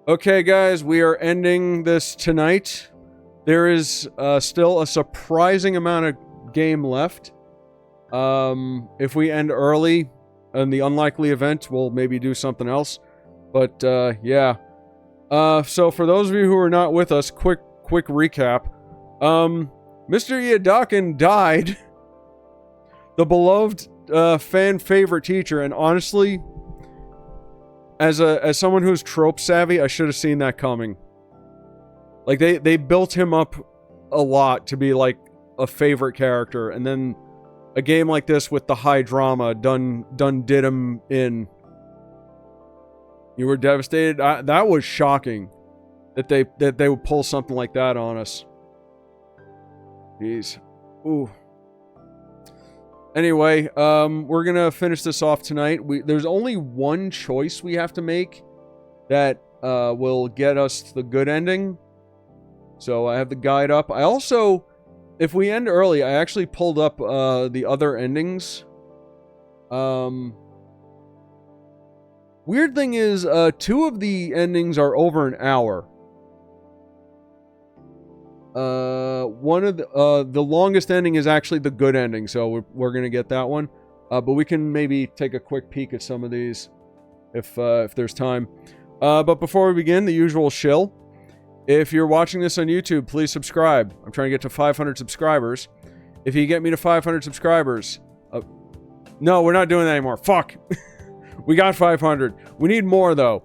Okay, guys, we are ending this tonight. There is still a surprising amount of game left. If we end early, in the unlikely event, we'll maybe do something else. But, yeah. So for those of you who are not with us, quick recap. Mr. Yadakin died. The beloved, fan favorite teacher, and honestly, as someone who's trope savvy, I should have seen that coming. Like, they built him up a lot to be, like, a favorite character, and then a game like this with the high drama done did him in. You were devastated? That was shocking that they would pull something like that on us. Jeez. Ooh. Anyway, we're gonna finish this off tonight. There's only one choice we have to make that will get us to the good ending. So I have the guide up. I also, if we end early, I actually pulled up the other endings. Weird thing is, 2 of the endings are over an hour. One of the longest ending is actually the good ending, so we're gonna get that one. But we can maybe take a quick peek at some of these if there's time. But before we begin, the usual shill. If you're watching this on YouTube, please subscribe. I'm trying to get to 500 subscribers. If you get me to 500 subscribers, no, we're not doing that anymore. Fuck. We got 500. We need more though.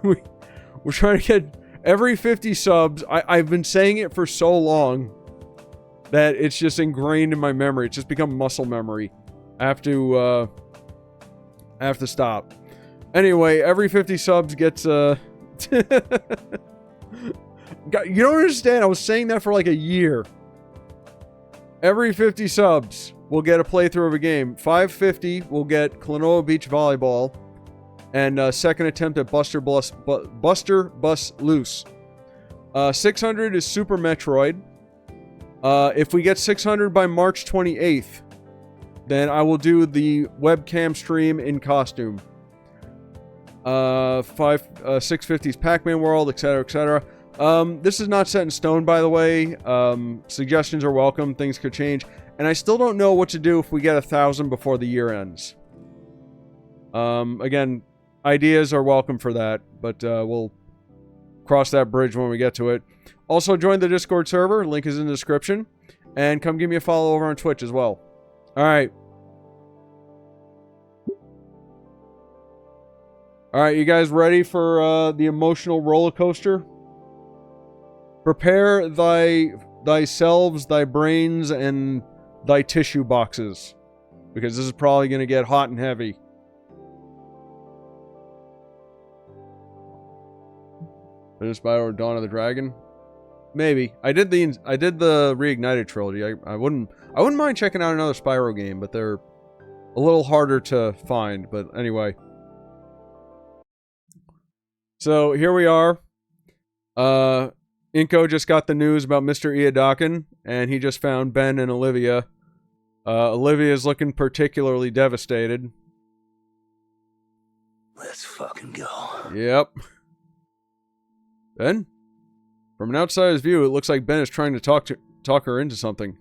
We're trying to get every 50 subs. I've been saying it for so long that it's just ingrained in my memory. It's just become muscle memory. I have to stop. Anyway, every 50 subs gets you don't understand. I was saying that for like a year. Every 50 subs, we'll get a playthrough of a game. 550, we'll get Klonoa Beach Volleyball. And second attempt at Buster Bus Loose. 600 is Super Metroid. If we get 600 by March 28th, then I will do the webcam stream in costume. 650 is Pac-Man World, etc., etc. This is not set in stone, by the way. Suggestions are welcome. Things could change. And I still don't know what to do if we get 1,000 before the year ends. Again, ideas are welcome for that, but we'll cross that bridge when we get to it. Also, join the Discord server. Link is in the description. And come give me a follow over on Twitch as well. Alright. Alright, you guys ready for the emotional roller coaster? Prepare thyselves, thy brains, and thy tissue boxes. Because this is probably going to get hot and heavy. Finish Spyro Dawn of the Dragon? Maybe. I did the Reignited trilogy. I wouldn't mind checking out another Spyro game, but they're a little harder to find. But anyway. So here we are. Inko just got the news about Mr. Iadakin, and he just found Ben and Olivia. Olivia's looking particularly devastated. Let's fucking go. Yep. Ben? From an outsider's view, it looks like Ben is trying to talk her into something.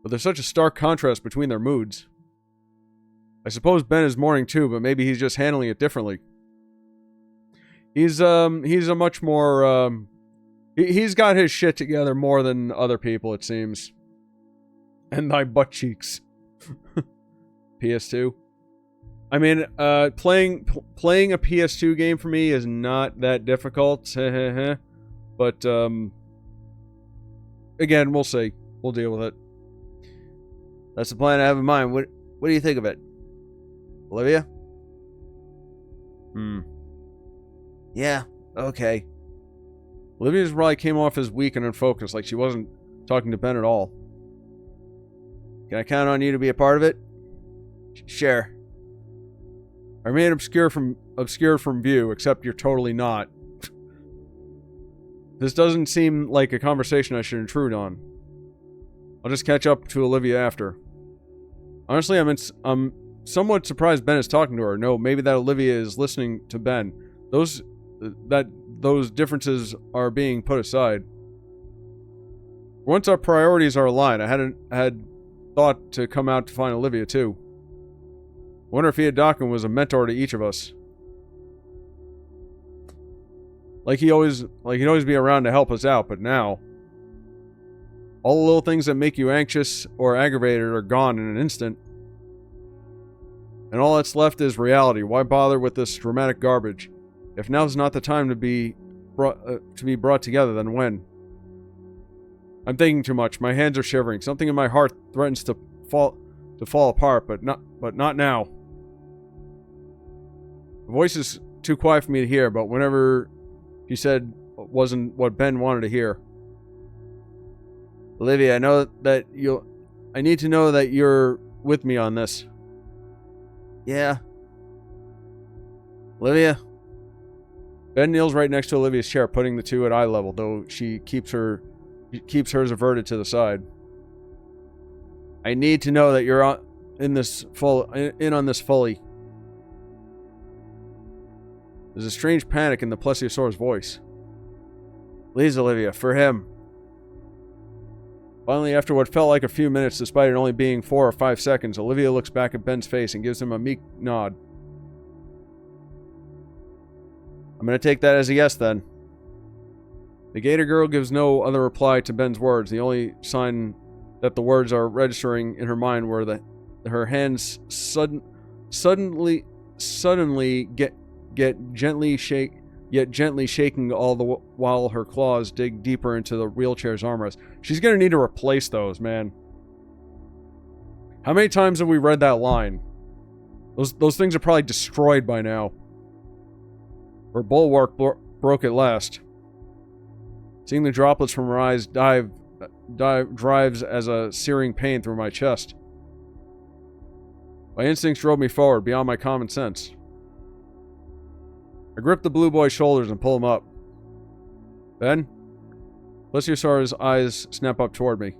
But there's such a stark contrast between their moods. I suppose Ben is mourning too, but maybe he's just handling it differently. He's a much more, he's got his shit together more than other people, it seems. And thy butt cheeks. PS2. I mean, playing a PS2 game for me is not that difficult. But, again, we'll see. We'll deal with it. That's the plan I have in mind. What do you think of it? Olivia? Yeah, okay. Olivia's probably came off as weak and unfocused, like she wasn't talking to Ben at all. Can I count on you to be a part of it? Sure. I remain obscured from view, except you're totally not. This doesn't seem like a conversation I should intrude on. I'll just catch up to Olivia after. Honestly, I'm somewhat surprised Ben is talking to her. No, maybe that Olivia is listening to Ben. those differences are being put aside. Once our priorities are aligned, I had thought to come out to find Olivia too. I wonder if Iedakin was a mentor to each of us. Like he'd always be around to help us out, but now all the little things that make you anxious or aggravated are gone in an instant. And all that's left is reality. Why bother with this dramatic garbage? If now's not the time to be brought together, then when? I'm thinking too much. My hands are shivering. Something in my heart threatens to fall apart, but not now. The voice is too quiet for me to hear, but whenever she said wasn't what Ben wanted to hear. Olivia, I need to know that you're with me on this. Yeah. Olivia? Ben kneels right next to Olivia's chair, putting the two at eye level, though she keeps hers averted to the side. I need to know that you're in on this fully. There's a strange panic in the plesiosaur's voice. Please, Olivia, for him. Finally, after what felt like a few minutes, despite it only being 4 or 5 seconds, Olivia looks back at Ben's face and gives him a meek nod. I'm going to take that as a yes, then. The Gator girl gives no other reply to Ben's words. The only sign that the words are registering in her mind were that her hands suddenly get gently shaking all the while her claws dig deeper into the wheelchair's armrest. She's going to need to replace those, man. How many times have we read that line? Those things are probably destroyed by now. Her bulwark broke at last. Seeing the droplets from her eyes drives as a searing pain through my chest. My instincts drove me forward, beyond my common sense. I grip the blue boy's shoulders and pull him up. Ben? Plesiosaur's eyes snap up toward me.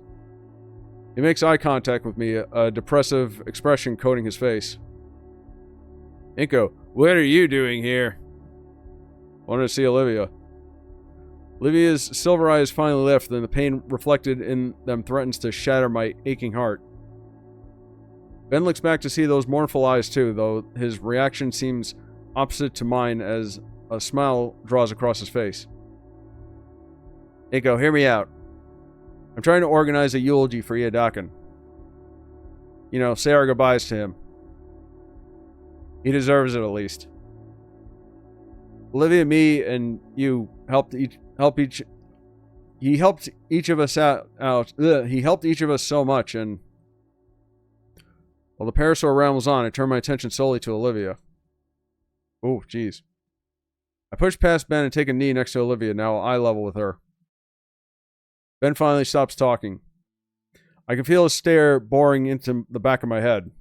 He makes eye contact with me, a depressive expression coating his face. Inko, what are you doing here? Wanted to see Olivia. Olivia's silver eyes finally lift, and the pain reflected in them threatens to shatter my aching heart. Ben looks back to see those mournful eyes too, though his reaction seems opposite to mine as a smile draws across his face. Inko, hear me out. I'm trying to organize a eulogy for Iedakin. You know, say our goodbyes to him. He deserves it, at least. Olivia, me, and you he helped each of us out. He helped each of us so much, and while the Parasaur round was on, I turned my attention solely to Olivia. Oh, jeez. I push past Ben and take a knee next to Olivia, now eye level with her. Ben finally stops talking. I can feel his stare boring into the back of my head.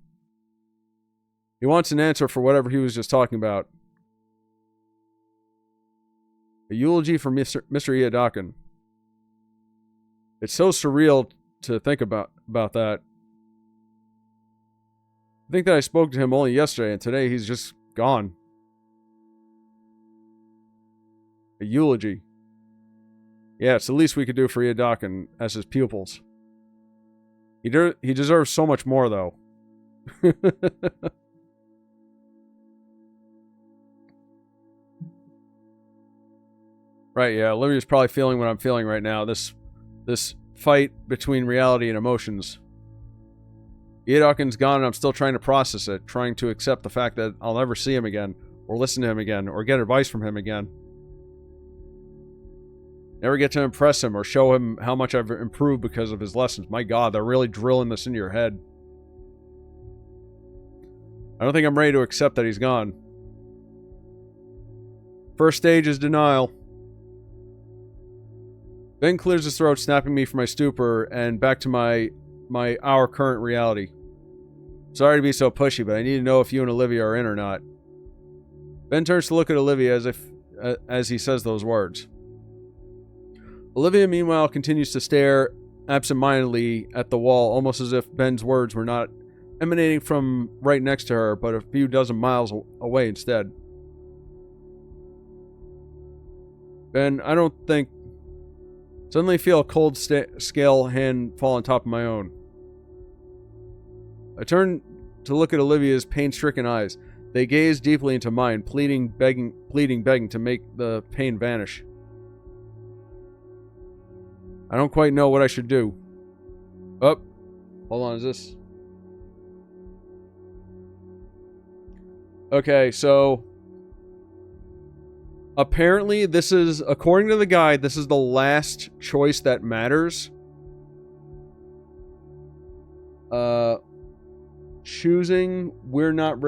He wants an answer for whatever he was just talking about. A eulogy for Mr. Iedakin. It's so surreal to think about that. I think that I spoke to him only yesterday, and today he's just gone. A eulogy. Yeah, it's the least we could do for Iedakin as his pupils. He deserves so much more, though. Right, yeah, Olivia's probably feeling what I'm feeling right now. This fight between reality and emotions. Iedakin's gone and I'm still trying to process it, trying to accept the fact that I'll never see him again, or listen to him again, or get advice from him again. Never get to impress him or show him how much I've improved because of his lessons. My God, they're really drilling this into your head. I don't think I'm ready to accept that he's gone. First stage is denial. Ben clears his throat, snapping me from my stupor and back to our current reality. Sorry to be so pushy, but I need to know if you and Olivia are in or not. Ben turns to look at Olivia as he says those words. Olivia, meanwhile, continues to stare absentmindedly at the wall, almost as if Ben's words were not emanating from right next to her, but a few dozen miles away instead. Ben, I don't think... Suddenly feel a cold scale hand fall on top of my own. I turn to look at Olivia's pain-stricken eyes. They gaze deeply into mine, pleading, begging to make the pain vanish. I don't quite know what I should do. Oh, hold on, is this... Okay, so... Apparently, this is, according to the guide, this is the last choice that matters. Choosing, we're not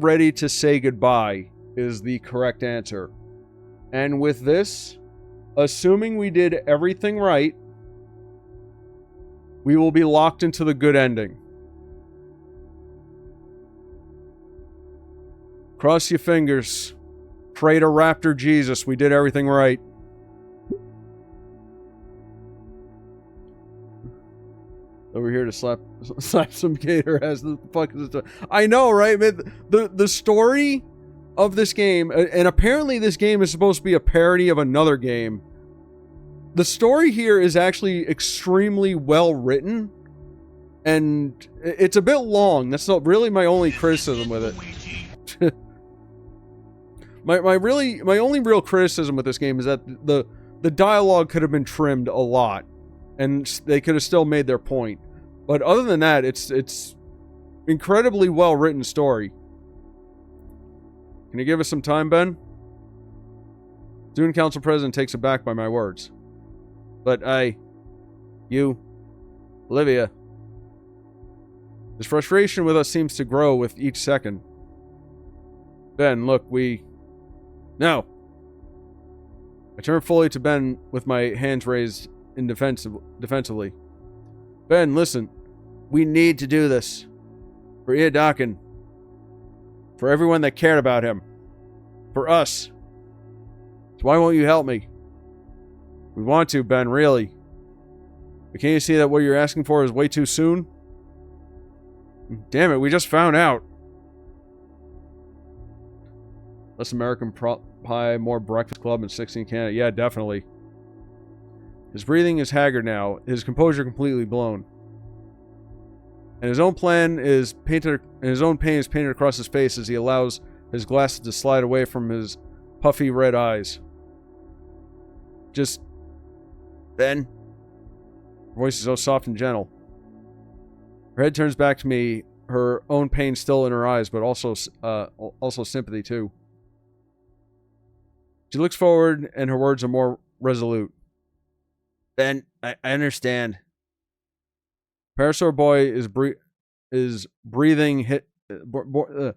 ready to say goodbye is the correct answer. And with this, assuming we did everything right, we will be locked into the good ending. Cross your fingers. Pray to Raptor Jesus. We did everything right. Over here to slap some Gator ass. The fuck is this? I know, right? Man, the story of this game, and apparently this game is supposed to be a parody of another game. The story here is actually extremely well written, and it's a bit long. That's not really my only criticism with it. My only real criticism with this game is that the dialogue could have been trimmed a lot, and they could have still made their point. But other than that, it's incredibly well written story. Can you give us some time, Ben? Student Council President takes aback by my words. But Olivia. His frustration with us seems to grow with each second. Ben, look, No. I turn fully to Ben with my hands raised defensively. Ben, listen. We need to do this. For Iadakin. For everyone that cared about him. For us. So why won't you help me? We want to, Ben, really. But can't you see that what you're asking for is way too soon? Damn it, we just found out. Less American Pie, more Breakfast Club, and 16 Canada. Yeah, definitely. His breathing is haggard now, his composure completely blown. And his own pain is painted across his face as he allows his glasses to slide away from his puffy red eyes. Just... Ben? Her voice is so soft and gentle. Her head turns back to me, her own pain still in her eyes, but also sympathy too. She looks forward, and her words are more resolute. Ben, I understand. Parasaur boy is breathing the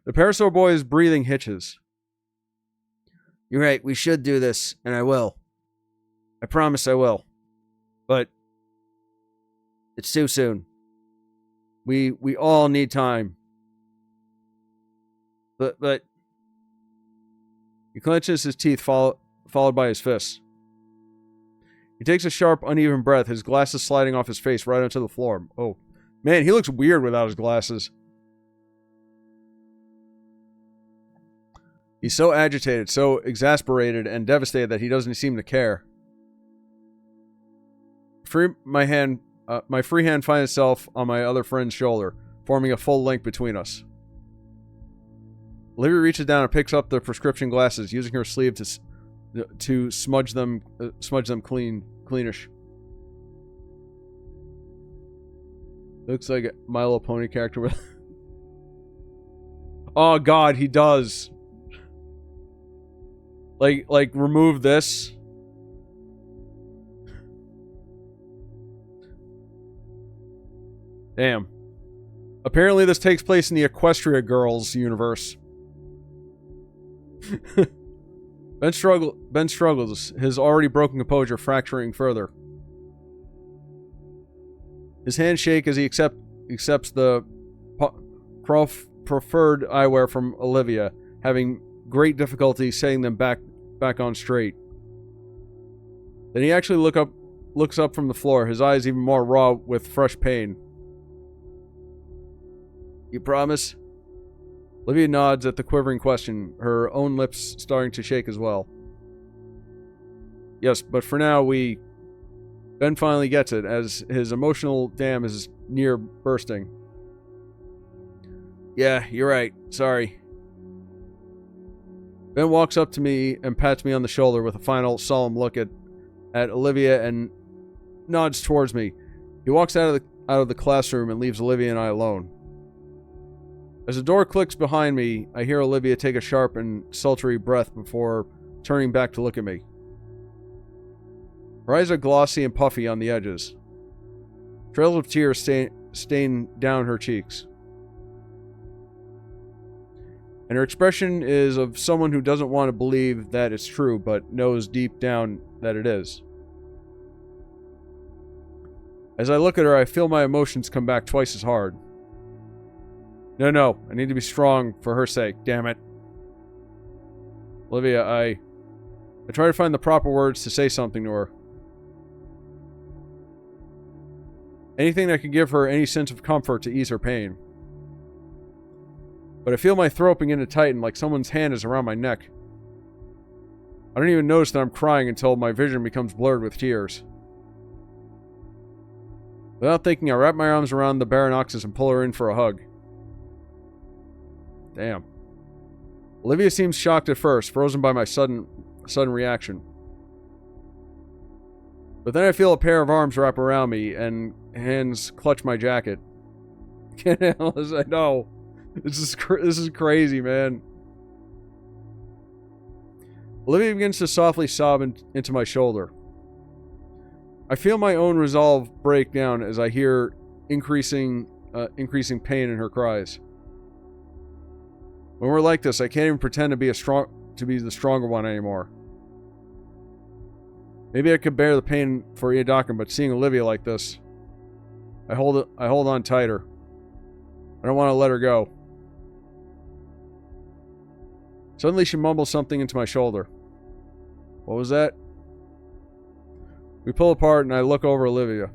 Parasaur boy is breathing hitches. You're right, we should do this, and I will. I promise I will. But it's too soon. We all need time. But he clenches his teeth, followed by his fists. He takes a sharp, uneven breath, his glasses sliding off his face right onto the floor. Oh, man, he looks weird without his glasses. He's so agitated, so exasperated and devastated that he doesn't seem to care. My free hand finds itself on my other friend's shoulder, forming a full link between us. Olivia reaches down and picks up the prescription glasses, using her sleeve to smudge them cleanish. Looks like a My Little Pony character with... Oh god, he does. Like remove this. Damn. Apparently this takes place in the Equestria Girls universe. Ben struggles, his already broken composure fracturing further. His hands shake as he accepts the preferred eyewear from Olivia, having great difficulty setting them back on straight. Then he actually looks up from the floor, his eyes even more raw with fresh pain. You promise? Olivia nods at the quivering question, her own lips starting to shake as well. Yes, but for now, Ben finally gets it, as his emotional dam is near bursting. Yeah, you're right. Sorry. Ben walks up to me and pats me on the shoulder with a final solemn look at Olivia and nods towards me. He walks out of the classroom and leaves Olivia and I alone. As the door clicks behind me, I hear Olivia take a sharp and sultry breath before turning back to look at me. Her eyes are glossy and puffy on the edges. Trails of tears stain down her cheeks. And her expression is of someone who doesn't want to believe that it's true, but knows deep down that it is. As I look at her, I feel my emotions come back twice as hard. No, I need to be strong for her sake, damn it. Olivia, I try to find the proper words to say something to her. Anything that could give her any sense of comfort to ease her pain. But I feel my throat begin to tighten like someone's hand is around my neck. I don't even notice that I'm crying until my vision becomes blurred with tears. Without thinking, I wrap my arms around the Baronoxus and pull her in for a hug. Damn. Olivia seems shocked at first, frozen by my sudden reaction. But then I feel a pair of arms wrap around me and hands clutch my jacket. Can't handle this, I know. This is crazy, man. Olivia begins to softly sob into my shoulder. I feel my own resolve break down as I hear increasing pain in her cries. When we're like this, I can't even pretend to be the stronger one anymore. Maybe I could bear the pain for Iadakan, but seeing Olivia like this, I hold on tighter. I don't want to let her go. Suddenly she mumbles something into my shoulder. What was that? We pull apart and I look over Olivia.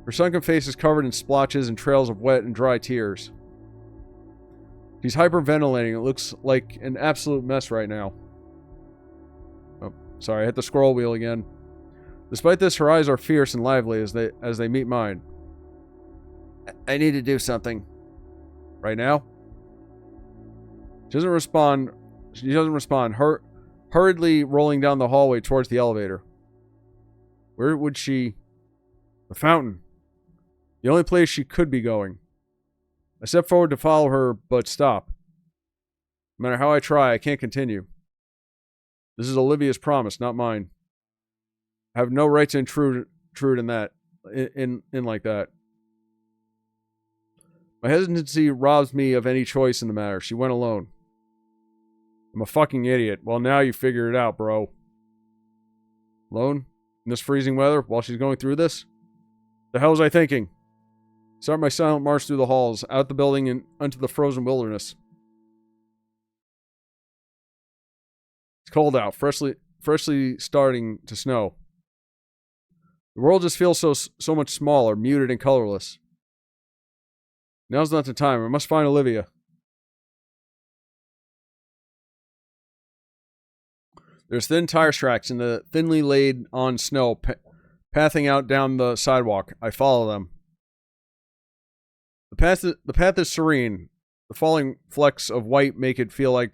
Her sunken face is covered in splotches and trails of wet and dry tears. She's hyperventilating. It looks like an absolute mess right now. Oh, sorry, I hit the scroll wheel again. Despite this, her eyes are fierce and lively as they meet mine. I need to do something. Right now? She doesn't respond, hurriedly rolling down the hallway towards the elevator. Where would she... The fountain. The only place she could be going. I step forward to follow her, but stop. No matter how I try, I can't continue. This is Olivia's promise, not mine. I have no right to intrude in that, in like that. My hesitancy robs me of any choice in the matter. She went alone. I'm a fucking idiot. Well, now you figured it out, bro. Alone? In this freezing weather? While she's going through this? The hell was I thinking? Start my silent march through the halls, out the building, and onto the frozen wilderness. It's cold out, freshly starting to snow. The world just feels so much smaller, muted and colorless. Now's not the time. I must find Olivia. There's thin tire tracks in the thinly laid on snow, pathing out down the sidewalk. I follow them. The path is serene. The falling flecks of white make it feel like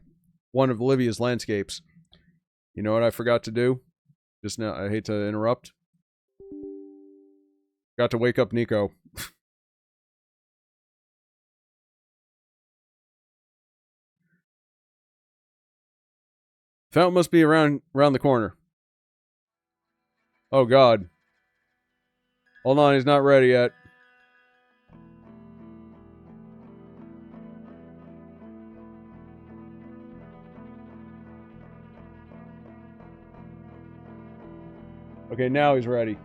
one of Olivia's landscapes. You know what I forgot to do? Just now, I hate to interrupt. Got to wake up Nico. Fountain must be around the corner. Oh God. Hold on, he's not ready yet. Okay, now he's ready.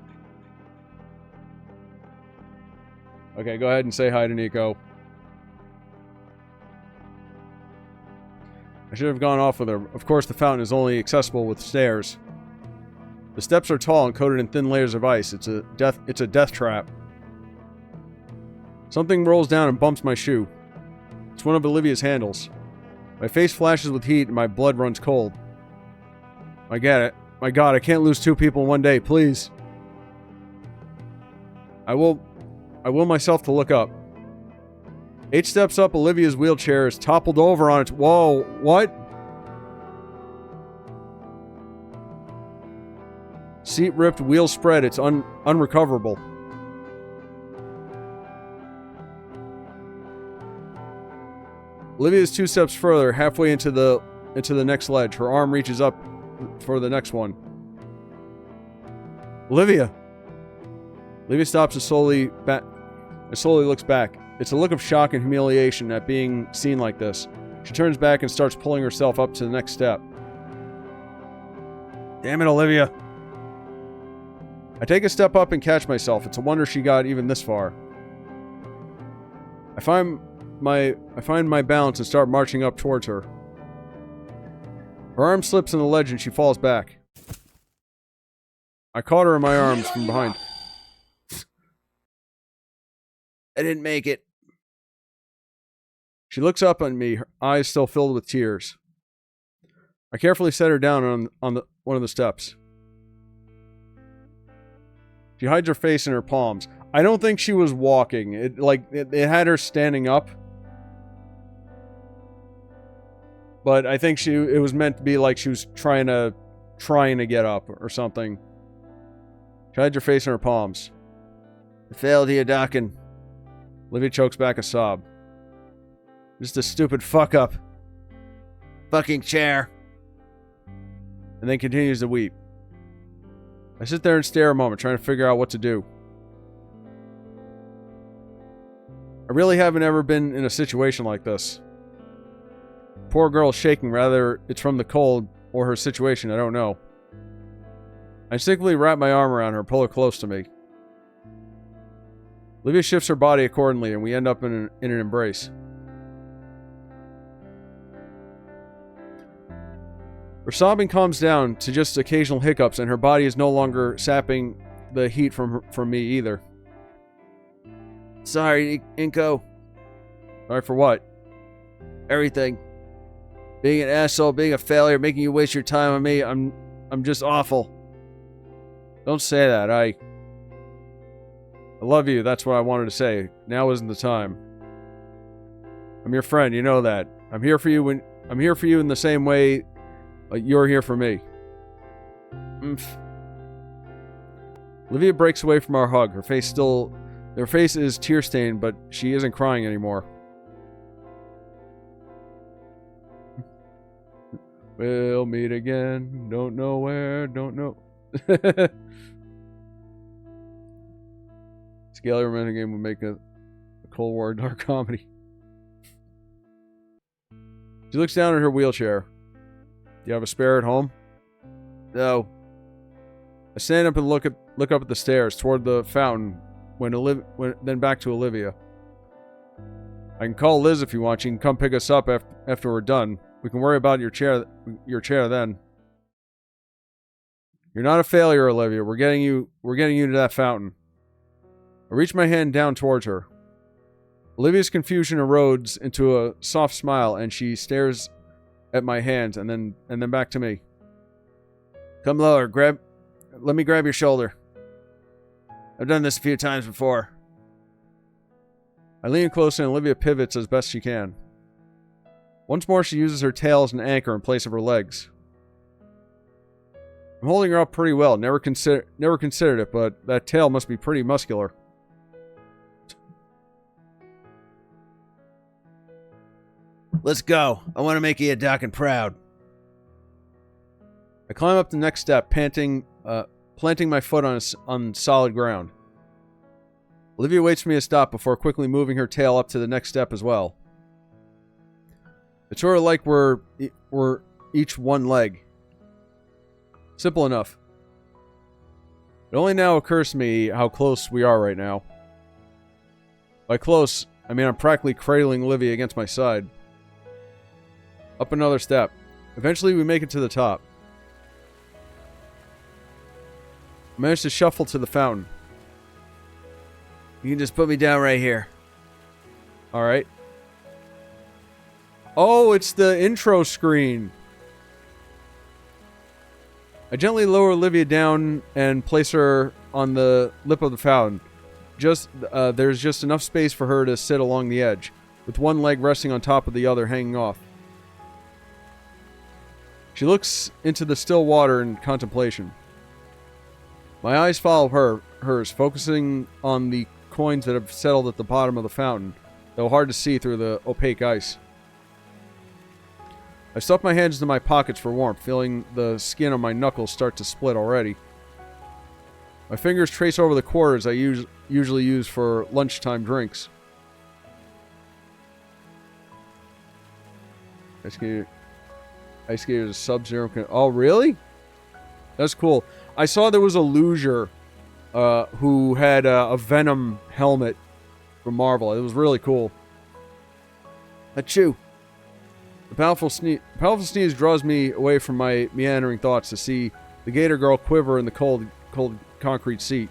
Okay, go ahead and say hi to Nico. I should have gone off with her. Of course, the fountain is only accessible with stairs. The steps are tall and coated in thin layers of ice. It's a death trap. Something rolls down and bumps my shoe. It's one of Olivia's handles. My face flashes with heat and my blood runs cold. My My God, I can't lose 2 people in one day, please. I will myself to look up. 8 steps up, Olivia's wheelchair is toppled over on its... Whoa, what? Seat ripped, wheel spread. It's unrecoverable. Olivia's 2 steps further, halfway into the next ledge. Her arm reaches up for the next one. Olivia! Olivia stops and slowly looks back. It's a look of shock and humiliation at being seen like this. She turns back and starts pulling herself up to the next step. Damn it, Olivia. I take a step up and catch myself. It's a wonder she got even this far. I find my balance and start marching up towards her. Her arm slips in the ledge and she falls back. I caught her in my arms from behind. I didn't make it. She looks up at me, her eyes still filled with tears. I carefully set her down on one of the steps. She hides her face in her palms. I don't think she was walking. It had her standing up. But I think it was meant to be like she was trying to get up or something. She hides her face in her palms. I failed here, Dockin. Olivia chokes back a sob. Just a stupid fuck up. Fucking chair. And then continues to weep. I sit there and stare a moment, trying to figure out what to do. I really haven't ever been in a situation like this. Poor girl is shaking, rather it's from the cold or her situation, I don't know. I instinctively wrap my arm around her, pull her close to me. Olivia shifts her body accordingly, and we end up in an embrace. Her sobbing calms down to just occasional hiccups, and her body is no longer sapping the heat from me either. Sorry, Inko. Sorry for what? Everything. Being an asshole, being a failure, making you waste your time on me. I'm just awful. Don't say that. I love you. That's what I wanted to say. Now isn't the time. I'm your friend. You know that. I'm here for you in the same way you're here for me. Olivia breaks away from our hug. Her face is tear-stained, but she isn't crying anymore. We'll meet again. Don't know where. Don't know. Scaly romantic game would make a Cold War dark comedy. She looks down at her wheelchair. Do you have a spare at home? No. I stand up and look up at the stairs toward the fountain. Then back to Olivia. I can call Liz if you want. She can come pick us up after we're done. We can worry about your chair then. You're not a failure, Olivia. We're getting you to that fountain. I reach my hand down towards her. Olivia's confusion erodes into a soft smile, and she stares at my hands and then back to me. Come lower. Let me grab your shoulder. I've done this a few times before. I lean closer and Olivia pivots as best she can. Once more, she uses her tail as an anchor in place of her legs. I'm holding her up pretty well. Never considered it, but that tail must be pretty muscular. Let's go. I want to make you a dock and proud. I climb up the next step, planting my foot on solid ground. Olivia waits for me to stop before quickly moving her tail up to the next step as well. It's sort of like we're each one leg. Simple enough. It only now occurs to me how close we are right now. By close, I mean I'm practically cradling Olivia against my side. Up another step. Eventually we make it to the top. I manage to shuffle to the fountain. You can just put me down right here. Alright. Oh, it's the intro screen. I gently lower Olivia down and place her on the lip of the fountain. There's just enough space for her to sit along the edge, with one leg resting on top of the other hanging off. She looks into the still water in contemplation. My eyes follow hers, focusing on the coins that have settled at the bottom of the fountain, though hard to see through the opaque ice. I stuff my hands into my pockets for warmth, feeling the skin on my knuckles start to split already. My fingers trace over the quarters I usually use for lunchtime drinks. Ice Skater's Sub-Zero. Oh, really? That's cool. I saw there was a loser who had a Venom helmet from Marvel. It was really cool. Achoo. The powerful sneeze draws me away from my meandering thoughts to see the Gator girl quiver in the cold concrete seat.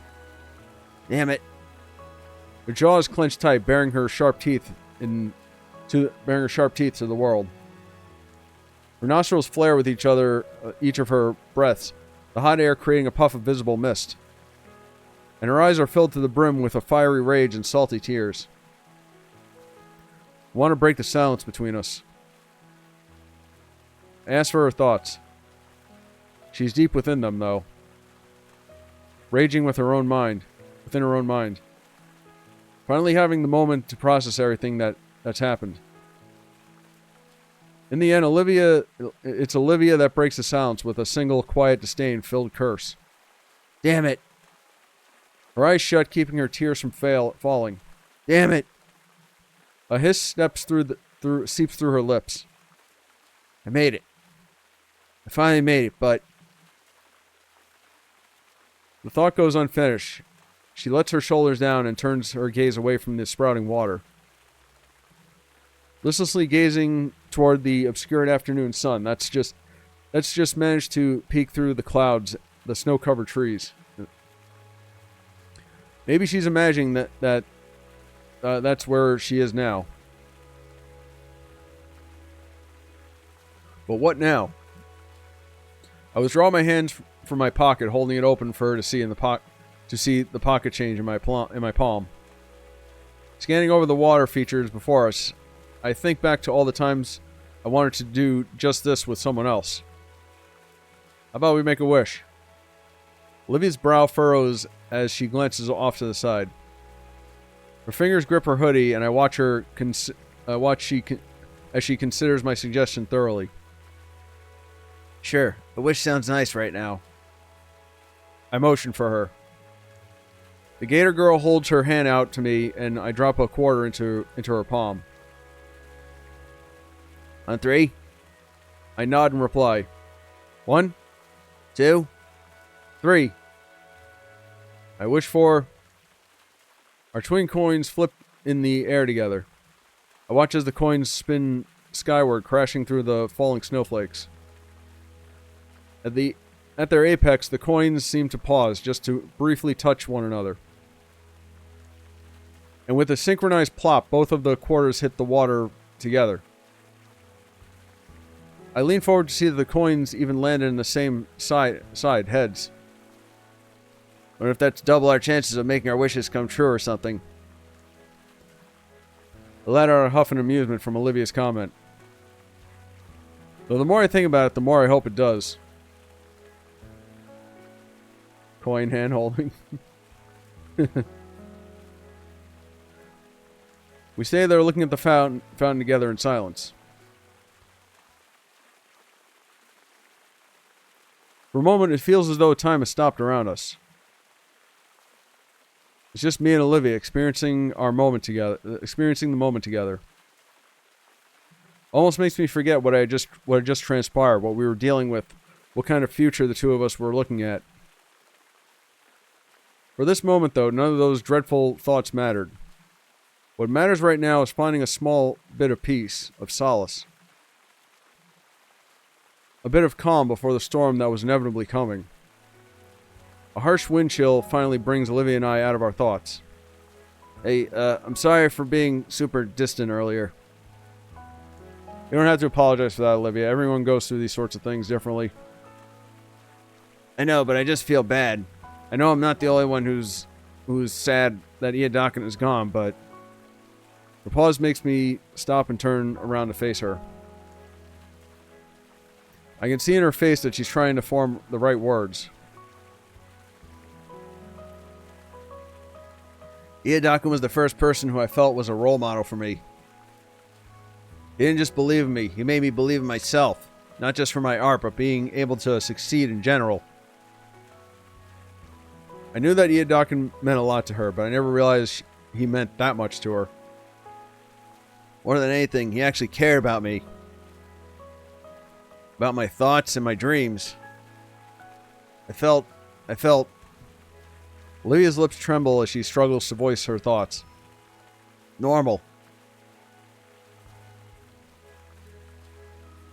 Damn it. Her jaws clenched tight, baring her sharp teeth to the world. Her nostrils flare with each of her breaths, the hot air creating a puff of visible mist. And her eyes are filled to the brim with a fiery rage and salty tears. I want to break the silence between us. I ask for her thoughts. She's deep within them, though. Raging within her own mind. Finally having the moment to process everything that's happened. In the end, it's Olivia that breaks the silence with a single quiet disdain-filled curse. Damn it. Her eyes shut, keeping her tears from falling. Damn it. A hiss seeps through her lips. I made it. I finally made it, but... The thought goes unfinished. She lets her shoulders down and turns her gaze away from the sprouting water. Listlessly gazing toward the obscured afternoon sun, that's just managed to peek through the clouds, the snow-covered trees. Maybe she's imagining that's where she is now. But what now? I withdraw my hands from my pocket, holding it open for her to see the pocket change in my palm. Scanning over the water features before us, I think back to all the times I wanted to do just this with someone else. How about we make a wish? Olivia's brow furrows as she glances off to the side. Her fingers grip her hoodie, and I watch her as she considers my suggestion thoroughly. Sure, a wish sounds nice right now. I motion for her. The Gator girl holds her hand out to me, and I drop a quarter into her palm. On 3? I nod and reply. 1, 2, 3. I wish for... Our twin coins flip in the air together. I watch as the coins spin skyward, crashing through the falling snowflakes. At their apex, the coins seem to pause, just to briefly touch one another. And with a synchronized plop, both of the quarters hit the water together. I lean forward to see that the coins even landed in the same side heads. Wonder if that's double our chances of making our wishes come true or something. I let out a huff in amusement from Olivia's comment. Though the more I think about it, the more I hope it does. Coin hand holding. We stay there looking at the fountain together in silence. For a moment, it feels as though time has stopped around us. It's just me and Olivia experiencing the moment together. Almost makes me forget what had just transpired, what we were dealing with, what kind of future the two of us were looking at. For this moment, though, none of those dreadful thoughts mattered. What matters right now is finding a small bit of peace, of solace. A bit of calm before the storm that was inevitably coming. A harsh wind chill finally brings Olivia and I out of our thoughts. Hey, I'm sorry for being super distant earlier. You don't have to apologize for that, Olivia. Everyone goes through these sorts of things differently. I know, but I just feel bad. I know I'm not the only one who's sad that Iedakin is gone, but her pause makes me stop and turn around to face her. I can see in her face that she's trying to form the right words. Iedakin was the first person who I felt was a role model for me. He didn't just believe in me, he made me believe in myself. Not just for my art, but being able to succeed in general. I knew that Iedakin meant a lot to her, but I never realized he meant that much to her. More than anything, he actually cared about me. About my thoughts and my dreams. I felt... Olivia's lips tremble as she struggles to voice her thoughts. Normal.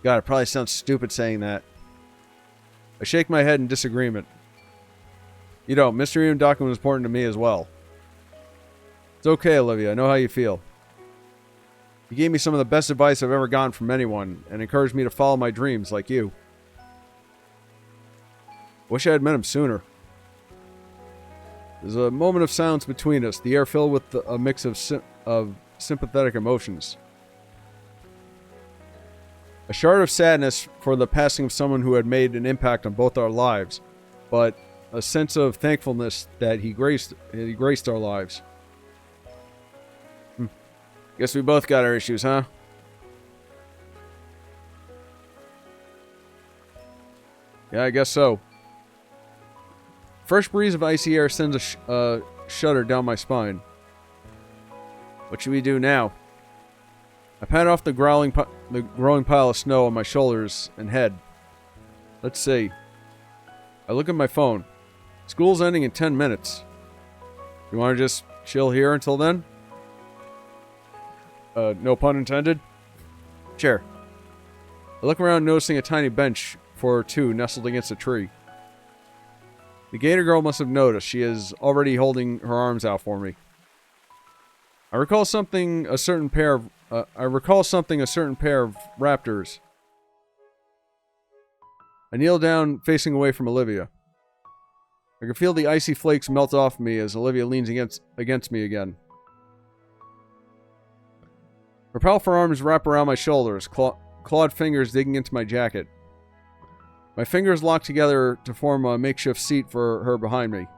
God, it probably sounds stupid saying that. I shake my head in disagreement. You know, Mr. Iedakin was important to me as well. It's okay, Olivia. I know how you feel. You gave me some of the best advice I've ever gotten from anyone, and encouraged me to follow my dreams like you. Wish I had met him sooner. There's a moment of silence between us, the air filled with a mix of sympathetic emotions. A shard of sadness for the passing of someone who had made an impact on both our lives, but a sense of thankfulness that he graced our lives. Guess we both got our issues, huh? Yeah, I guess so. Fresh breeze of icy air sends a shudder down my spine. What should we do now? I pat off the growing pile of snow on my shoulders and head. Let's see. I look at my phone. School's ending in 10 minutes. You want to just chill here until then? No pun intended? Sure. I look around, noticing a tiny bench for two nestled against a tree. The Gator girl must have noticed. She is already holding her arms out for me. I recall something a certain pair of raptors. I kneel down, facing away from Olivia. I can feel the icy flakes melt off me as Olivia leans against me again. Her powerful arms wrap around my shoulders, clawed fingers digging into my jacket. My fingers lock together to form a makeshift seat for her behind me.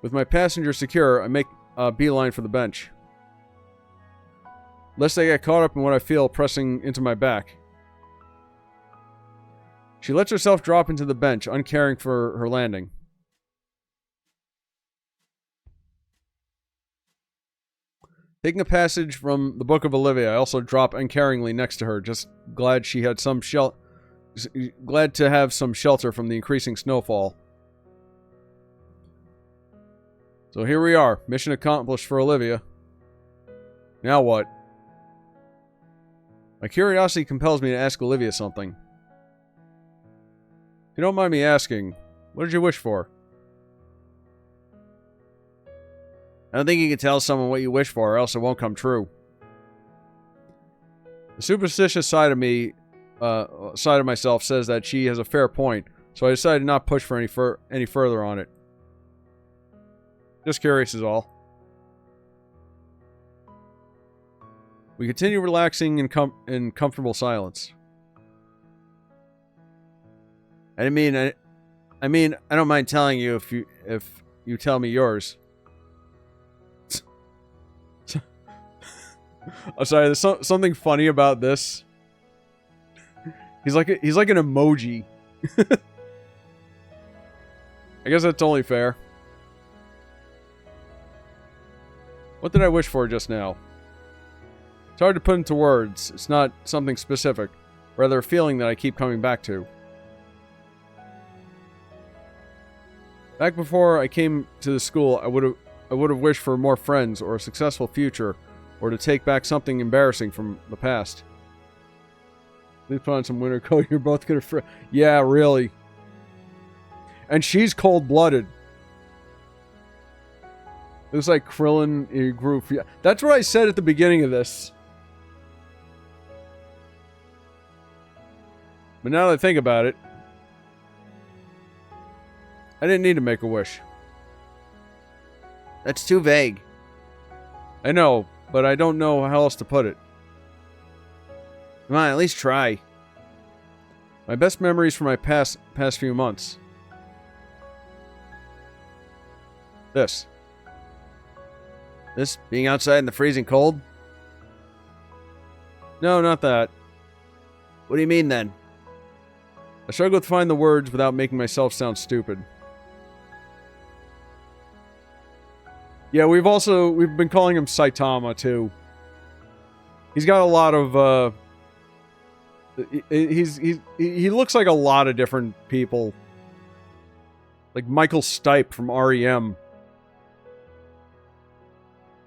With my passenger secure, I make a beeline for the bench. Lest I get caught up in what I feel pressing into my back. She lets herself drop into the bench, uncaring for her landing. Taking a passage from the Book of Olivia, I also drop uncaringly next to her, just glad she had glad to have some shelter from the increasing snowfall. So here we are, mission accomplished for Olivia. Now what? My curiosity compels me to ask Olivia something. If you don't mind me asking, what did you wish for? I don't think you can tell someone what you wish for, or else it won't come true. The superstitious side of myself says that she has a fair point, so I decided to not push for any further on it. Just curious is all. We continue relaxing in comfortable silence. I mean, I don't mind telling you if you tell me yours. I'm sorry, there's something funny about this. He's like an emoji. I guess that's only fair. What did I wish for just now? It's hard to put into words. It's not something specific, rather a feeling that I keep coming back to. Back before I came to the school, I would have wished for more friends or a successful future, or to take back something embarrassing from the past. Please put on some winter coat. You're both gonna yeah, really. And she's cold-blooded. Looks like Krillin grew. That's what I said at the beginning of this. But now that I think about it, I didn't need to make a wish. That's too vague. I know, but I don't know how else to put it. Come on, at least try. My best memories from my past few months. This. This being outside in the freezing cold? No, not that. What do you mean then? I struggle to find the words without making myself sound stupid. Yeah, we've been calling him Saitama too. He's got a lot of he looks like a lot of different people. Like Michael Stipe from REM.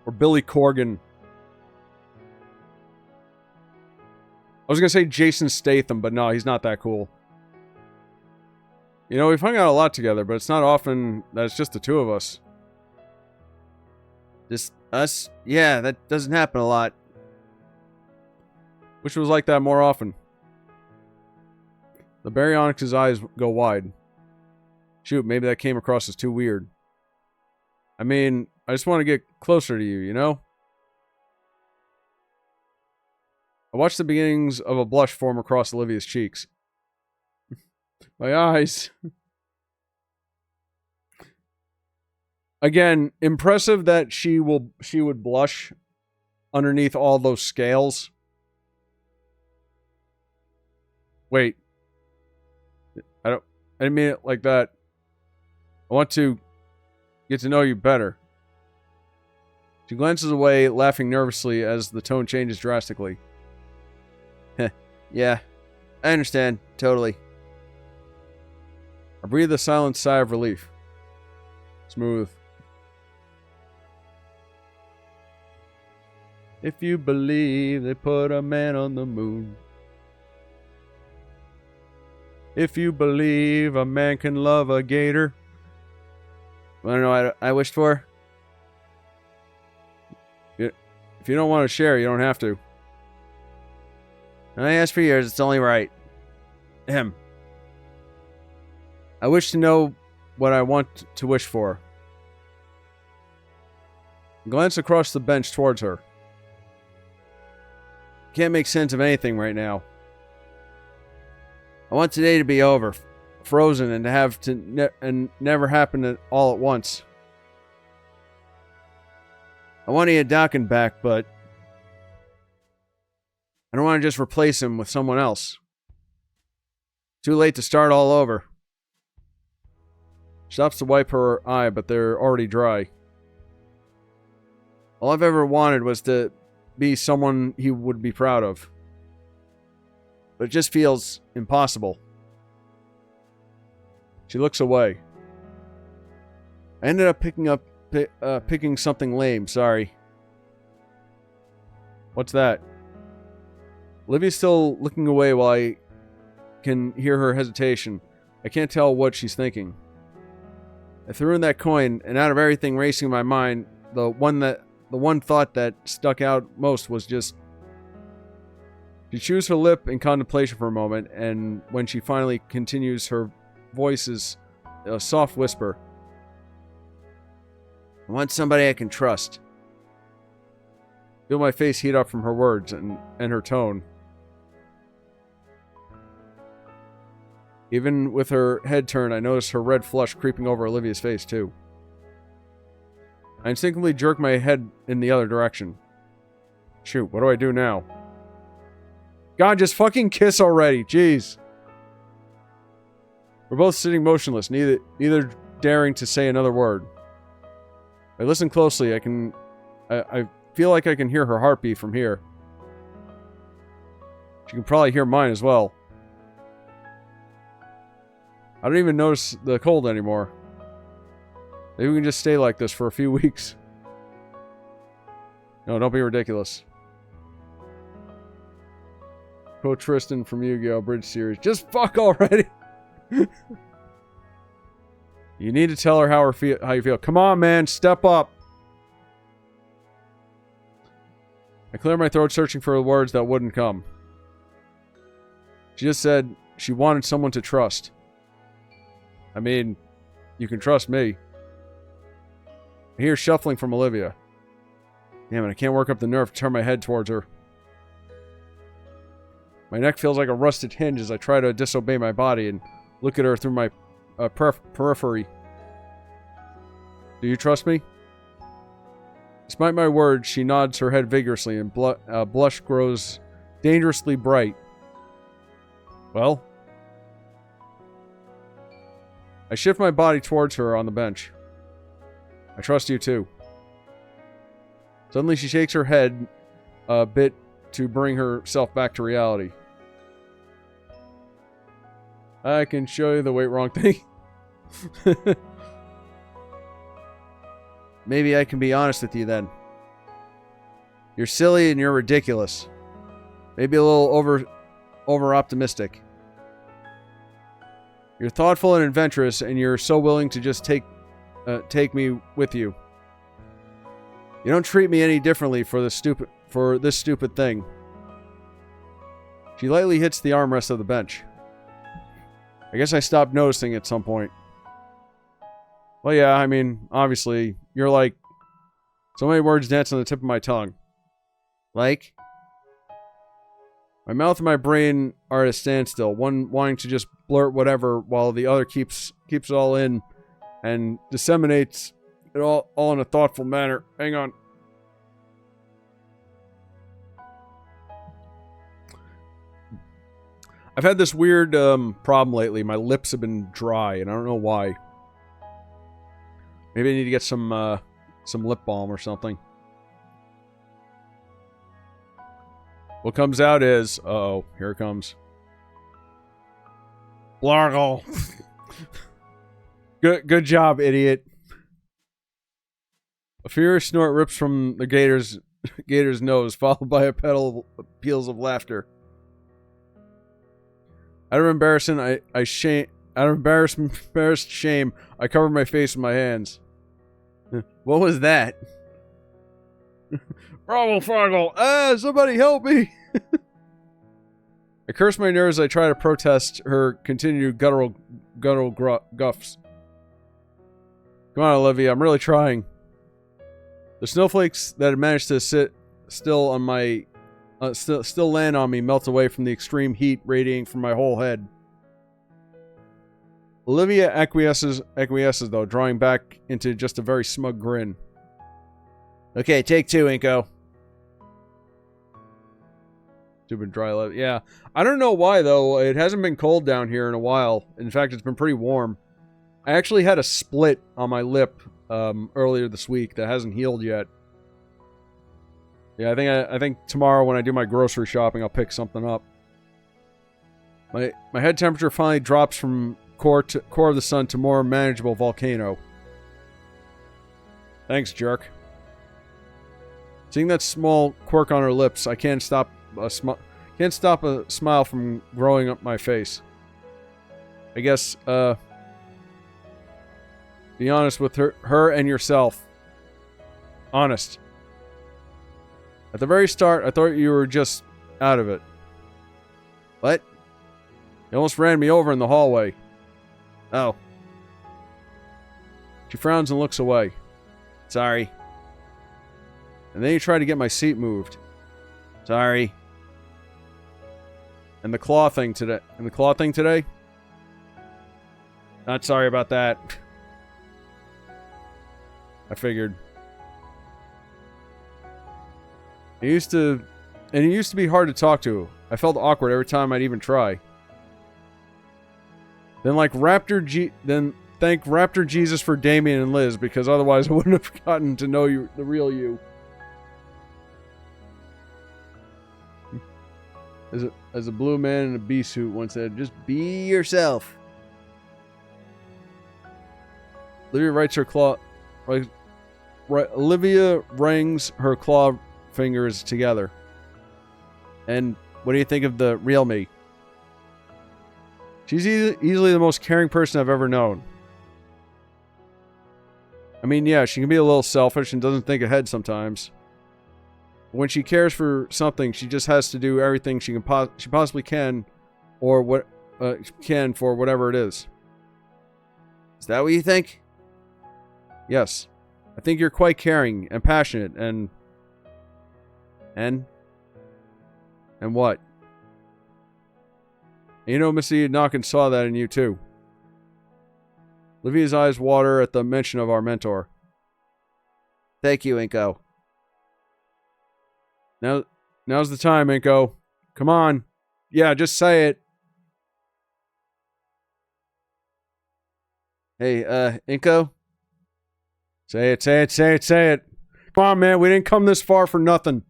Or Billy Corgan. I was gonna say Jason Statham, but no, he's not that cool. You know, we've hung out a lot together, but it's not often that it's just the two of us. Just us? Yeah, that doesn't happen a lot. Wish it was like that more often. The Baryonyx's eyes go wide. Shoot, maybe that came across as too weird. I mean, I just want to get closer to you, you know? I watched the beginnings of a blush form across Olivia's cheeks. My eyes. Again, impressive that she would blush underneath all those scales. Wait. I didn't mean it like that. I want to get to know you better. She glances away, laughing nervously as the tone changes drastically. Yeah, I understand. Totally. I breathe a silent sigh of relief. Smooth. If you believe they put a man on the moon. If you believe a man can love a gator. Want to know what I wished for? If you don't want to share, you don't have to. I asked for yours, it's only right. Ahem. I wish to know what I want to wish for. Glance across the bench towards her. Can't make sense of anything right now. I want today to be over, Frozen, and to have to never happen all at once. I want Iodakin back, but I don't want to just replace him with someone else. Too late to start all over. Stops to wipe her eye, but they're already dry. All I've ever wanted was to be someone he would be proud of. But it just feels impossible. She looks away. I ended up picking something lame, sorry. What's that? Olivia's still looking away while I can hear her hesitation. I can't tell what she's thinking. I threw in that coin, and out of everything racing in my mind, the one thought that stuck out most was just... She chews her lip in contemplation for a moment, and when she finally continues, her voice is a soft whisper. I want somebody I can trust. Feel my face heat up from her words and her tone. Even with her head turned, I noticed her red flush creeping over Olivia's face, too. I instinctively jerked my head in the other direction. Shoot, what do I do now? God, just fucking kiss already, jeez. We're both sitting motionless, neither daring to say another word. I listen closely, I feel like I can hear her heartbeat from here. She can probably hear mine as well. I don't even notice the cold anymore. Maybe we can just stay like this for a few weeks. No, don't be ridiculous. Quote Tristan from Yu-Gi-Oh! Bridge Series. Just fuck already! You need to tell her how you feel. Come on, man, step up! I cleared my throat searching for the words that wouldn't come. She just said she wanted someone to trust. I mean, You can trust me. I hear shuffling from Olivia. Damn it, I can't work up the nerve to turn my head towards her. My neck feels like a rusted hinge as I try to disobey my body and look at her through my periphery. Do you trust me? Despite my words, she nods her head vigorously and blush grows dangerously bright. Well? I shift my body towards her on the bench. I trust you too. Suddenly she shakes her head a bit to bring herself back to reality. I can show you the wait wrong thing. Maybe I can be honest with you then. You're silly and you're ridiculous. Maybe a little over optimistic. You're thoughtful and adventurous, and you're so willing to just take me with you. You don't treat me any differently for this stupid thing. She lightly hits the armrest of the bench. I guess I stopped noticing at some point. Well, yeah, I mean, obviously, you're like... So many words dance on the tip of my tongue. Like? My mouth and my brain are at a standstill, one wanting to just blurt whatever, while the other keeps it all in and disseminates it all in a thoughtful manner. Hang on. I've had this weird problem lately. My lips have been dry, and I don't know why. Maybe I need to get some lip balm or something. What comes out is... Uh-oh, here it comes. Blargle. Good job, idiot. A furious snort rips from the Gator's nose, followed by a peals of laughter. Out of embarrassment, embarrassed shame, I cover my face with my hands. What was that? Bravo, Froggle! Ah, somebody help me! I curse my nerves as I try to protest her continued guttural guffs. Come on, Olivia, I'm really trying. The snowflakes that had managed to sit still on my... still land on me melt away from the extreme heat radiating from my whole head. Olivia acquiesces though, drawing back into just a very smug grin. Okay, take two, Inko. Stupid dry lip. Yeah. I don't know why, though. It hasn't been cold down here in a while. In fact, it's been pretty warm. I actually had a split on my lip earlier this week that hasn't healed yet. Yeah, I think tomorrow when I do my grocery shopping, I'll pick something up. My head temperature finally drops from core of the sun to more manageable volcano. Thanks, jerk. Seeing that small quirk on her lips, I can't stop a smile from growing up my face. I guess, be honest with her and yourself. Honest. At the very start, I thought you were just out of it. What? You almost ran me over in the hallway. Oh. She frowns and looks away. Sorry. And then you tried to get my seat moved. Sorry. And the claw thing today? Not sorry about that. I figured. It used to be hard to talk to. I felt awkward every time I'd even try. Then thank Raptor Jesus for Damien and Liz, because otherwise I wouldn't have gotten to know you, the real you. As a blue man in a bee suit once said, just be yourself. Olivia wrings her claw fingers together. And what do you think of the real me? She's easily the most caring person I've ever known. I mean, yeah, she can be a little selfish and doesn't think ahead sometimes. But when she cares for something, she just has to do everything she possibly can, or for whatever it is. Is that what you think? Yes. I think you're quite caring and passionate and what? You know, Missy Dawkins saw that in you too. Olivia's eyes water at the mention of our mentor. Thank you, Inko. Now's the time, Inko. Come on. Yeah, just say it. Hey, Inko? Say it, say it, say it, say it. Come on, man. We didn't come this far for nothing.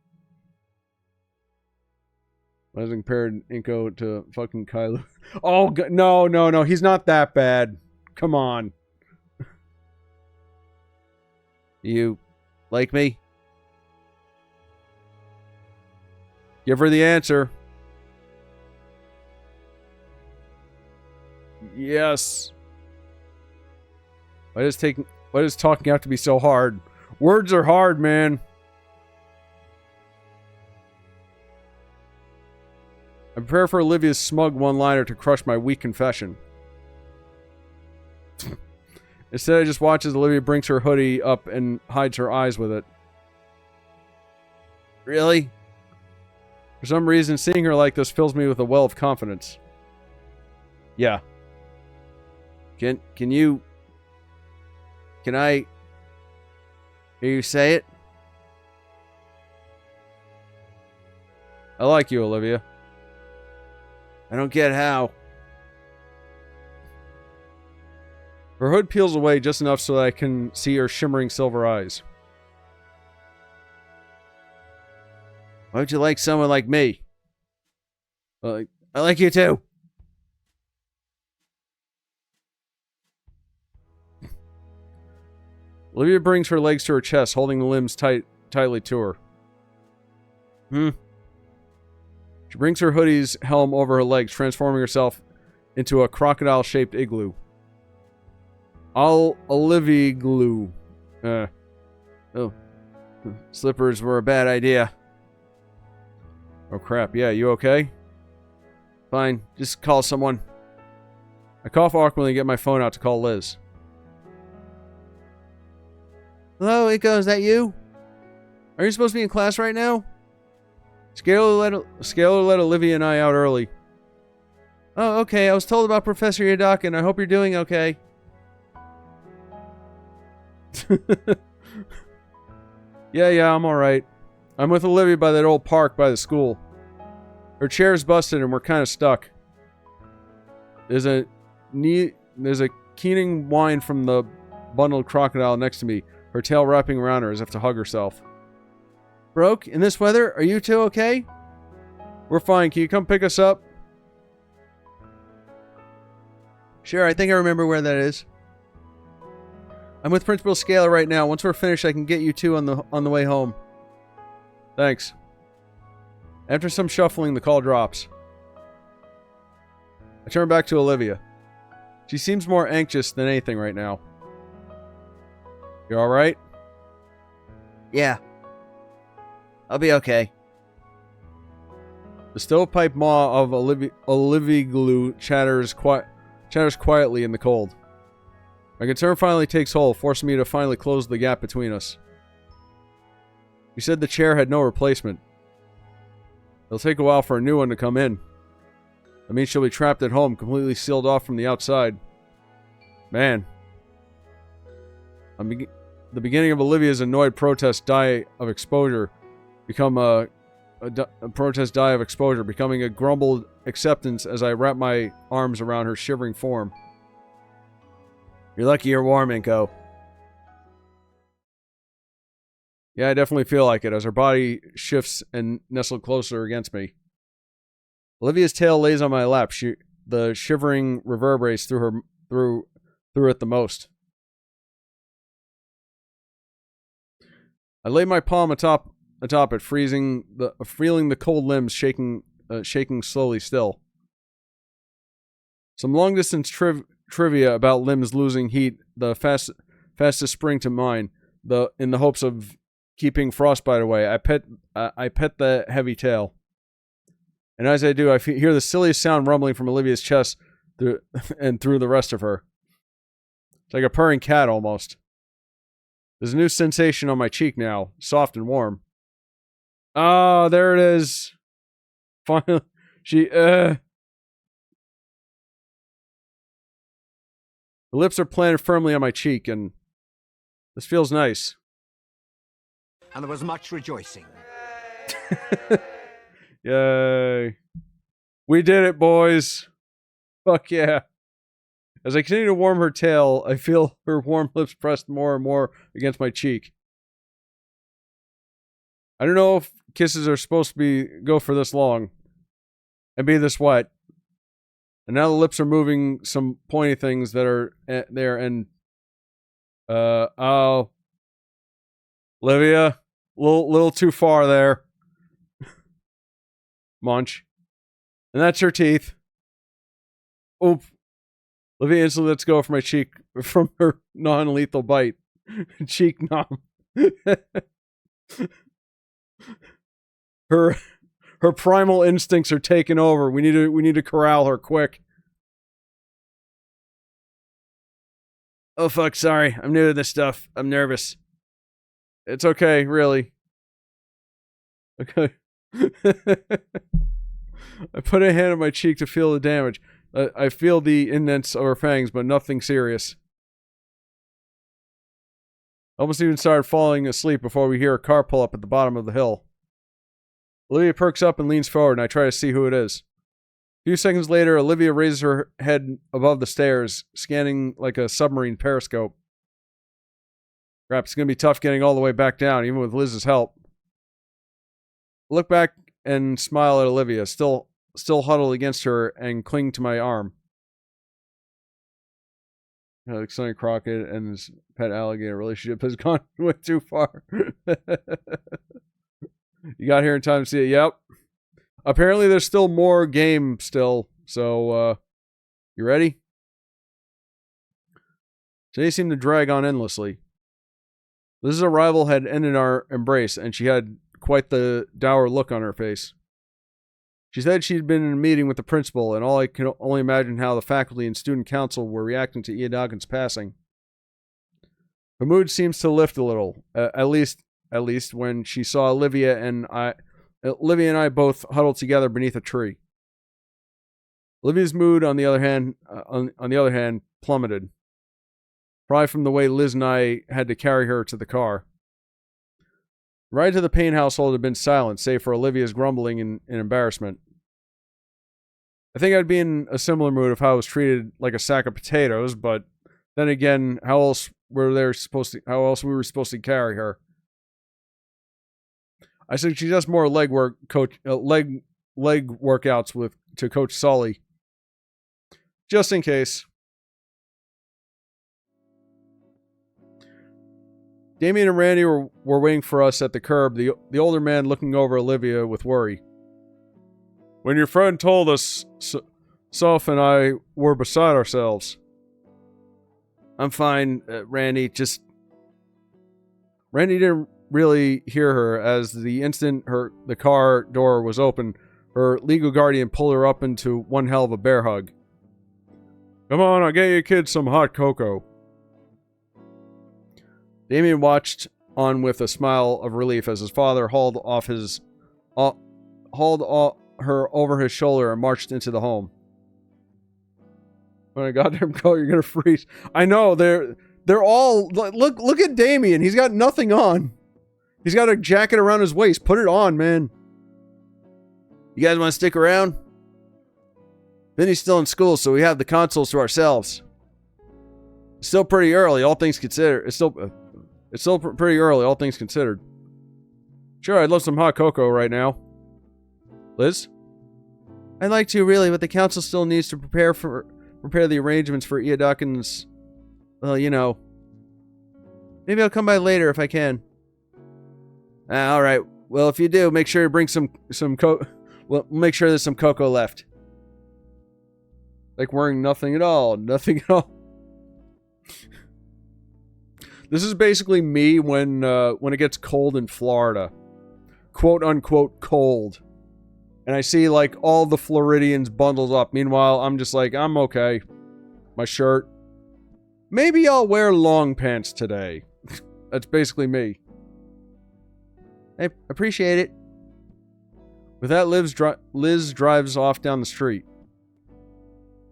I was compared Inko to fucking Kylo. Oh, no. He's not that bad. Come on. You like me? Give her the answer. Yes. Why does talking have to be so hard? Words are hard, man. I prepare for Olivia's smug one-liner to crush my weak confession. Instead, I just watch as Olivia brings her hoodie up and hides her eyes with it. Really? For some reason, seeing her like this fills me with a well of confidence. Yeah. Can I hear you say it? I like you, Olivia. I don't get how. Her hood peels away just enough so that I can see her shimmering silver eyes. Why would you like someone like me? I like you too. Olivia brings her legs to her chest, holding the limbs tightly to her. She brings her hoodie's helm over her legs, transforming herself into a crocodile-shaped igloo. Olivia glue. Slippers were a bad idea. Oh crap, yeah, you okay? Fine, just call someone. I cough awkwardly and get my phone out to call Liz. Hello, Inko, is that you? Are you supposed to be in class right now? Scalar let Olivia and I out early. Oh, okay, I was told about Professor Yadakin. I hope you're doing okay. Yeah, I'm alright. I'm with Olivia by that old park by the school. Her chair's busted and we're kind of stuck. There's a keening whine from the bundled crocodile next to me, her tail wrapping around her as if to hug herself. Broke? In this weather? Are you two okay? We're fine. Can you come pick us up? Sure, I think I remember where that is. I'm with Principal Scalar right now. Once we're finished, I can get you two on the way home. Thanks. After some shuffling, the call drops. I turn back to Olivia. She seems more anxious than anything right now. You alright? Yeah. I'll be okay. The stovepipe maw of Olivia glue chatters quietly in the cold. My concern finally takes hold, forcing me to finally close the gap between us. You said the chair had no replacement. It'll take a while for a new one to come in. That means she'll be trapped at home, completely sealed off from the outside. Man. The beginning of Olivia's annoyed protest die of exposure become a protest die of exposure, becoming a grumbled acceptance as I wrap my arms around her shivering form. You're lucky you're warm, Inko. Yeah, I definitely feel like it as her body shifts and nestled closer against me. Olivia's tail lays on my lap. The shivering reverberates through it the most. I lay my palm atop it, feeling the cold limbs shaking slowly still. Some long distance trivia about limbs losing heat the fastest spring to mind. In the hopes of keeping frostbite away, I pet the heavy tail, and as I do, I hear the silliest sound rumbling from Olivia's chest through the rest of her. It's like a purring cat almost. There's a new sensation on my cheek now, soft and warm. Oh, there it is. Finally, the lips are planted firmly on my cheek, and this feels nice. And there was much rejoicing. Yay. We did it, boys. Fuck yeah. As I continue to warm her tail, I feel her warm lips pressed more and more against my cheek. I don't know if kisses are supposed to go for this long and be this wet. And now the lips are moving some pointy things that are there, and oh, Olivia, little too far there. Munch. And that's her teeth. Oop. Olivia instantly lets go for my cheek from her non-lethal bite. Cheek numb. Her primal instincts are taking over. We need to corral her quick. Oh fuck, sorry. I'm new to this stuff. I'm nervous. It's okay, really. Okay. I put a hand on my cheek to feel the damage. I feel the indents of her fangs, but nothing serious. I almost even started falling asleep before we hear a car pull up at the bottom of the hill. Olivia perks up and leans forward, and I try to see who it is. A few seconds later, Olivia raises her head above the stairs, scanning like a submarine periscope. Crap, it's going to be tough getting all the way back down, even with Liz's help. I look back and smile at Olivia, still huddled against her and cling to my arm. Like Sonny Crockett and his pet alligator relationship has gone way too far. You got here in time to see it. Yep. Apparently there's still more game still. So, you ready? Today seemed to drag on endlessly. Liz's arrival had ended our embrace, and she had quite the dour look on her face. She said she'd been in a meeting with the principal, and I can only imagine how the faculty and student council were reacting to Iadoggin's passing. Her mood seems to lift a little, at least when she saw Olivia and I both huddled together beneath a tree. Olivia's mood, on the other hand, plummeted, probably from the way Liz and I had to carry her to the car. The ride to the Payne household had been silent, save for Olivia's grumbling and embarrassment. I think I'd be in a similar mood if I was treated like a sack of potatoes, but then again, how else we were supposed to carry her? I suggest more leg workouts to Coach Sully, just in case. Damien and Randy were waiting for us at the curb, the older man looking over Olivia with worry. When your friend told us, Soph and I were beside ourselves. I'm fine, Randy. Randy didn't really hear her, as the instant the car door was open, her legal guardian pulled her up into one hell of a bear hug. Come on, I'll get you kids some hot cocoa. Damien watched on with a smile of relief as his father hauled her over his shoulder and marched into the home. When I goddamn go, you're gonna freeze. I know, they're all look at Damien. He's got nothing on. He's got a jacket around his waist. Put it on, man. You guys want to stick around? Vinny's still in school, so we have the consoles to ourselves. It's still pretty early, all things considered. It's still pretty early, all things considered. Sure, I'd love some hot cocoa right now. Liz? I'd like to, really, but the council still needs to prepare the arrangements for Iadoggin's, well, you know. Maybe I'll come by later if I can. Alright. Well, if you do, make sure to bring well, make sure there's some cocoa left. Like wearing nothing at all. Nothing at all. This is basically me when it gets cold in Florida. Quote unquote cold. And I see like all the Floridians bundled up. Meanwhile, I'm just like, I'm okay. My shirt. Maybe I'll wear long pants today. That's basically me. I appreciate it. With that, Liz drives off down the street.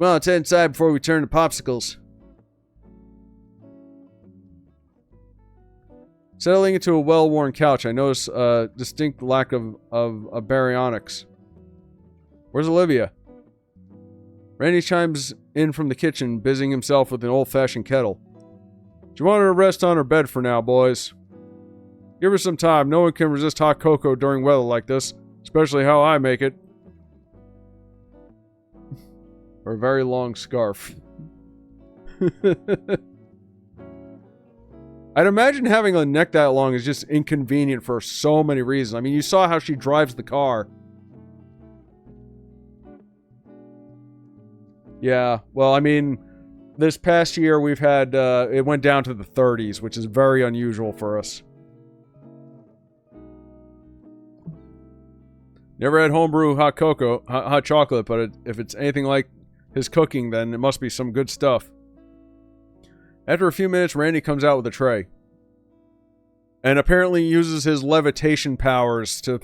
Well, let's head inside before we turn to popsicles. Settling into a well-worn couch, I notice a distinct lack of baryonyx. Where's Olivia? Randy chimes in from the kitchen, busying himself with an old-fashioned kettle. She wanted to rest on her bed for now, boys. Give her some time. No one can resist hot cocoa during weather like this, especially how I make it. Or a very long scarf. I'd imagine having a neck that long is just inconvenient for so many reasons. I mean, you saw how she drives the car. Yeah, well, I mean, this past year we've had, it went down to the 30s, which is very unusual for us. Never had homebrew hot chocolate, but if it's anything like his cooking, then it must be some good stuff. After a few minutes, Randy comes out with a tray. And apparently uses his levitation powers to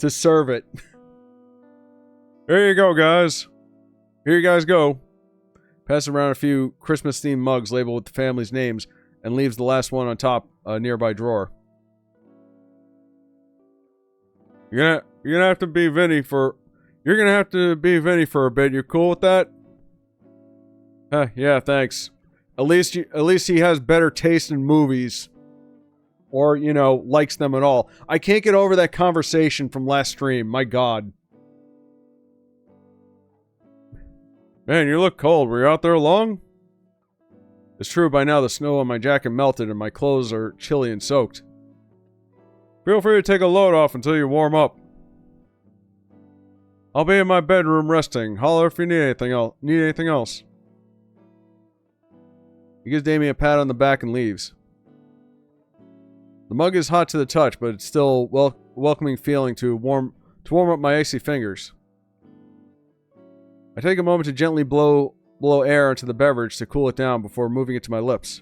serve it. Here you go, guys. Here you guys go. Passes around a few Christmas-themed mugs labeled with the family's names and leaves the last one on top a nearby drawer. You're gonna have to be Vinny for a bit. You cool with that? Yeah, thanks. At least he has better taste in movies. Or, you know, likes them at all. I can't get over that conversation from last stream. My God. Man, you look cold. Were you out there long? It's true, by now the snow on my jacket melted and my clothes are chilly and soaked. Feel free to take a load off until you warm up. I'll be in my bedroom resting. Holler if you need anything else. He gives Damien a pat on the back and leaves. The mug is hot to the touch, but it's still welcoming feeling to warm up my icy fingers. I take a moment to gently blow air into the beverage to cool it down before moving it to my lips.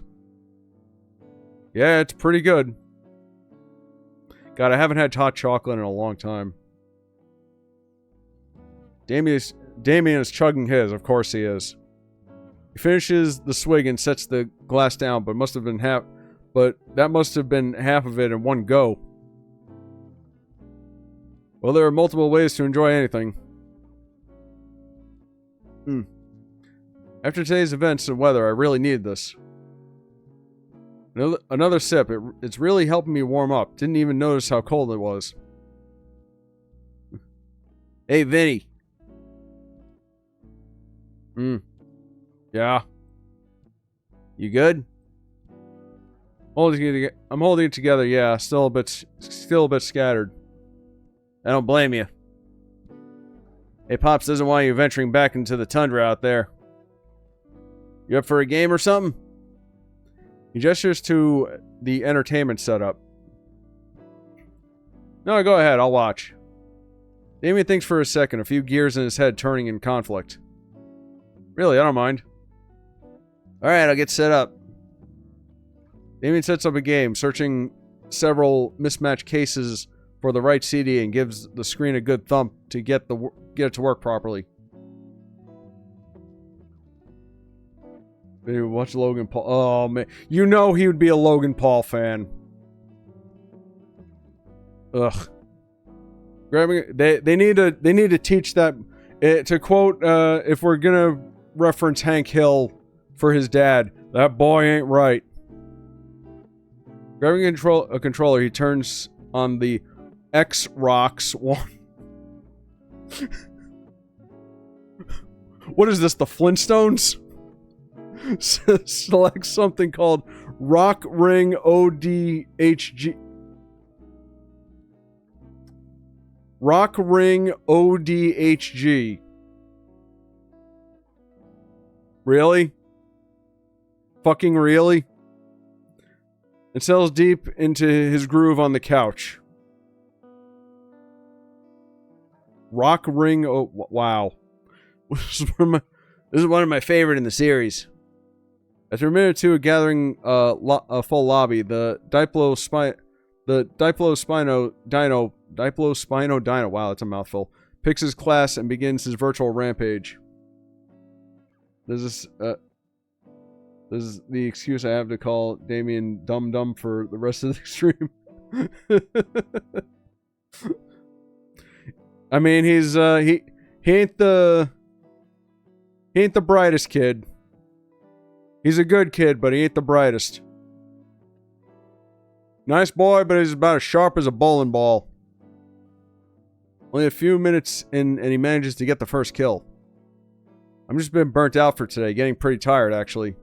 Yeah, it's pretty good. God, I haven't had hot chocolate in a long time. Damien is chugging his, of course he is. He finishes the swig and sets the glass down, but that must have been half of it in one go. Well, there are multiple ways to enjoy anything. After today's events and weather, I really needed this. Another sip. It's really helping me warm up. Didn't even notice how cold it was. Hey, Vinny. Yeah. You good? I'm holding it together, yeah. Still a bit scattered. I don't blame you. Hey, Pops doesn't want you venturing back into the tundra out there. You up for a game or something? He gestures to the entertainment setup. No, go ahead, I'll watch. Damien thinks for a second, a few gears in his head turning in conflict. Really, I don't mind. Alright, I'll get set up. Damien sets up a game, searching several mismatched cases for the right CD and gives the screen a good thump to get it to work properly. Maybe watch Logan Paul. Oh man, you know he would be a Logan Paul fan. Ugh. They need to teach that. To quote, if we're gonna reference Hank Hill for his dad, that boy ain't right. Grabbing a controller, he turns on the X-Rocks one. What is this, the Flintstones? Select something called Rock Ring ODHG. Rock Ring ODHG. Really? Fucking really? It settles deep into his groove on the couch. Rock Ring, oh, wow. This is one of my favorite in the series. After a minute or two of gathering a full lobby, the Diplospino Dino, wow, that's a mouthful, picks his class and begins his virtual rampage. This is the excuse I have to call Damien Dum for the rest of the stream. I mean, he ain't the brightest kid. He's a good kid, but he ain't the brightest. Nice boy, but he's about as sharp as a bowling ball. Only a few minutes in, and he manages to get the first kill. I'm just been burnt out for today, getting pretty tired, actually.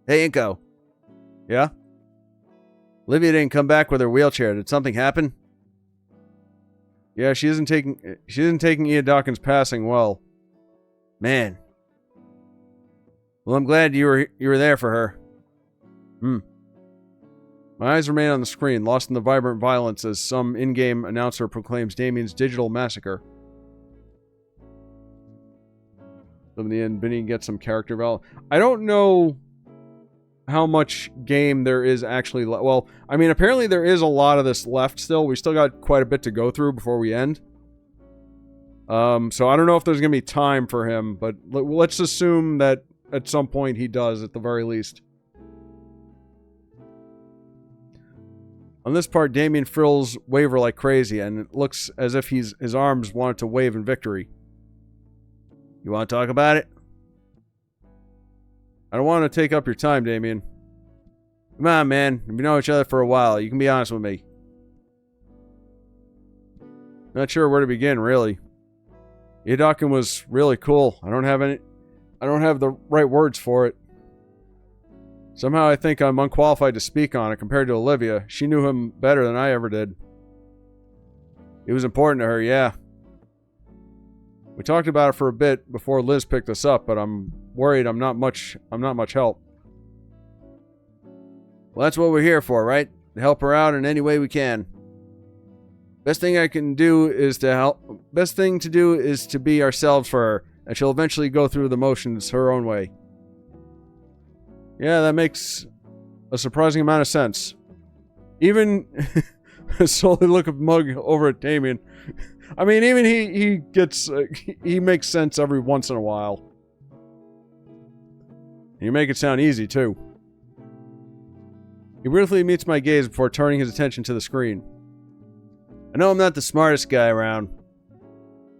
Hey, Inko. Yeah? Olivia didn't come back with her wheelchair. Did something happen? Yeah, she isn't taking Ian Dawkins' passing well. Man. Well, I'm glad you were there for her. My eyes remain on the screen, lost in the vibrant violence as some in-game announcer proclaims Damien's digital massacre. So in the end, Vinny gets some character development. I don't know how much game there is actually left. Well, I mean, apparently there is a lot of this left still. We still got quite a bit to go through before we end. So I don't know if there's going to be time for him, but let's assume that at some point he does, at the very least. On this part, Damien frills waver like crazy, and it looks as if his arms wanted to wave in victory. You want to talk about it? I don't want to take up your time, Damien. Come on, man. We've known each other for a while. You can be honest with me. Not sure where to begin, really. Yadokin was really cool. I don't have the right words for it. Somehow I think I'm unqualified to speak on it compared to Olivia. She knew him better than I ever did. It was important to her, yeah. We talked about it for a bit before Liz picked us up, but I'm worried I'm not much help. Well, that's what we're here for, right? To help her out in any way we can. Best thing to do is to be ourselves for her, and she'll eventually go through the motions her own way. Yeah, that makes a surprising amount of sense. Even slowly look at Mug over at Damien. I mean, even he gets he makes sense every once in a while. And you make it sound easy too. He briefly meets my gaze before turning his attention to the screen. I know I'm not the smartest guy around,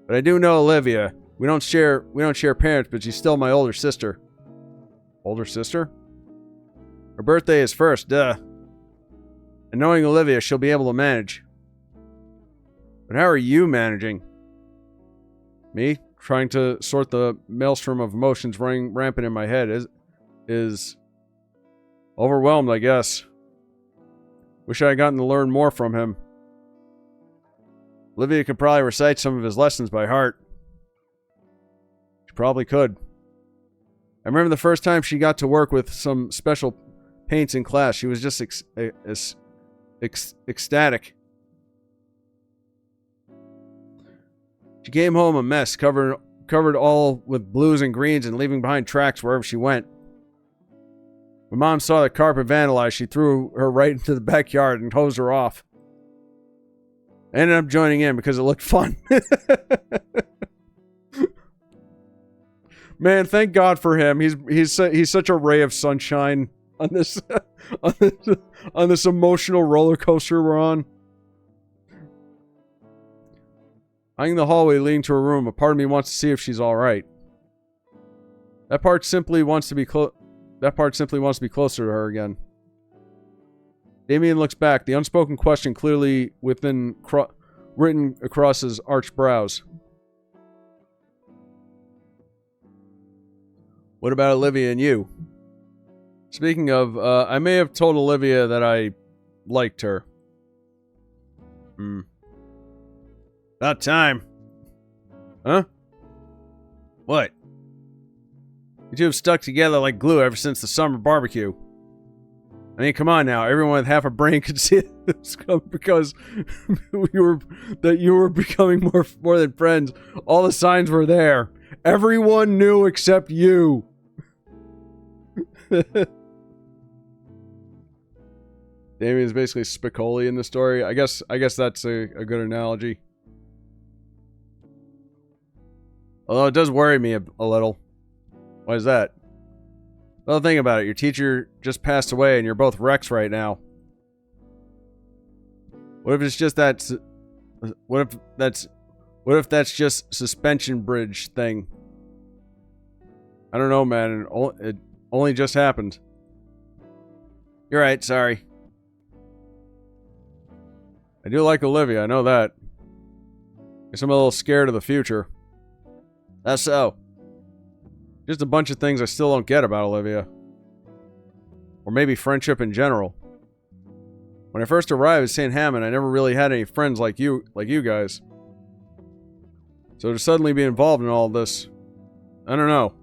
but I do know Olivia. We don't share parents, but she's still my older sister. Older sister? Her birthday is first, duh. And knowing Olivia, she'll be able to manage. But how are you managing? Me? Trying to sort the maelstrom of emotions running rampant in my head is overwhelmed, I guess. Wish I had gotten to learn more from him. Olivia could probably recite some of his lessons by heart. She probably could. I remember the first time she got to work with some special paints in class. She was just ecstatic. She came home a mess, covered all with blues and greens and leaving behind tracks wherever she went. When Mom saw the carpet vandalized, she threw her right into the backyard and hosed her off. I ended up joining in because it looked fun. Man, thank God for him. He's such a ray of sunshine on this on this emotional roller coaster we're on. Eyeing the hallway leading to her room, a part of me wants to see if she's all right. That part simply wants to be closer to her again. Damien looks back, the unspoken question clearly written across his arched brows. What about Olivia and you? Speaking of, I may have told Olivia that I liked her. About time. Huh? What? You two have stuck together like glue ever since the summer barbecue. I mean, come on now. Everyone with half a brain could see this because you were becoming more than friends. All the signs were there. Everyone knew except you. Damien's basically Spicoli in the story. I guess that's a good analogy. Although it does worry me a little. Why is that? Well, think about it. Your teacher just passed away and you're both wrecks right now. What if it's just that... What if that's just suspension bridge thing? I don't know, man. It only just happened. You're right, sorry. I do like Olivia, I know that. Guess I'm a little scared of the future. That's so. Just a bunch of things I still don't get about Olivia. Or maybe friendship in general. When I first arrived at St. Hammond, I never really had any friends like you guys. So to suddenly be involved in all this, I don't know.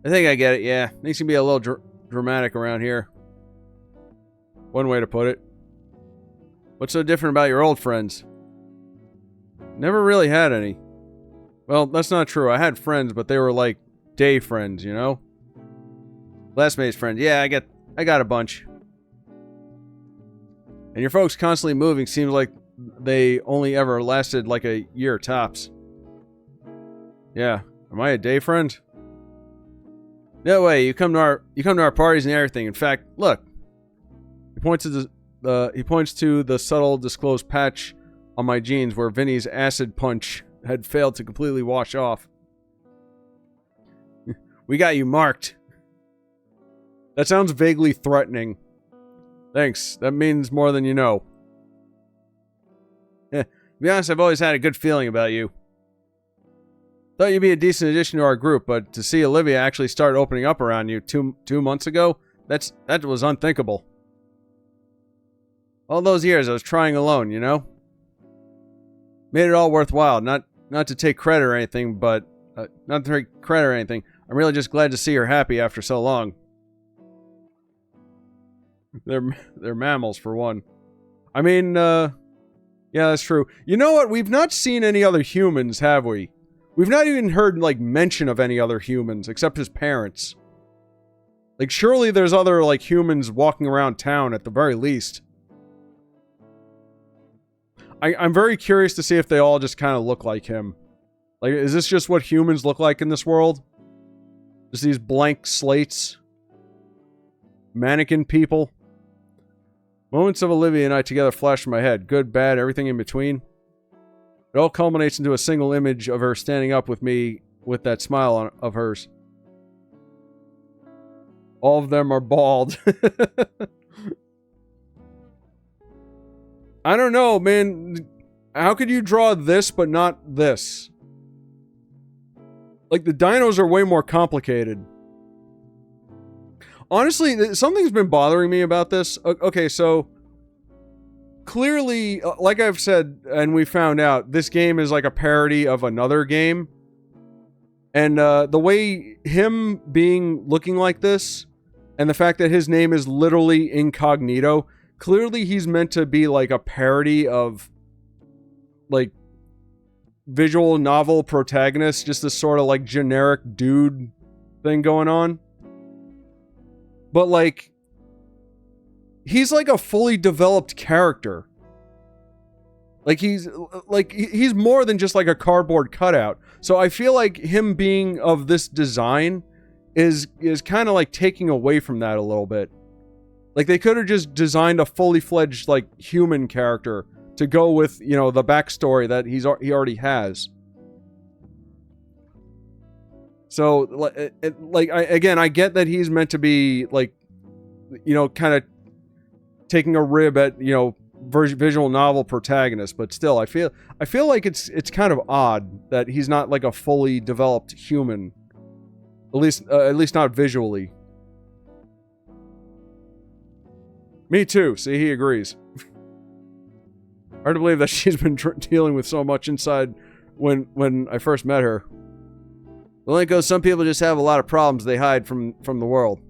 I think I get it, yeah. Things can be a little dramatic around here. One way to put it. What's so different about your old friends? Never really had any. Well, that's not true. I had friends, but they were like day friends, you know? Classmates friends. Yeah, I got a bunch. And your folks constantly moving seems like they only ever lasted like a year tops. Yeah. Am I a day friend? No way. You come to our parties and everything. In fact, look. He points to the subtle disclosed patch on my jeans where Vinny's acid punch had failed to completely wash off. We got you marked. That sounds vaguely threatening. Thanks. That means more than you know. To be honest, I've always had a good feeling about you. Thought you'd be a decent addition to our group, but to see Olivia actually start opening up around you two months ago, that was unthinkable. All those years I was trying alone, you know? Made it all worthwhile. Not to take credit or anything, but... not to take credit or anything. I'm really just glad to see her happy after so long. They're mammals, for one. I mean, yeah, that's true. You know what? We've not seen any other humans, have we? We've not even heard, like, mention of any other humans, except his parents. Like, surely there's other, like, humans walking around town at the very least. I'm very curious to see if they all just kind of look like him. Like, is this just what humans look like in this world? Just these blank slates? Mannequin people? Moments of Olivia and I together flash in my head. Good, bad, everything in between. It all culminates into a single image of her standing up with me with that smile of hers. All of them are bald. I don't know, man. How could you draw this but not this? Like, the dinos are way more complicated. Honestly, something's been bothering me about this. Okay, so... Clearly, like I've said, and we found out, this game is like a parody of another game. And the way him looking like this, and the fact that his name is literally incognito, clearly he's meant to be like a parody of, like, visual novel protagonist, just this sort of like generic dude thing going on. But like, he's like a fully developed character. Like he's more than just like a cardboard cutout. So I feel like him being of this design is kind of like taking away from that a little bit. Like, they could have just designed a fully fledged like human character to go with, you know, the backstory that he already has. So, I get that he's meant to be, like, you know, kind of taking a rib at, you know, visual novel protagonist, but still, I feel like it's kind of odd that he's not like a fully developed human, at least not visually. Me too. See, he agrees. Hard to believe that she's been dealing with so much inside when I first met her. The link goes, some people just have a lot of problems they hide from the world.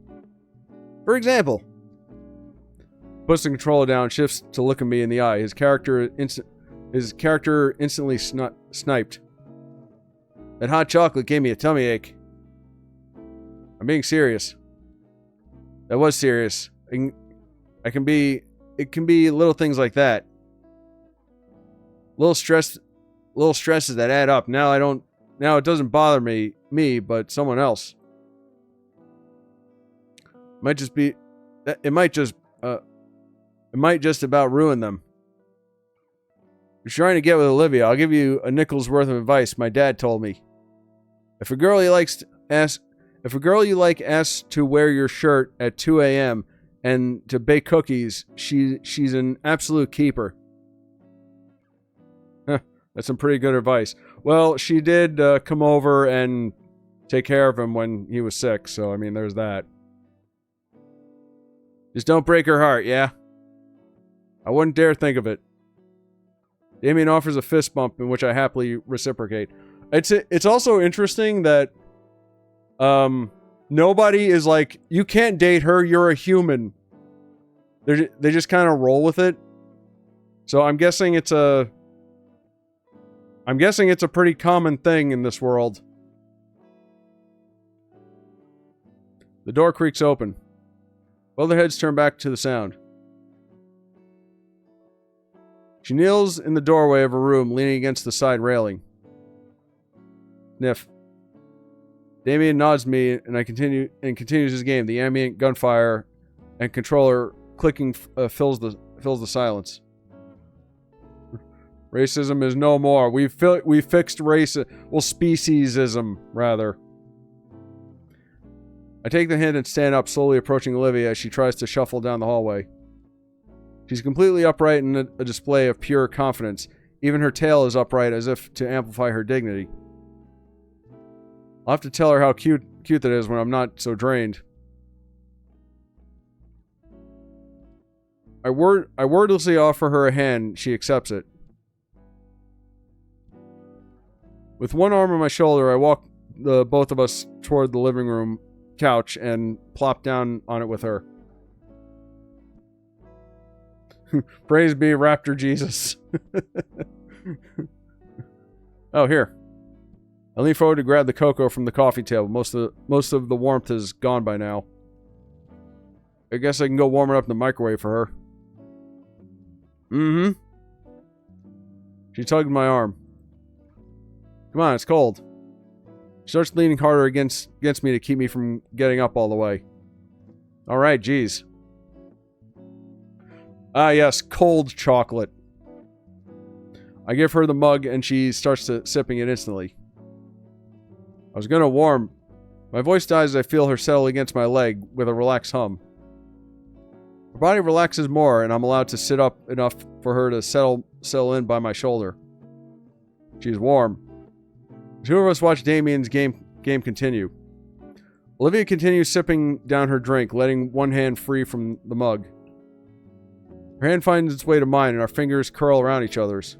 For example, puts the controller down, shifts to look at me in the eye. His character instantly sniped. That hot chocolate gave me a tummy ache. I'm being serious. That was serious. It can be little things like that. Little stresses that add up. Now it doesn't bother me, but someone else. It might just about ruin them. You're trying to get with Olivia. I'll give you a nickel's worth of advice my dad told me. If a girl you like asks to wear your shirt at 2 a.m. and to bake cookies, she's an absolute keeper. That's some pretty good advice. Well, she did come over and take care of him when he was sick, so I mean, there's that. Just don't break her heart, yeah? I wouldn't dare think of it. Damien offers a fist bump in which I happily reciprocate. It's also interesting that nobody is like, you can't date her, you're a human. They just kind of roll with it. So I'm guessing it's a pretty common thing in this world. The door creaks open. Both their heads turn back to the sound. She kneels in the doorway of her room, leaning against the side railing. Sniff. Damien nods me, and continues his game. The ambient gunfire and controller clicking fills the silence. Racism is no more. We fixed speciesism, rather. I take the hint and stand up, slowly approaching Olivia as she tries to shuffle down the hallway. She's completely upright in a display of pure confidence. Even her tail is upright, as if to amplify her dignity. I'll have to tell her how cute that is when I'm not so drained. I wordlessly offer her a hand. She accepts it. With one arm on my shoulder, I walk both of us toward the living room couch and plop down on it with her. Praise be Raptor Jesus. Oh, here. I lean forward to grab the cocoa from the coffee table. Most of the warmth is gone by now. I guess I can go warm it up in the microwave for her. Mm-hmm. She tugged my arm. Come on, it's cold. She starts leaning harder against me to keep me from getting up all the way. Alright, geez. Ah, yes, cold chocolate. I give her the mug and she starts sipping it instantly. I was gonna warm. My voice dies as I feel her settle against my leg with a relaxed hum. Her body relaxes more and I'm allowed to sit up enough for her to settle in by my shoulder. She's warm. The two of us watch Damien's game continue. Olivia continues sipping down her drink, letting one hand free from the mug. Her hand finds its way to mine, and our fingers curl around each other's.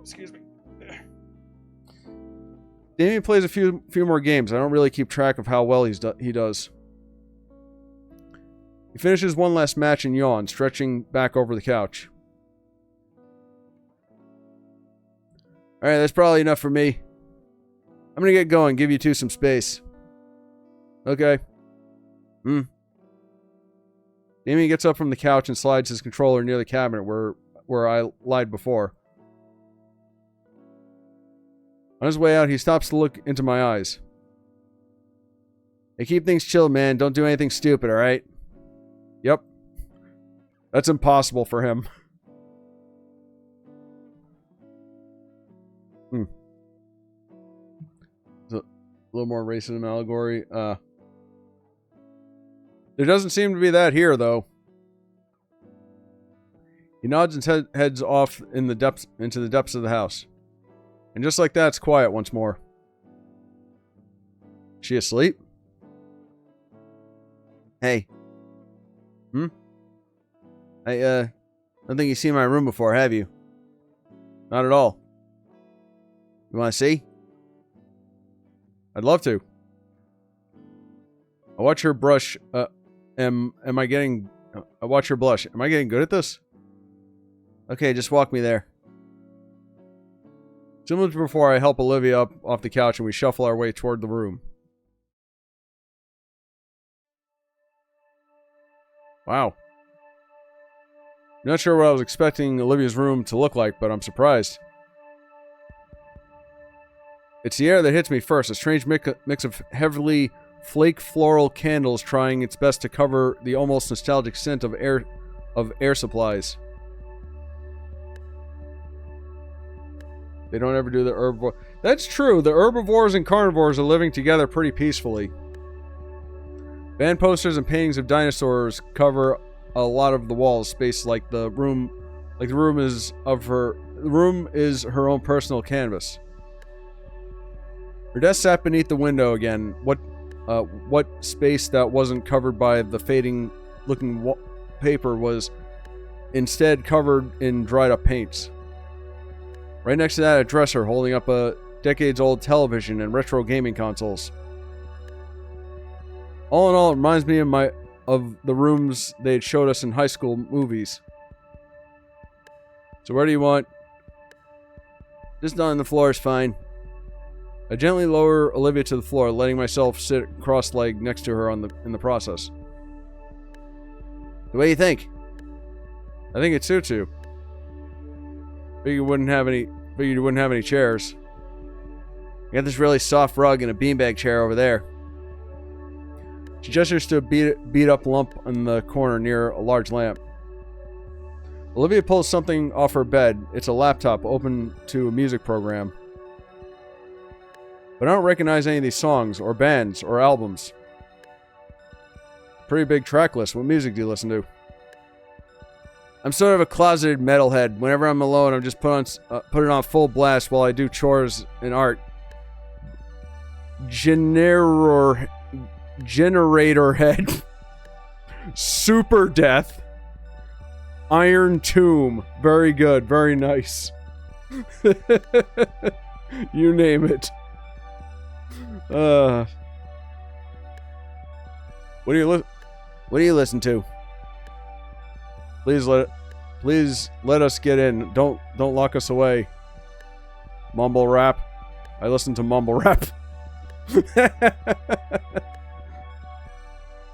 Excuse me. Damien plays a few more games. I don't really keep track of how well he does. He finishes one last match and yawns, stretching back over the couch. Alright, that's probably enough for me. I'm gonna get going, give you two some space. Okay. Damien gets up from the couch and slides his controller near the cabinet where I lied before. On his way out, he stops to look into my eyes. Hey, keep things chill, man. Don't do anything stupid, alright? Yep. That's impossible for him. A little more racism allegory. There doesn't seem to be that here, though. He nods and heads off into the depths of the house. And just like that, it's quiet once more. Is she asleep? Hey. I don't think you've seen my room before, have you? Not at all. You want to see? I'd love to. I watch her brush. I watch her blush. Am I getting good at this? Okay, just walk me there. Similar to before, I help Olivia up off the couch and we shuffle our way toward the room. Wow. Not sure what I was expecting Olivia's room to look like, but I'm surprised. It's the air that hits me first, a strange mix of heavily flake floral candles trying its best to cover the almost nostalgic scent of air supplies. They don't ever do the herbivore. That's true. The herbivores and carnivores are living together pretty peacefully. Band posters and paintings of dinosaurs cover a lot of the walls, space like the room is her own personal canvas. Her desk sat beneath the window again. What space that wasn't covered by the fading looking paper was instead covered in dried up paints. Right next to that, a dresser holding up a decades-old television and retro gaming consoles. All in all, it reminds me of the rooms they showed us in high school movies. So where do you want? Just on the floor is fine. I gently lower Olivia to the floor, letting myself sit cross-legged next to her in the process. What do you think? I think it suits you. Figured you wouldn't have any chairs. I got this really soft rug and a beanbag chair over there. She gestures to a beat up lump in the corner near a large lamp. Olivia pulls something off her bed. It's a laptop open to a music program. But I don't recognize any of these songs, or bands, or albums. Pretty big track list. What music do you listen to? I'm sort of a closeted metalhead. Whenever I'm alone, I'm just put it on full blast while I do chores and art. Generator Head. Super Death. Iron Tomb. Very good. Very nice. You name it. What do you listen to? Please let us get in. Don't lock us away. Mumble rap. I listen to mumble rap.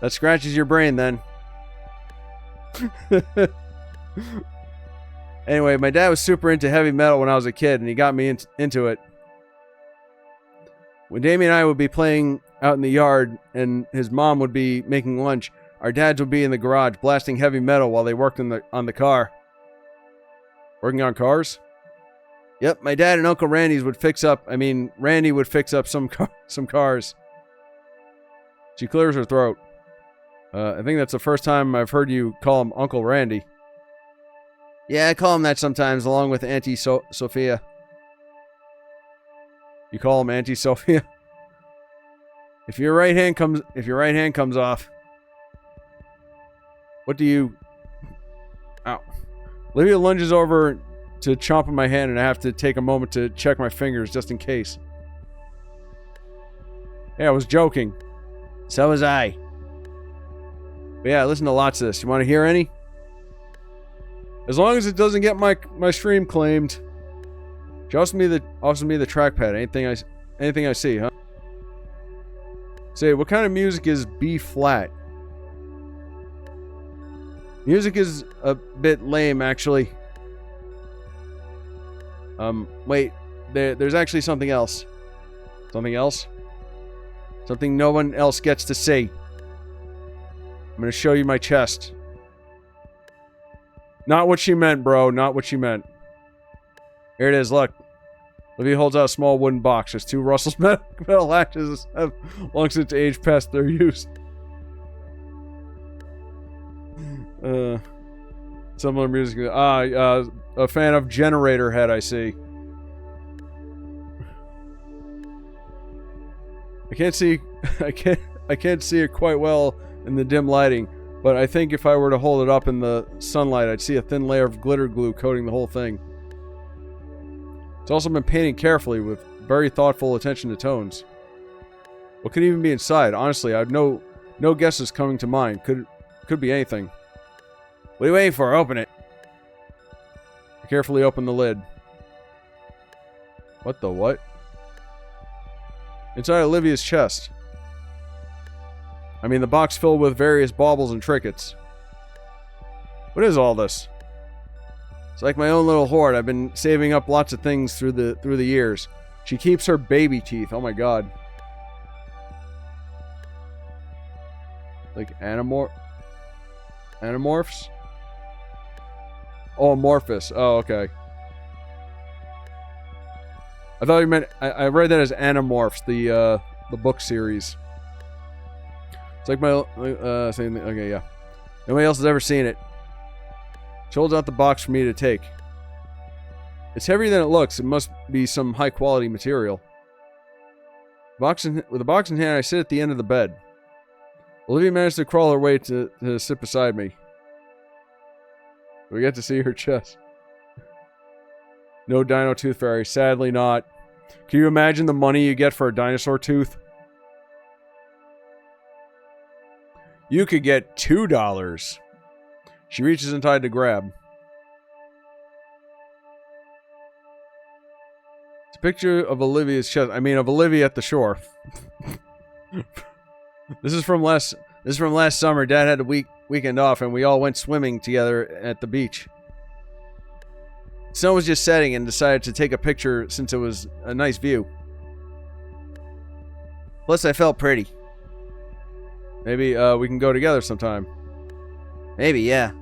That scratches your brain then. Anyway, my dad was super into heavy metal when I was a kid, and he got me into it. When Damien and I would be playing out in the yard and his mom would be making lunch, our dads would be in the garage blasting heavy metal while they worked on the car. Working on cars? Yep, my dad and Uncle Randy would fix up some cars. She clears her throat. I think that's the first time I've heard you call him Uncle Randy. Yeah, I call him that sometimes, along with Auntie Sophia. You call him Auntie Sophia? If your right hand comes off. What do you... Ow. Olivia lunges over to chomp on my hand, and I have to take a moment to check my fingers just in case. Yeah, I was joking. So was I. But yeah, I listen to lots of this. You want to hear any? As long as it doesn't get my stream claimed. Just me the trackpad. Anything I see, huh? Say, what kind of music is B flat? Music is a bit lame, actually. Wait. There's actually something else. Something else? Something no one else gets to see. I'm gonna show you my chest. Not what she meant, bro. Not what she meant. Here it is, look. Olivia holds out a small wooden box. There's 2 Russell's metal latches have long since age past their use. Similar music. A fan of Generator Head, I see. I can't see it quite well in the dim lighting, but I think if I were to hold it up in the sunlight, I'd see a thin layer of glitter glue coating the whole thing. It's also been painted carefully with very thoughtful attention to tones. What could even be inside? Honestly, I have no guesses coming to mind. Could be anything. What are you waiting for? Open it. I carefully open the lid. What the what? Inside Olivia's chest. I mean, the box filled with various baubles and trinkets. What is all this? It's like my own little hoard. I've been saving up lots of things through the years. She keeps her baby teeth. Oh my god. Like animorphs? Oh, amorphous. Oh, okay. I thought you meant I read that as Animorphs, the book series. It's like my same thing. Okay, yeah. Nobody else has ever seen it. She holds out the box for me to take. It's heavier than it looks. It must be some high quality material. With the box in hand, I sit at the end of the bed. Olivia managed to crawl her way to sit beside me. We get to see her chest. No dino tooth fairy. Sadly not. Can you imagine the money you get for a dinosaur tooth? You could get $2. She reaches inside to grab. It's a picture of Olivia's chest. I mean, of Olivia at the shore. This is from last summer. Dad had a weekend off, and we all went swimming together at the beach. The sun was just setting, and decided to take a picture since it was a nice view. Plus, I felt pretty. Maybe we can go together sometime. Maybe, yeah.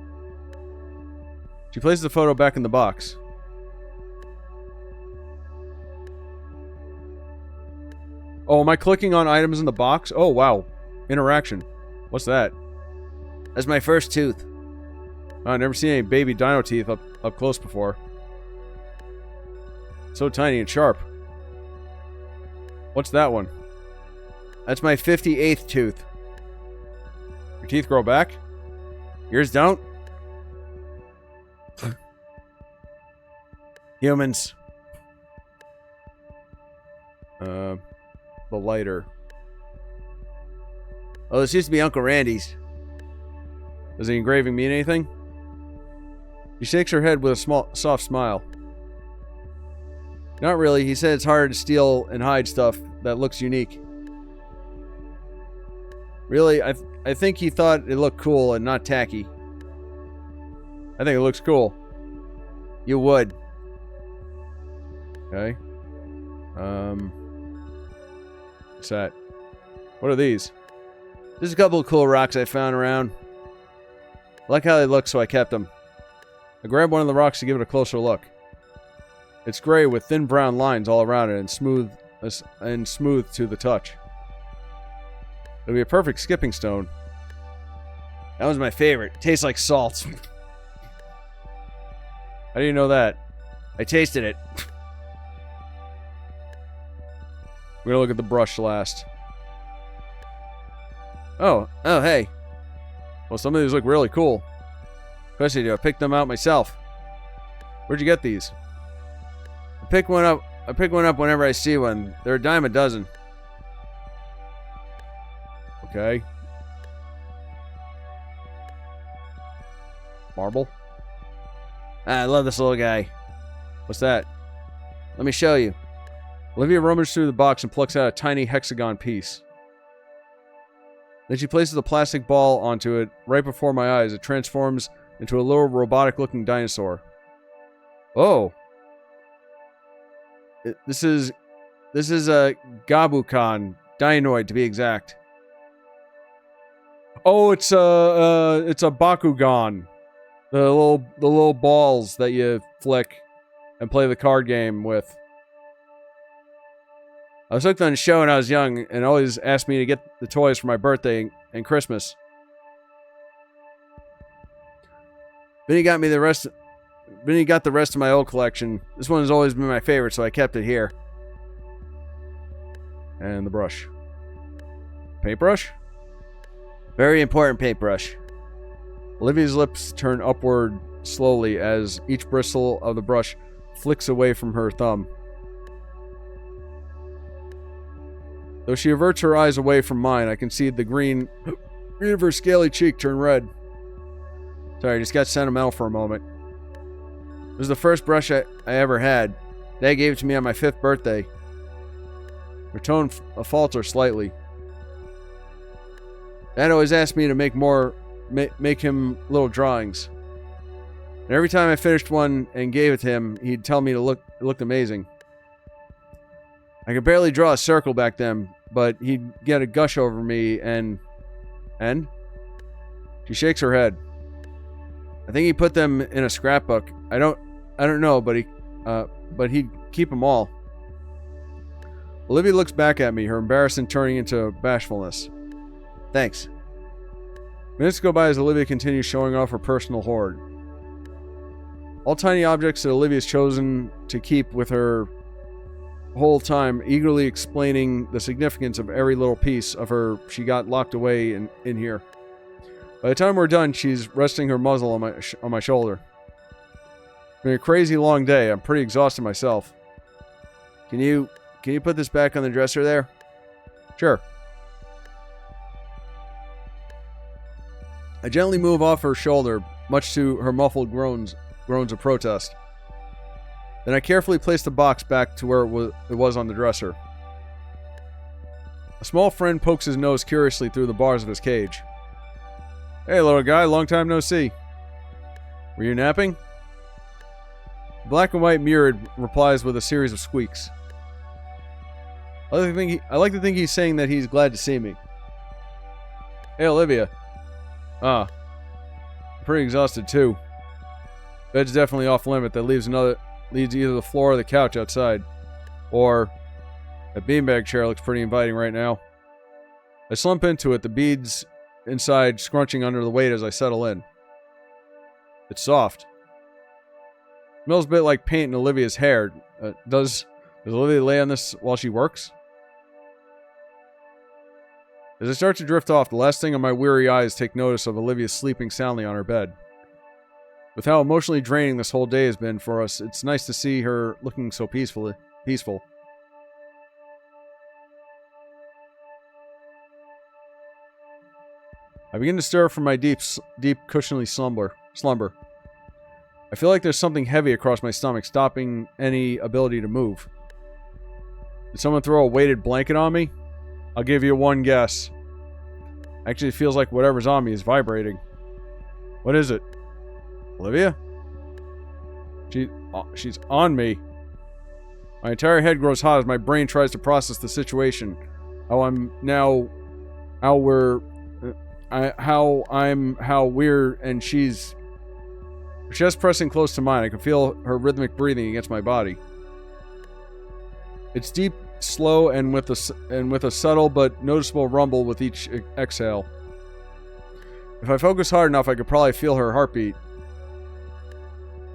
She places the photo back in the box. Oh, am I clicking on items in the box? Oh, wow. Interaction. What's that? That's my first tooth. Oh, I've never seen any baby dino teeth up close before. So tiny and sharp. What's that one? That's my 58th tooth. Your teeth grow back? Yours don't? Humans. The lighter. Oh, this used to be Uncle Randy's. Does the engraving mean anything? She shakes her head with a soft smile. Not really. He said it's harder to steal and hide stuff that looks unique. Really, I think he thought it looked cool and not tacky. I think it looks cool. You would. Okay. What's that? What are these? There's a couple of cool rocks I found around. I like how they look, so I kept them. I grabbed one of the rocks to give it a closer look. It's gray with thin brown lines all around it and smooth to the touch. It'll be a perfect skipping stone. That was my favorite. Tastes like salt. How do you know that? I tasted it. We're gonna look at the brush last. Oh, hey. Well, some of these look really cool. Especially, I picked them out myself. Where'd you get these? I pick one up whenever I see one. They're a dime a dozen. Okay. Marble? I love this little guy. What's that? Let me show you. Olivia rummages through the box and plucks out a tiny hexagon piece. Then she places a plastic ball onto it. Right before my eyes, it transforms into a little robotic-looking dinosaur. Oh. This is a Gabukan Dinoid, to be exact. Oh, it's a Bakugan. The little balls that you flick and play the card game with. I was hooked on the show when I was young and always asked me to get the toys for my birthday and Christmas. Vinny got the rest of my old collection. This one has always been my favorite, so I kept it here. And the brush. Paintbrush? Very important paintbrush. Olivia's lips turn upward slowly as each bristle of the brush flicks away from her thumb. Though she averts her eyes away from mine, I can see the green of her scaly cheek turn red. Sorry, I just got sentimental for a moment. It was the first brush I ever had. Dad gave it to me on my 5th birthday. Her tone faltered slightly. Dad always asked me to make him little drawings. And every time I finished one and gave it to him, he'd tell me it looked amazing. I could barely draw a circle back then, but he'd get a gush over me and... She shakes her head. I think he put them in a scrapbook. I don't know, but he'd keep them all. Olivia looks back at me, her embarrassment turning into bashfulness. Thanks. Minutes go by as Olivia continues showing off her personal hoard. All tiny objects that Olivia's chosen to keep with her whole time, eagerly explaining the significance of every little piece of her she got locked away in here. By the time we're done, she's resting her muzzle on my shoulder. It's been a crazy long day. I'm pretty exhausted myself. Can you put this back on the dresser there? Sure. I gently move off her shoulder, much to her muffled groans of protest. Then I carefully place the box back to where it was on the dresser. A small friend pokes his nose curiously through the bars of his cage. Hey, little guy, long time no see. Were you napping? Black and white mirrored replies with a series of squeaks. I like to think he's saying that he's glad to see me. Hey, Olivia. I'm pretty exhausted too. Bed's definitely off limit. That leaves either the floor or the couch outside. Or that beanbag chair looks pretty inviting right now. I slump into it, the beads inside scrunching under the weight as I settle in. It's soft. Smells a bit like paint in Olivia's hair. Does Olivia lay on this while she works? As I start to drift off, the last thing on my weary eyes take notice of Olivia sleeping soundly on her bed. With how emotionally draining this whole day has been for us, it's nice to see her looking so peaceful. I begin to stir from my deep, cushiony slumber. I feel like there's something heavy across my stomach, stopping any ability to move. Did someone throw a weighted blanket on me? I'll give you one guess. Actually, it feels like whatever's on me is vibrating. What is it? Olivia? She's on me. My entire head grows hot as my brain tries to process the situation. How we're, and she's... Her chest pressing close to mine. I can feel her rhythmic breathing against my body. It's deep, slow, and with a subtle but noticeable rumble with each exhale. If I focus hard enough, I could probably feel her heartbeat.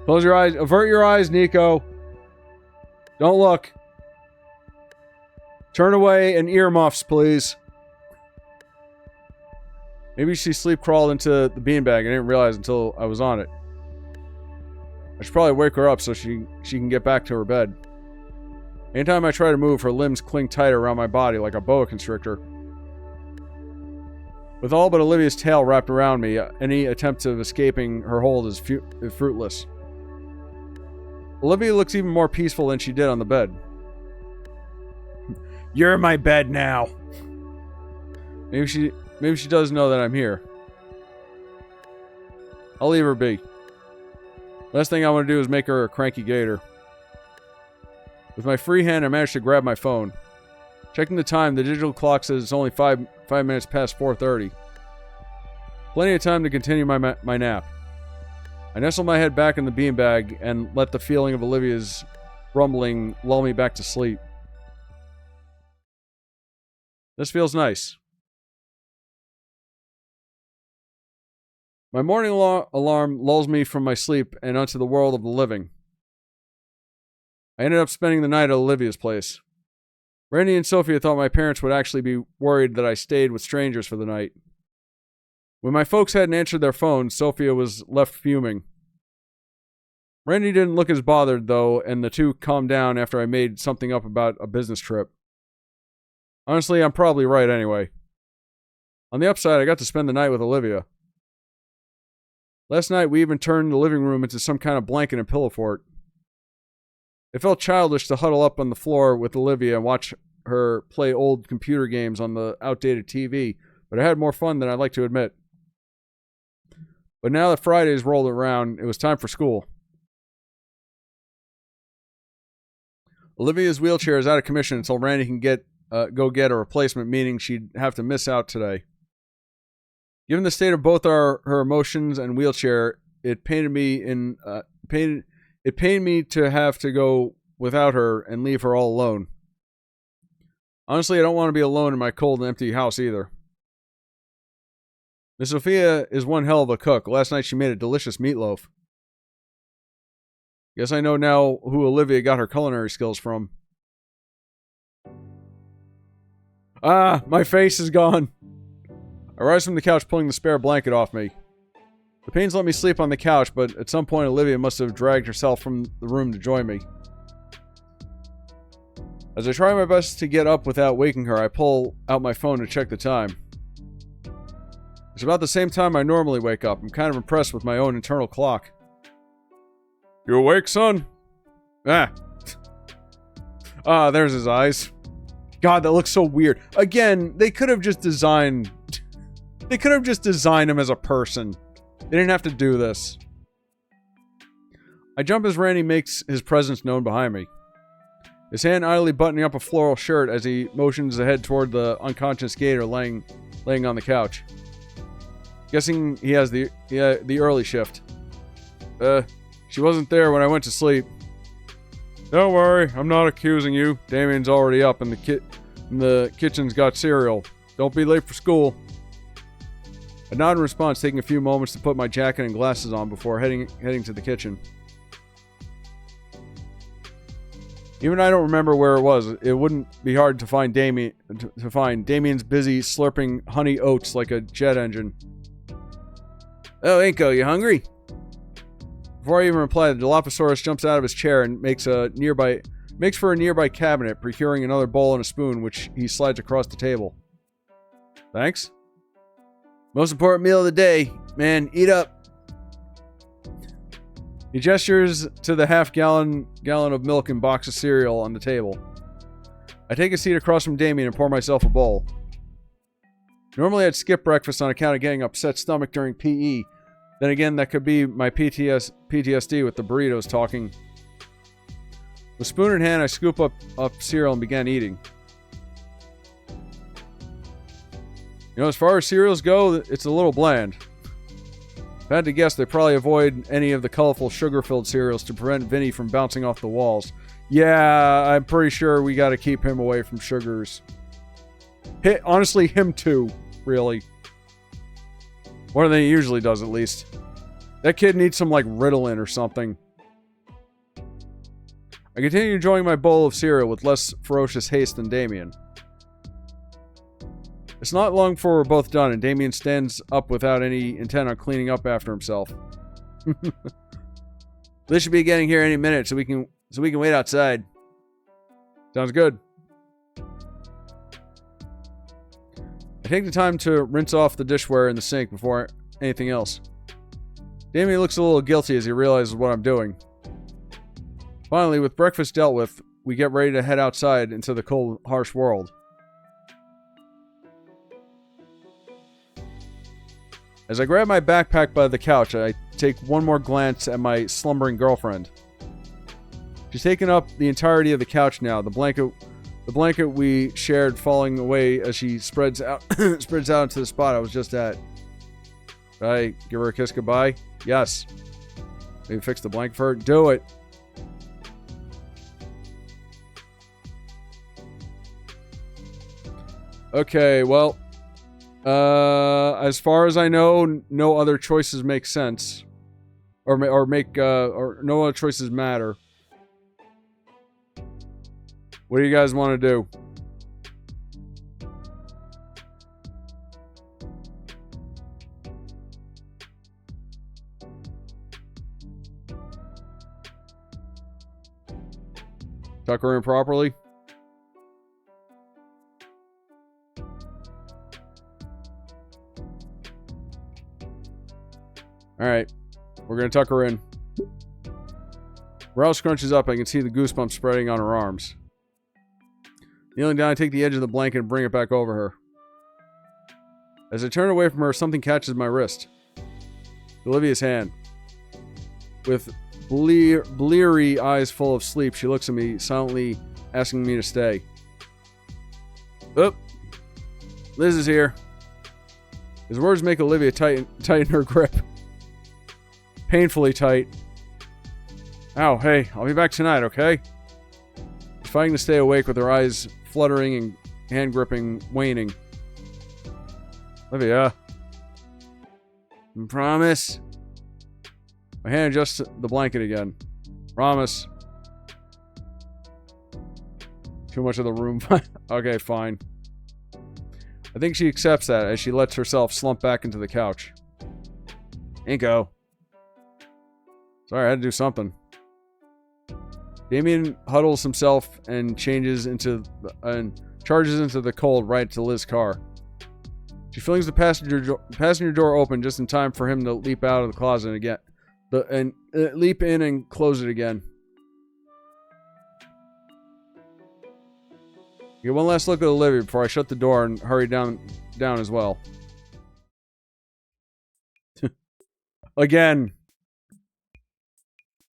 Close your eyes. Avert your eyes, Nico. Don't look. Turn away and earmuffs, please. Maybe she sleep crawled into the beanbag. I didn't realize until I was on it. I should probably wake her up so she can get back to her bed. Anytime I try to move, her limbs cling tighter around my body like a boa constrictor. With all but Olivia's tail wrapped around me, any attempt of escaping her hold is fruitless. Olivia looks even more peaceful than she did on the bed. You're in my bed now. Maybe she does know that I'm here. I'll leave her be. Last thing I want to do is make her a cranky gator. With my free hand, I managed to grab my phone. Checking the time, the digital clock says it's only 5 minutes past 4:30. Plenty of time to continue my nap. I nestle my head back in the beanbag and let the feeling of Olivia's rumbling lull me back to sleep. This feels nice. My morning alarm lulls me from my sleep and onto the world of the living. I ended up spending the night at Olivia's place. Randy and Sophia thought my parents would actually be worried that I stayed with strangers for the night. When my folks hadn't answered their phones, Sophia was left fuming. Randy didn't look as bothered, though, and the two calmed down after I made something up about a business trip. Honestly, I'm probably right anyway. On the upside, I got to spend the night with Olivia. Last night, we even turned the living room into some kind of blanket and pillow fort. It felt childish to huddle up on the floor with Olivia and watch her play old computer games on the outdated TV, but I had more fun than I'd like to admit. But now that Fridays rolled around, it was time for school. Olivia's wheelchair is out of commission until Randy can go get a replacement, meaning she'd have to miss out today. Given the state of both her emotions and wheelchair, it pained me to have to go without her and leave her all alone. Honestly, I don't want to be alone in my cold and empty house either. Miss Sophia is one hell of a cook. Last night she made a delicious meatloaf. Guess I know now who Olivia got her culinary skills from. Ah, my face is gone. I rise from the couch, pulling the spare blanket off me. The pains let me sleep on the couch, but at some point Olivia must have dragged herself from the room to join me. As I try my best to get up without waking her, I pull out my phone to check the time. It's about the same time I normally wake up. I'm kind of impressed with my own internal clock. You awake, son? Ah. Ah, there's his eyes. God, that looks so weird. Again, they could have just designed him as a person. They didn't have to do this. I jump as Randy makes his presence known behind me. His hand idly buttoning up a floral shirt as he motions ahead toward the unconscious Gator laying on the couch. Guessing he has the early shift. She wasn't there when I went to sleep. Don't worry, I'm not accusing you. Damien's already up and the kitchen's got cereal. Don't be late for school. I nod in response, taking a few moments to put my jacket and glasses on before heading to the kitchen. Even I don't remember where it was. It wouldn't be hard to find Damien. Damien's busy slurping honey oats like a jet engine. Oh, Inko, you hungry? Before I even reply, the Dilophosaurus jumps out of his chair and makes for a nearby cabinet, procuring another bowl and a spoon, which he slides across the table. Thanks. Most important meal of the day. Man, eat up. He gestures to the half-gallon of milk and box of cereal on the table. I take a seat across from Damien and pour myself a bowl. Normally I'd skip breakfast on account of getting upset stomach during PE. Then again, that could be my PTSD with the burritos talking. With spoon in hand, I scoop up cereal and began eating. You know, as far as cereals go, it's a little bland. If I had to guess, they probably avoid any of the colorful sugar-filled cereals to prevent Vinny from bouncing off the walls. Yeah, I'm pretty sure we gotta keep him away from sugars. Honestly, him too, really. More than he usually does, at least. That kid needs some, like, Ritalin or something. I continue enjoying my bowl of cereal with less ferocious haste than Damien. It's not long before we're both done, and Damien stands up without any intent on cleaning up after himself. They should be getting here any minute, so we can wait outside. Sounds good. I take the time to rinse off the dishware in the sink before anything else. Damien looks a little guilty as he realizes what I'm doing. Finally, with breakfast dealt with, we get ready to head outside into the cold, harsh world. As I grab my backpack by the couch, I take one more glance at my slumbering girlfriend. She's taken up the entirety of the couch now, the blanket we shared falling away as she spreads out into the spot I was just at. Did I give her a kiss goodbye? Yes. Maybe fix the blanket for her? Do it. Okay, well, as far as I know, no other choices make sense, or no other choices matter. What do you guys want to do? Tuck her in properly? Alright. We're gonna tuck her in. Brow scrunches up. I can see the goosebumps spreading on her arms. Kneeling down, I take the edge of the blanket and bring it back over her. As I turn away from her, something catches my wrist. Olivia's hand. With bleary eyes full of sleep, she looks at me, silently asking me to stay. Oop. Liz is here. His words make Olivia tighten her grip. Painfully tight. Ow, hey, I'll be back tonight, okay? She's fighting to stay awake with her eyes fluttering and hand gripping waning. Olivia. Promise. My hand adjusts the blanket again. Promise. Too much of the room. Okay, fine. I think she accepts that as she lets herself slump back into the couch. Inko. Sorry, I had to do something. Damien huddles himself and charges into the cold right to Liz's car. She flings the passenger door open just in time for him to leap out of the closet again. Leap in and close it again. Get one last look at Olivia before I shut the door and hurry down as well. Again.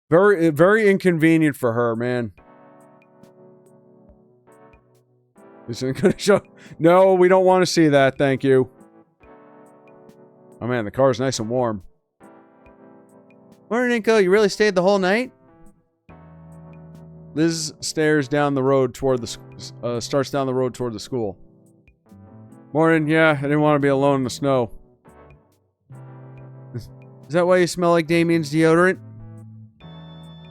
Very, very inconvenient for her, man. Isn't gonna show. No, we don't want to see that. Thank you. Oh man, the car's nice and warm. Morning, Inko. You really stayed the whole night? Liz stares down the road toward the starts down the road toward the school. Morning. Yeah, I didn't want to be alone in the snow. Is that why you smell like Damien's deodorant?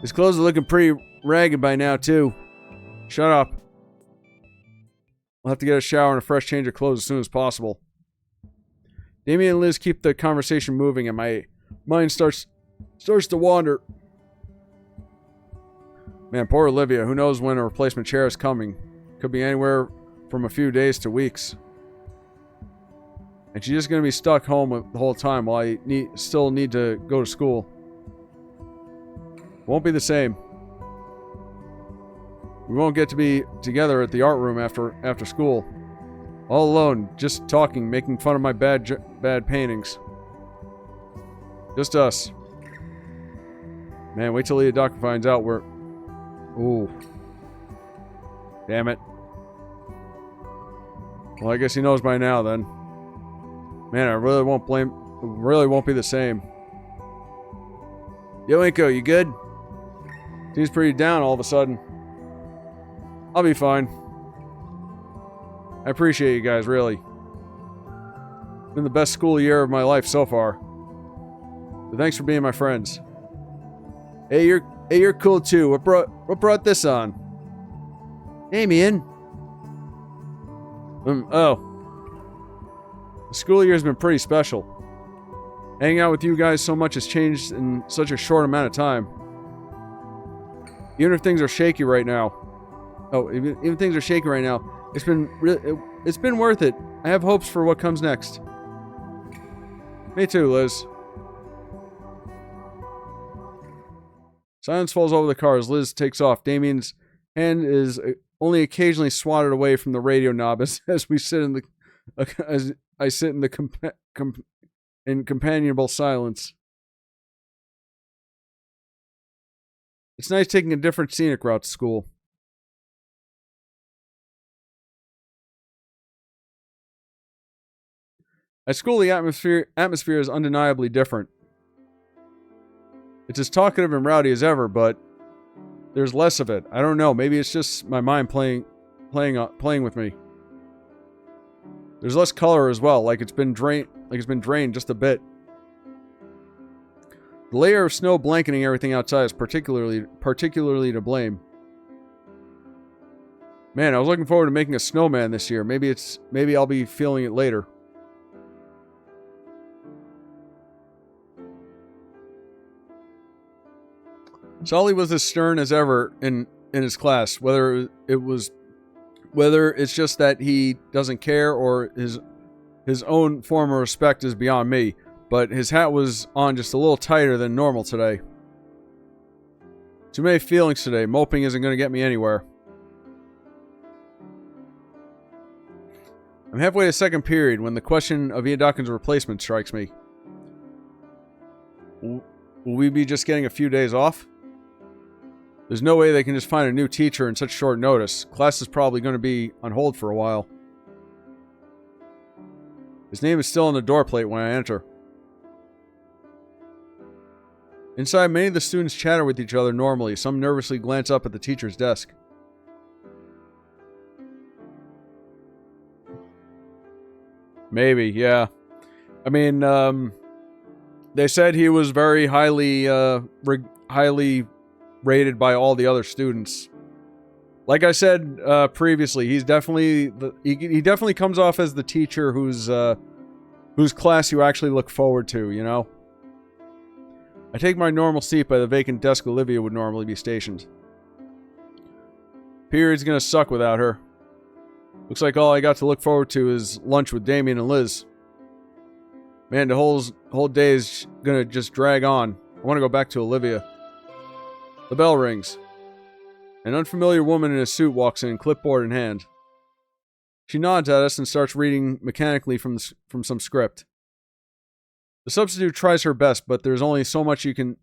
His clothes are looking pretty ragged by now, too. Shut up. I'll have to get a shower and a fresh change of clothes as soon as possible. Damien and Liz keep the conversation moving, and my mind starts to wander. Man, poor Olivia. Who knows when a replacement chair is coming? Could be anywhere from a few days to weeks. And she's just going to be stuck home the whole time while I still need to go to school. Won't be the same. We won't get to be together at the art room after school. All alone, just talking, making fun of my bad paintings. Just us. Man, wait till the doctor finds out we're... Ooh. Damn it. Well, I guess he knows by now then. Man, I really won't be the same. Yo, Inko, you good? Seems pretty down all of a sudden. I'll be fine. I appreciate you guys, really. Been the best school year of my life so far. So thanks for being my friends. Hey, you're cool too. What brought this on? Damien. Oh. The school year's been pretty special. Hanging out with you guys so much has changed in such a short amount of time. Even if things are shaky right now. Oh, even things are shaky right now. It's been worth it. I have hopes for what comes next. Me too, Liz. Silence falls over the car as Liz takes off. Damien's hand is only occasionally swatted away from the radio knob as we sit in the as I sit in the in companionable silence. It's nice taking a different scenic route to school. At school, the atmosphere is undeniably different. It's as talkative and rowdy as ever, but there's less of it. I don't know. Maybe it's just my mind playing with me. There's less color as well, like it's been drained just a bit. The layer of snow blanketing everything outside is particularly to blame. Man, I was looking forward to making a snowman this year. Maybe I'll be feeling it later. Solly was as stern as ever in his class, whether it's just that he doesn't care or his own form of respect is beyond me, but his hat was on just a little tighter than normal today. Too many feelings today. Moping isn't going to get me anywhere. I'm halfway to second period when the question of Ian Dawkins' replacement strikes me. Will we be just getting a few days off? There's no way they can just find a new teacher in such short notice. Class is probably going to be on hold for a while. His name is still on the door plate when I enter. Inside, many of the students chatter with each other normally. Some nervously glance up at the teacher's desk. Maybe, yeah. I mean, they said he was very highly rated by all the other students. Like I said previously, he's definitely he definitely comes off as the teacher whose class you actually look forward to, you know? I take my normal seat by the vacant desk Olivia would normally be stationed. Period's gonna suck without her. Looks like all I got to look forward to is lunch with Damien and Liz. Man, the whole day is gonna just drag on. I want to go back to Olivia. The bell rings. An unfamiliar woman in a suit walks in, clipboard in hand. She nods at us and starts reading mechanically from some script. The substitute tries her best, but there's only so much you can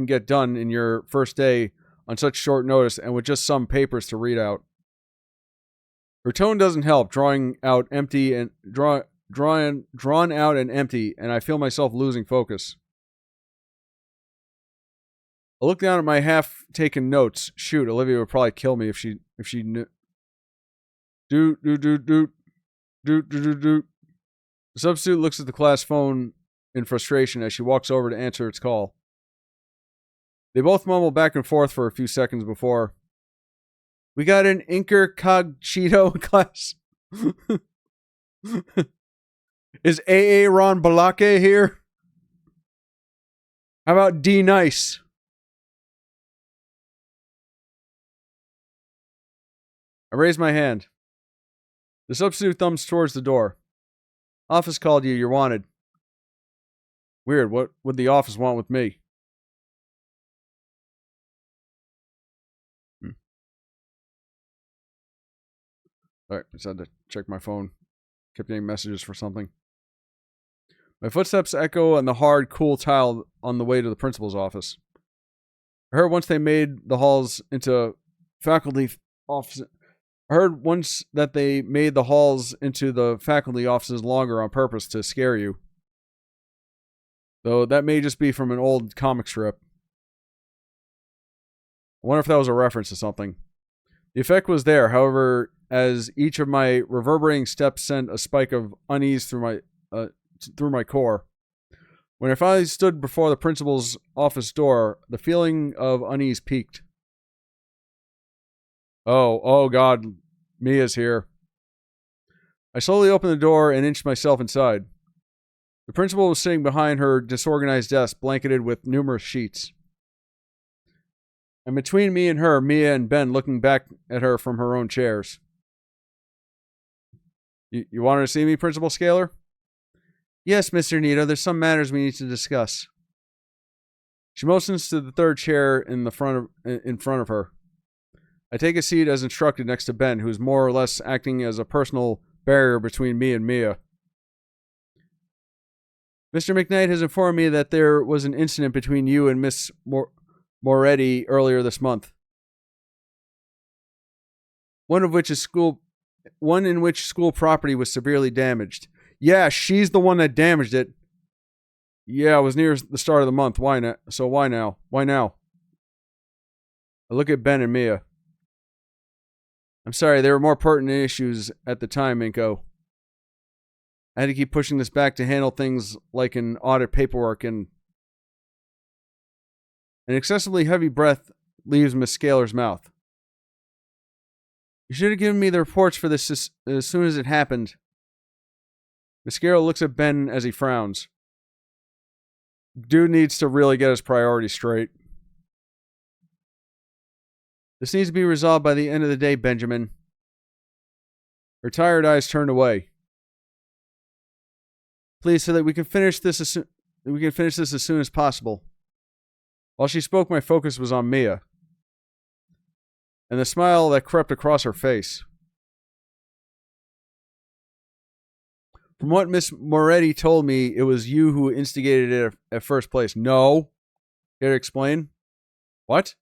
get done in your first day on such short notice and with just some papers to read out. Her tone doesn't help, drawn out and empty, and I feel myself losing focus. I look down at my half-taken notes. Shoot, Olivia would probably kill me if she knew. Doot. The substitute looks at the class phone in frustration as she walks over to answer its call. They both mumble back and forth for a few seconds before. We got an Incognito class. Is AA Ron Balake here? How about D Nice? I raise my hand. The substitute thumbs towards the door. Office called you. You're wanted. Weird. What would the office want with me? Alright, I just had to check my phone. Kept getting messages for something. My footsteps echo on the hard, cool tile on the way to the principal's office. I heard once they made the halls into faculty offices. I heard once that they made the halls into the faculty offices longer on purpose to scare you. Though that may just be from an old comic strip. I wonder if that was a reference to something. The effect was there, however, as each of my reverberating steps sent a spike of unease through my core. When I finally stood before the principal's office door, the feeling of unease peaked. Oh God, Mia's here. I slowly opened the door and inched myself inside. The principal was sitting behind her disorganized desk, blanketed with numerous sheets. And between me and her, Mia and Ben looking back at her from her own chairs. You wanted to see me, Principal Scaler? Yes, Mr. Nito, there's some matters we need to discuss. She motions to the third chair in front of her. I take a seat as instructed next to Ben, who's more or less acting as a personal barrier between me and Mia. Mr. McKnight has informed me that there was an incident between you and Miss Moretti earlier this month. One in which school property was severely damaged. Yeah, she's the one that damaged it. Yeah, it was near the start of the month. Why not? So why now? Why now? I look at Ben and Mia. I'm sorry, there were more pertinent issues at the time, Minko. I had to keep pushing this back to handle things like an audit paperwork, and an excessively heavy breath leaves Miss Scaler's mouth. You should have given me the reports for this as soon as it happened. Miss Scaler looks at Ben as he frowns. Dude needs to really get his priorities straight. This needs to be resolved by the end of the day, Benjamin. Her tired eyes turned away. Please, so that we can finish this as soon as possible. While she spoke, my focus was on Mia. and the smile that crept across her face. From what Miss Moretti told me, it was you who instigated it at first place. No. Care to explain? What?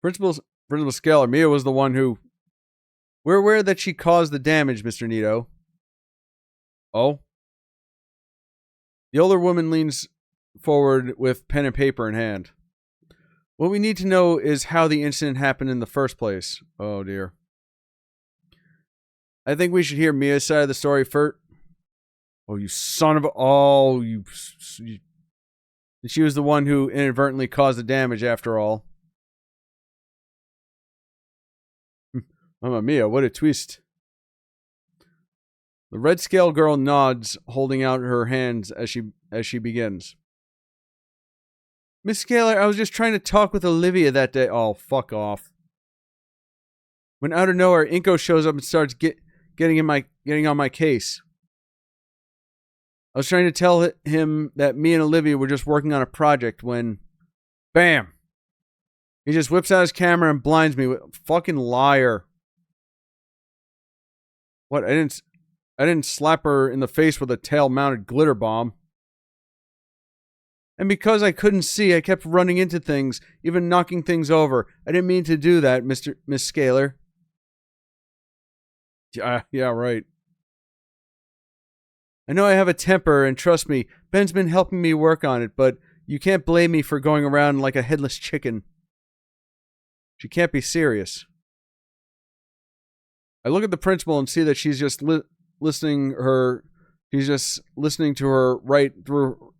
Principal Scalar, Mia was the one who... We're aware that she caused the damage, Mr. Nito. Oh? The older woman leans forward with pen and paper in hand. What we need to know is how the incident happened in the first place. Oh, dear. I think we should hear Mia's side of the story first. Oh, you son of a... Oh, you... She was the one who inadvertently caused the damage after all. Mamma mia, what a twist. The red scale girl nods, holding out her hands as she begins. Miss Scalar, I was just trying to talk with Olivia that day. Oh, fuck off. When out of nowhere, Inko shows up and starts getting on my case. I was trying to tell him that me and Olivia were just working on a project when... Bam! He just whips out his camera and blinds me with... Fucking liar. What? I didn't slap her in the face with a tail-mounted glitter bomb. And because I couldn't see, I kept running into things, even knocking things over. I didn't mean to do that, Miss Scalar. Yeah, right. I know I have a temper, and trust me, Ben's been helping me work on it, but you can't blame me for going around like a headless chicken. She can't be serious. I look at the principal and see that she's just listening to her right through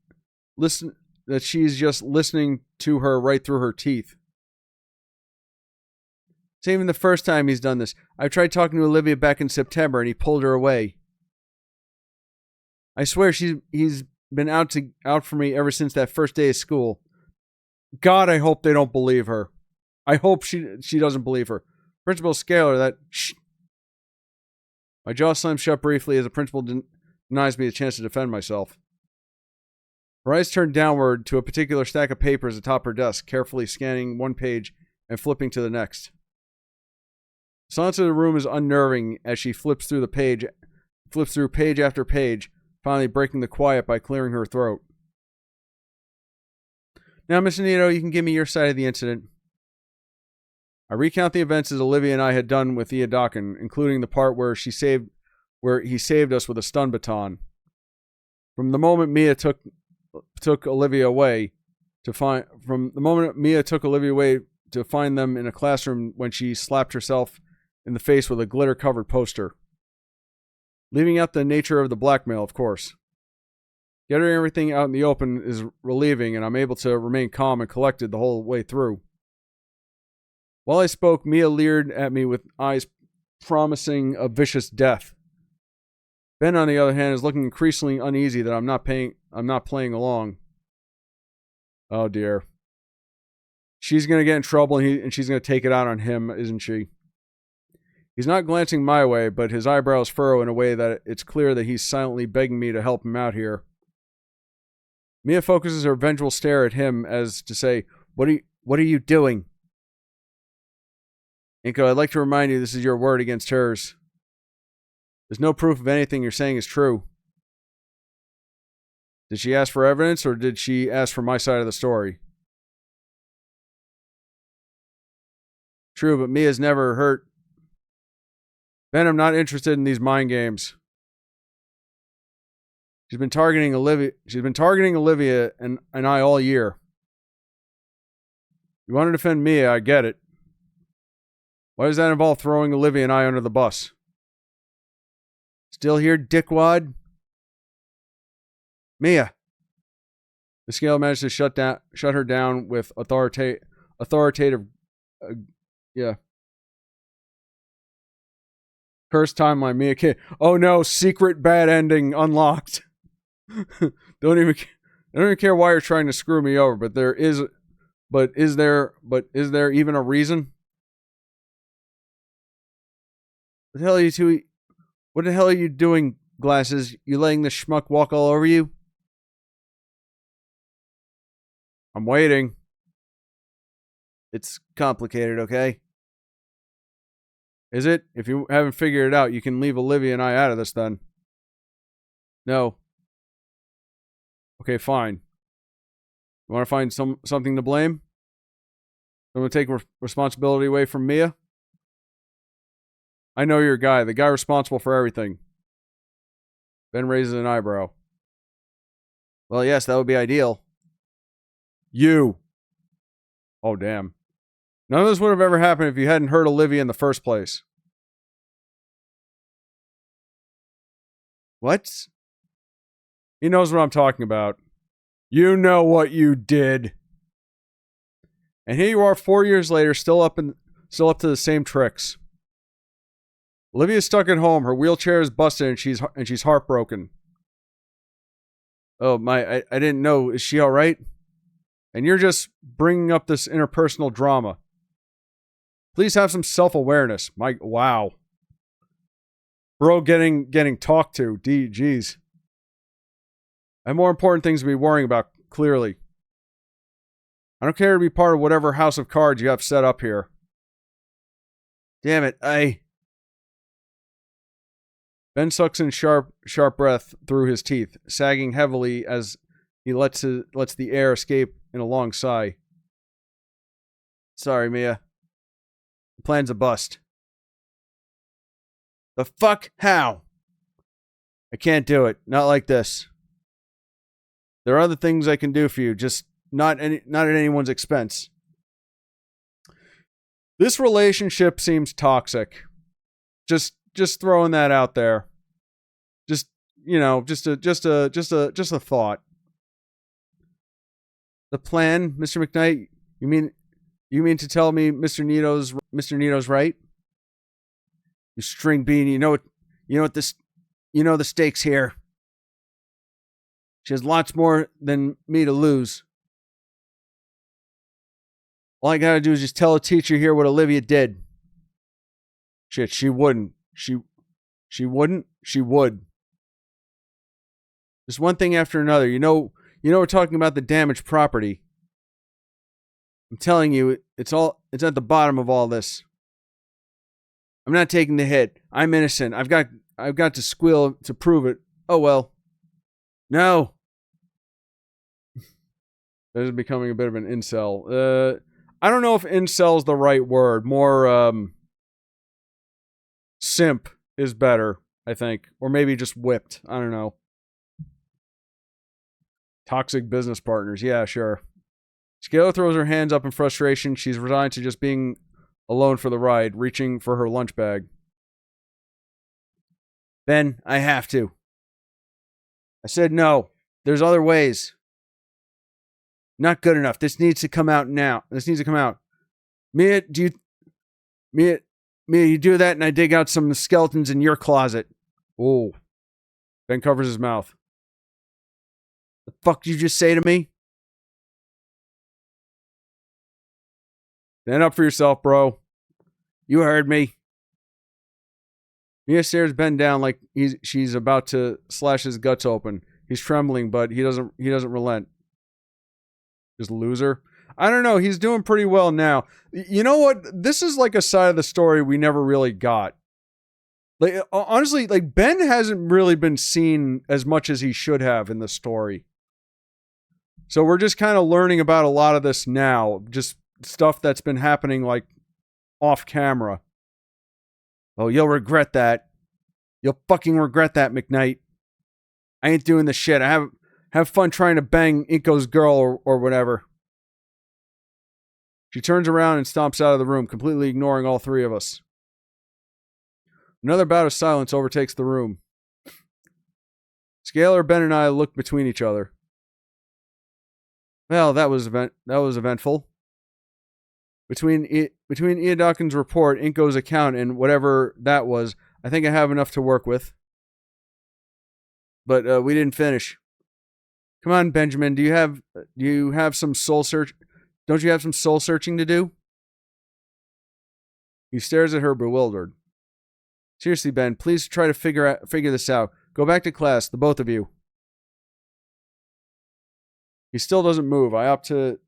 her teeth. It's even the first time he's done this. I tried talking to Olivia back in September and he pulled her away. I swear he's been out for me ever since that first day of school. God, I hope they don't believe her. I hope she doesn't believe her. Principal Scalar, that... Shh. My jaw slams shut briefly as the principal denies me the chance to defend myself. Her eyes turn downward to a particular stack of papers atop her desk, carefully scanning one page and flipping to the next. The silence of the room is unnerving as she flips through page after page, finally breaking the quiet by clearing her throat. Now, Mr. Nito, you can give me your side of the incident. I recount the events as Olivia and I had done with Iodakin, including the part where he saved us with a stun baton. From the moment Mia took Olivia away to find them in a classroom when she slapped herself in the face with a glitter-covered poster. Leaving out the nature of the blackmail, of course. Getting everything out in the open is relieving, and I'm able to remain calm and collected the whole way through. While I spoke, Mia leered at me with eyes promising a vicious death. Ben, on the other hand, is looking increasingly uneasy that I'm not playing along. Oh dear. She's going to get in trouble and she's going to take it out on him, isn't she? He's not glancing my way, but his eyebrows furrow in a way that it's clear that he's silently begging me to help him out here. Mia focuses her vengeful stare at him as to say, What are you doing? Inko, I'd like to remind you this is your word against hers. There's no proof of anything you're saying is true. Did she ask for evidence, or did she ask for my side of the story? True, but Mia's never hurt. Ben, I'm not interested in these mind games. She's been targeting Olivia and I all year. You want to defend Mia, I get it. Why does that involve throwing Olivia and I under the bus? Still here, dickwad? Mia. The scale managed to shut her down with authoritative. Cursed timeline, Mia kid. Oh no, secret bad ending unlocked. Don't even care why you're trying to screw me over, but is there even a reason? What the hell are you doing, Glasses? You letting the schmuck walk all over you? I'm waiting. It's complicated, okay? Is it? If you haven't figured it out, you can leave Olivia and I out of this then. No. Okay, fine. You want to find something to blame? I'm going to take responsibility away from Mia? I know your guy. The guy responsible for everything. Ben raises an eyebrow. Well, yes, that would be ideal. You. Oh, damn. None of this would have ever happened if you hadn't hurt Olivia in the first place. What? He knows what I'm talking about. You know what you did. And here you are 4 years later, still up to the same tricks. Olivia's stuck at home. Her wheelchair is busted and she's heartbroken. Oh, I didn't know. Is she all right? And you're just bringing up this interpersonal drama. Please have some self-awareness. Wow. Bro getting talked to. Jeez. I have more important things to be worrying about, clearly. I don't care to be part of whatever house of cards you have set up here. Damn it, Ben sucks in sharp breath through his teeth, sagging heavily as he lets the air escape in a long sigh. Sorry, Mia. The plan's a bust. The fuck? How? I can't do it. Not like this. There are other things I can do for you, just not at anyone's expense. This relationship seems toxic. Just throwing that out there. Just a thought. The plan, Mr. McKnight? You mean to tell me Mr. Nito's right? You string bean, you know the stakes here. She has lots more than me to lose. All I gotta do is just tell a teacher here what Olivia did. Shit, she wouldn't. She wouldn't? She would. Just one thing after another. You know we're talking about the damaged property. I'm telling you, it's at the bottom of all this. I'm not taking the hit. I'm innocent. I've got to squeal to prove it. Oh well. No. That is becoming a bit of an incel. I don't know if incel is the right word. More simp is better, I think. Or maybe just whipped. I don't know. Toxic business partners. Yeah, sure. Scale throws her hands up in frustration. She's resigned to just being alone for the ride, reaching for her lunch bag. Ben, I have to. I said no. There's other ways. Not good enough. This needs to come out now. This needs to come out. Mia, you do that and I dig out some skeletons in your closet. Oh. Ben covers his mouth. The fuck did you just say to me? Stand up for yourself, bro. You heard me. Mia stares Ben down like she's about to slash his guts open. He's trembling, but he doesn't relent. Just loser. I don't know. He's doing pretty well now. You know what? This is like a side of the story we never really got. Like honestly, like Ben hasn't really been seen as much as he should have in the story. So we're just kind of learning about a lot of this now. Just stuff that's been happening like off camera. Oh, you'll regret that. You'll fucking regret that, McKnight. I ain't doing this shit. I have fun trying to bang Inko's girl or whatever. She turns around and stomps out of the room, completely ignoring all three of us. Another bout of silence overtakes the room. Scalar, Ben, and I look between each other. Well, that was eventful. Between Iadokin's report, Inko's account, and whatever that was, I think I have enough to work with. But we didn't finish. Come on, Benjamin. Do you have some soul search? Don't you have some soul searching to do? He stares at her, bewildered. Seriously, Ben, please try to figure this out. Go back to class, the both of you. He still doesn't move. I opt to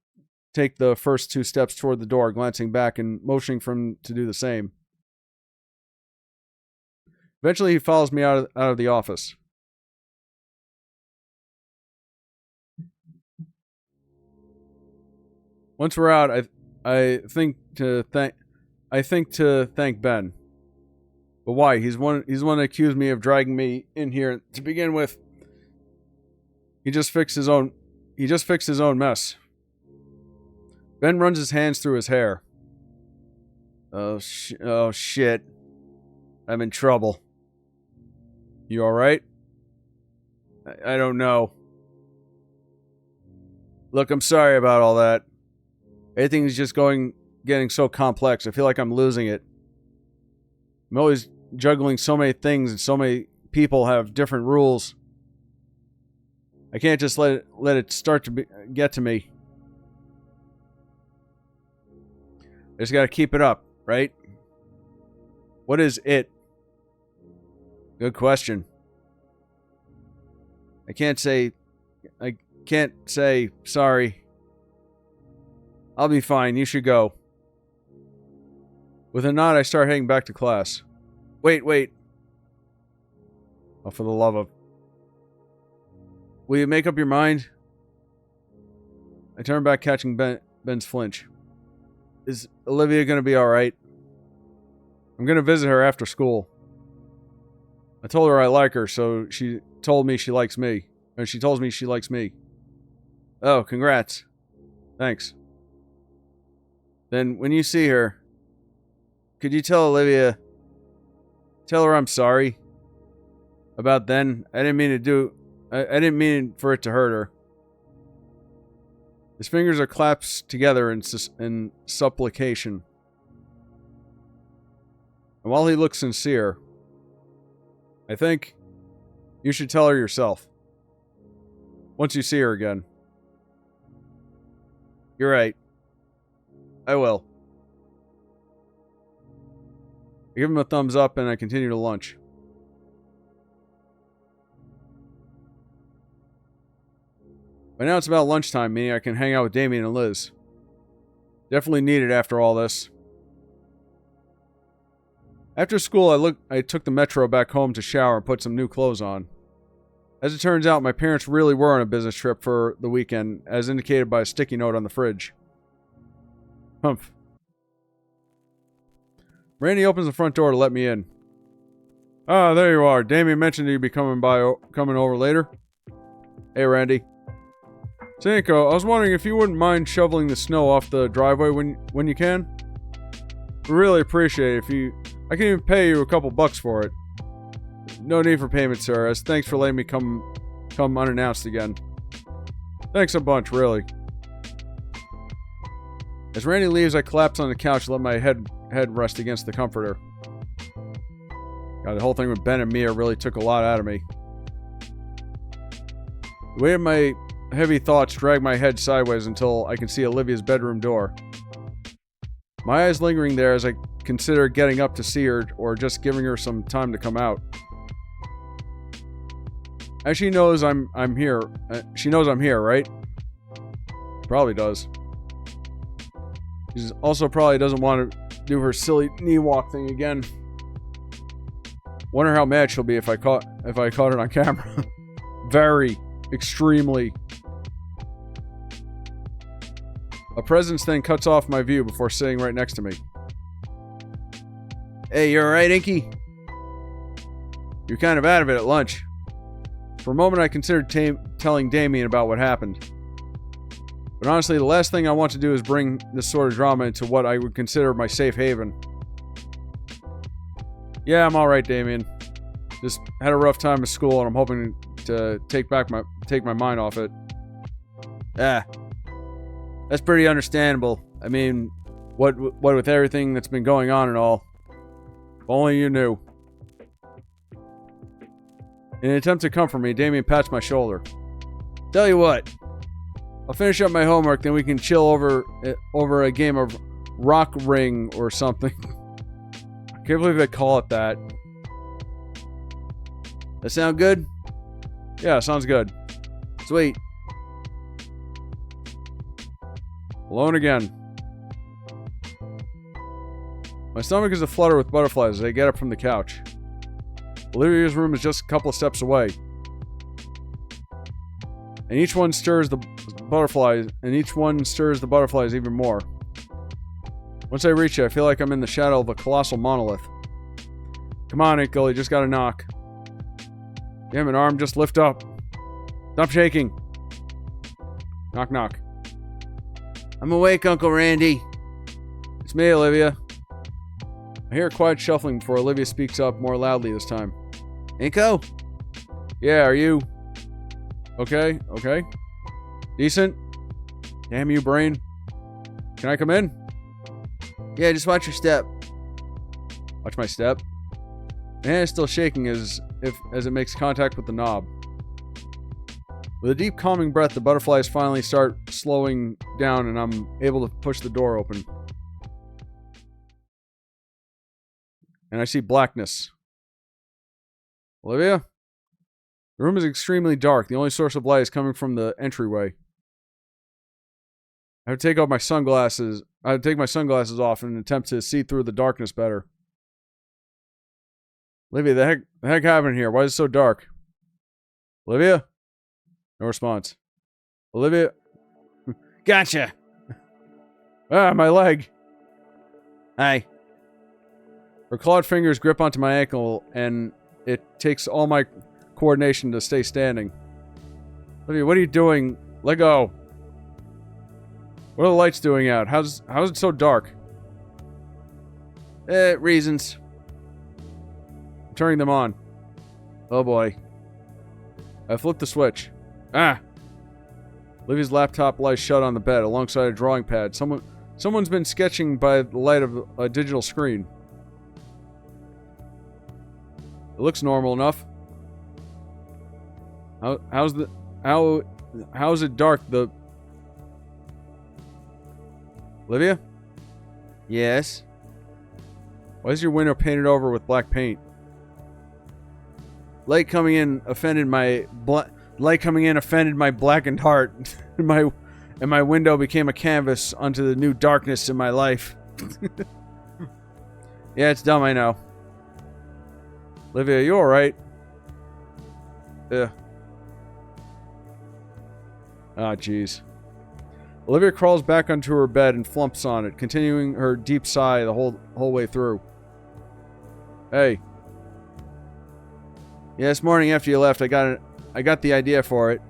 take the first 2 steps toward the door, glancing back and motioning for him to do the same. Eventually, he follows me out of the office. Once we're out, I think to thank Ben. But why? He's one that accused me of dragging me in here to begin with. He just fixed his own mess. Ben runs his hands through his hair. Oh shit. I'm in trouble. You alright? I don't know. Look, I'm sorry about all that. Everything's just getting so complex. I feel like I'm losing it. I'm always juggling so many things, and so many people have different rules. I can't just let it start to get to me. I just gotta keep it up, right? What is it? Good question. I can't say sorry. I'll be fine. You should go. With a nod, I start heading back to class. Wait. Oh, for the love of... Will you make up your mind? I turn back, catching Ben's flinch. Is Olivia going to be alright? I'm going to visit her after school. I told her I like her, so she told me she likes me. Or she tells me she likes me. Oh, congrats. Thanks. Then, when you see her, could you tell Olivia... Tell her I'm sorry about then. I didn't mean for it to hurt her. His fingers are clasped together in supplication. And while he looks sincere, I think you should tell her yourself. Once you see her again. You're right. I will. I give him a thumbs up and I continue to lunch. By now it's about lunchtime, meaning I can hang out with Damien and Liz. Definitely needed after all this. After school, I took the metro back home to shower and put some new clothes on. As it turns out, my parents really were on a business trip for the weekend, as indicated by a sticky note on the fridge. Humph. Randy opens the front door to let me in. Ah, there you are. Damien mentioned you'd be coming over later. Hey, Randy. Sanko, I was wondering if you wouldn't mind shoveling the snow off the driveway when you can. We really appreciate it. I can even pay you a couple bucks for it. No need for payment, sir, as thanks for letting me come unannounced again. Thanks a bunch, really. As Randy leaves, I collapse on the couch and let my head rest against the comforter. God, the whole thing with Ben and Mia really took a lot out of me. The weight of my heavy thoughts drag my head sideways until I can see Olivia's bedroom door. My eyes lingering there as I consider getting up to see her or just giving her some time to come out. As she knows I'm here. She knows I'm here, right? Probably does. She also probably doesn't want to do her silly knee walk thing again. Wonder how mad she'll be if I caught it on camera. Very, extremely. A presence then cuts off my view before sitting right next to me. Hey, you alright, Inky? You're kind of out of it at lunch. For a moment, I considered telling Damien about what happened. But honestly, the last thing I want to do is bring this sort of drama into what I would consider my safe haven. Yeah, I'm alright, Damien. Just had a rough time at school, and I'm hoping to take my mind off it. Ah, that's pretty understandable. I mean, what with everything that's been going on and all. If only you knew. In an attempt to comfort me, Damien pats my shoulder. Tell you what, I'll finish up my homework, then we can chill over a game of Rock Ring or something. I can't believe they call it that. That sound good? Yeah, sounds good. Sweet. Alone again. My stomach is aflutter with butterflies as I get up from the couch. Olivia's room is just a couple of steps away. And each one stirs the butterflies, even more. Once I reach it, I feel like I'm in the shadow of a colossal monolith. Come on, Inkle, you just gotta knock. Damn it, arm, just lift up. Stop shaking. Knock, knock. I'm awake, Uncle Randy. It's me, Olivia. I hear a quiet shuffling before Olivia speaks up more loudly this time. Inko? Yeah, are you... Okay, okay. Decent? Damn you, brain. Can I come in? Yeah, just watch your step. Watch my step. My hand is still shaking as it makes contact with the knob. With a deep calming breath, the butterflies finally start slowing down and I'm able to push the door open. And I see blackness. Olivia? The room is extremely dark. The only source of light is coming from the entryway. I have to take my sunglasses off in an attempt to see through the darkness better. Olivia, the heck happened here? Why is it so dark? Olivia? No response. Olivia? Gotcha! Ah, my leg. Hi. Her clawed fingers grip onto my ankle, and it takes all my coordination to stay standing. Olivia, what are you doing? Let go. What are the lights doing out? How is it so dark? Reasons. I'm turning them on. Oh boy. I flipped the switch. Ah! Olivia's laptop lies shut on the bed alongside a drawing pad. Someone's been sketching by the light of a digital screen. It looks normal enough. How's it dark? Olivia? Yes? Why is your window painted over with black paint? Light coming in offended my blackened heart. and my window became a canvas onto the new darkness in my life. Yeah, it's dumb, I know. Olivia, you alright? Yeah. Ah, jeez. Olivia crawls back onto her bed and flumps on it, continuing her deep sigh the whole way through. Hey. Yeah, this morning after you left, I got the idea for it.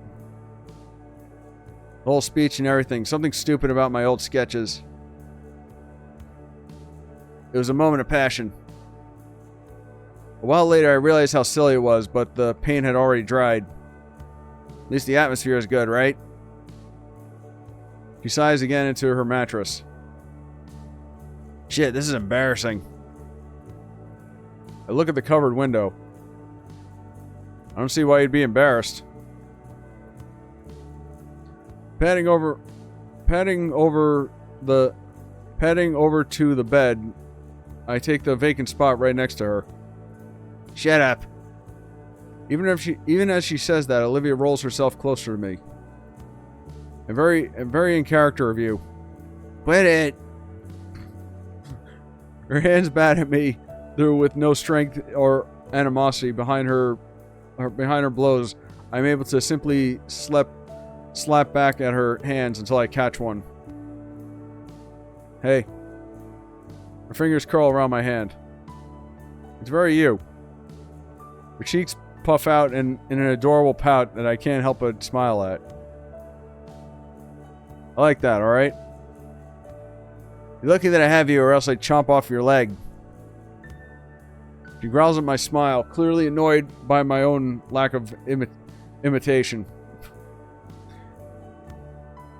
The whole speech and everything. Something stupid about my old sketches. It was a moment of passion. A while later, I realized how silly it was, but the paint had already dried. At least the atmosphere is good, right? She sighs again into her mattress. Shit, this is embarrassing. I look at the covered window. I don't see why you'd be embarrassed. Padding over to the bed, I take the vacant spot right next to her. Shut up. Even as she says that, Olivia rolls herself closer to me. And very in character of you. Quit it. Her hands bat at me, though with no strength or animosity behind her blows. I'm able to simply slap back at her hands until I catch one. Hey. Her fingers curl around my hand. It's very you. Her cheeks puff out in an adorable pout that I can't help but smile at. I like that, alright? You're lucky that I have you, or else I'd chomp off your leg. She growls at my smile, clearly annoyed by my own lack of imitation.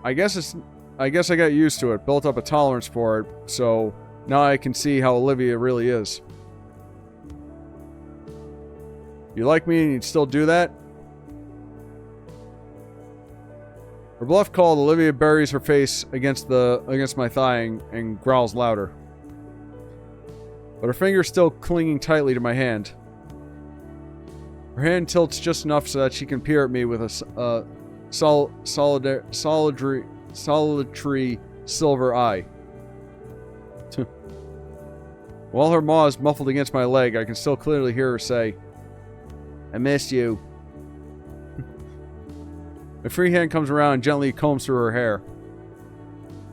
I guess I got used to it, built up a tolerance for it, so now I can see how Olivia really is. You like me and you'd still do that? Her bluff called, Olivia buries her face against my thigh and growls louder. But her finger's still clinging tightly to my hand. Her hand tilts just enough so that she can peer at me with a solitary silver eye. While her maw is muffled against my leg, I can still clearly hear her say, I missed you. My free hand comes around and gently combs through her hair.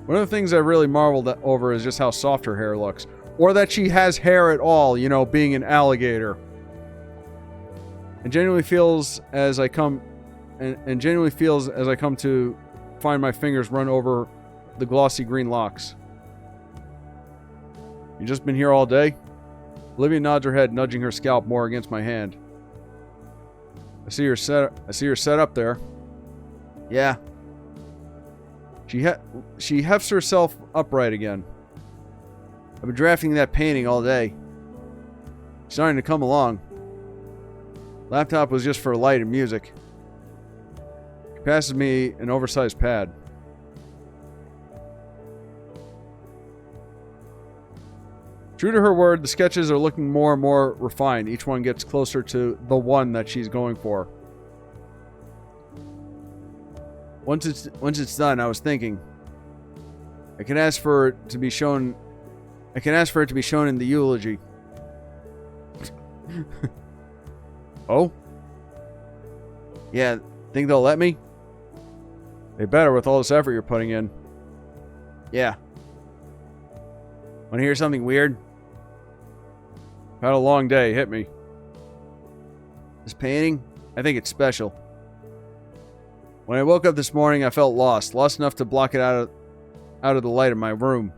One of the things I really marveled over is just how soft her hair looks. Or that she has hair at all, you know, being an alligator. And genuinely feels as I come to find my fingers run over the glossy green locks. You just been here all day? Olivia nods her head, nudging her scalp more against my hand. I see her set up there. Yeah. She hefts herself upright again. I've been drafting that painting all day. It's starting to come along. Laptop was just for light and music. She passes me an oversized pad. True to her word, the sketches are looking more and more refined. Each one gets closer to the one that she's going for. Once it's done, I was thinking, I can ask for it to be shown in the eulogy. Oh? Yeah, think they'll let me? They better with all this effort you're putting in. Yeah. Want to hear something weird? Had a long day, hit me. This painting, I think it's special. When I woke up this morning, I felt lost enough to block it out of the light of my room.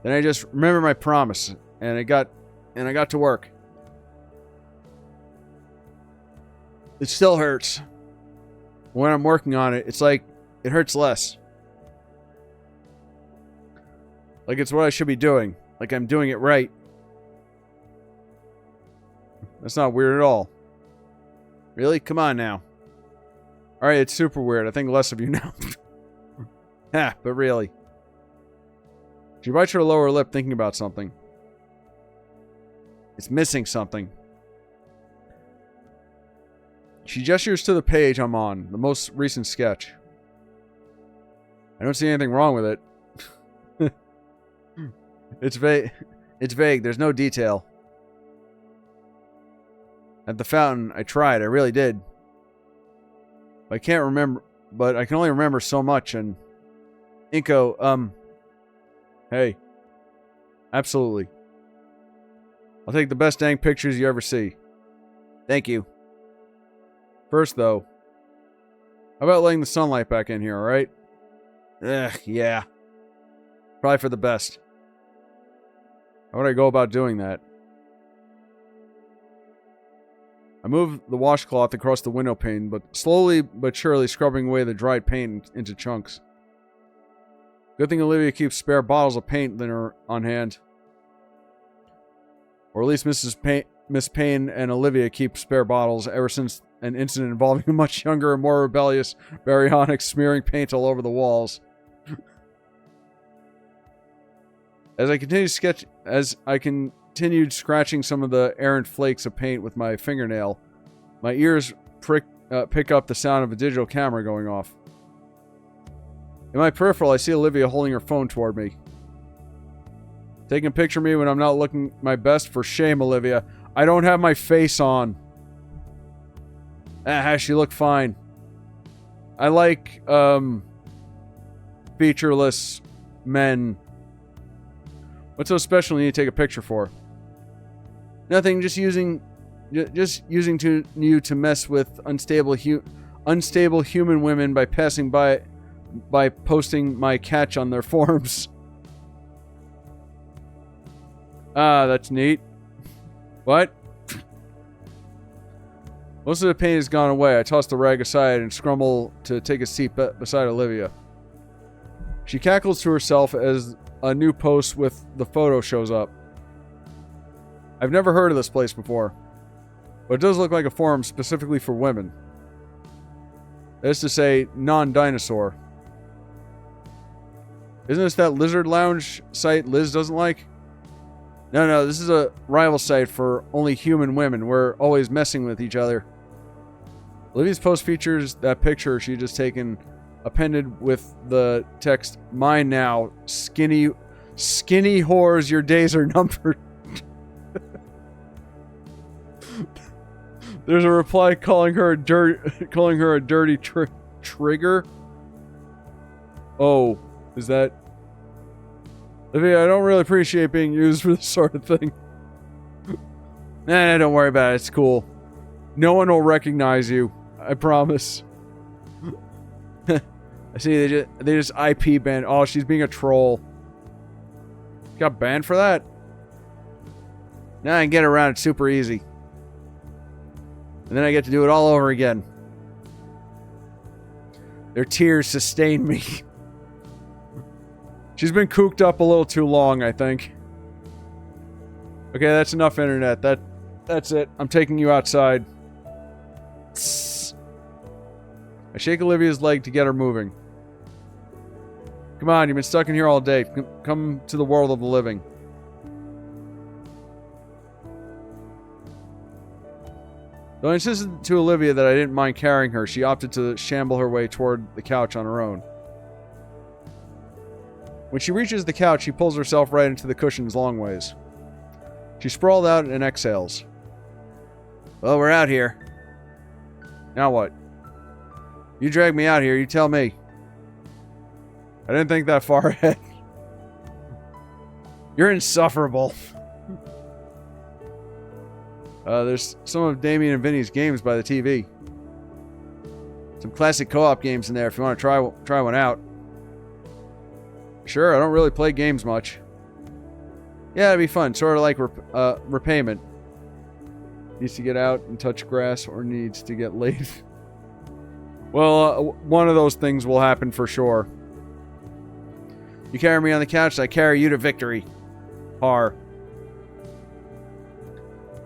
Then I just remembered my promise, and I got to work. It still hurts. When I'm working on it, it's like it hurts less. Like it's what I should be doing. Like I'm doing it right. That's not weird at all. Really? Come on now. Alright, it's super weird. I think less of you now. Ha, but really. She bites her lower lip thinking about something. It's missing something. She gestures to the page I'm on, the most recent sketch. I don't see anything wrong with it. It's vague. There's no detail. At the fountain, I tried. I really did. I can't remember, but I can only remember so much, and... Inko, Hey. Absolutely. I'll take the best dang pictures you ever see. Thank you. First, though, how about letting the sunlight back in here, alright? Yeah. Probably for the best. How would I go about doing that? I move the washcloth across the window pane, but slowly but surely scrubbing away the dried paint into chunks. Good thing Olivia keeps spare bottles of paint on hand. Or at least Miss Payne and Olivia keep spare bottles ever since an incident involving a much younger and more rebellious Baryonyx smearing paint all over the walls. As I continued scratching some of the errant flakes of paint with my fingernail, my ears pick up the sound of a digital camera going off. In my peripheral, I see Olivia holding her phone toward me. Taking a picture of me when I'm not looking my best? For shame, Olivia. I don't have my face on. She looked fine. I like, featureless men. What's so special you need to take a picture for? Nothing, just using you to mess with unstable human women by posting my catch on their forums. Ah, that's neat. What? Most of the paint has gone away. I toss the rag aside and scrumble to take a seat beside Olivia. She cackles to herself as a new post with the photo shows up. I've never heard of this place before, but it does look like a forum specifically for women. That is to say, non-dinosaur. Isn't this that lizard lounge site Liz doesn't like? No, this is a rival site for only human women. We're always messing with each other. Olivia's post features that picture she just taken, appended with the text, "Mine now, skinny whores, your days are numbered." There's a reply calling her a dirty trigger. Oh, is that? Olivia, I don't really appreciate being used for this sort of thing. Nah, don't worry about it. It's cool. No one will recognize you. I promise. I see they just IP banned. Oh, she's being a troll. Got banned for that? Now I can get around it super easy. And then I get to do it all over again. Their tears sustain me. She's been cooped up a little too long, I think. Okay, that's enough internet. That's it. I'm taking you outside. I shake Olivia's leg to get her moving. Come on, you've been stuck in here all day. Come to the world of the living. Though I insisted to Olivia that I didn't mind carrying her, she opted to shamble her way toward the couch on her own. When she reaches the couch, she pulls herself right into the cushions long ways. She sprawled out and exhales. Well, we're out here. Now what? You dragged me out here, you tell me. I didn't think that far ahead. You're insufferable. There's some of Damien and Vinny's games by the TV. Some classic co-op games in there if you want to try one out. Sure, I don't really play games much. Yeah, it'd be fun. Sort of like repayment. Needs to get out and touch grass or needs to get laid. Well, one of those things will happen for sure. You carry me on the couch, I carry you to victory. Har.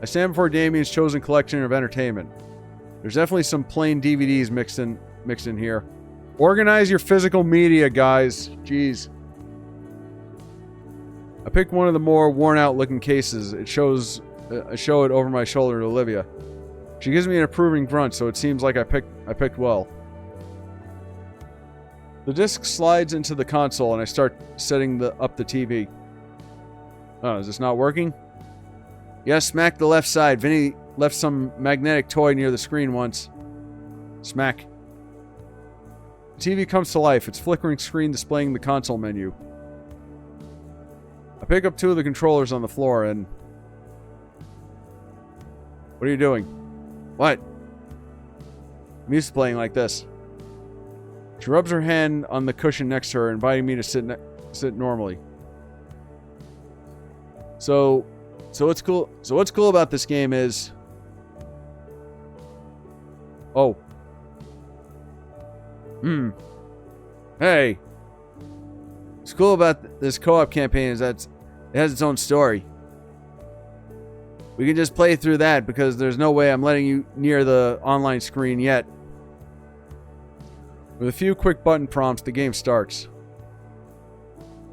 I stand before Damien's chosen collection of entertainment. There's definitely some plain DVDs mixed in here. Organize your physical media, guys. Jeez. I pick one of the more worn-out looking cases. I show it over my shoulder to Olivia. She gives me an approving grunt, so it seems like I picked well. The disc slides into the console, and I start setting up the TV. Oh, is this not working? Yeah, smack the left side. Vinny left some magnetic toy near the screen once. Smack. The TV comes to life, its flickering screen displaying the console menu. I pick up two of the controllers on the floor and... What are you doing? What? I'm used to playing like this. She rubs her hand on the cushion next to her, inviting me to sit normally. So what's cool? So what's cool about this game is... Oh. Hey. What's cool about this co-op campaign is that it has its own story. We can just play through that because there's no way I'm letting you near the online screen yet. With a few quick button prompts, the game starts.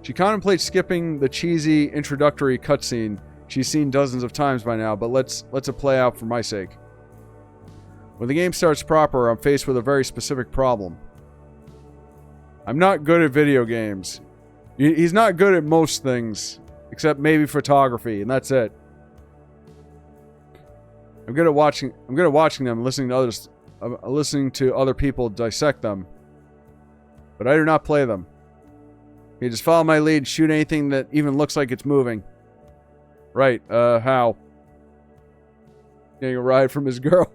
She contemplates skipping the cheesy introductory cutscene she's seen dozens of times by now, but let's it play out for my sake. When the game starts proper, I'm faced with a very specific problem. I'm not good at video games. He's not good at most things, except maybe photography, and that's it. I'm good at watching them, listening to other people dissect them. But I do not play them. You just follow my lead, shoot anything that even looks like it's moving. Right, how? Getting a ride from his girl.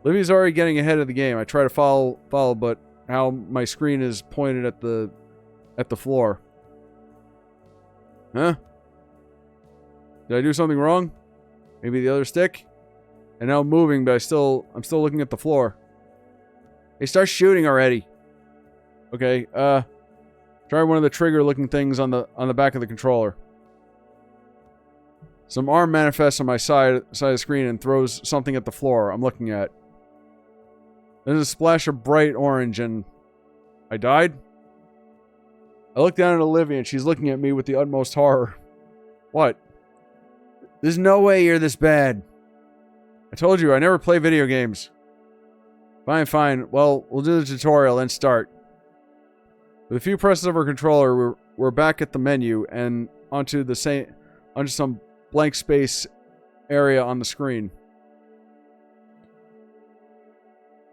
Livy's already getting ahead of the game. I try to follow, but how my screen is pointed at the floor. Huh? Did I do something wrong? Maybe the other stick? And now I'm moving, but I'm still looking at the floor. Hey, start shooting already. Okay, try one of the trigger-looking things on the back of the controller. Some arm manifests on my side of the screen and throws something at the floor I'm looking at. There's a splash of bright orange and... I died? I look down at Olivia and she's looking at me with the utmost horror. What? There's no way you're this bad. I told you, I never play video games. Fine. Well, we'll do the tutorial and start. With a few presses of our controller, we're back at the menu and onto some blank space area on the screen.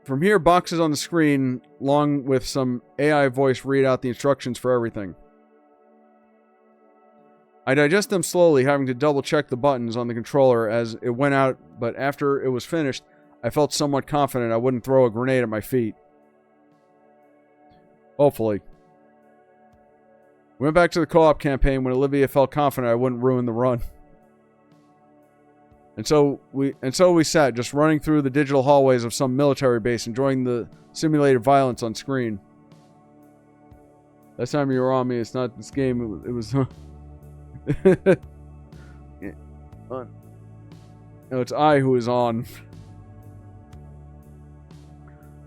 From here, boxes on the screen, along with some AI voice, read out the instructions for everything. I digest them slowly, having to double-check the buttons on the controller as it went out, but after it was finished, I felt somewhat confident I wouldn't throw a grenade at my feet. Hopefully. We went back to the co-op campaign when Olivia felt confident I wouldn't ruin the run. And so we sat, just running through the digital hallways of some military base, enjoying the simulated violence on screen. Last time you were on me, it's not this game, it was yeah. No, it's I who is on.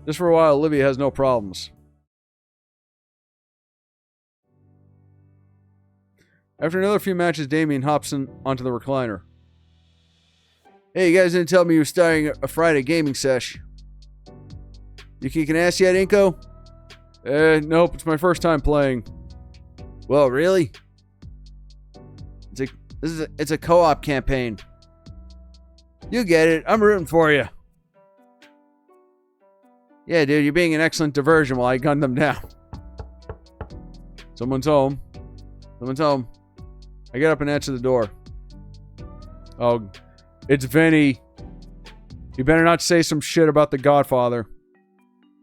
Just for a while, Olivia has no problems. After another few matches, Damien hops onto the recliner. Hey, you guys didn't tell me you were starting a Friday gaming sesh. You kicking ass yet, Inko? Nope, it's my first time playing. Well, really? It's a co-op campaign. You get it. I'm rooting for you. Yeah, dude, you're being an excellent diversion while I gun them down. Someone's home. Someone's home. I get up and answer the door. Oh, it's Vinny. You better not say some shit about the Godfather.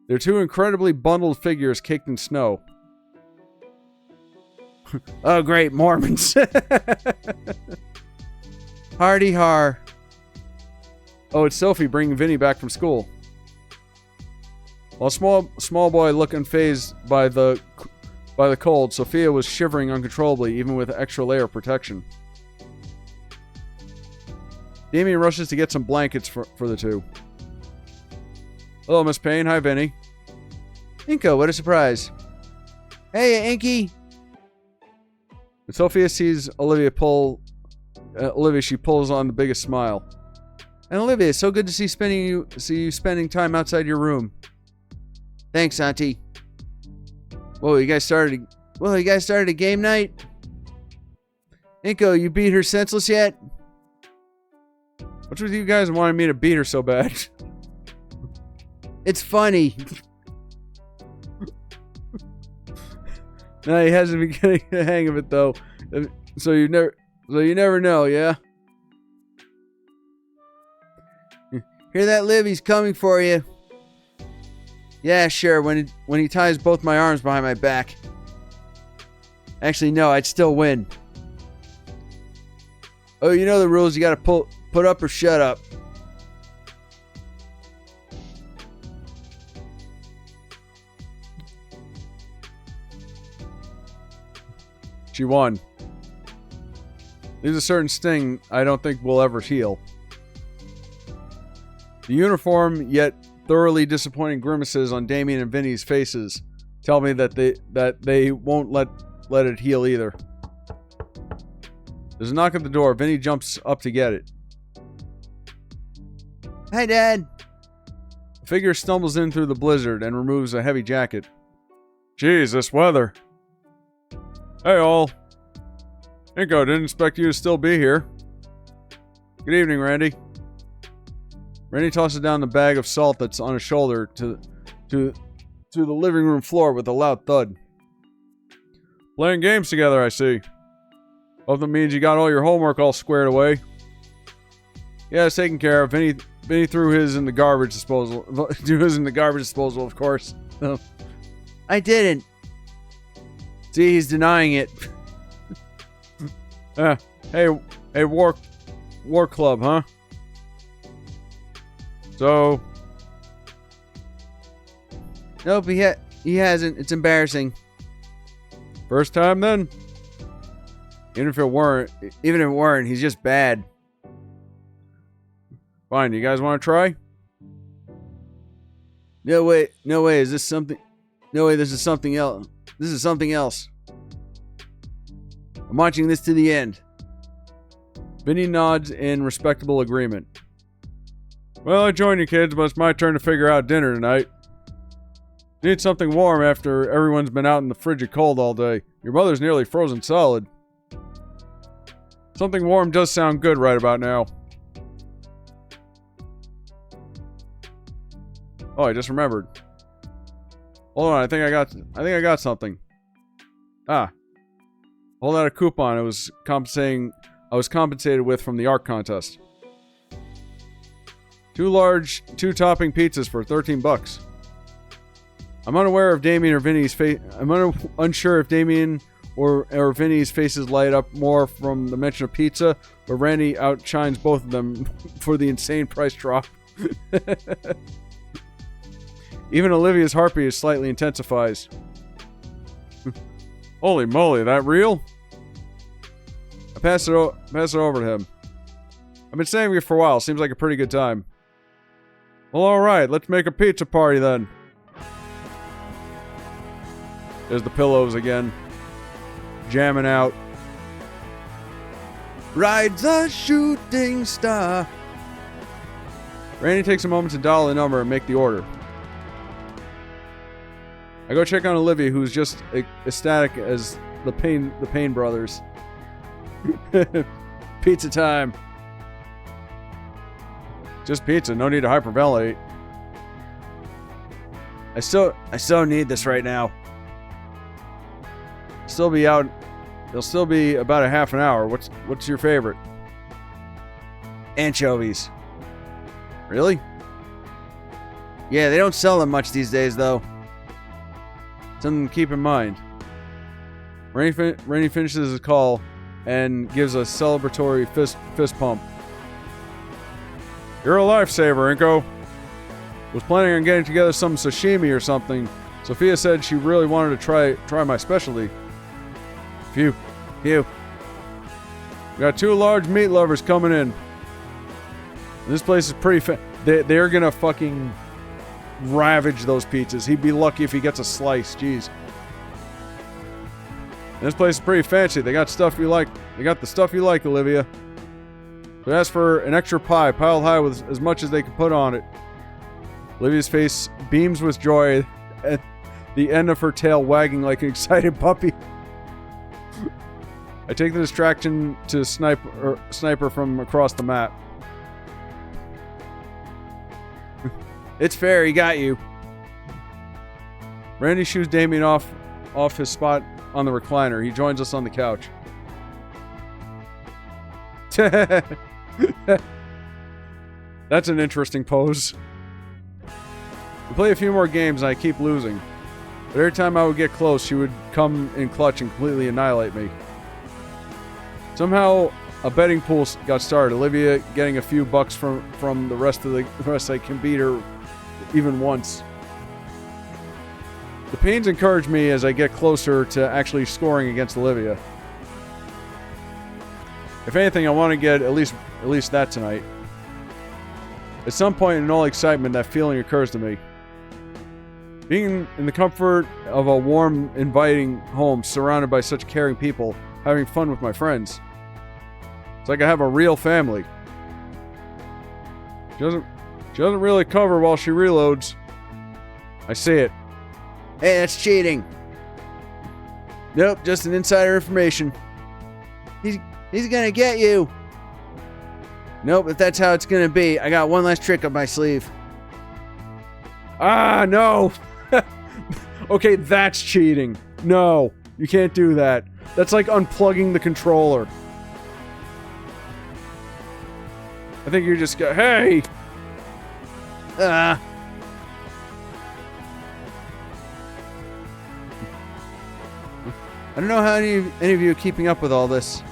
They're two incredibly bundled figures caked in snow. Oh, great, Mormons. Hardy har. Oh, it's Sophie bringing Vinny back from school. While small boy looked unfazed by the cold, Sophia was shivering uncontrollably, even with an extra layer of protection. Damien rushes to get some blankets for the two. Hello, Miss Payne. Hi, Vinny. Inko, what a surprise. Hey, Inky. When Sophia sees Olivia she pulls on the biggest smile. And Olivia, it's so good to see you spending time outside your room. Thanks, Auntie. Whoa, you guys started a game night? Inko, you beat her senseless yet? What's with you guys wanting me to beat her so bad? It's funny. No, he hasn't been getting the hang of it though. So you never know, yeah? Hear that, Liv? He's coming for you. Yeah, sure. When he ties both my arms behind my back. Actually, no, I'd still win. Oh, you know the rules. You gotta put up or shut up. She won. There's a certain sting I don't think will ever heal. The uniform yet thoroughly disappointing grimaces on Damien and Vinny's faces tell me that they won't let it heal either. There's a knock at the door. Vinny jumps up to get it. Hi, Dad. The figure stumbles in through the blizzard and removes a heavy jacket. Jeez, this weather. Hey, all. Inko, didn't expect you to still be here. Good evening, Randy. Randy tosses down the bag of salt that's on his shoulder to the living room floor with a loud thud. Playing games together, I see. Hope that means you got all your homework all squared away. Yeah, it's taken care of. Vinny threw his in the garbage disposal. Of course. I didn't. See, he's denying it. Hey, war club, huh? So. Nope, he hasn't. It's embarrassing. First time then? Even if it weren't, he's just bad. Fine, you guys want to try? No way, is this something? No way, this is something else. This is something else. I'm watching this to the end. Vinny nods in respectable agreement. Well, I join you kids, but it's my turn to figure out dinner tonight. Need something warm after everyone's been out in the frigid cold all day. Your mother's nearly frozen solid. Something warm does sound good right about now. Oh, I just remembered. Hold on, I think I got something. Ah. Hold out a coupon I was compensated with from the art contest. 2 large, 2 topping pizzas for $13. I'm unaware if Damien or Vinny's face. Unsure if Damien or Vinny's faces light up more from the mention of pizza, but Randy outshines both of them for the insane price drop. Even Olivia's heartbeat slightly intensifies. Holy moly, that real? I pass it over to him. I've been saving it for a while. Seems like a pretty good time. Well, alright, let's make a pizza party then. There's the pillows again. Jamming out. Rides a shooting star. Randy takes a moment to dial the number and make the order. I go check on Olivia, who's just ecstatic as the Pain brothers. Pizza time. Just pizza, no need to hyperventilate. I so need this right now. Still be out. It'll still be about a half an hour. What's your favorite? Anchovies. Really? Yeah, they don't sell them much these days, though. Something to keep in mind. Rainey finishes his call and gives a celebratory fist pump. You're a lifesaver, Inko. Was planning on getting together some sashimi or something. Sophia said she really wanted to try my specialty. Phew. We got 2 large meat lovers coming in. This place is pretty they're gonna fucking ravage those pizzas. He'd be lucky if he gets a slice. Jeez. This place is pretty fancy. They got stuff you like. They got the stuff you like, Olivia. They asked for an extra pie piled high with as much as they could put on it. Olivia's face beams with joy at the end of her tail wagging like an excited puppy. I take the distraction to sniper from across the map. It's fair, he got you. Randy shoos Damien off his spot on the recliner. He joins us on the couch. That's an interesting pose. We play a few more games and I keep losing. But every time I would get close, she would come in clutch and completely annihilate me. Somehow, a betting pool got started. Olivia getting a few bucks from the rest I can beat her even once. The pains encourage me as I get closer to actually scoring against Olivia. If anything, I want to get at least that tonight. At some point in all excitement, that feeling occurs to me. Being in the comfort of a warm, inviting home, surrounded by such caring people, having fun with my friends. It's like I have a real family. She doesn't really cover while she reloads. I see it. Hey, that's cheating. Nope, just an insider information. He's gonna get you. Nope, if that's how it's gonna be, I got one last trick up my sleeve. Ah, no! Okay, that's cheating. No, you can't do that. That's like unplugging the controller. I think you just go, hey! I don't know how any of you are keeping up with all this.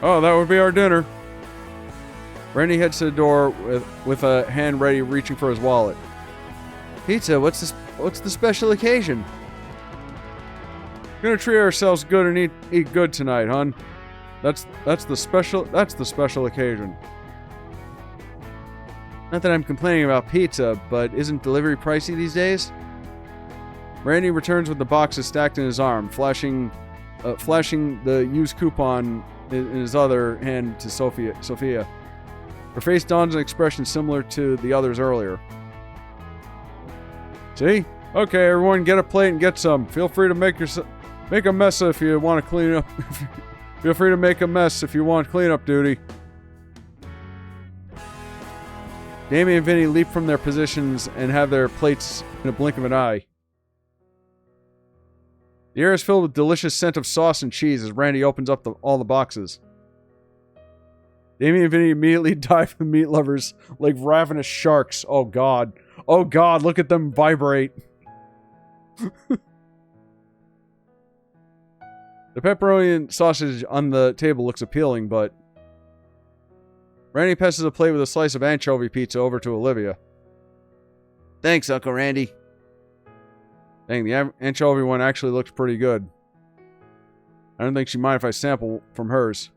Oh, that would be our dinner. Randy heads to the door with a hand ready, reaching for his wallet. Pizza, what's the special occasion? We're gonna treat ourselves good and eat good tonight, hon. That's the special occasion. Not that I'm complaining about pizza, but isn't delivery pricey these days? Randy returns with the boxes stacked in his arm, flashing the used coupon in his other hand to Sophia. Her face dons an expression similar to the others earlier. See? Okay, everyone, get a plate and get some. Feel free to make a mess if you want to clean up. Feel free to make a mess if you want cleanup duty. Damien and Vinny leap from their positions and have their plates in a blink of an eye. The air is filled with delicious scent of sauce and cheese as Randy opens up all the boxes. Damien and Vinny immediately dive for the meat lovers like ravenous sharks. Oh god. Oh god, look at them vibrate. The pepperoni and sausage on the table looks appealing, but Randy passes a plate with a slice of anchovy pizza over to Olivia. Thanks, Uncle Randy. Dang, the anchovy one actually looks pretty good. I don't think she'd mind if I sample from hers.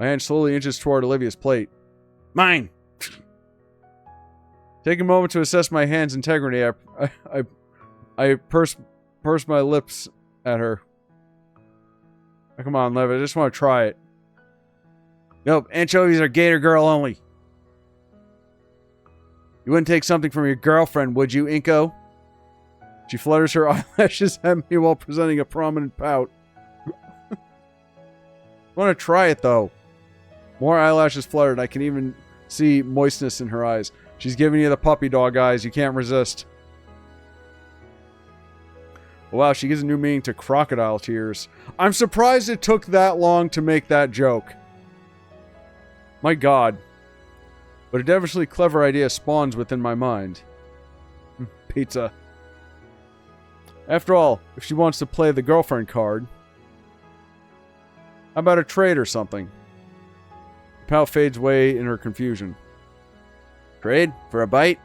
My hand slowly inches toward Olivia's plate. Mine! Taking a moment to assess my hand's integrity, I purse my lips at her. Oh, come on, Liv, I just want to try it. Nope, anchovies are Gator girl only. You wouldn't take something from your girlfriend, would you, Inko? She flutters her eyelashes at me while presenting a prominent pout. I want to try it, though. More eyelashes fluttered. I can even see moistness in her eyes. She's giving you the puppy dog eyes. You can't resist. Wow, she gives a new meaning to crocodile tears. I'm surprised it took that long to make that joke. My god. But a devilishly clever idea spawns within my mind. Pizza. After all, if she wants to play the girlfriend card, how about a trade or something? The pout fades away in her confusion. Trade? For a bite?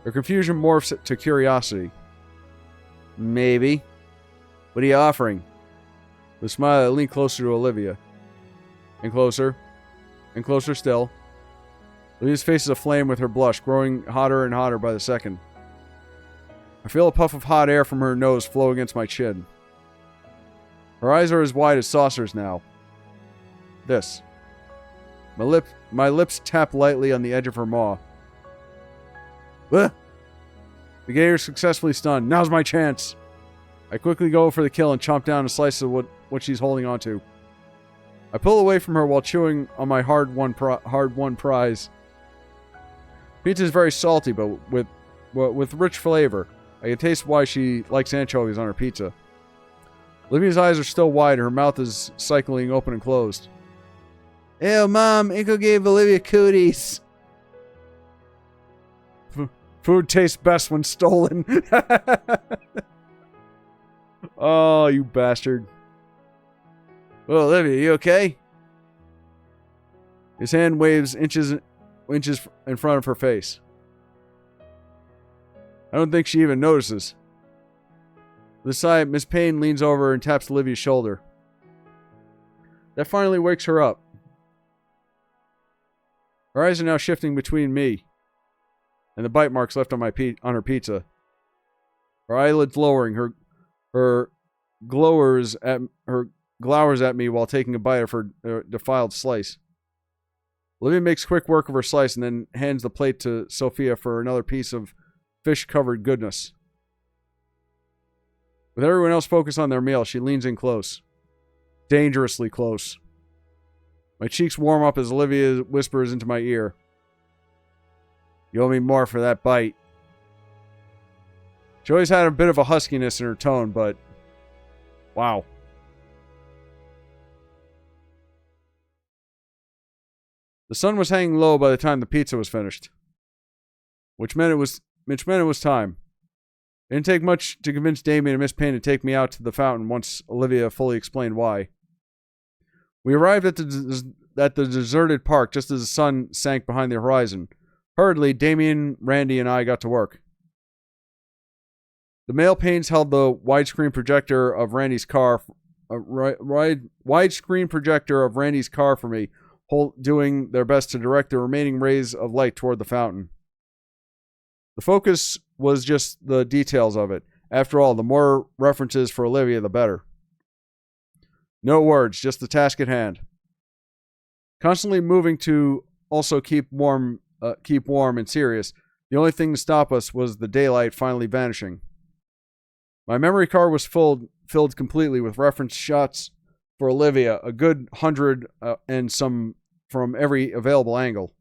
Her confusion morphs to curiosity. Maybe. What are you offering? With a smile, I lean closer to Olivia. And closer. And closer still. Olivia's face is aflame with her blush, growing hotter and hotter by the second. I feel a puff of hot air from her nose flow against my chin. Her eyes are as wide as saucers now. This. My lips tap lightly on the edge of her maw. Blech! The gator is successfully stunned. Now's my chance! I quickly go for the kill and chomp down a slice of what she's holding onto. I pull away from her while chewing on my hard-won prize. Pizza is very salty, but with rich flavor. I can taste why she likes anchovies on her pizza. Olivia's eyes are still wide, and her mouth is cycling open and closed. Ew, Mom, Inko gave Olivia cooties. Food tastes best when stolen. Oh, you bastard. Well, Olivia, you okay? His hand waves inches in front of her face. I don't think she even notices. With a sigh, Miss Payne leans over and taps Olivia's shoulder. That finally wakes her up. Her eyes are now shifting between me and the bite marks left on her pizza. Her eyelids lowering, her glowers at me while taking a bite of her defiled slice. Olivia makes quick work of her slice and then hands the plate to Sophia for another piece of fish-covered goodness. With everyone else focused on their meal, she leans in close. Dangerously close. My cheeks warm up as Olivia whispers into my ear. You owe me more for that bite. She always had a bit of a huskiness in her tone, but... wow. The sun was hanging low by the time the pizza was finished. Which meant it was time. It didn't take much to convince Damien and Miss Payne to take me out to the fountain once Olivia fully explained why. We arrived at the deserted park just as the sun sank behind the horizon. Hurriedly, Damien, Randy, and I got to work. The male Paynes held the widescreen projector of Randy's car for me, doing their best to direct the remaining rays of light toward the fountain. The focus was just the details of it. After all, the more references for Olivia, the better. No words, just the task at hand. Constantly moving to also keep warm and serious, the only thing to stop us was the daylight finally vanishing. My memory card was filled completely with reference shots for Olivia, a good 100 and some from every available angle.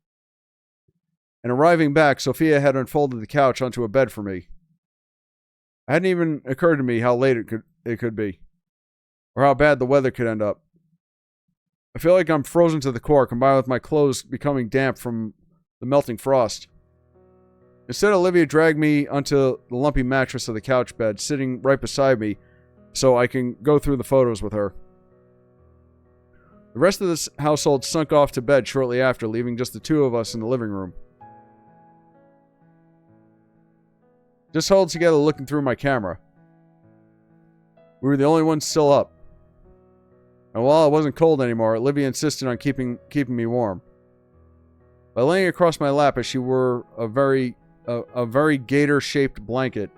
and arriving back, Sophia had unfolded the couch onto a bed for me. It hadn't even occurred to me how late it could be, or how bad the weather could end up. I feel like I'm frozen to the core, combined with my clothes becoming damp from the melting frost. Instead, Olivia dragged me onto the lumpy mattress of the couch bed, sitting right beside me, so I can go through the photos with her. The rest of this household sunk off to bed shortly after, leaving just the two of us in the living room. Just huddled together looking through my camera. We were the only ones still up. And while it wasn't cold anymore, Olivia insisted on keeping me warm. By laying across my lap as she wore a very gator-shaped blanket.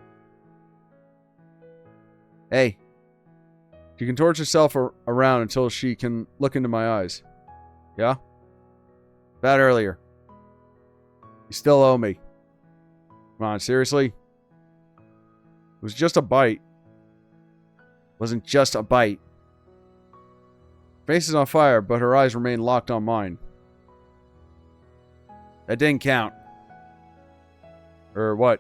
Hey. She contorts herself around until she can look into my eyes. Yeah? About earlier. You still owe me. Come on, seriously? It was just a bite. It wasn't just a bite. Her face is on fire, but her eyes remain locked on mine. That didn't count. Or what?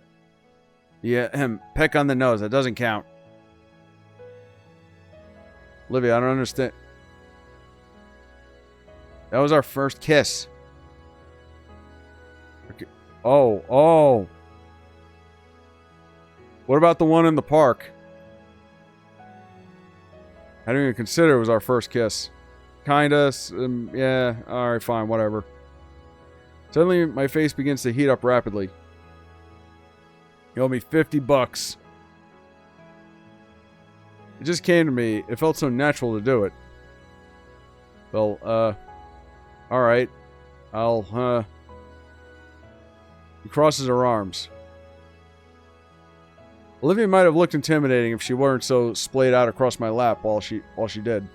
Yeah, peck on the nose. That doesn't count. Olivia, I don't understand. That was our first kiss. Okay. Oh. What about the one in the park? I didn't even consider it was our first kiss. Kinda, yeah, alright, fine, whatever. Suddenly, my face begins to heat up rapidly. You owe me $50. It just came to me. It felt so natural to do it. Well, alright. He crosses her arms. Olivia might have looked intimidating if she weren't so splayed out across my lap while she did.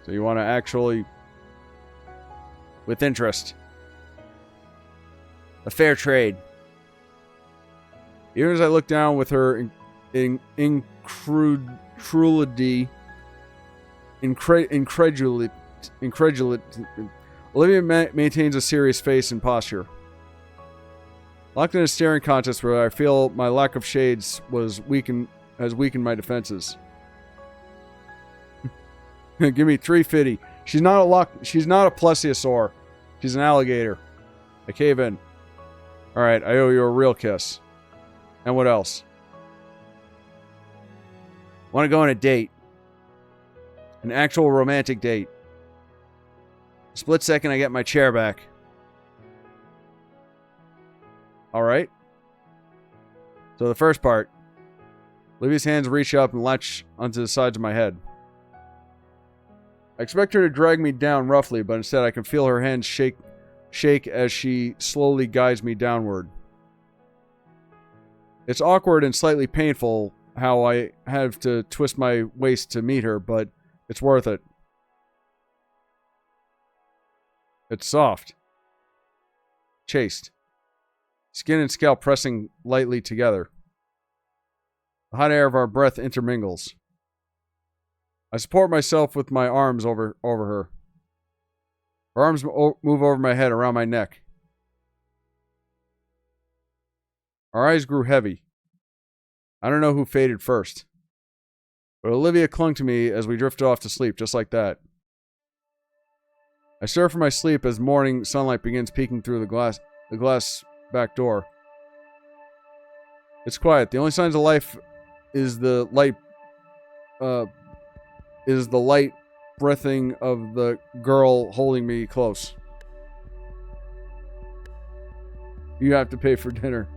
So you want to actually... With interest. A fair trade. Even as I look down with her incredulity, Olivia maintains a serious face and posture. Locked in a staring contest where I feel my lack of shades has weakened my defenses. Give me $3.50. She's not a plesiosaur. She's an alligator. I cave in. Alright, I owe you a real kiss. And what else? Want to go on a date. An actual romantic date. A split second, I get my chair back. Alright. So the first part. Olivia's hands reach up and latch onto the sides of my head. I expect her to drag me down roughly, but instead I can feel her hands shake as she slowly guides me downward. It's awkward and slightly painful how I have to twist my waist to meet her, but it's worth it. It's soft. Chaste. Skin and scalp pressing lightly together. The hot air of our breath intermingles. I support myself with my arms over her. Her arms move over my head, around my neck. Our eyes grew heavy. I don't know who faded first. But Olivia clung to me as we drifted off to sleep, just like that. I stir from my sleep as morning sunlight begins peeking through the glass back door. It's quiet. The only signs of life is the light breathing of the girl holding me close. You have to pay for dinner.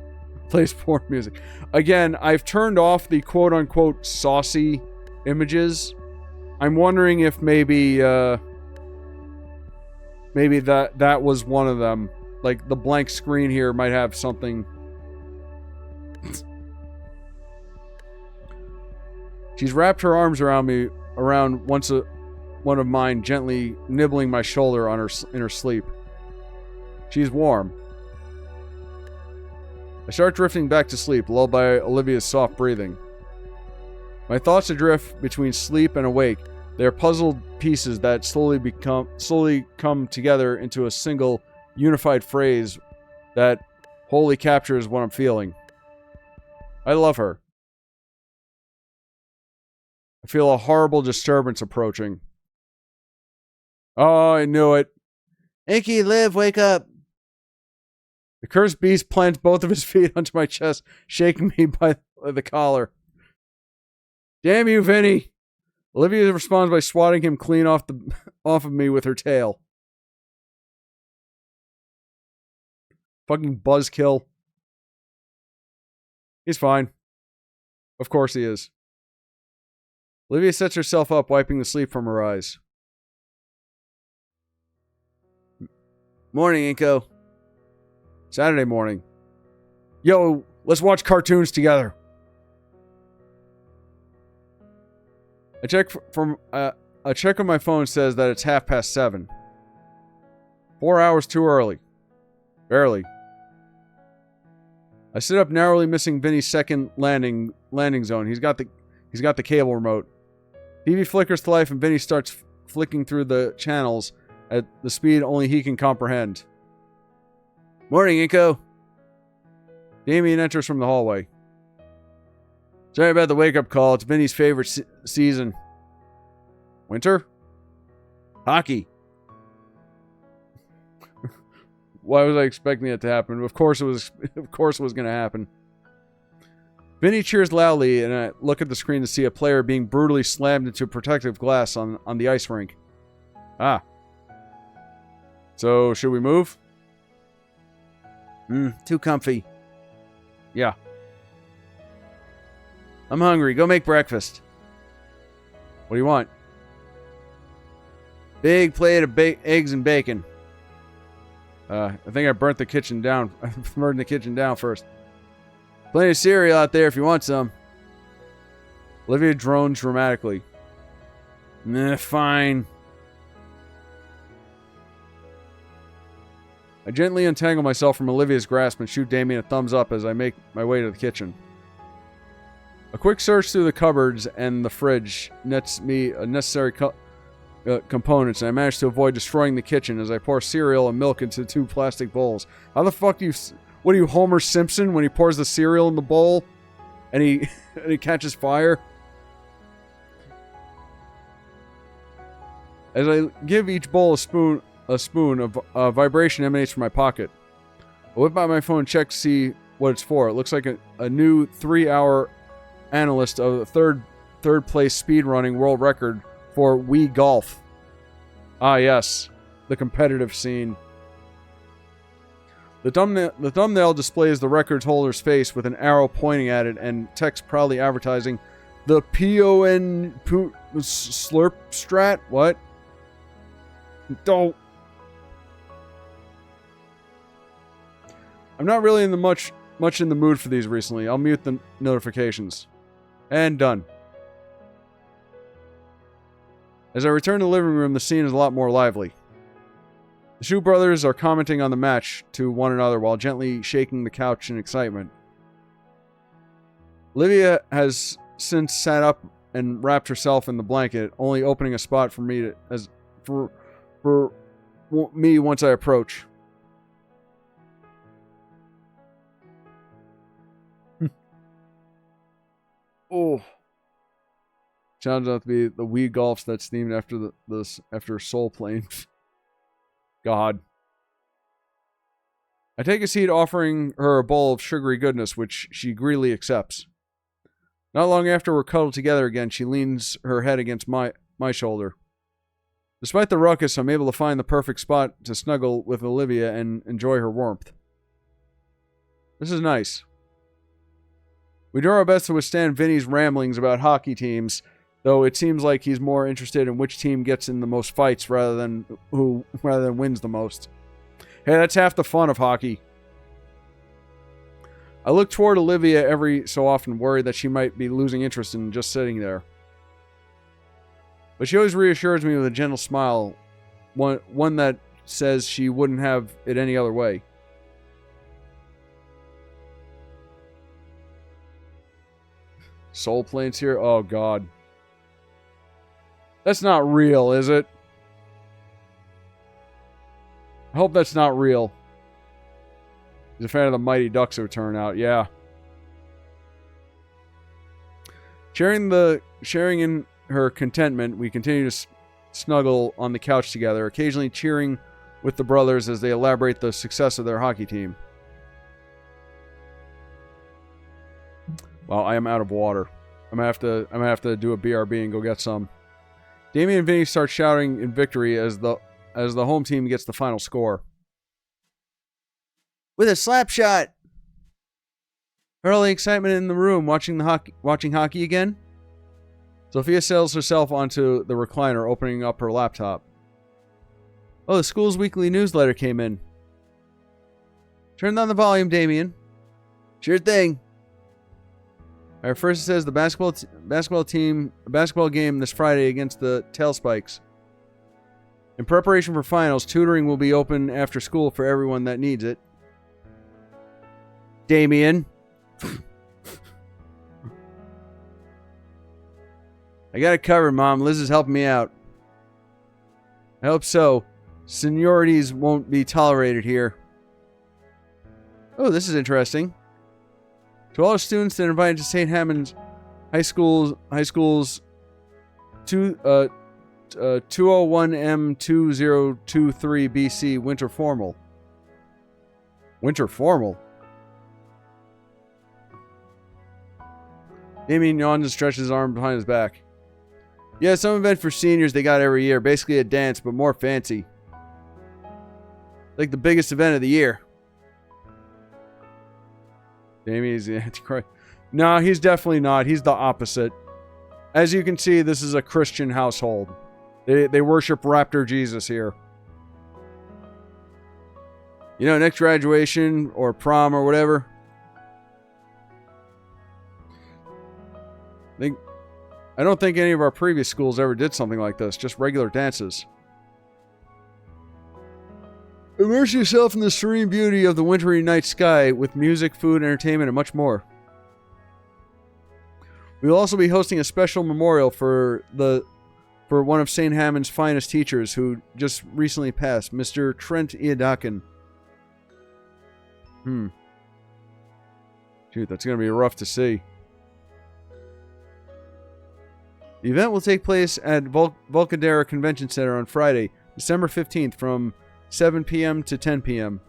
Plays porn music. Again, I've turned off the quote-unquote saucy images. I'm wondering if maybe that was one of them. Like, the blank screen here might have something. She's wrapped her arms around one of mine, gently nibbling my shoulder in her sleep. She's warm. I start drifting back to sleep, lulled by Olivia's soft breathing. My thoughts adrift between sleep and awake. They are puzzled pieces that slowly come together into a single unified phrase that wholly captures what I'm feeling. I love her. I feel a horrible disturbance approaching. Oh, I knew it. Inky, Liv, wake up. The cursed beast plants both of his feet onto my chest, shaking me by the collar. Damn you, Vinny. Olivia responds by swatting him clean off of me with her tail. Fucking buzzkill. He's fine. Of course he is. Olivia sets herself up, wiping the sleep from her eyes. Morning, Inko. Saturday morning. Yo, let's watch cartoons together. A check on my phone says that it's 7:30. 4 hours too early. Barely. I sit up, narrowly missing Vinny's second landing zone. He's got the cable remote. TV flickers to life and Vinny starts flicking through the channels at the speed only he can comprehend. Morning, Inko. Damien enters from the hallway. Sorry about the wake-up call. It's Vinny's favorite season. Winter? Hockey. Why was I expecting it to happen? Of course it was going to happen. Vinny cheers loudly, and I look at the screen to see a player being brutally slammed into protective glass on the ice rink. Ah. So, should we move? Too comfy. Yeah. I'm hungry. Go make breakfast. What do you want? Big plate of eggs and bacon. I think I burnt the kitchen down. I burned the kitchen down first. Plenty of cereal out there if you want some. Olivia drones dramatically. Fine. I gently untangle myself from Olivia's grasp and shoot Damien a thumbs up as I make my way to the kitchen. A quick search through the cupboards and the fridge nets me a necessary components, and I manage to avoid destroying the kitchen as I pour cereal and milk into 2 plastic bowls. How the fuck do you... What are you, Homer Simpson, when he pours the cereal in the bowl and he catches fire? As I give each bowl a spoon, a vibration emanates from my pocket. I whip out my phone and check to see what it's for. It looks like a new 3-hour analyst of the third place speedrunning world record for Wii Golf. Ah, yes. The competitive scene. The thumbnail displays the record holder's face with an arrow pointing at it and text proudly advertising the PON Slurp Strat? What? Don't. I'm not really in the much in the mood for these recently. I'll mute the notifications. And done. As I return to the living room, the scene is a lot more lively. The Shu brothers are commenting on the match to one another while gently shaking the couch in excitement. Olivia has since sat up and wrapped herself in the blanket, only opening a spot for me for me once I approach. Oh. Sounds out to be the Wii Golfs that's themed after Soul Planes. God. I take a seat, offering her a bowl of sugary goodness, which she greedily accepts. Not long after we're cuddled together again, she leans her head against my shoulder. Despite the ruckus, I'm able to find the perfect spot to snuggle with Olivia and enjoy her warmth. This is nice. We do our best to withstand Vinny's ramblings about hockey teams, though it seems like he's more interested in which team gets in the most fights rather than wins the most. Hey, that's half the fun of hockey. I look toward Olivia every so often, worried that she might be losing interest in just sitting there. But she always reassures me with a gentle smile, one that says she wouldn't have it any other way. Soul Planes here? Oh, God. That's not real, is it? I hope that's not real. He's a fan of the Mighty Ducks, it would turn out. Yeah. Sharing in her contentment, we continue to snuggle on the couch together, occasionally cheering with the brothers as they elaborate the success of their hockey team. Well, I am out of water. I'm gonna have to do a BRB and go get some. Damien and Vinny start shouting in victory as the home team gets the final score. With a slap shot. Early excitement in the room watching hockey again. Sophia settles herself onto the recliner, opening up her laptop. Oh, the school's weekly newsletter came in. Turn down the volume, Damien. Sure thing. All right, first it says the basketball game this Friday against the Tailspikes. In preparation for finals, tutoring will be open after school for everyone that needs it. Damien. I got it covered, Mom. Liz is helping me out. I hope so. Seniorities won't be tolerated here. Oh, this is interesting. To all the students that are invited to St. Hammond's High School's 201M2023 BC Winter Formal. Winter Formal? Damien yawns and stretches his arm behind his back. Yeah, some event for seniors they got every year. Basically a dance, but more fancy. Like the biggest event of the year. Damien's the Antichrist. No, he's definitely not. He's the opposite. As you can see, this is a Christian household. They worship Raptor Jesus here. You know, next graduation or prom or whatever. I don't think any of our previous schools ever did something like this. Just regular dances. Immerse yourself in the serene beauty of the wintry night sky with music, food, entertainment, and much more. We will also be hosting a special memorial for one of St. Hammond's finest teachers who just recently passed, Mr. Trent Iadakin. Shoot, that's going to be rough to see. The event will take place at Volcadera Convention Center on Friday, December 15th from 7 p.m. to 10 p.m.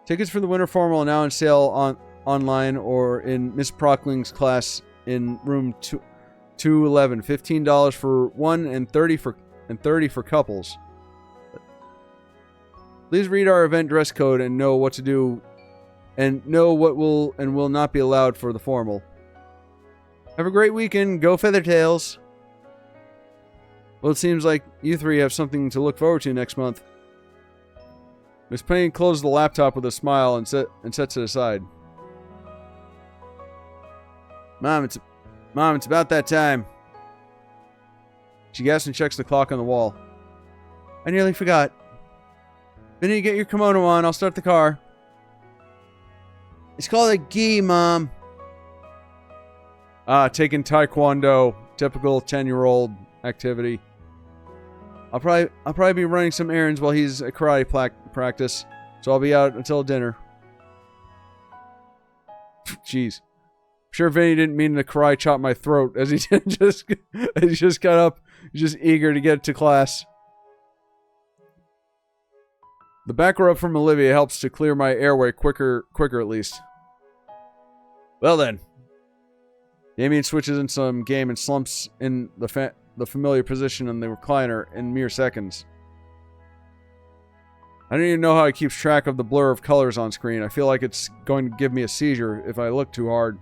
Tickets for the Winter Formal are now on sale online or in Miss Prockling's class in room 211. $15 for one and $30 for couples. Please read our event dress code and know what to do and know what will and will not be allowed for the formal. Have a great weekend. Go Feathertails. Well, it seems like you three have something to look forward to next month. Miss Payne closes the laptop with a smile and sets it aside. Mom, it's about that time. She gasps and checks the clock on the wall. I nearly forgot. Vinny, get your kimono on. I'll start the car. It's called a gi, Mom. Taking Taekwondo. Typical 10-year-old activity. I'll probably be running some errands while he's at karate practice, so I'll be out until dinner. Jeez. I'm sure Vinny didn't mean to karate chop my throat as he just got up, just eager to get to class. The back rub from Olivia helps to clear my airway quicker at least. Well then. Damien switches in some game and slumps in the familiar position in the recliner in mere seconds. I don't even know how he keeps track of the blur of colors on screen. I feel like it's going to give me a seizure if I look too hard.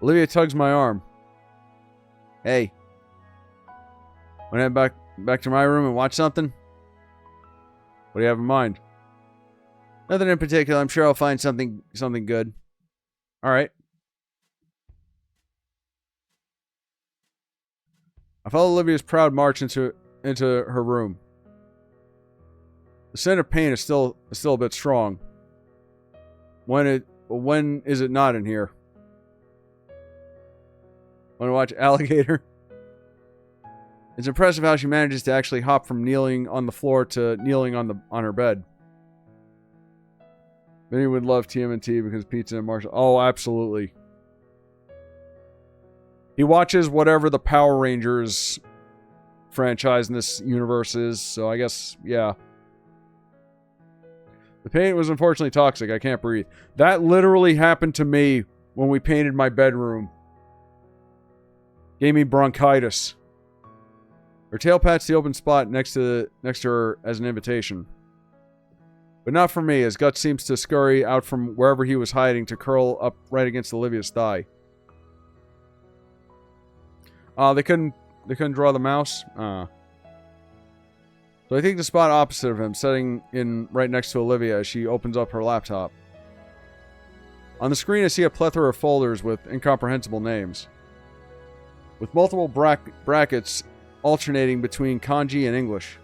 Olivia tugs my arm. Hey. Want to head back to my room and watch something? What do you have in mind? Nothing in particular. I'm sure I'll find something good. All right. I follow Olivia's proud march into her room. The scent of pain is still a bit strong. When is it not in here? Want to watch Alligator? It's impressive how she manages to actually hop from kneeling on the floor to kneeling on her bed. Many would love TMNT because pizza and Marshall. Oh, absolutely. He watches whatever the Power Rangers franchise in this universe is, so I guess, yeah. The paint was unfortunately toxic. I can't breathe. That literally happened to me when we painted my bedroom. Gave me bronchitis. Her tail pats the open spot next to her as an invitation. But not for me, as Guts seems to scurry out from wherever he was hiding to curl up right against Olivia's thigh. They couldn't draw the mouse? So I take the spot opposite of him, setting in right next to Olivia as she opens up her laptop. On the screen I see a plethora of folders with incomprehensible names, with multiple brackets alternating between kanji and English.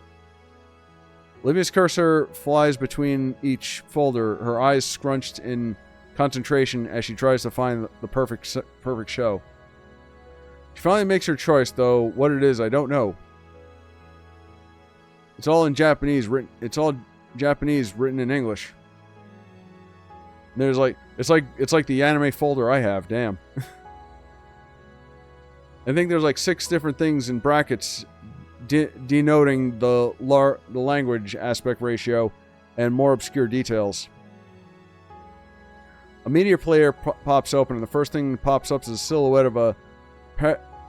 Olivia's cursor flies between each folder, her eyes scrunched in concentration as she tries to find the perfect show. She finally makes her choice, though what it is I don't know. It's all in Japanese written. It's all Japanese written in English. And there's it's like the anime folder I have. Damn. I think there's like 6 different things in brackets denoting the language aspect ratio and more obscure details. A media player pops open, and the first thing that pops up is a silhouette of a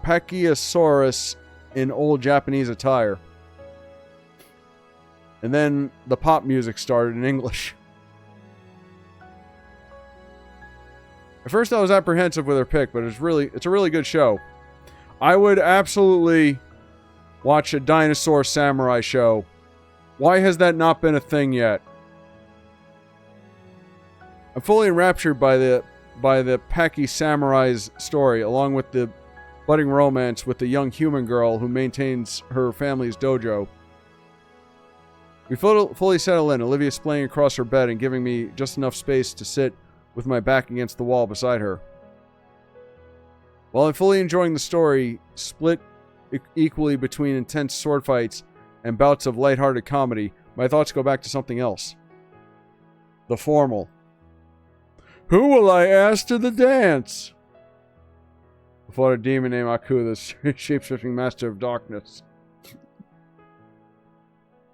Pachyosaurus in old Japanese attire. And then the pop music started in English. At first I was apprehensive with her pick, but it's a really good show. I would absolutely watch a dinosaur samurai show. Why has that not been a thing yet? I'm fully enraptured by the Paki Samurai's story, along with the budding romance with the young human girl who maintains her family's dojo. We fully settle in, Olivia splaying across her bed and giving me just enough space to sit with my back against the wall beside her. While I'm fully enjoying the story, split equally between intense sword fights and bouts of lighthearted comedy, my thoughts go back to something else. The formal. Who will I ask to the dance? I fought a demon named Aku, the shape-shifting master of darkness.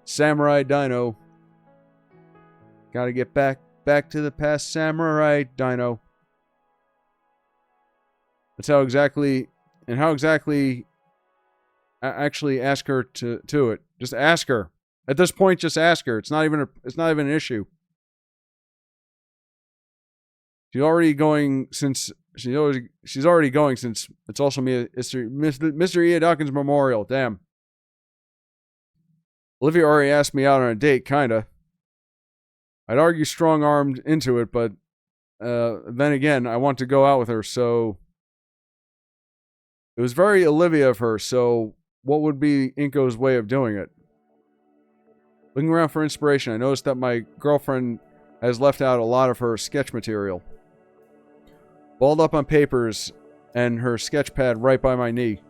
Samurai Dino. Gotta get back to the past, Samurai Dino. That's how exactly actually ask her to it. Just ask her. At this point, just ask her. It's not even an issue. She's already going since it's also Mr. Ian Dawkins Memorial. Damn. Olivia already asked me out on a date, kinda. I'd argue strong-armed into it, but then again, I want to go out with her, so it was very Olivia of her, so what would be Inko's way of doing it? Looking around for inspiration, I noticed that my girlfriend has left out a lot of her sketch material. Balled up on papers and her sketch pad right by my knee.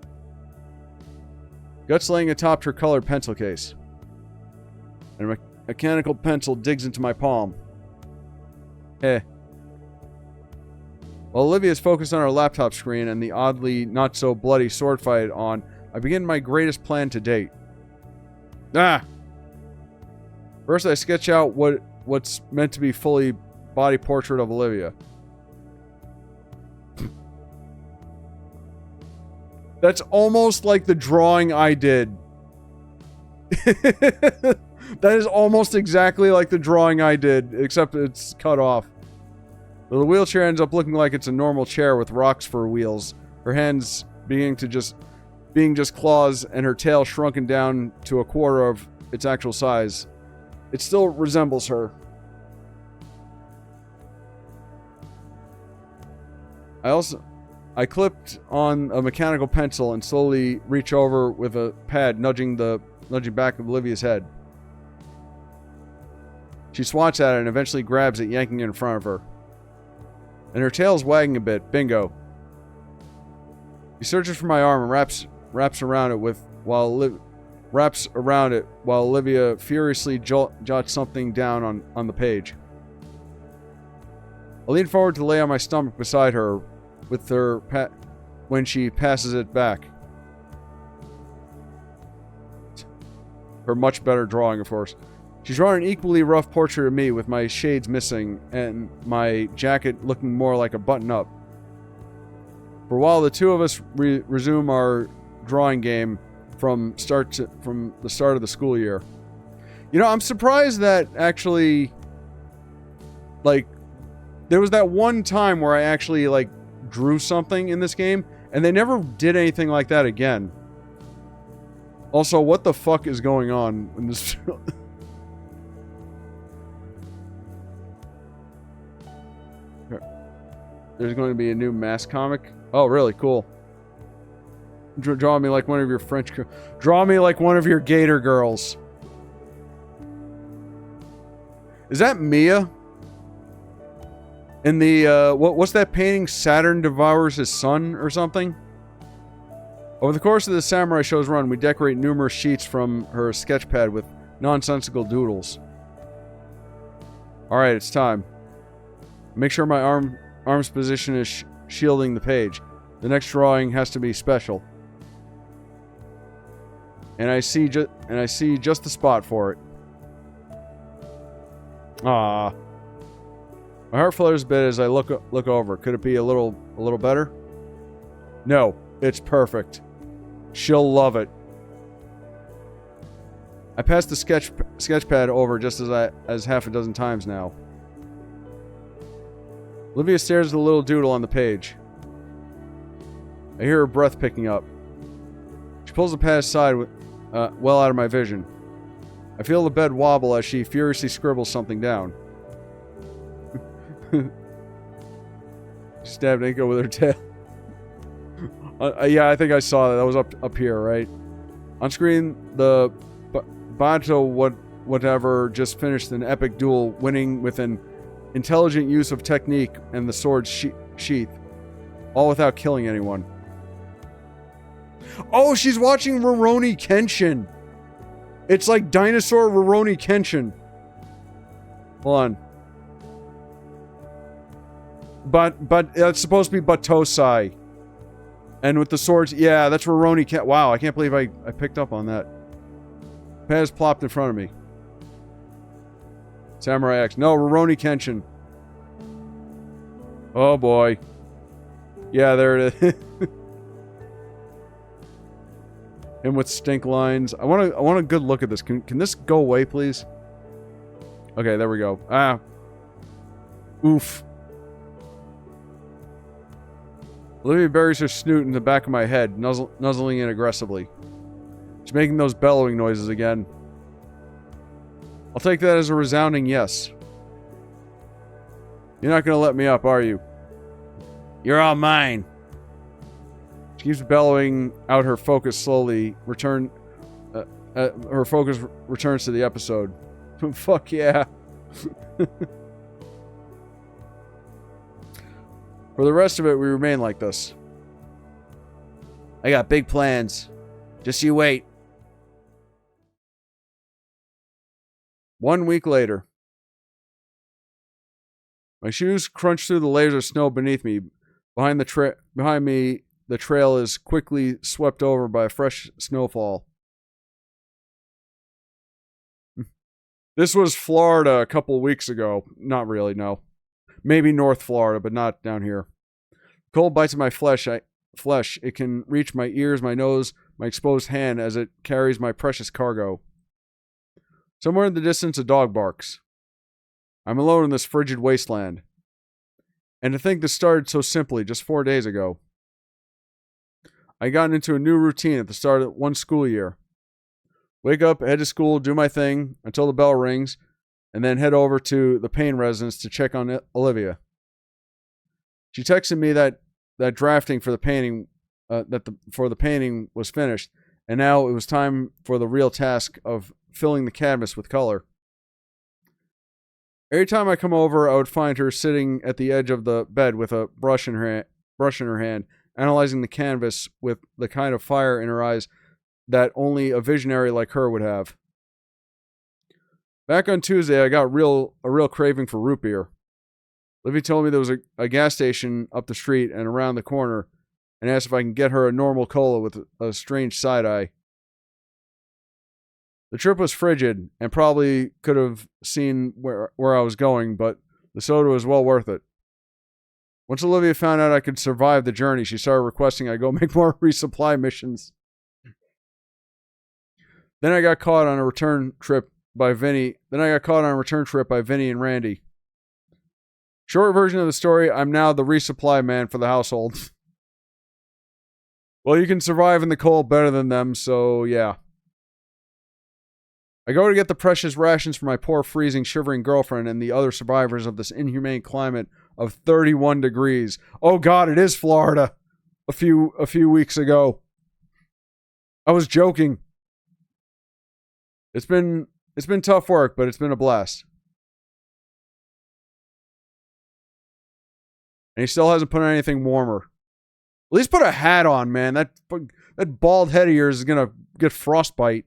Guts laying atop her colored pencil case. And a mechanical pencil digs into my palm. While Olivia is focused on her laptop screen and the oddly not-so-bloody sword fight on, I begin my greatest plan to date. First, I sketch out what's meant to be fully body portrait of Olivia. That's almost like the drawing I did. That is almost exactly like the drawing I did, except it's cut off. The wheelchair ends up looking like it's a normal chair with rocks for wheels, her hands being just claws and her tail shrunken down to a quarter of its actual size. It still resembles her. I clipped on a mechanical pencil and slowly reach over with a pad, nudging back of Olivia's head. She swats at it and eventually grabs it, yanking it in front of her. And her tail's wagging a bit. Bingo. She searches for my arm and wraps around it with wraps around it while Olivia furiously jots something down on the page. I lean forward to lay on my stomach beside her with her when she passes it back. Her much better drawing, of course. She's drawn an equally rough portrait of me with my shades missing and my jacket looking more like a button-up. For a while, the two of us resume our drawing game from the start of the school year. You know, I'm surprised that actually, like, there was that one time where I actually, like, drew something in this game, and they never did anything like that again. Also, what the fuck is going on in this? There's going to be a new Mask comic. Oh, really? Cool. Draw me like one of your French girls. Draw me like one of your Gator girls. Is that Mia? In the, what's that painting? Saturn devours his son or something? Over the course of the Samurai Show's run, we decorate numerous sheets from her sketchpad with nonsensical doodles. Alright, it's time. Make sure my arm's position is shielding the page. The next drawing has to be special. And I see just the spot for it. Ah. My heart flutters a bit as I look over. Could it be a little better? No, it's perfect. She'll love it. I passed the sketchpad over just as half a dozen times now. Olivia stares at the little doodle on the page. I hear her breath picking up. She pulls the pad aside well out of my vision. I feel the bed wobble as she furiously scribbles something down. She stabbed Inko with her tail. Yeah, I think I saw that. That was up here, right? On screen, the Bato whatever just finished an epic duel, winning with an intelligent use of technique and the sword's sheath, all without killing anyone. Oh, she's watching Rurouni Kenshin. It's like Dinosaur Rurouni Kenshin. Hold on. But it's supposed to be Batosai. And with the swords, yeah, that's Rurouni Kenshin. Wow, I can't believe I picked up on that. Paz plopped in front of me. Samurai X. No, Rurouni Kenshin. Oh boy. Yeah, there it is. Him with stink lines. I want a good look at this. Can this go away, please? Okay, there we go. Ah. Oof. Olivia buries her snoot in the back of my head, nuzzling in aggressively. She's making those bellowing noises again. I'll take that as a resounding yes. You're not gonna let me up, are you? You're all mine. She keeps bellowing out her focus slowly. Her focus returns to the episode. Fuck yeah. For the rest of it, we remain like this. I got big plans. Just you wait. 1 week later. My shoes crunch through the layers of snow beneath me. Behind me, the trail is quickly swept over by a fresh snowfall. This was Florida a couple weeks ago. Not really, no. Maybe North Florida, but not down here. Cold bites at my flesh. It can reach my ears, my nose, my exposed hand as it carries my precious cargo. Somewhere in the distance, a dog barks. I'm alone in this frigid wasteland. And to think this started so simply just 4 days ago. I got into a new routine at the start of one school year. Wake up, head to school, do my thing until the bell rings, and then head over to the Payne residence to check on Olivia. She texted me that drafting for the painting the painting was finished, and now it was time for the real task of filling the canvas with color. Every time I come over, I would find her sitting at the edge of the bed with a brush in her hand, analyzing the canvas with the kind of fire in her eyes that only a visionary like her would have. Back on Tuesday, I got a real craving for root beer. Livy told me there was a gas station up the street and around the corner, and asked if I can get her a normal cola with a strange side eye. The trip was frigid, and probably could have seen where I was going, but the soda was well worth it. Once Olivia found out I could survive the journey, she started requesting I go make more resupply missions. Then I got caught on a return trip by Vinny and Randy. Short version of the story, I'm now the resupply man for the household. Well, you can survive in the cold better than them, so yeah. I go to get the precious rations for my poor, freezing, shivering girlfriend and the other survivors of this inhumane climate of 31 degrees. Oh God, it is Florida. A few weeks ago. I was joking. It's been tough work, but it's been a blast. And he still hasn't put on anything warmer. At least put a hat on, man. That bald head of yours is gonna get frostbite.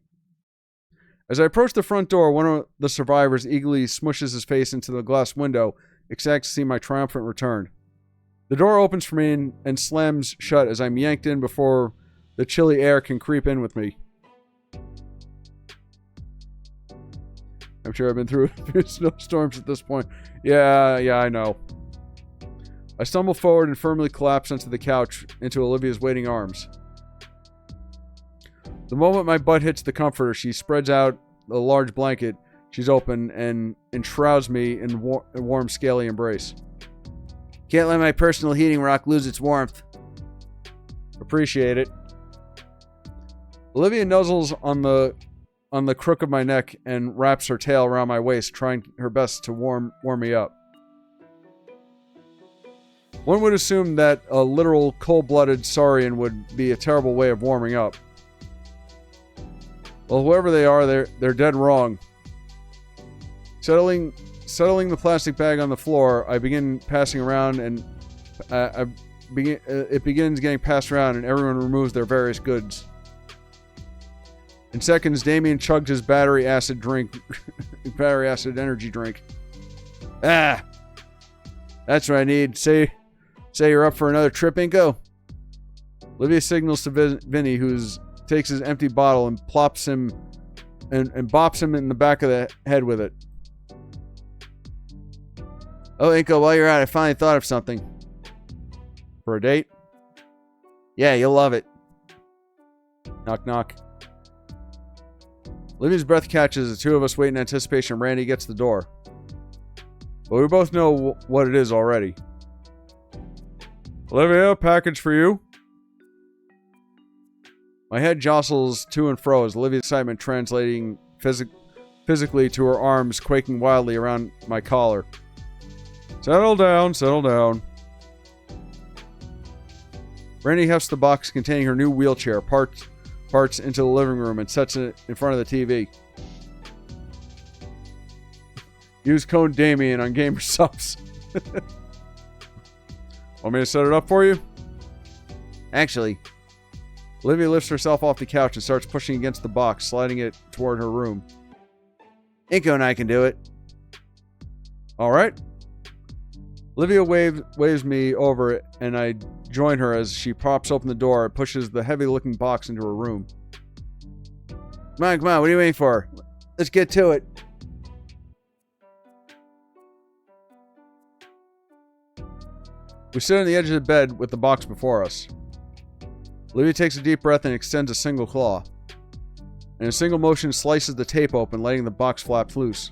As I approach the front door, one of the survivors eagerly smushes his face into the glass window, ecstatic to see my triumphant return. The door opens for me and slams shut as I'm yanked in before the chilly air can creep in with me. I'm sure I've been through a few snowstorms at this point. Yeah, I know. I stumble forward and firmly collapse onto the couch into Olivia's waiting arms. The moment my butt hits the comforter, she spreads out a large blanket she's open and enshrouds me in a warm, scaly embrace. Can't let my personal heating rock lose its warmth. Appreciate it. Olivia nuzzles on the crook of my neck and wraps her tail around my waist, trying her best to warm me up. One would assume that a literal cold-blooded saurian would be a terrible way of warming up. Well, whoever they are, they're dead wrong. Settling the plastic bag on the floor, I begin passing around, and it begins getting passed around, and everyone removes their various goods. In seconds, Damien chugs his battery acid energy drink. Ah, that's what I need. Say you're up for another trip, Inko? Olivia signals to Vinny, who takes his empty bottle and plops him and bops him in the back of the head with it. Oh, Inko, while you're out, I finally thought of something. For a date? Yeah, you'll love it. Knock, knock. Olivia's breath catches. The two of us wait in anticipation. Randy gets the door. But we both know what it is already. Olivia, package for you. My head jostles to and fro as Olivia's excitement translating physically to her arms quaking wildly around my collar. Settle down, settle down. Randy hefts the box containing her new wheelchair, parts into the living room, and sets it in front of the TV. Use code Damien on Gamer Subs. Want me to set it up for you? Actually, Olivia lifts herself off the couch and starts pushing against the box, sliding it toward her room. Inko and I can do it. All right. Olivia waves me over, and I join her as she props open the door and pushes the heavy-looking box into her room. Come on, what are you waiting for? Let's get to it. We sit on the edge of the bed with the box before us. Olivia takes a deep breath and extends a single claw. In a single motion, slices the tape open, letting the box flap loose.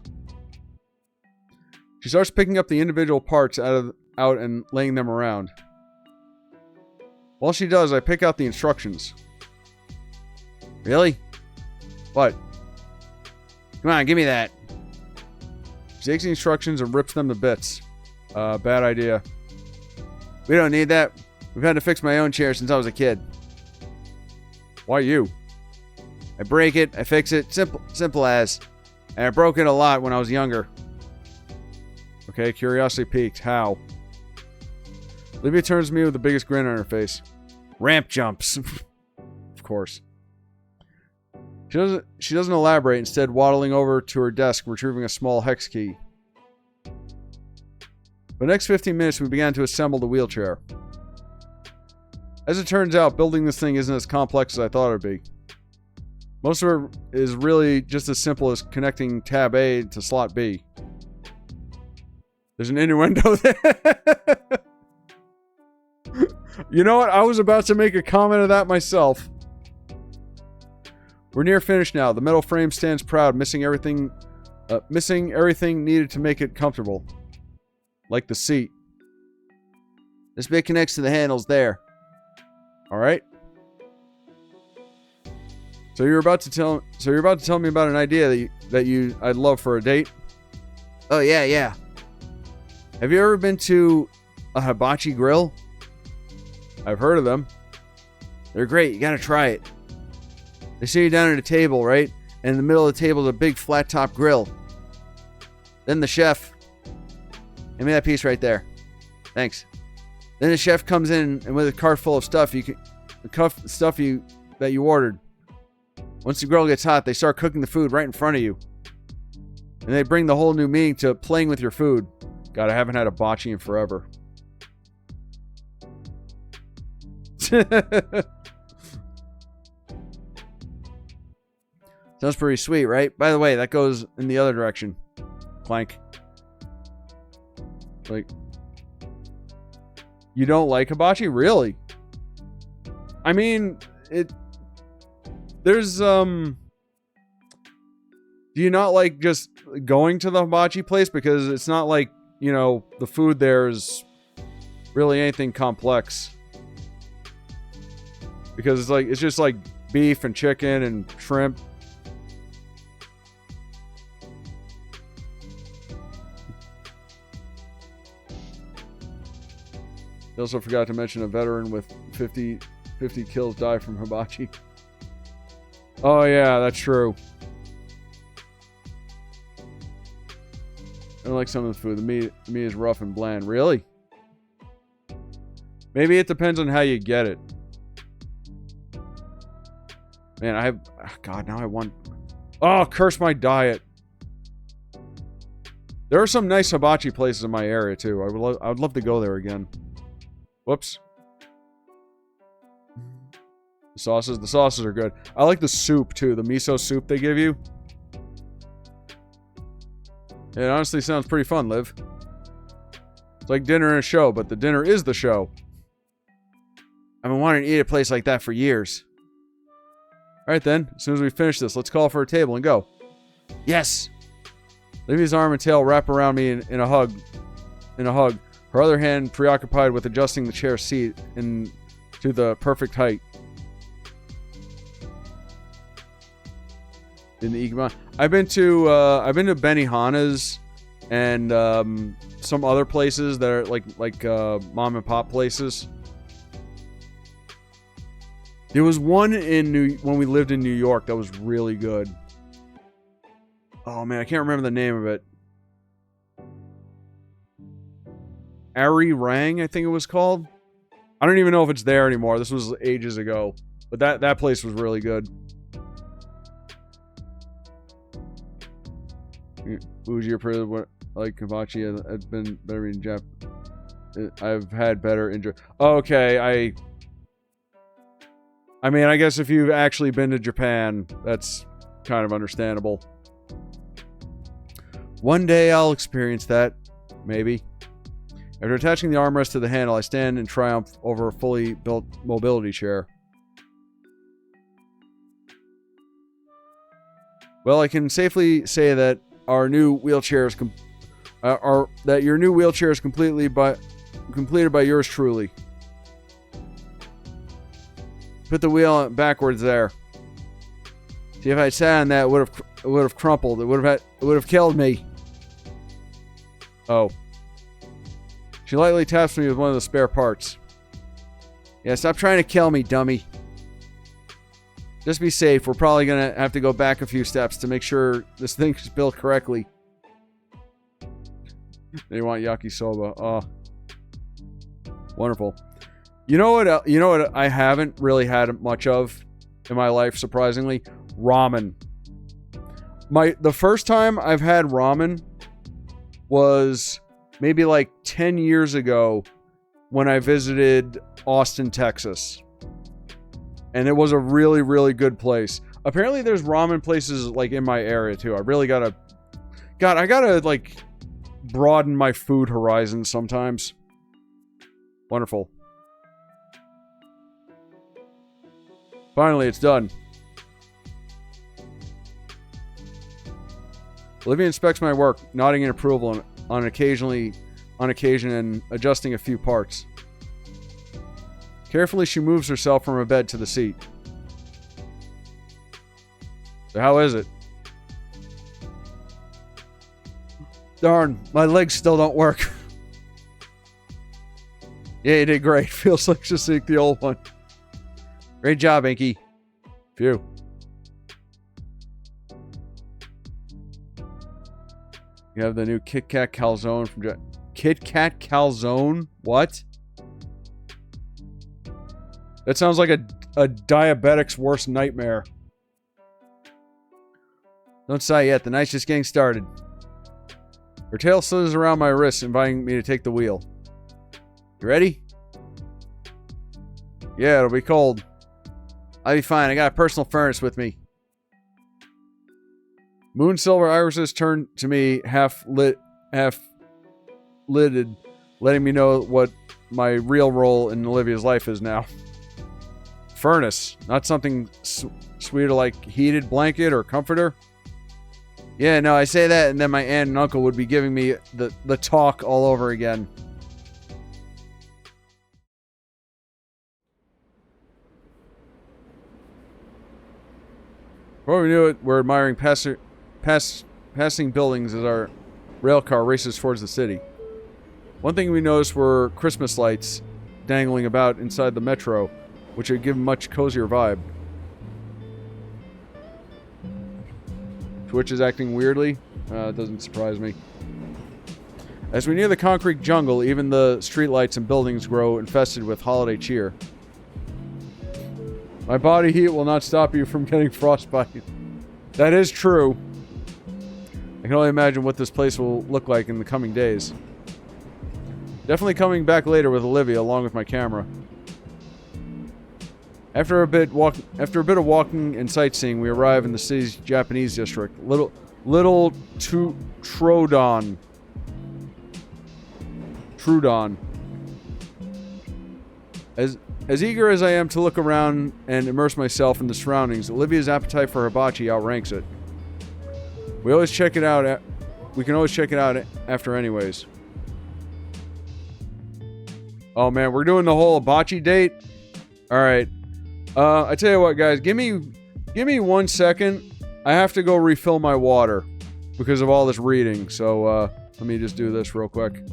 She starts picking up the individual parts out and laying them around. While she does, I pick out the instructions. Really? What? Come on, give me that. She takes the instructions and rips them to bits. Bad idea. We don't need that. We've had to fix my own chair since I was a kid. Why you? I break it, I fix it, simple as. And I broke it a lot when I was younger. Okay, curiosity piqued. How? Olivia turns to me with the biggest grin on her face. Ramp jumps. Of course. She doesn't elaborate, instead waddling over to her desk, retrieving a small hex key. For the next 15 minutes, we began to assemble the wheelchair. As it turns out, building this thing isn't as complex as I thought it would be. Most of it is really just as simple as connecting tab A to slot B. There's an innuendo there. You know what? I was about to make a comment of that myself. We're near finished now. The metal frame stands proud, missing everything needed to make it comfortable. Like the seat. This bit connects to the handles there. Alright. So you're about to tell me about an idea that I'd love for a date? Oh yeah. Have you ever been to a hibachi grill? I've heard of them. They're great. You gotta try it. They sit you down at a table, right? And in the middle of the table is a big flat top grill. Then the chef. Give me that piece right there. Thanks. Then the chef comes in and with a cart full of stuff that you ordered. Once the grill gets hot, they start cooking the food right in front of you. And they bring the whole new meaning to playing with your food. God, I haven't had a bocce in forever. Sounds pretty sweet, right? By the way, that goes in the other direction. Clank. Like, you don't like hibachi? Really? I mean, there's, do you not like just going to the hibachi place? Because it's not like, you know, the food there is really anything complex. Because it's just like beef and chicken and shrimp. They also forgot to mention a veteran with 50 kills died from hibachi. Oh yeah, that's true. I don't like some of the food. The meat is rough and bland. Really? Maybe it depends on how you get it. Man, God, now I want... Oh, curse my diet. There are some nice hibachi places in my area, too. I would love to go there again. Whoops. The sauces are good. I like the soup, too. The miso soup they give you. It honestly sounds pretty fun, Liv. It's like dinner and a show, but the dinner is the show. I've been wanting to eat at a place like that for years. Alright then, as soon as we finish this, let's call for a table and go. Yes! Livy's arm and tail wrap around me in a hug. Her other hand preoccupied with adjusting the chair seat to the perfect height. In the Igma. I've been to Benihana's and some other places that are like mom and pop places. There was one when we lived in New York that was really good. Oh man, I can't remember the name of it. Ari Rang, I think it was called. I don't even know if it's there anymore. This was ages ago. But that place was really good. Uji like hibachi has been better in Japan. I've had better enjoy. Okay, I mean, I guess if you've actually been to Japan, that's kind of understandable. One day I'll experience that. Maybe. After attaching the armrest to the handle, I stand in triumph over a fully built mobility chair. Well, I can safely say that our new wheelchair is that your new wheelchair is completed by yours truly. Put the wheel backwards there. See, if I sat on that, it would have crumpled. It would have killed me. Oh. She lightly taps me with one of the spare parts. Yeah, stop trying to kill me, dummy. Just be safe. We're probably gonna have to go back a few steps to make sure this thing is built correctly. They want yakisoba. Oh. Wonderful. You know what I haven't really had much of in my life, surprisingly? Ramen. The first time I've had ramen was maybe like 10 years ago when I visited Austin, Texas. And it was a really, really good place. Apparently there's ramen places like in my area too. I really gotta like broaden my food horizons sometimes. Wonderful. Finally, it's done. Olivia inspects my work, nodding in approval on occasion and adjusting a few parts. Carefully, she moves herself from her bed to the seat. So how is it? Darn, my legs still don't work. Yeah, you did great. Feels like just like the old one. Great job, Inky. Phew. You have the new Kit Kat calzone from Kit Kat calzone? What? That sounds like a diabetic's worst nightmare. Don't sigh yet. The night's just getting started. Her tail slithers around my wrist, inviting me to take the wheel. You ready? Yeah, it'll be cold. I'll be fine. I got a personal furnace with me. Moon silver irises turn to me, half lidded, letting me know what my real role in Olivia's life is now. Furnace, not something sweeter like heated blanket or comforter. Yeah, no, I say that, and then my aunt and uncle would be giving me the talk all over again. Before we knew it, we're admiring passing buildings as our rail car races towards the city. One thing we noticed were Christmas lights dangling about inside the metro, which would give a much cozier vibe. Twitch is acting weirdly. It doesn't surprise me. As we near the concrete jungle, even the streetlights and buildings grow infested with holiday cheer. My body heat will not stop you from getting frostbite. That is true. I can only imagine what this place will look like in the coming days. Definitely coming back later with Olivia along with my camera. After a bit of walking and sightseeing, we arrive in the city's Japanese district, Little Trudon. As eager as I am to look around and immerse myself in the surroundings, Olivia's appetite for hibachi outranks it. We can always check it out after anyways. Oh man, we're doing the whole hibachi date? Alright. I tell you what, guys, give me 1 second. I have to go refill my water because of all this reading. So let me just do this real quick.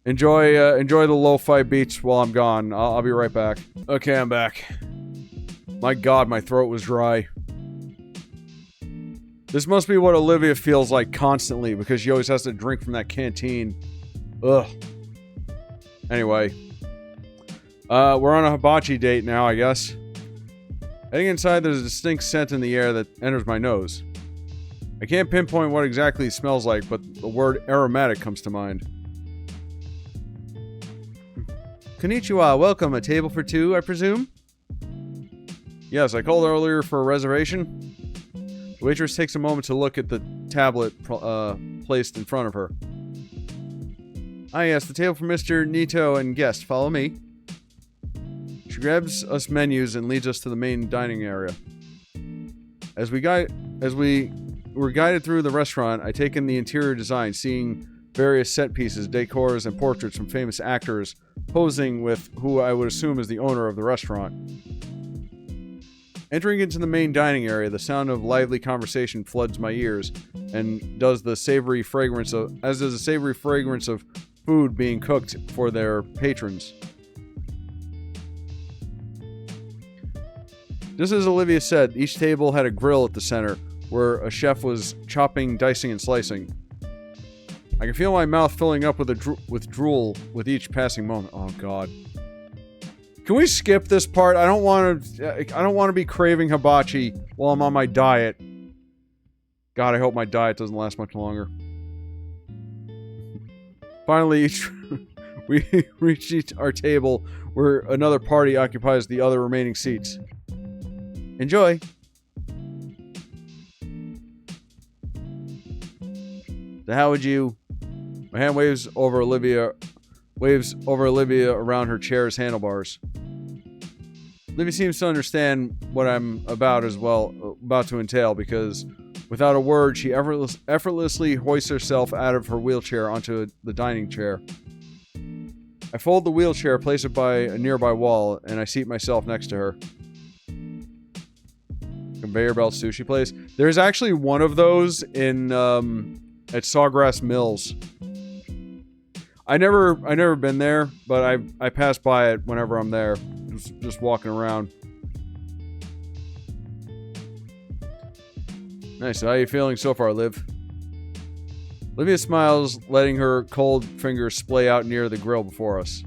Enjoy the lo-fi beats while I'm gone. I'll be right back. Okay, I'm back. My God, my throat was dry. This must be what Olivia feels like constantly because she always has to drink from that canteen. Ugh. Anyway. We're on a hibachi date now, I guess. Heading inside, there's a distinct scent in the air that enters my nose. I can't pinpoint what exactly it smells like, but the word aromatic comes to mind. Konnichiwa, welcome. A table for two, I presume? Yes, I called earlier for a reservation. The waitress takes a moment to look at the tablet placed in front of her. Ah yes, the table for Mr. Nito and guest. Follow me. She grabs us menus and leads us to the main dining area. As we were guided through the restaurant, I take in the interior design, seeing various set pieces, decors, and portraits from famous actors posing with who I would assume is the owner of the restaurant. Entering into the main dining area, the sound of lively conversation floods my ears, and does the savory fragrance of food being cooked for their patrons. Just as Olivia said, each table had a grill at the center, where a chef was chopping, dicing, and slicing. I can feel my mouth filling up with drool with each passing moment. Oh, God. Can we skip this part? I don't want to be craving hibachi while I'm on my diet. God, I hope my diet doesn't last much longer. Finally, we reach our table where another party occupies the other remaining seats. Enjoy. So how would you... My hand waves over Olivia around her chair's handlebars. Olivia seems to understand what I'm about to entail, because without a word, she effortlessly hoists herself out of her wheelchair onto the dining chair. I fold the wheelchair, place it by a nearby wall, and I seat myself next to her. Conveyor belt sushi place. There's actually one of those in at Sawgrass Mills. I never been there, but I pass by it whenever I'm there, just walking around. Nice. So how are you feeling so far, Liv? Olivia smiles, letting her cold fingers splay out near the grill before us.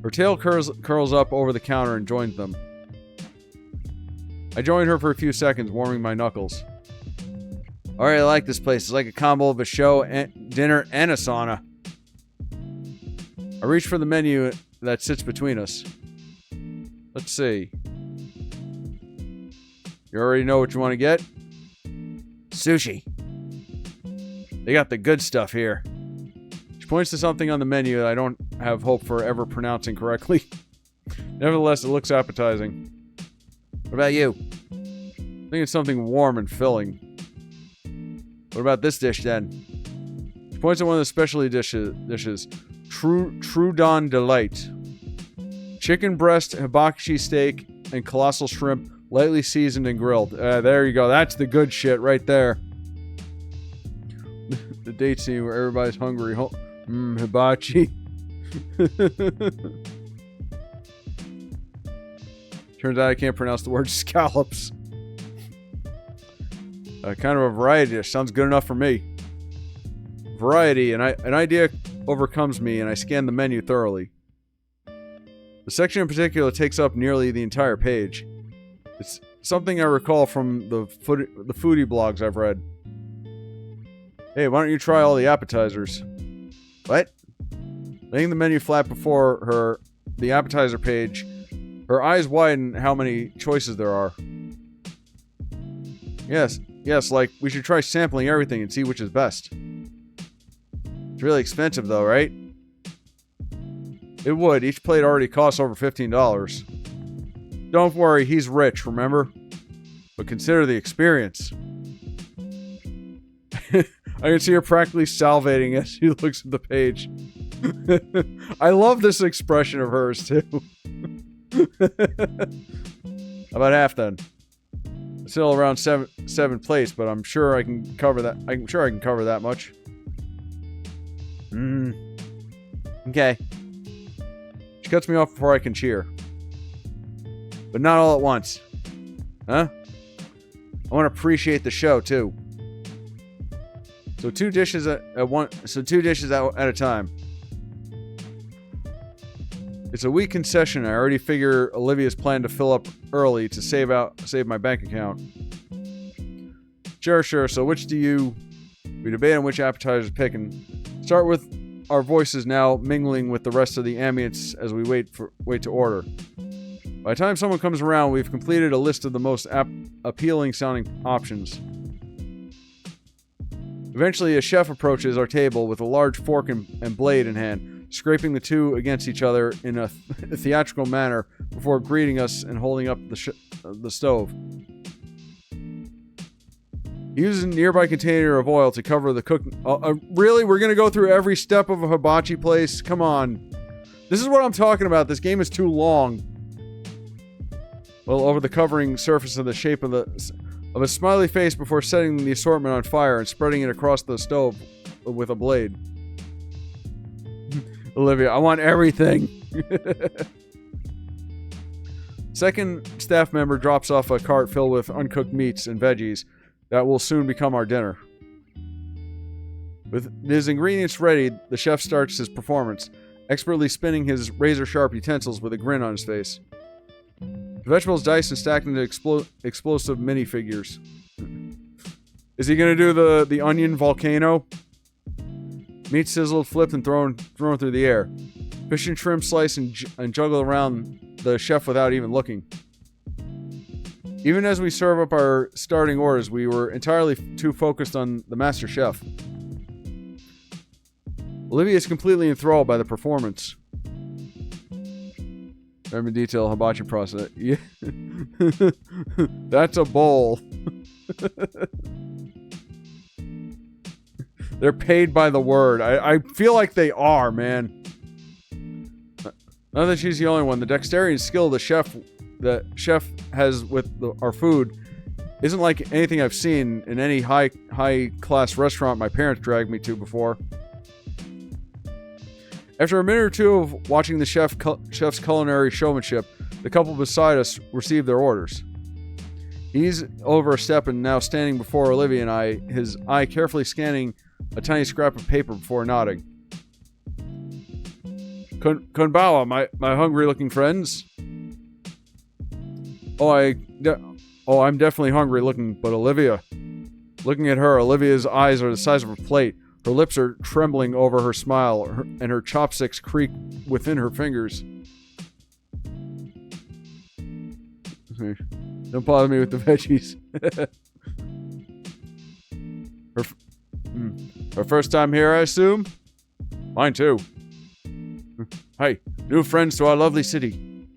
Her tail curls up over the counter and joins them. I join her for a few seconds, warming my knuckles. I really like this place. It's like a combo of a show, dinner, and a sauna. I reach for the menu that sits between us. Let's see. You already know what you want to get? Sushi. They got the good stuff here. She points to something on the menu that I don't have hope for ever pronouncing correctly. Nevertheless, it looks appetizing. What about you? I think it's something warm and filling. What about this dish, then? She points at one of the specialty dishes. Trudon Delight. Chicken breast, hibachi steak, and colossal shrimp, lightly seasoned and grilled. There you go. That's the good shit right there. The date scene where everybody's hungry. Hibachi. Turns out I can't pronounce the word scallops. Kind of a variety dish. Sounds good enough for me. Variety, and an idea overcomes me, and I scan the menu thoroughly. The section in particular takes up nearly the entire page. It's something I recall from the foodie blogs I've read. Hey, why don't you try all the appetizers? What? Laying the menu flat before her, the appetizer page, her eyes widen how many choices there are. Yes, like, we should try sampling everything and see which is best. It's really expensive though, right? It would. Each plate already costs over $15. Don't worry, he's rich, remember? But consider the experience. I can see her practically salivating as she looks at the page. I love this expression of hers, too. About half, then. Still around seven plates, but I'm sure I can cover that. I'm sure I can cover that much. Okay. She cuts me off before I can cheer. But not all at once. Huh? I want to appreciate the show, too. So two dishes at a time. It's a weak concession. I already figure Olivia's plan to fill up early to save my bank account. Sure. So which do you... We debate on which appetizers to pick and start with our voices now mingling with the rest of the ambience as we wait to order. By the time someone comes around, we've completed a list of the most appealing sounding options. Eventually, a chef approaches our table with a large fork and blade in hand, scraping the two against each other in a theatrical manner before greeting us and holding up the stove. He uses a nearby container of oil to cover the cook. Really? We're going to go through every step of a hibachi place? Come on. This is what I'm talking about. This game is too long. Well, over the covering surface of the shape of a smiley face before setting the assortment on fire and spreading it across the stove with a blade. Olivia, I want everything. Second staff member drops off a cart filled with uncooked meats and veggies that will soon become our dinner. With his ingredients ready, the chef starts his performance, expertly spinning his razor-sharp utensils with a grin on his face. The vegetables diced and stacked into explosive minifigures. Is he gonna do the onion volcano? Meat sizzled, flipped, and thrown through the air. Fish and shrimp slice and juggle around the chef without even looking. Even as we serve up our starting orders, we were entirely too focused on the master chef. Olivia is completely enthralled by the performance. Every detail hibachi process. Yeah. That's a bowl. They're paid by the word. I feel like they are, man. Not that she's the only one. The dexterity and skill the chef has with our food isn't like anything I've seen in any high class restaurant my parents dragged me to before. After a minute or two of watching the chef's culinary showmanship, the couple beside us received their orders. He's over a step and now standing before Olivia and I, his eye carefully scanning a tiny scrap of paper before nodding. Konbawa, my hungry-looking friends. I'm definitely hungry-looking, but Olivia. Looking at her, Olivia's eyes are the size of a plate. Her lips are trembling over her smile, and her chopsticks creak within her fingers. Don't bother me with the veggies. Her first time here, I assume? Mine too. Hi, new friends to our lovely city.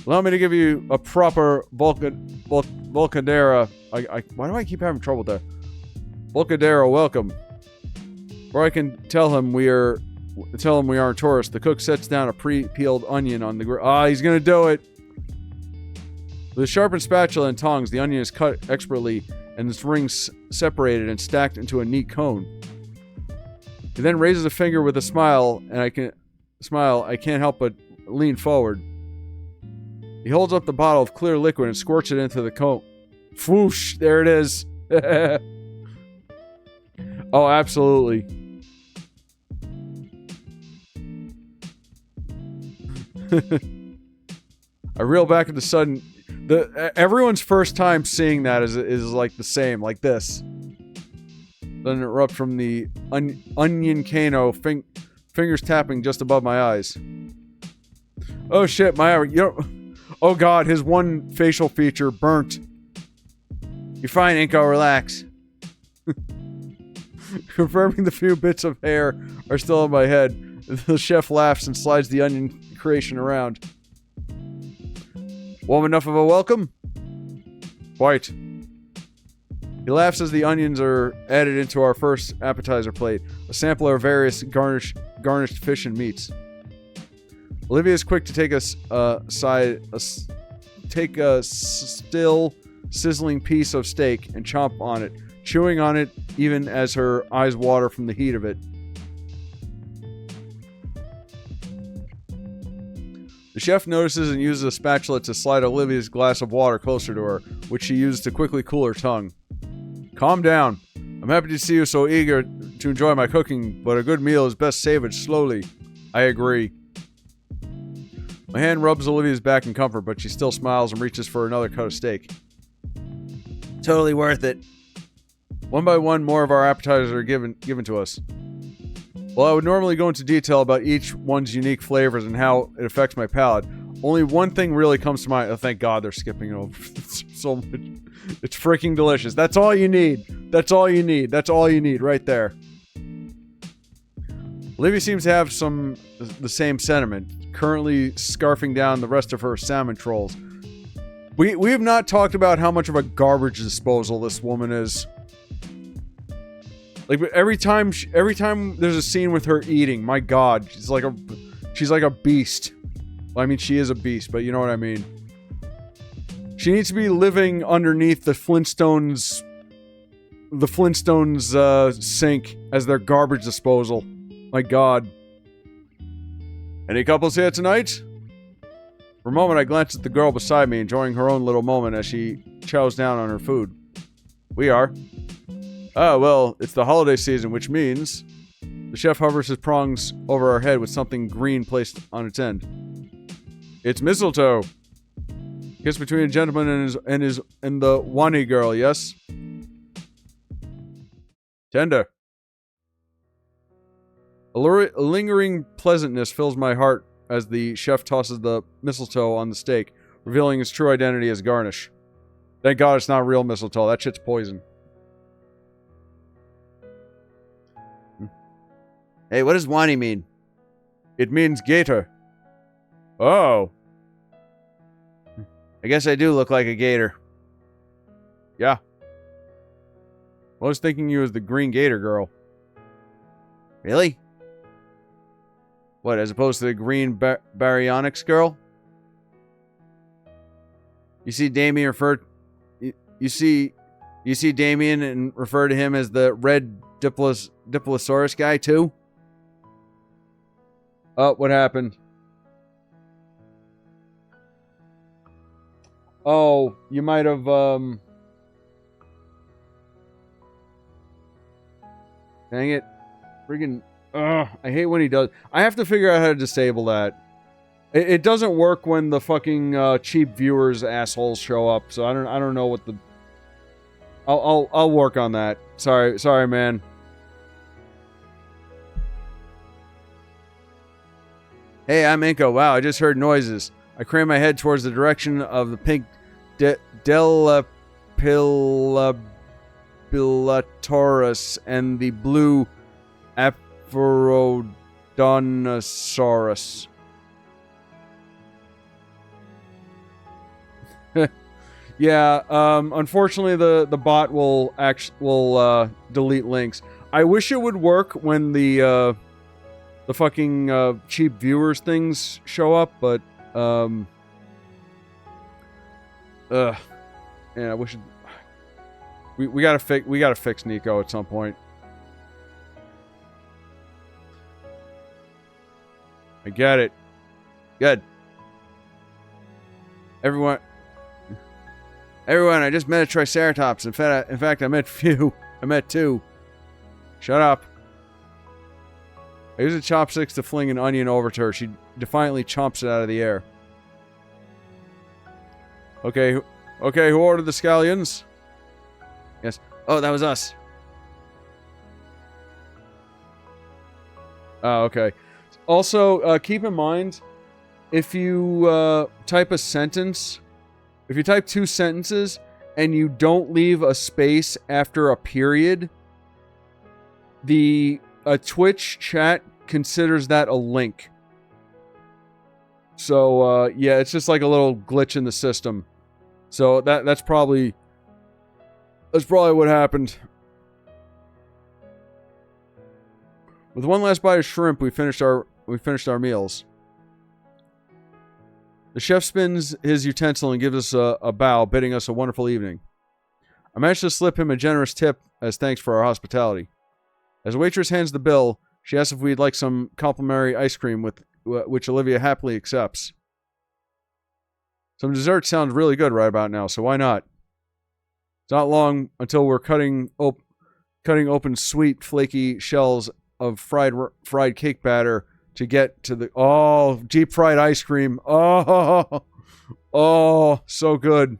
Allow me to give you a proper Volcadera. Why do I keep having trouble there? Volcadera welcome. Or I can tell him we aren't tourists. The cook sets down a pre-peeled onion on the grill. He's gonna do it. With a sharpened spatula and tongs, the onion is cut expertly and its rings separated and stacked into a neat cone. He then raises a finger with a smile, and I can't help but lean forward. He holds up the bottle of clear liquid and squirts it into the cone. Whoosh! There it is. Oh, absolutely. I reel back at the sudden. Everyone's first time seeing that is like the same, like this. Then erupt from the onion cano, fingers tapping just above my eyes. Oh shit, oh god, his one facial feature burnt. You're fine, Inko, relax. Confirming the few bits of hair are still on my head, the chef laughs and slides the onion creation around. Warm enough of a welcome? Quite. He laughs as the onions are added into our first appetizer plate, a sampler of various garnished fish and meats. Olivia is quick to take take a still sizzling piece of steak and chomp on it, chewing on it even as her eyes water from the heat of it. The chef notices and uses a spatula to slide Olivia's glass of water closer to her, which she uses to quickly cool her tongue. Calm down. I'm happy to see you so eager to enjoy my cooking, but a good meal is best savored slowly. I agree. My hand rubs Olivia's back in comfort, but she still smiles and reaches for another cut of steak. Totally worth it. One by one, more of our appetizers are given to us. While I would normally go into detail about each one's unique flavors and how it affects my palate, only one thing really comes to mind. Oh, thank God they're skipping it over. So much. It's freaking delicious. That's all you need. That's all you need. That's all you need right there. Olivia seems to have the same sentiment, currently scarfing down the rest of her salmon trolls. We have not talked about how much of a garbage disposal this woman is. Like every time there's a scene with her eating, my God, she's like a beast. Well, I mean, she is a beast, but you know what I mean. She needs to be living underneath the Flintstones sink as their garbage disposal. My God. Any couples here tonight? For a moment, I glanced at the girl beside me, enjoying her own little moment as she chows down on her food. We are. Ah, well, it's the holiday season, which means... The chef hovers his prongs over our head with something green placed on its end. It's mistletoe. Kiss between a gentleman and the Wani girl, yes? Tender. A lingering pleasantness fills my heart as the chef tosses the mistletoe on the steak, revealing his true identity as garnish. Thank God it's not real mistletoe. That shit's poison. Hey, what does Wani mean? It means gator. Oh. I guess I do look like a gator. Yeah. I was thinking you as the green gator girl. Really? What, as opposed to the green baryonyx girl? You see Damien refer... You see Damien and refer to him as the red Diplosaurus guy, too? Oh, what happened? Oh, you might have, Dang it. Freaking... Ugh, I hate when he does... I have to figure out how to disable that. It doesn't work when the fucking, cheap viewers assholes show up, so I don't know what the... I'll work on that. Sorry, man. Hey, I'm Inko. Wow, I just heard noises. I crane my head towards the direction of the pink Delapilatoris and the blue Aphorodontosaurus. Yeah, unfortunately the bot will delete links. I wish it would work when the fucking cheap viewers things show up, but yeah, I wish we gotta fix Nico at some point. I get it. Good. Everyone, I just met a Triceratops. In fact, I met few. I met two. Shut up. I use the chopsticks to fling an onion over to her. She defiantly chomps it out of the air. Okay, who ordered the scallions? Yes. Oh, that was us. Oh, okay. Also, keep in mind, if you type a sentence, if you type 2 sentences and you don't leave a space after a period, the Twitch chat considers that a link. So, yeah, it's just like a little glitch in the system. So that's probably what happened. With one last bite of shrimp, we finished our meals. The chef spins his utensil and gives us a bow, bidding us a wonderful evening. I managed to slip him a generous tip as thanks for our hospitality. As the waitress hands the bill, she asks if we'd like some complimentary ice cream, which Olivia happily accepts. Some dessert sounds really good right about now, so why not? It's not long until we're cutting open sweet, flaky shells of fried cake batter to get to the deep fried ice cream. Oh, so good.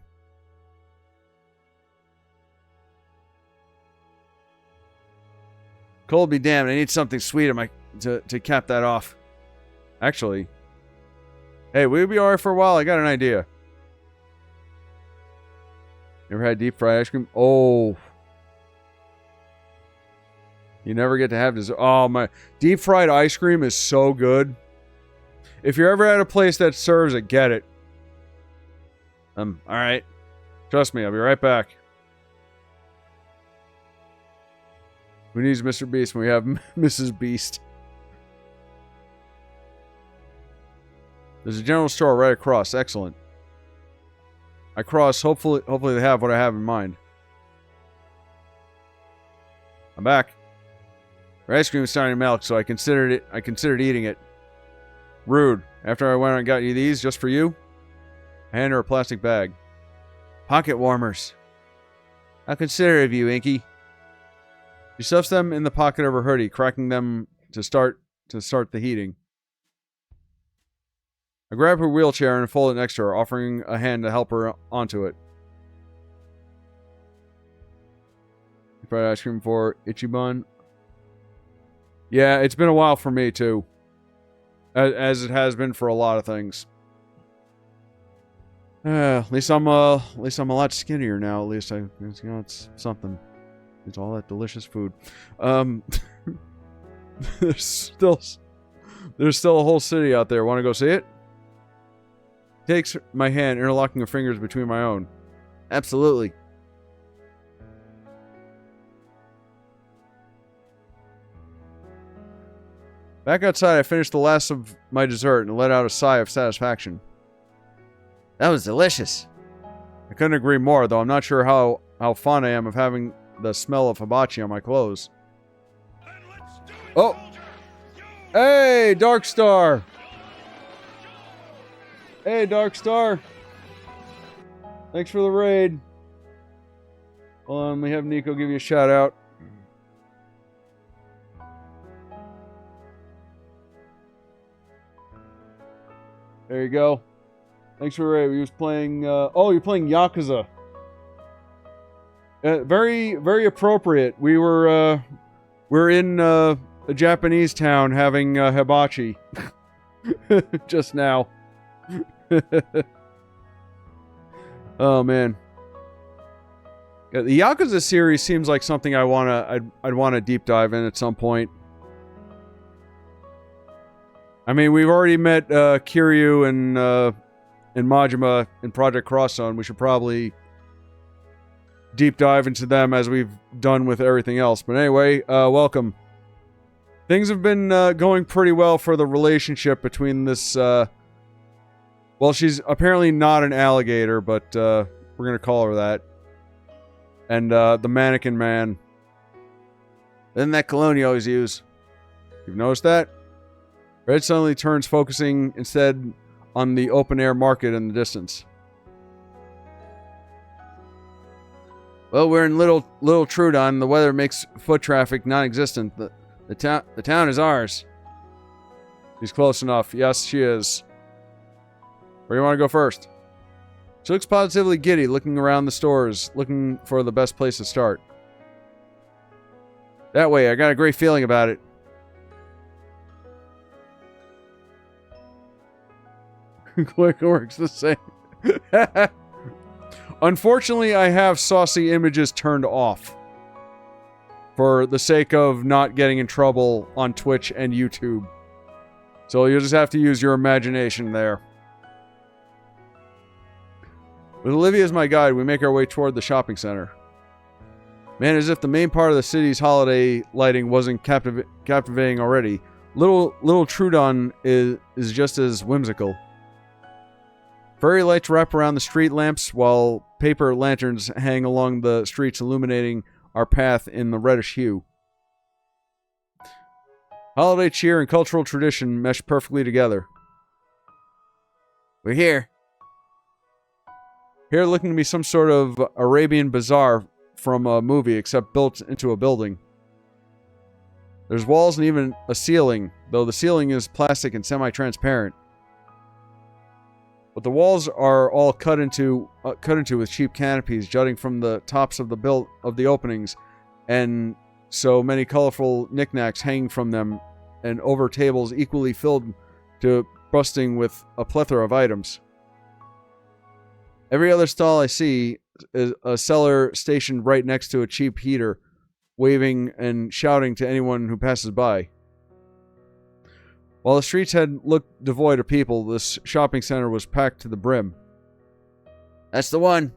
Cold be damned, I need something sweet to cap that off. Actually, hey, we'll be alright for a while. I got an idea. Never had deep fried ice cream? Oh. You never get to have dessert. Oh, my. Deep fried ice cream is so good. If you're ever at a place that serves it, get it. Alright. Trust me, I'll be right back. Who needs Mr. Beast when we have Mrs. Beast? There's a general store right across. Excellent. I cross. Hopefully they have what I have in mind. I'm back. Your ice cream is starting to melt, so I considered eating it. Rude. After I went and got you these just for you, I hand her a plastic bag. Pocket warmers. How considerate of you, Inky. She stuffs them in the pocket of her hoodie, cracking them to start the heating. I grab her wheelchair and fold it next to her, offering a hand to help her onto it. You fried ice cream for Ichiban? Yeah, it's been a while for me too. As it has been for a lot of things. At least I'm a lot skinnier now. At least it's something. It's all that delicious food. There's still a whole city out there. Want to go see it? Takes my hand, interlocking her fingers between my own. Absolutely. Back outside, I finished the last of my dessert and let out a sigh of satisfaction. That was delicious. I couldn't agree more, though I'm not sure how fond I am of having the smell of hibachi on my clothes. Oh! Hey, Darkstar! Hey, Darkstar! Thanks for the raid. Hold on, let me have Nico give you a shout out. There you go. Thanks for the raid. He was playing... oh, you're playing Yakuza. Very, very appropriate. We're in a Japanese town having hibachi. Just now. Oh man. Yeah, the Yakuza series seems like something I'd want to deep dive in at some point. I mean, we've already met Kiryu and Majima in Project Cross Zone. We should probably deep dive into them as we've done with everything else. But anyway, welcome. Things have been going pretty well for the relationship between this... well, she's apparently not an alligator, but we're going to call her that. And the mannequin man. Isn't that cologne you always use? You've noticed that? Red suddenly turns, focusing instead on the open-air market in the distance. Well, we're in Little Trudon. The weather makes foot traffic non-existent. The town is ours. She's close enough. Yes, she is. Where do you want to go first? She looks positively giddy, looking around the stores, looking for the best place to start. That way, I got a great feeling about it. Quick works the same. Unfortunately, I have saucy images turned off. For the sake of not getting in trouble on Twitch and YouTube. So you'll just have to use your imagination there. With Olivia as my guide, we make our way toward the shopping center. Man, as if the main part of the city's holiday lighting wasn't captivating already. Little Trudon is just as whimsical. Fairy lights wrap around the street lamps, while paper lanterns hang along the streets, illuminating our path in the reddish hue. Holiday cheer and cultural tradition mesh perfectly together. We're here. Here looking to be some sort of Arabian bazaar from a movie, except built into a building. There's walls and even a ceiling, though the ceiling is plastic and semi-transparent. But the walls are all cut into with cheap canopies jutting from the tops of the openings, and so many colorful knickknacks hanging from them, and over tables equally filled to busting with a plethora of items. Every other stall I see is a seller stationed right next to a cheap heater, waving and shouting to anyone who passes by. While the streets had looked devoid of people, this shopping center was packed to the brim. That's the one.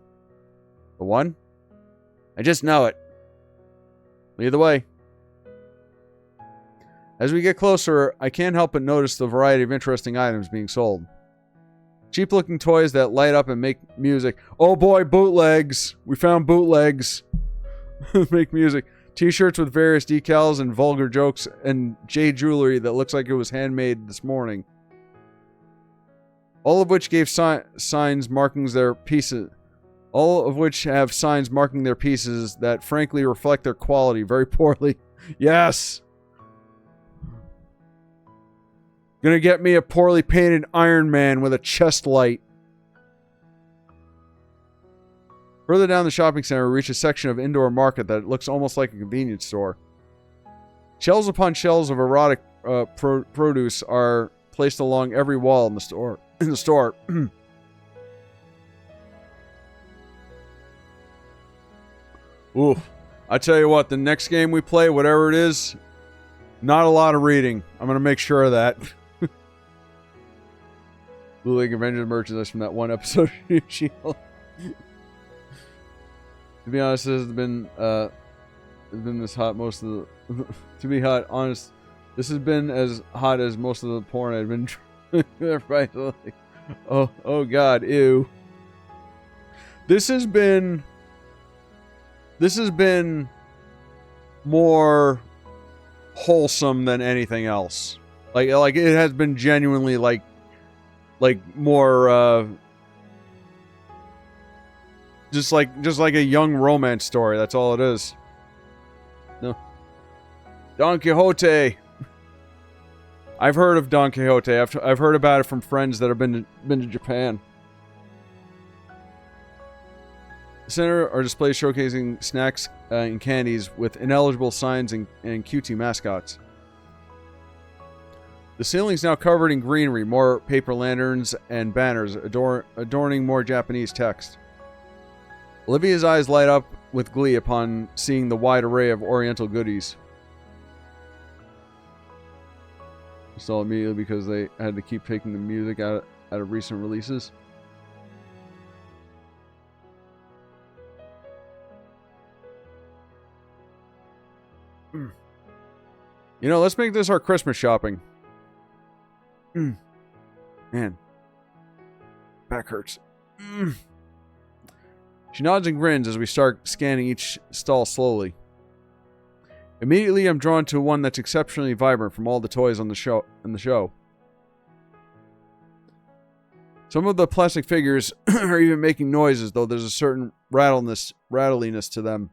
The one? I just know it. Lead the way. As we get closer, I can't help but notice the variety of interesting items being sold. Cheap-looking toys that light up and make music. Oh boy, bootlegs! We found bootlegs. Make music. T-shirts with various decals and vulgar jokes, and jade jewelry that looks like it was handmade this morning. All of which gave signs marking their pieces. All of which have signs marking their pieces that frankly reflect their quality very poorly. Yes! Gonna get me a poorly painted Iron Man with a chest light. Further down the shopping center, we reach a section of indoor market that looks almost like a convenience store. Shelves upon shelves of erotic produce are placed along every wall in the store. Ooh, I tell you what, the next game we play, whatever it is, not a lot of reading. I'm gonna make sure of that. Blue League Avengers merchandise from that one episode of Shield. To be honest, this has been this hot most of the. To be honest, this has been as hot as most of the porn I've been. Everybody's like, oh god, ew. This has been more wholesome than anything else. Like it has been genuinely like more just like a young romance story. That's all it is. No. Don Quixote. I've heard of Don Quixote. I've heard about it from friends that have been to Japan. The center are displays showcasing snacks and candies with ineligible signs and cutie mascots. The ceiling is now covered in greenery, more paper lanterns and banners adorning more Japanese text. Olivia's eyes light up with glee upon seeing the wide array of oriental goodies. I saw immediately because they had to keep taking the music out of recent releases. You know, let's make this our Christmas shopping. Man. Back hurts. She nods and grins as we start scanning each stall slowly. Immediately, I'm drawn to one that's exceptionally vibrant from all the toys on the show. Some of the plastic figures are even making noises, though there's a certain rattliness to them.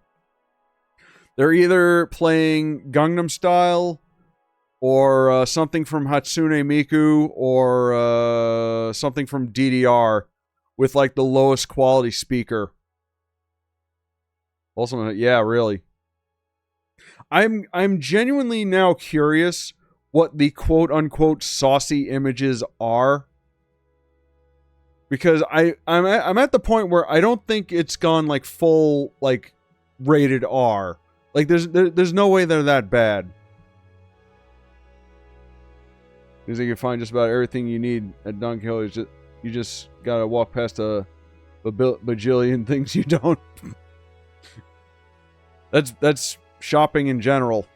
They're either playing Gangnam Style, or something from Hatsune Miku, or something from DDR, with like the lowest quality speaker. Also, yeah, really. I'm genuinely now curious what the quote unquote saucy images are, because I'm at the point where I don't think it's gone like full like rated R. Like there's no way they're that bad. Because you can find just about everything you need at Don Quixote. You just gotta walk past a bajillion things you don't. That's shopping in general.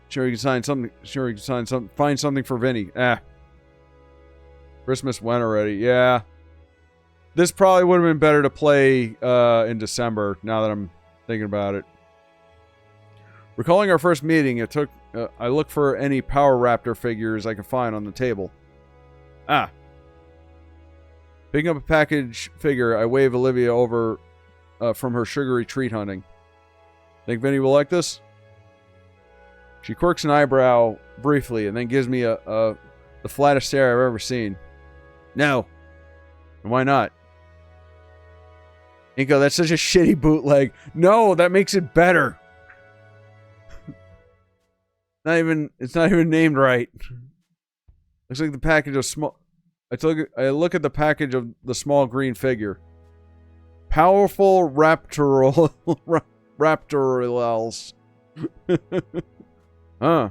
Sure you can find something. Find something for Vinny. Christmas went already. Yeah. This probably would have been better to play in December. Now that I'm thinking about it. Recalling our first meeting, I looked for any Power Raptor figures I could find on the table. Picking up a package figure, I wave Olivia over from her sugary treat hunting. Think Vinny will like this? She quirks an eyebrow briefly and then gives me the flattest stare I've ever seen. No. And why not? Inko, that's such a shitty bootleg. No, that makes it better. It's not even named right. Looks like the package of small. I look at the package of the small green figure. Powerful raptorals. Huh.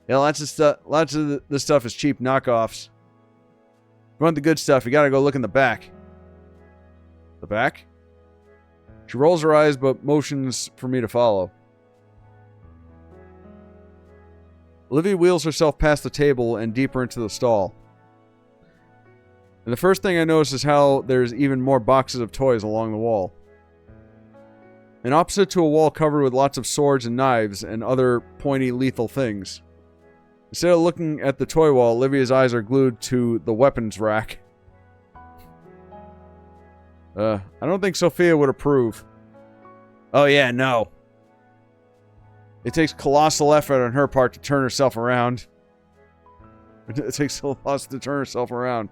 Yeah, lots of the stuff is cheap knockoffs. If you want the good stuff, you gotta go look in the back. The back? She rolls her eyes but motions for me to follow. Olivia wheels herself past the table and deeper into the stall. And the first thing I notice is how there's even more boxes of toys along the wall. And opposite to a wall covered with lots of swords and knives and other pointy, lethal things. Instead of looking at the toy wall, Olivia's eyes are glued to the weapons rack. I don't think Sophia would approve. Oh yeah, no. It takes colossal effort on her part to turn herself around. It takes a lot to turn herself around.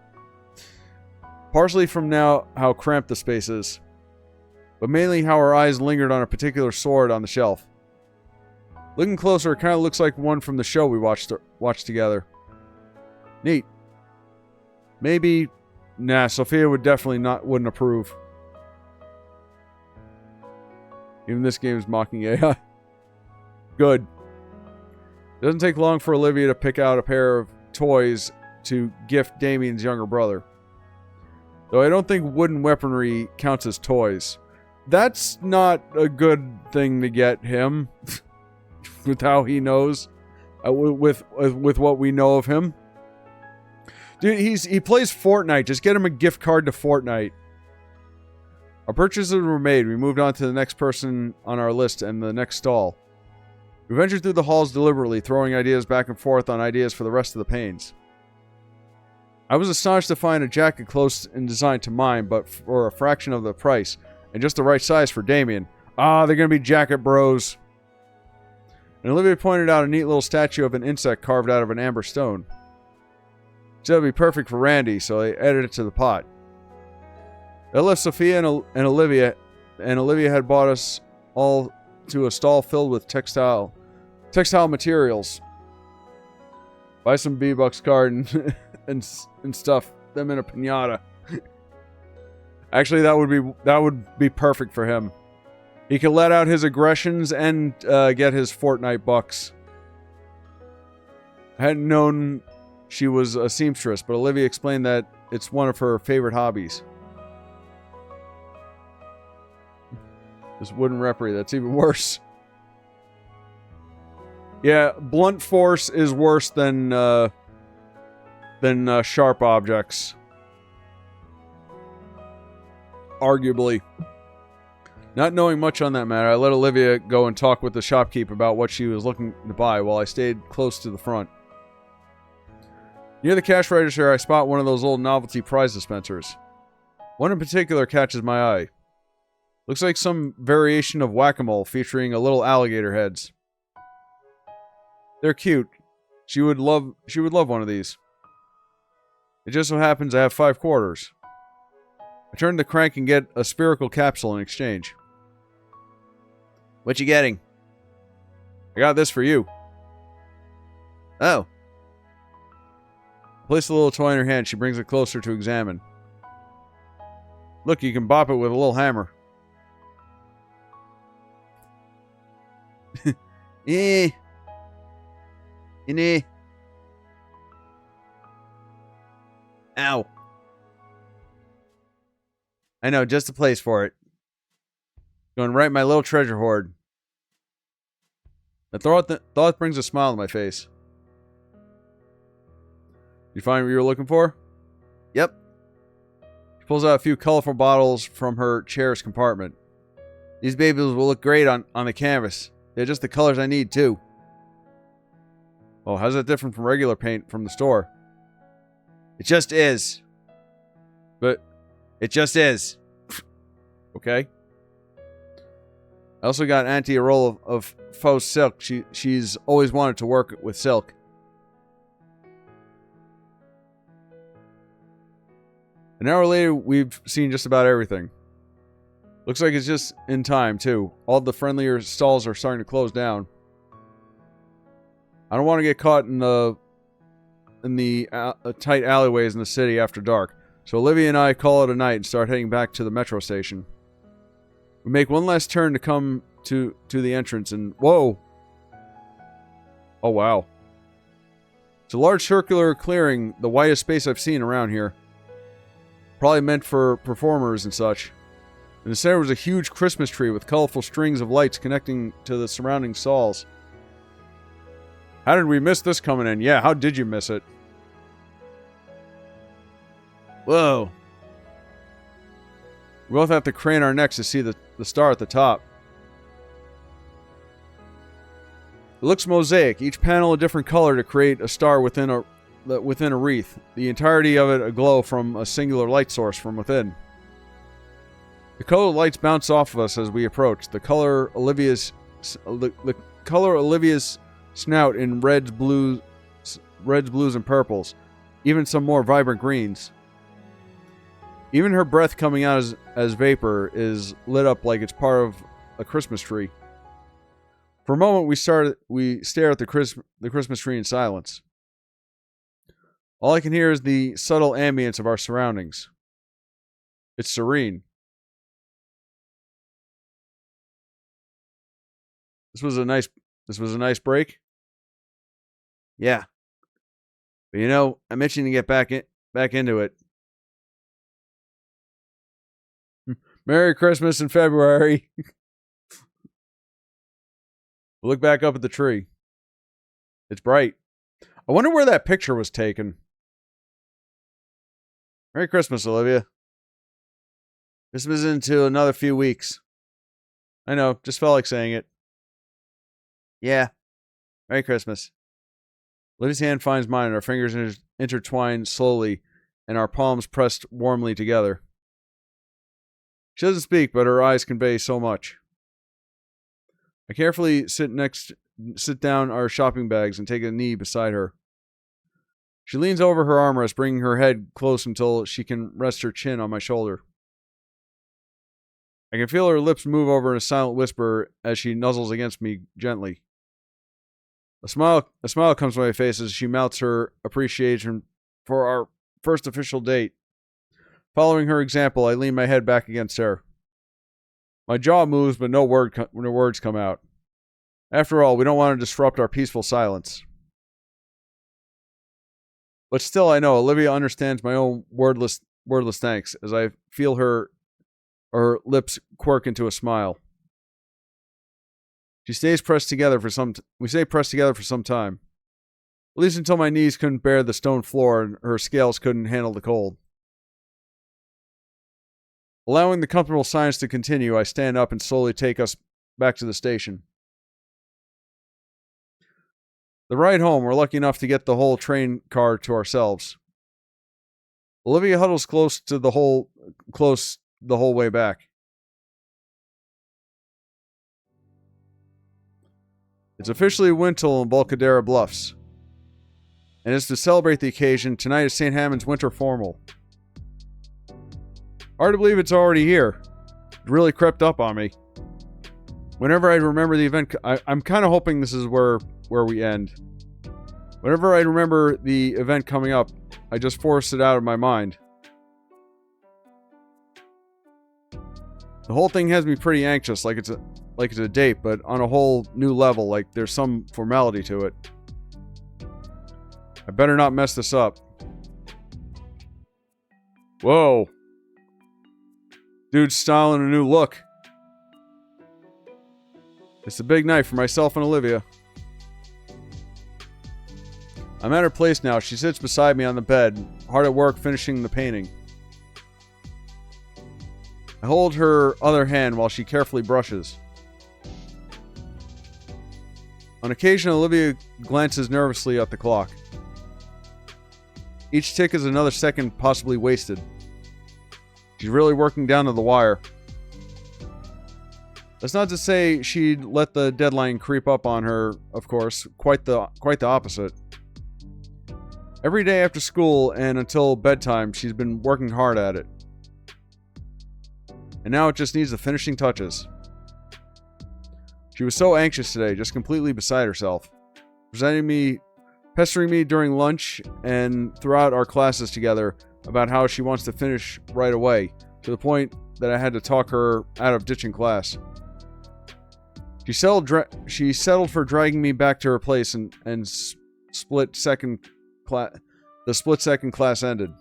Partially from now how cramped the space is, but mainly how her eyes lingered on a particular sword on the shelf. Looking closer, it kind of looks like one from the show we watched together. Neat. Maybe... Nah, Sophia wouldn't approve. Even this game is mocking AI. Good. It doesn't take long for Olivia to pick out a pair of toys to gift Damien's younger brother. Though I don't think wooden weaponry counts as toys. That's not a good thing to get him. With how he knows. With what we know of him. Dude, he plays Fortnite. Just get him a gift card to Fortnite. Our purchases were made. We moved on to the next person on our list and the next stall. We ventured through the halls deliberately, throwing ideas back and forth on ideas for the rest of the panes. I was astonished to find a jacket close in design to mine, but for a fraction of the price, and just the right size for Damien. Ah, they're gonna be jacket bros. And Olivia pointed out a neat little statue of an insect carved out of an amber stone. She said it would be perfect for Randy, so I added it to the pot. That left Sophia and Olivia had bought us all to a stall filled with textile materials. Buy some V-Bucks card and stuff them in a piñata. Actually, that would be perfect for him. He could let out his aggressions and get his Fortnite bucks. I hadn't known she was a seamstress, but Olivia explained that it's one of her favorite hobbies. This wooden referee, that's even worse. Yeah, blunt force is worse than sharp objects. Arguably. Not knowing much on that matter, I let Olivia go and talk with the shopkeep about what she was looking to buy while I stayed close to the front. Near the cash register, I spot one of those old novelty prize dispensers. One in particular catches my eye. Looks like some variation of whack-a-mole featuring a little alligator heads. They're cute. She would love one of these. It just so happens I have 5 quarters. I turn the crank and get a spherical capsule in exchange. What you getting? I got this for you. Oh. I place the little toy in her hand. She brings it closer to examine. Look, you can bop it with a little hammer. Eh. Ow. I know, just a place for it. Going right in my little treasure hoard. The thought brings a smile to my face. You find what you were looking for? Yep. She pulls out a few colorful bottles from her chair's compartment. These babies will look great on the canvas. They're just the colors I need, too. Oh, how's that different from regular paint from the store? It just is. But it just is. Okay. I also got Auntie a roll of faux silk. She's always wanted to work with silk. An hour later, we've seen just about everything. Looks like it's just in time, too. All the friendlier stalls are starting to close down. I don't want to get caught in the tight alleyways in the city after dark. So Olivia and I call it a night and start heading back to the metro station. We make one last turn to come to the entrance and... Whoa! Oh, wow. It's a large circular clearing, the widest space I've seen around here. Probably meant for performers and such. In the center was a huge Christmas tree with colorful strings of lights connecting to the surrounding stalls. How did we miss this coming in? Yeah, how did you miss it? Whoa. We both have to crane our necks to see the star at the top. It looks mosaic, each panel a different color to create a star within a wreath. The entirety of it aglow from a singular light source from within. The colored lights bounce off of us as we approach. The color color Olivia's snout in reds, blues, and purples, even some more vibrant greens. Even her breath coming out as vapor is lit up like it's part of a Christmas tree. For a moment, we stare at the Christmas tree in silence. All I can hear is the subtle ambience of our surroundings. It's serene. This was a nice break. Yeah. But you know, I'm itching to get back into it. Merry Christmas in February. Look back up at the tree. It's bright. I wonder where that picture was taken. Merry Christmas, Olivia. Christmas into another few weeks. I know, just felt like saying it. Yeah. Merry Christmas. Olivia's hand finds mine, and our fingers intertwine slowly, and our palms pressed warmly together. She doesn't speak, but her eyes convey so much. I carefully sit down our shopping bags and take a knee beside her. She leans over her armrest, bringing her head close until she can rest her chin on my shoulder. I can feel her lips move over in a silent whisper as she nuzzles against me gently. A smile comes to my face as she mouths her appreciation for our first official date. Following her example, I lean my head back against her. My jaw moves, but no words come out. After all, we don't want to disrupt our peaceful silence. But still, I know Olivia understands my own wordless thanks as I feel her lips quirk into a smile. We stay pressed together for some time. At least until my knees couldn't bear the stone floor and her scales couldn't handle the cold. Allowing the comfortable silence to continue, I stand up and slowly take us back to the station. The ride home, we're lucky enough to get the whole train car to ourselves. Olivia huddles close the whole way back. It's officially Wintle in Volcadera Bluffs. And it's to celebrate the occasion, tonight is St. Hammond's Winter Formal. Hard to believe it's already here. It really crept up on me. Whenever I remember the event, I'm kind of hoping this is where we end. Whenever I remember the event coming up, I just force it out of my mind. The whole thing has me pretty anxious, like it's a date, but on a whole new level, like there's some formality to it. I better not mess this up. Whoa. Dude's styling a new look. It's a big night for myself and Olivia. I'm at her place now. She sits beside me on the bed, hard at work finishing the painting. I hold her other hand while she carefully brushes. On occasion, Olivia glances nervously at the clock. Each tick is another second possibly wasted. She's really working down to the wire. That's not to say she'd let the deadline creep up on her, of course. Quite the opposite. Every day after school and until bedtime, she's been working hard at it. And now it just needs the finishing touches. She was so anxious today, just completely beside herself. Pestering me during lunch and throughout our classes together about how she wants to finish right away, to the point that I had to talk her out of ditching class. She settled for dragging me back to her place and the split second class ended.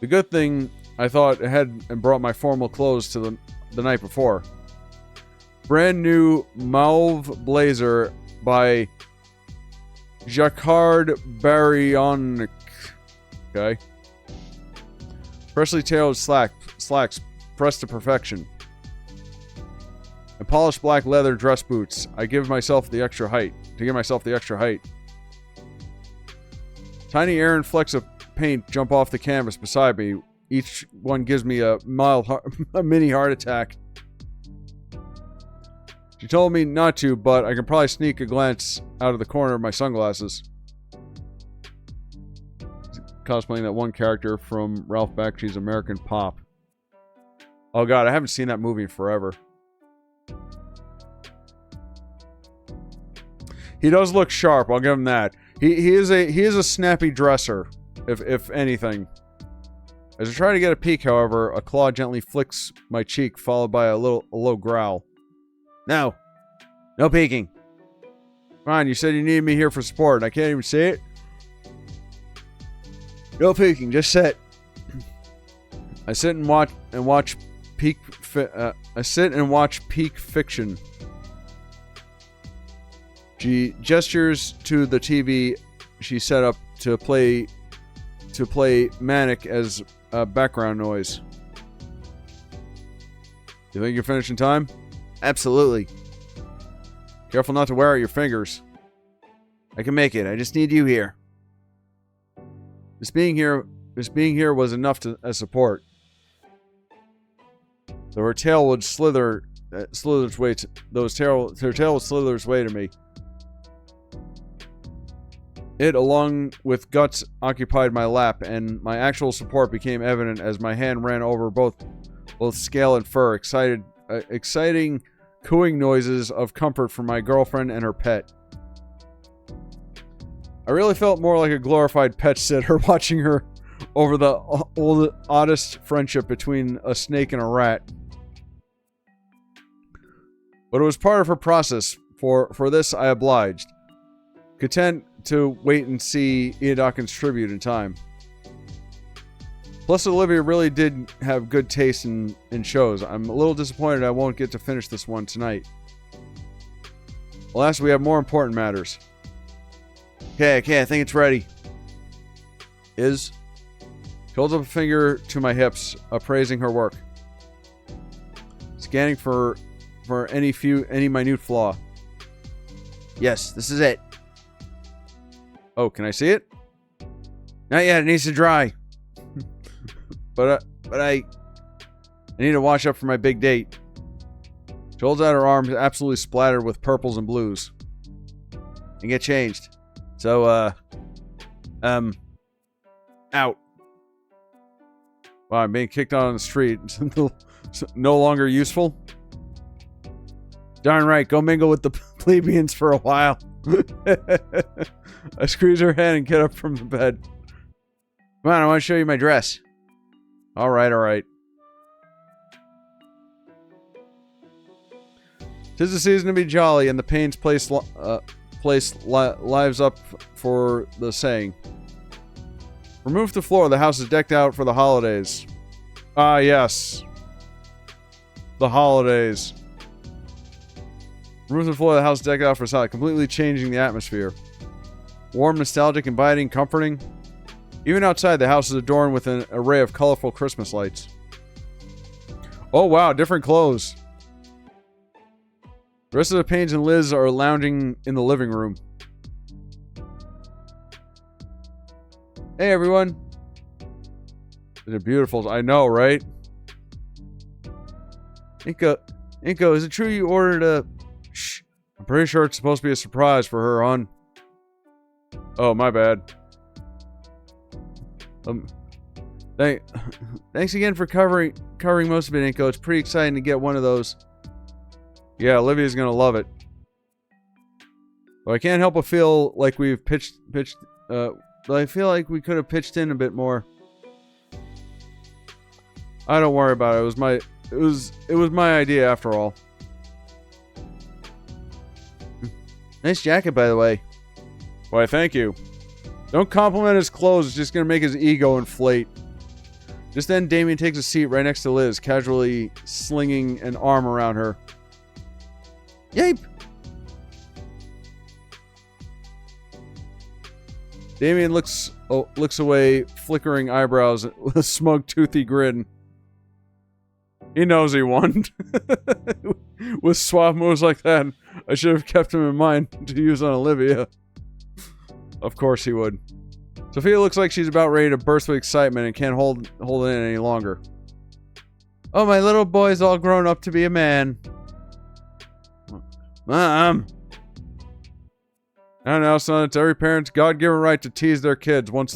The good thing, I thought ahead and brought my formal clothes to the night before. Brand new mauve blazer by Jacquard Baryonic. Okay. Freshly tailored slacks pressed to perfection. And polished black leather dress boots. To give myself the extra height. Tiny errant flecks of paint jump off the canvas beside me. Each one gives me a mini heart attack. She told me not to, but I can probably sneak a glance out of the corner of my sunglasses. Cosplaying that one character from Ralph Bakshi's American Pop. Oh god, I haven't seen that movie in forever. He does look sharp, I'll give him that. He is a snappy dresser, if anything. As I try to get a peek, however, a claw gently flicks my cheek, followed by a low growl. No. No peeking. Fine, you said you needed me here for support, and I can't even see it? No peeking, just sit. I sit and watch peak fiction. She gestures to the TV she set up to play Manic as background noise. You think you're finished in time? Absolutely. Careful not to wear out your fingers. I can make it. I just need you here. This being here was enough as support. Though her tail would slither its way to me. It, along with guts, occupied my lap, and my actual support became evident as my hand ran over both scale and fur, exciting cooing noises of comfort from my girlfriend and her pet. I really felt more like a glorified pet sitter watching her over the oddest friendship between a snake and a rat. But it was part of her process. For this I obliged, content to wait and see Iadokin's tribute in time. Plus, Olivia really did have good taste in shows. I'm a little disappointed I won't get to finish this one tonight. Alas, we have more important matters. Okay, I think it's ready. She holds up a finger to my hips, appraising her work. Scanning for any minute flaw. Yes, this is it. Oh, can I see it? Not yet, it needs to dry. But I need to wash up for my big date. She holds out her arms, absolutely splattered with purples and blues. And get changed. So, out. Wow, I'm being kicked out on the street. No longer useful? Darn right, go mingle with the plebeians for a while. I squeeze her hand and get up from the bed. Come on, I want to show you my dress. All right. 'Tis the season to be jolly, and the Payne's place lives up for the saying. Remove the floor. The house is decked out for the holidays. Ah, yes. The holidays. Remove the floor. The house is decked out for solid, completely changing the atmosphere. Warm, nostalgic, inviting, comforting. Even outside, the house is adorned with an array of colorful Christmas lights. Oh, wow, different clothes. The rest of the Paynes and Liz are lounging in the living room. Hey, everyone. They're beautiful. I know, right? Inko, is it true you ordered a... Shh. I'm pretty sure it's supposed to be a surprise for her, hon. Oh, my bad. Thanks again for covering most of it, Inko. It's pretty exciting to get one of those. Yeah, Olivia's gonna love it. But I can't help but feel like we've but I feel like we could have pitched in a bit more. I don't worry about it. It was my idea after all. Nice jacket, by the way. Why, thank you. Don't compliment his clothes, it's just gonna make his ego inflate. Just then, Damien takes a seat right next to Liz, casually slinging an arm around her. Yape! Damien looks away, flickering eyebrows with a smug, toothy grin. He knows he won. With suave moves like that, I should have kept him in mind to use on Olivia. Of course he would. Sophia looks like she's about ready to burst with excitement and can't hold it in any longer. Oh, my little boy's all grown up to be a man. Mom. I don't know, son. It's every parent's God-given right to tease their kids. One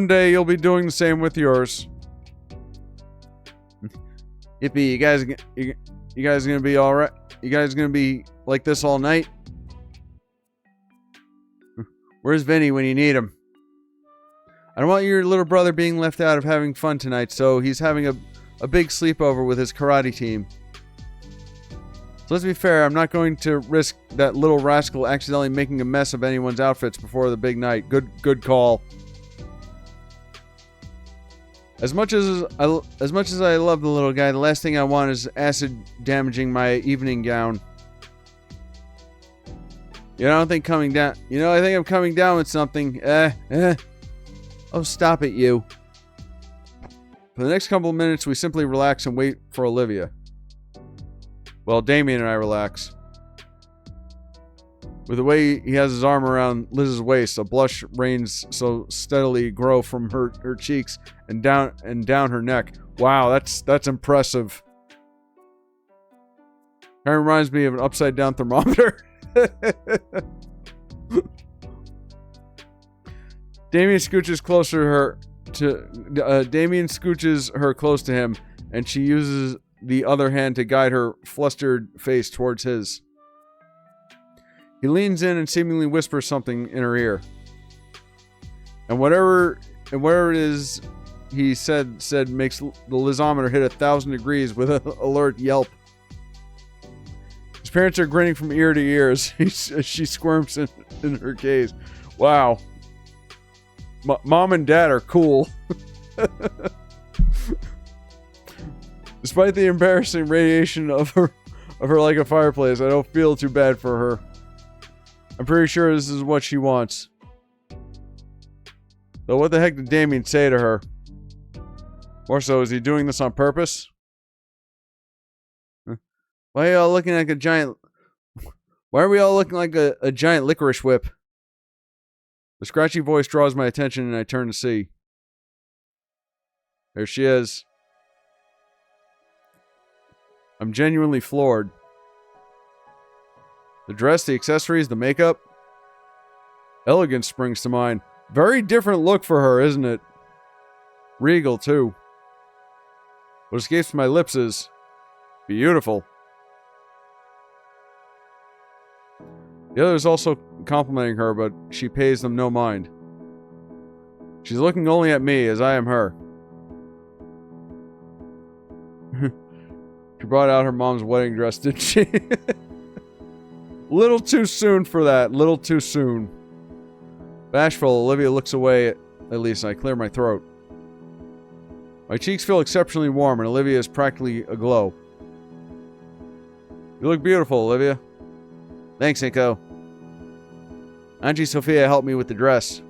day you'll be doing the same with yours. Yippee, you guys gonna be all right? You guys gonna be like this all night? Where's Vinny when you need him? I don't want your little brother being left out of having fun tonight, so he's having a big sleepover with his karate team. So let's be fair, I'm not going to risk that little rascal accidentally making a mess of anyone's outfits before the big night. Good call. As much as I love the little guy, the last thing I want is acid damaging my evening gown. I think I'm coming down with something. Oh, stop it, you. For the next couple of minutes, we simply relax and wait for Olivia. Well, Damien and I relax. With the way he has his arm around Liz's waist, a blush rains so steadily grow from her cheeks and down her neck. Wow, that's impressive. Kind of reminds me of an upside down thermometer. Damien scooches her close to him, and she uses the other hand to guide her flustered face towards his. He leans in and seemingly whispers something in her ear. And whatever it is he said makes the Lizometer hit 1,000 degrees with an alert yelp. His parents are grinning from ear to ear as she squirms in her gaze. Wow. Mom and Dad are cool. Despite the embarrassing radiation of her like a fireplace, I don't feel too bad for her. I'm pretty sure this is what she wants. Though what the heck did Damien say to her? More so, is he doing this on purpose? Why are we all looking like a giant licorice whip? The scratchy voice draws my attention and I turn to see. There she is. I'm genuinely floored. The dress, the accessories, the makeup. Elegance springs to mind. Very different look for her, isn't it? Regal, too. What escapes my lips is beautiful. The others also complimenting her, but she pays them no mind. She's looking only at me, as I am her. She brought out her mom's wedding dress, didn't she? Little too soon for that. Little too soon. Bashful, Olivia looks away, at least, and I clear my throat. My cheeks feel exceptionally warm, and Olivia is practically aglow. You look beautiful, Olivia. Thanks, Nico. Auntie Sophia helped me with the dress.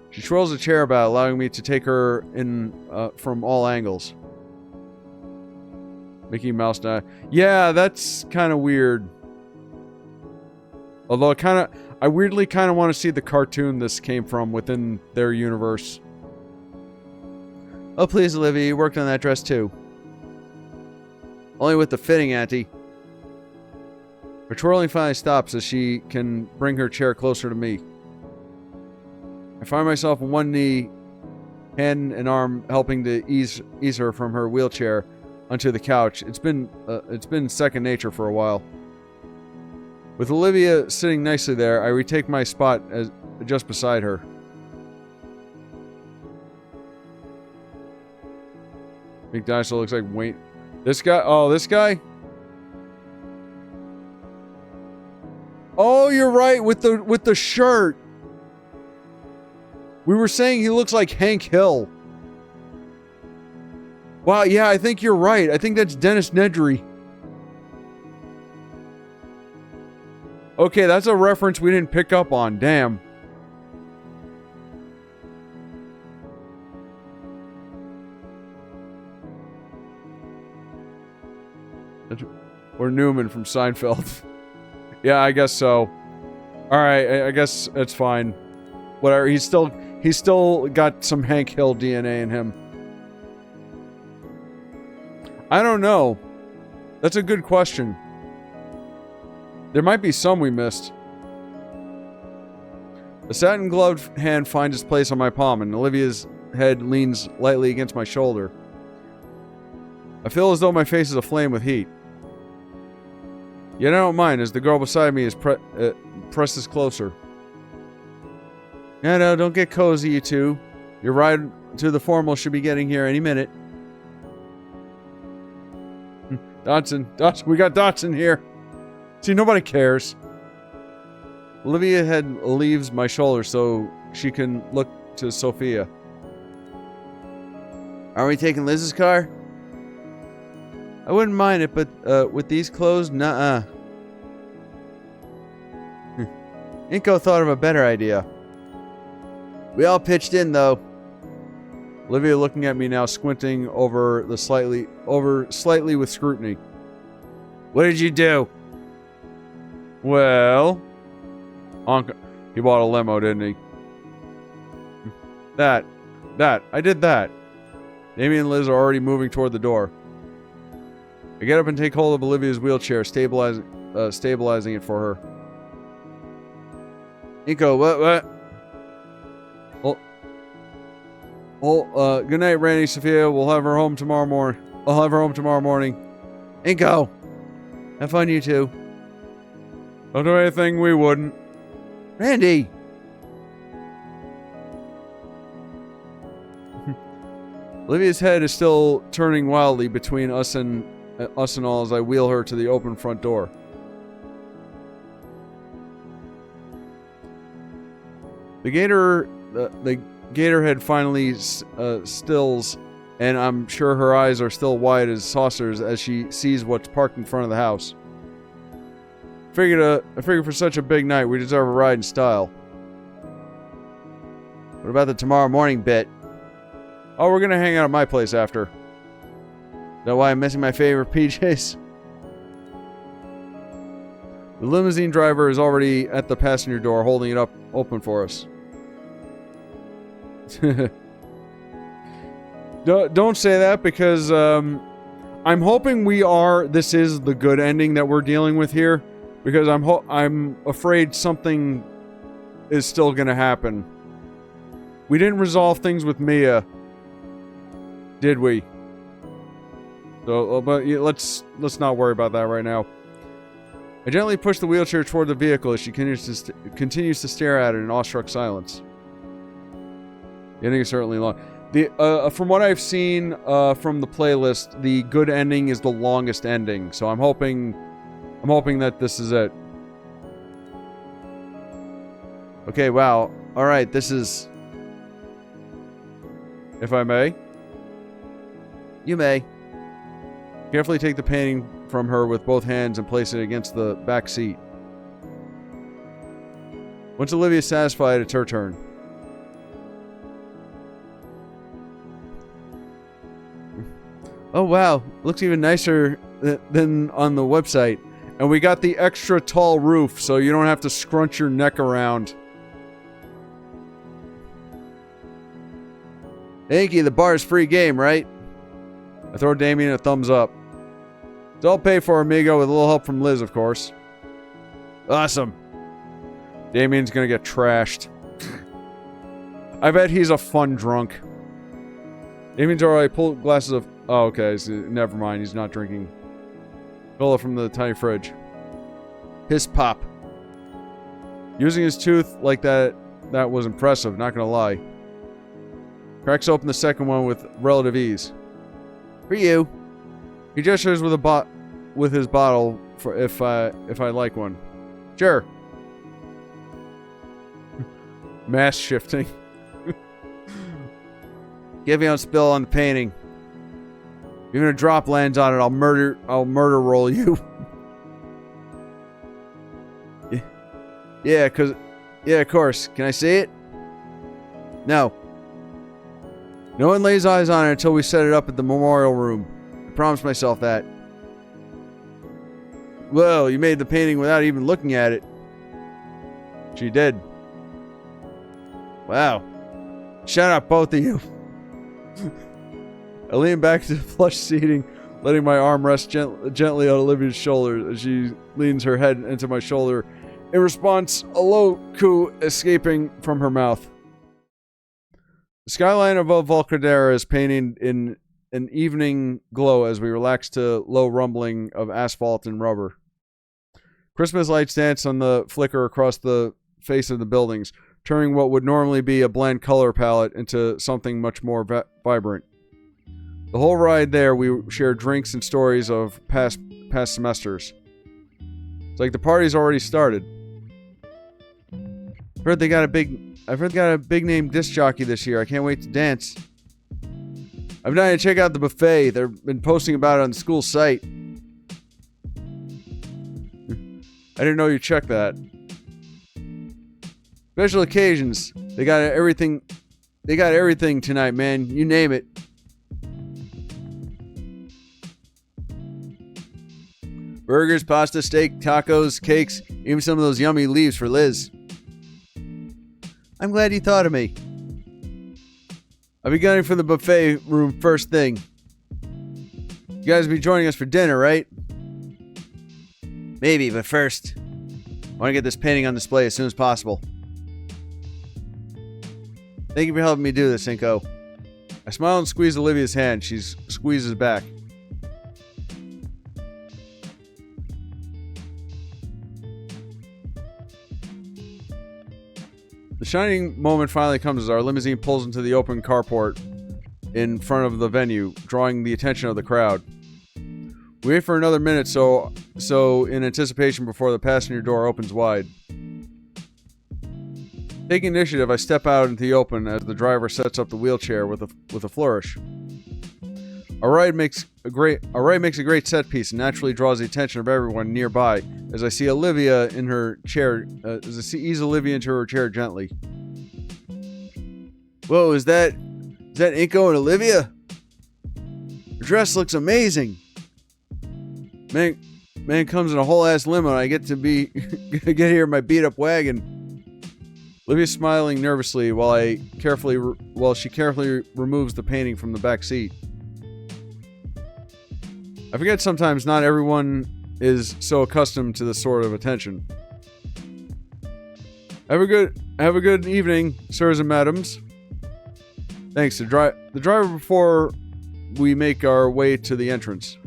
She swirls a chair about, allowing me to take her in from all angles. Mickey Mouse now. Yeah, that's kind of weird. Although I weirdly kind of want to see the cartoon this came from within their universe. Oh, please, Olivia, you worked on that dress too. Only with the fitting, Auntie. Her twirling finally stops as she can bring her chair closer to me. I find myself on one knee, hand and arm helping to ease her from her wheelchair onto the couch. It's been second nature for a while. With Olivia sitting nicely there, I retake my spot just beside her. Big Dinosaur looks like Wayne. This guy? Oh, this guy? Oh, you're right, with the shirt. We were saying he looks like Hank Hill. Wow, yeah, I think you're right. I think that's Dennis Nedry. Okay, that's a reference we didn't pick up on. Damn. Or Newman from Seinfeld. Yeah, I guess so. Alright, I guess it's fine. Whatever, he's still got some Hank Hill DNA in him. I don't know. That's a good question. There might be some we missed. A satin-gloved hand finds its place on my palm, and Olivia's head leans lightly against my shoulder. I feel as though my face is aflame with heat. Yet I don't mind, as the girl beside me is presses closer. No, don't get cozy, you two. Your ride to the formal should be getting here any minute. Dodson, we got Dodson here. See, nobody cares. Olivia's head leaves my shoulder so she can look to Sophia. Are we taking Liz's car? I wouldn't mind it, but with these clothes, nuh-uh. Inko thought of a better idea. We all pitched in, though. Olivia looking at me now, squinting over slightly with scrutiny. What did you do? Well, he bought a limo, didn't he? I did that. Amy and Liz are already moving toward the door. I get up and take hold of Olivia's wheelchair, stabilizing it for her. Inko, what? Good night, Randy, Sophia. We'll have her home tomorrow morning. I'll have her home tomorrow morning. Inko! Have fun, you two. Don't do anything we wouldn't. Randy! Olivia's head is still turning wildly between us and all as I wheel her to the open front door. The gator head finally stills, and I'm sure her eyes are still wide as saucers as she sees what's parked in front of the house. I figured for such a big night, we deserve a ride in style. What about the tomorrow morning bit? Oh, we're gonna hang out at my place after. Is that why I'm missing my favorite PJs? The limousine driver is already at the passenger door, holding it open for us. Don't say that, because I'm hoping this is the good ending that we're dealing with here, because I'm afraid something is still gonna happen. We didn't resolve things with Mia, did we? So, but yeah, let's not worry about that right now. I gently push the wheelchair toward the vehicle as she continues to stare at it in awestruck silence. The ending is certainly long. From what I've seen from the playlist, the good ending is the longest ending. So I'm hoping that this is it. Okay, wow. All right, this is... If I may. You may. Carefully take the painting from her with both hands and place it against the back seat. Once Olivia is satisfied, it's her turn. Oh wow, looks even nicer than on the website. And we got the extra tall roof, so you don't have to scrunch your neck around. Thank you, the bar is free game, right? I throw Damien a thumbs up. It's all paid for, amigo, with a little help from Liz, of course. Awesome. Damien's gonna get trashed. I bet he's a fun drunk. Damien's alright, pull glasses of... Oh, okay, so never mind, he's not drinking. Fill it from the tiny fridge. Piss pop. Using his tooth like that was impressive, not gonna lie. Cracks open the second one with relative ease. For you. He gestures with his bottle for if I like one. Sure. Mass shifting. Give me a spill on the painting. Even a drop lands on it, I'll murder roll you. Yeah, of course. Can I see it? No. No one lays eyes on it until we set it up at the memorial room. I promised myself that. Well, you made the painting without even looking at it. She did. Wow. Shut up, both of you. I lean back to the plush seating, letting my arm rest gently on Olivia's shoulder as she leans her head into my shoulder. In response, a low coo escaping from her mouth. The skyline above Volcadera is painted in an evening glow as we relax to low rumbling of asphalt and rubber. Christmas lights dance on the flicker across the face of the buildings, turning what would normally be a bland color palette into something much more vibrant. The whole ride there, we shared drinks and stories of past semesters. It's like the party's already started. I've heard they got a big name disc jockey this year. I can't wait to dance. I've been dying to check out the buffet. They've been posting about it on the school site. I didn't know you checked that. Special occasions. They got everything tonight, man. You name it. Burgers, pasta, steak, tacos, cakes, even some of those yummy leaves for Liz. I'm glad you thought of me. I'll be gunning for the buffet room first thing. You guys will be joining us for dinner, right? Maybe, but first, I want to get this painting on display as soon as possible. Thank you for helping me do this, Cinco. I smile and squeeze Olivia's hand. She squeezes back. The shining moment finally comes as our limousine pulls into the open carport in front of the venue, drawing the attention of the crowd. We wait for another minute so in anticipation before the passenger door opens wide. Taking initiative, I step out into the open as the driver sets up the wheelchair with a flourish. Our ride makes a great set piece and naturally draws the attention of everyone nearby as I see Olivia in her chair, ease Olivia into her chair gently. Whoa, is that Inko and Olivia? Her dress looks amazing. Man comes in a whole ass limo and I get to get here in my beat up wagon. Olivia's smiling nervously while she carefully removes the painting from the back seat. I forget sometimes not everyone is so accustomed to this sort of attention. Have a good evening, sirs and madams. Thanks. The driver before we make our way to the entrance.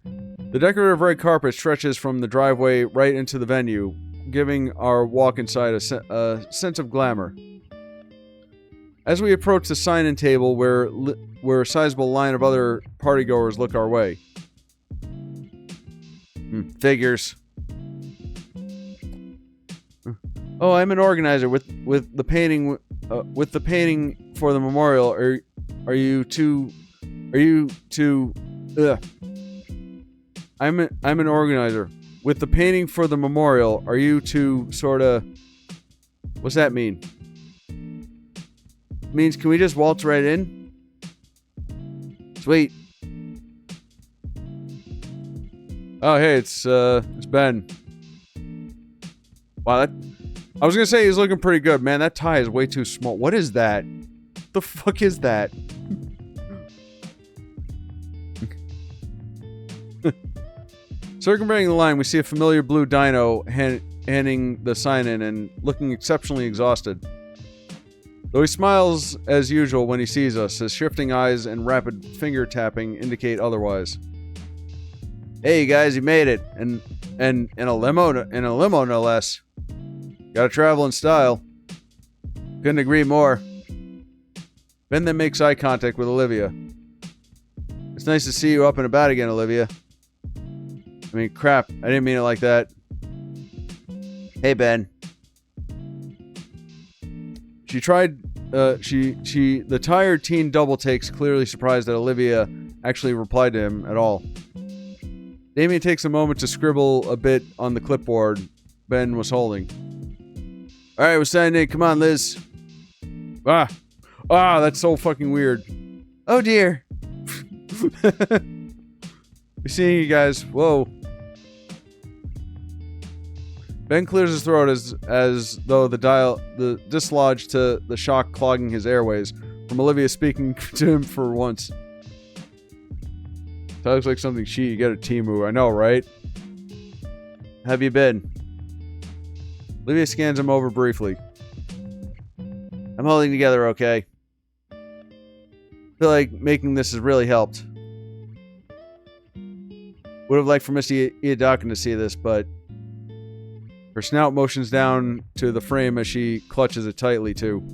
The decorative red carpet stretches from the driveway right into the venue, giving our walk inside a sense of glamour. As we approach the sign-in table where a sizable line of other partygoers look our way. Figures. Oh, I'm an organizer with the painting for the memorial. Are you two? I'm an organizer with the painting for the memorial. Are you two sorta? What's that mean? It means can we just waltz right in? Sweet. Oh, hey, it's Ben. Wow, I was gonna say he's looking pretty good, man. That tie is way too small. What is that? What the fuck is that? Circumventing the line, we see a familiar blue dino handing the sign in and looking exceptionally exhausted. Though he smiles as usual when he sees us, his shifting eyes and rapid finger tapping indicate otherwise. Hey, you guys, you made it, and in a limo no less. Gotta travel in style. Couldn't agree more. Ben then makes eye contact with Olivia. It's nice to see you up and about again, Olivia. I mean, crap, I didn't mean it like that. Hey, Ben. She tried, the tired teen double takes, clearly surprised that Olivia actually replied to him at all. Damien takes a moment to scribble a bit on the clipboard Ben was holding. Alright, we're signing in. Come on, Liz. That's so fucking weird. Oh dear. We're seeing you guys. Whoa. Ben clears his throat as though the dislodged to the shock clogging his airways from Olivia speaking to him for once. That looks like something cheap you get at Temu. I know, right? Have you been? Olivia scans him over briefly. I'm holding together okay. I feel like making this has really helped. Would have liked for Missy Iadakin to see this, but her snout motions down to the frame as she clutches it tightly, too.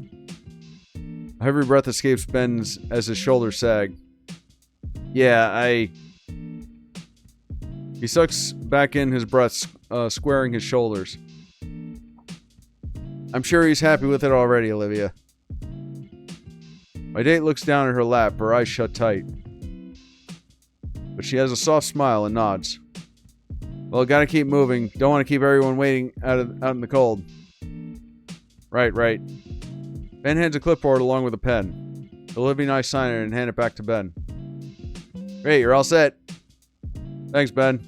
A heavy breath escapes Ben as his shoulders sag. Yeah, He sucks back in his breath, squaring his shoulders. I'm sure he's happy with it already, Olivia. My date looks down at her lap, her eyes shut tight. But she has a soft smile and nods. Well, gotta keep moving. Don't want to keep everyone waiting out in the cold. Right. Ben hands a clipboard along with a pen. Olivia and I sign it and hand it back to Ben. Great, you're all set. Thanks, Ben.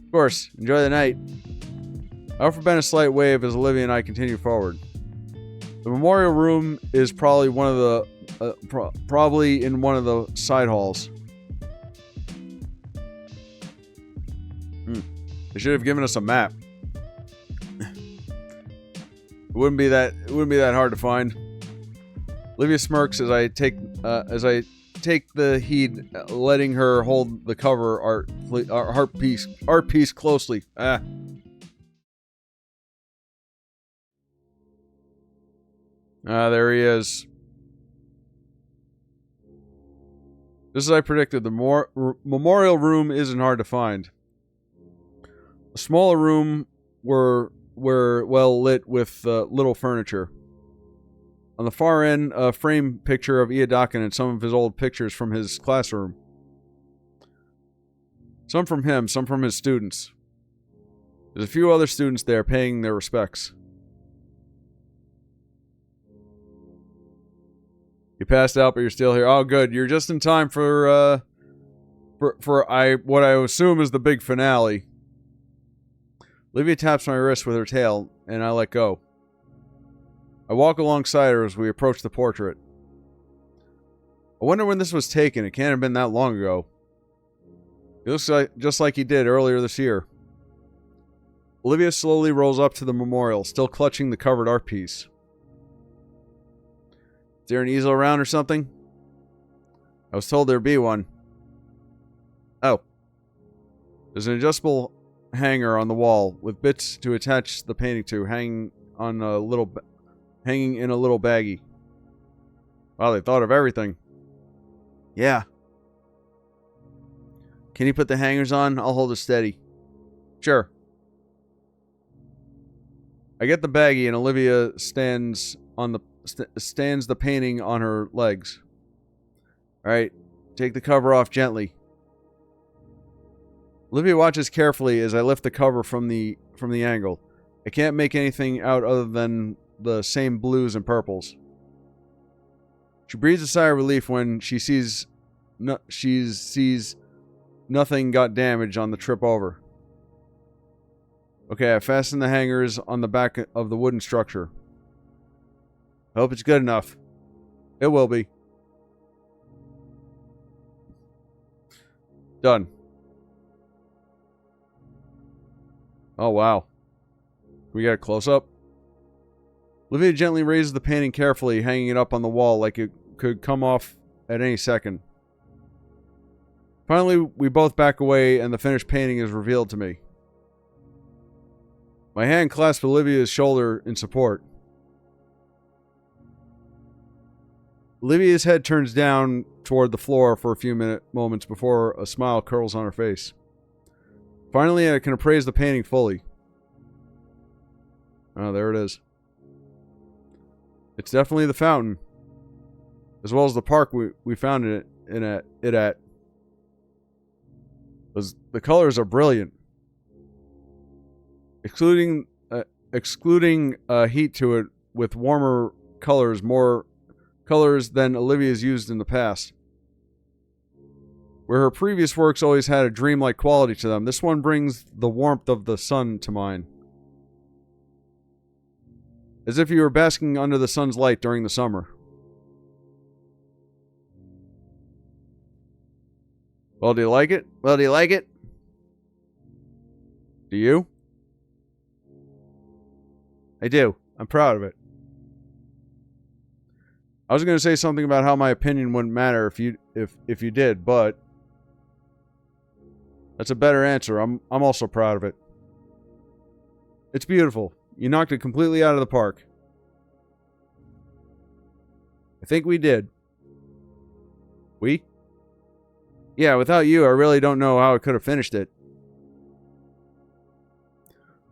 Of course, enjoy the night. I offer Ben a slight wave as Olivia and I continue forward. The memorial room is probably one of the probably in one of the side halls. They should have given us a map. It wouldn't be that hard to find. Olivia smirks as I take the heed, letting her hold the cover art piece closely. There he is. Just as I predicted, the memorial room isn't hard to find. A smaller room were well lit with little furniture. On the far end, a frame picture of Iadakin and some of his old pictures from his classroom. Some from him, some from his students. There's a few other students there paying their respects. You passed out, but you're still here. Oh, good. You're just in time for what I assume is the big finale. Olivia taps my wrist with her tail, and I let go. I walk alongside her as we approach the portrait. I wonder when this was taken. It can't have been that long ago. It looks just like he did earlier this year. Olivia slowly rolls up to the memorial, still clutching the covered art piece. Is there an easel around or something? I was told there'd be one. Oh. There's an adjustable hanger on the wall with bits to attach the painting to, hanging in a little baggie. Wow, they thought of everything. Yeah. Can you put the hangers on? I'll hold it steady. Sure. I get the baggie and Olivia stands the painting on her legs. Alright, take the cover off gently. Olivia watches carefully as I lift the cover from the angle. I can't make anything out other than the same blues and purples. She breathes a sigh of relief when she sees nothing got damaged on the trip over. Okay, I fastened the hangers on the back of the wooden structure. I hope it's good enough. It will be. Done. Oh, wow. We got a close-up? Olivia gently raises the painting carefully, hanging it up on the wall like it could come off at any second. Finally, we both back away and the finished painting is revealed to me. My hand clasps Olivia's shoulder in support. Olivia's head turns down toward the floor for a few moments before a smile curls on her face. Finally, I can appraise the painting fully. Oh, there it is. It's definitely the fountain, as well as the park we found it at. The colors are brilliant, excluding heat to it with warmer colors, more colors than Olivia's used in the past. Where her previous works always had a dreamlike quality to them, this one brings the warmth of the sun to mind. As if you were basking under the sun's light during the summer. Well, do you like it? Well, do you like it? Do you? I do. I'm proud of it. I was going to say something about how my opinion wouldn't matter if you did, but that's a better answer. I'm also proud of it. It's beautiful. You knocked it completely out of the park. I think we did. We? Yeah, without you, I really don't know how I could have finished it.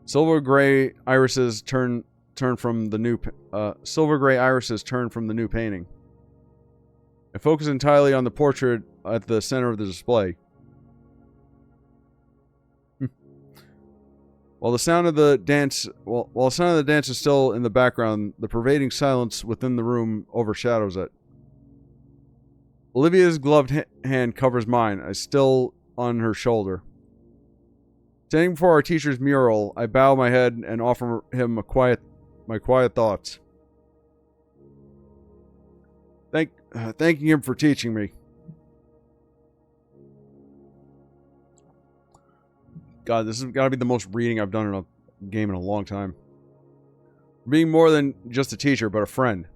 Silver gray irises turn from the new painting. I focus entirely on the portrait at the center of the display. While the sound of the dance is still in the background, the pervading silence within the room overshadows it. Olivia's gloved hand covers mine, I still on her shoulder. Standing before our teacher's mural, I bow my head and offer him my quiet thoughts. Thanking him for teaching me. God, this has got to be the most reading I've done in a game in a long time. For being more than just a teacher, but a friend.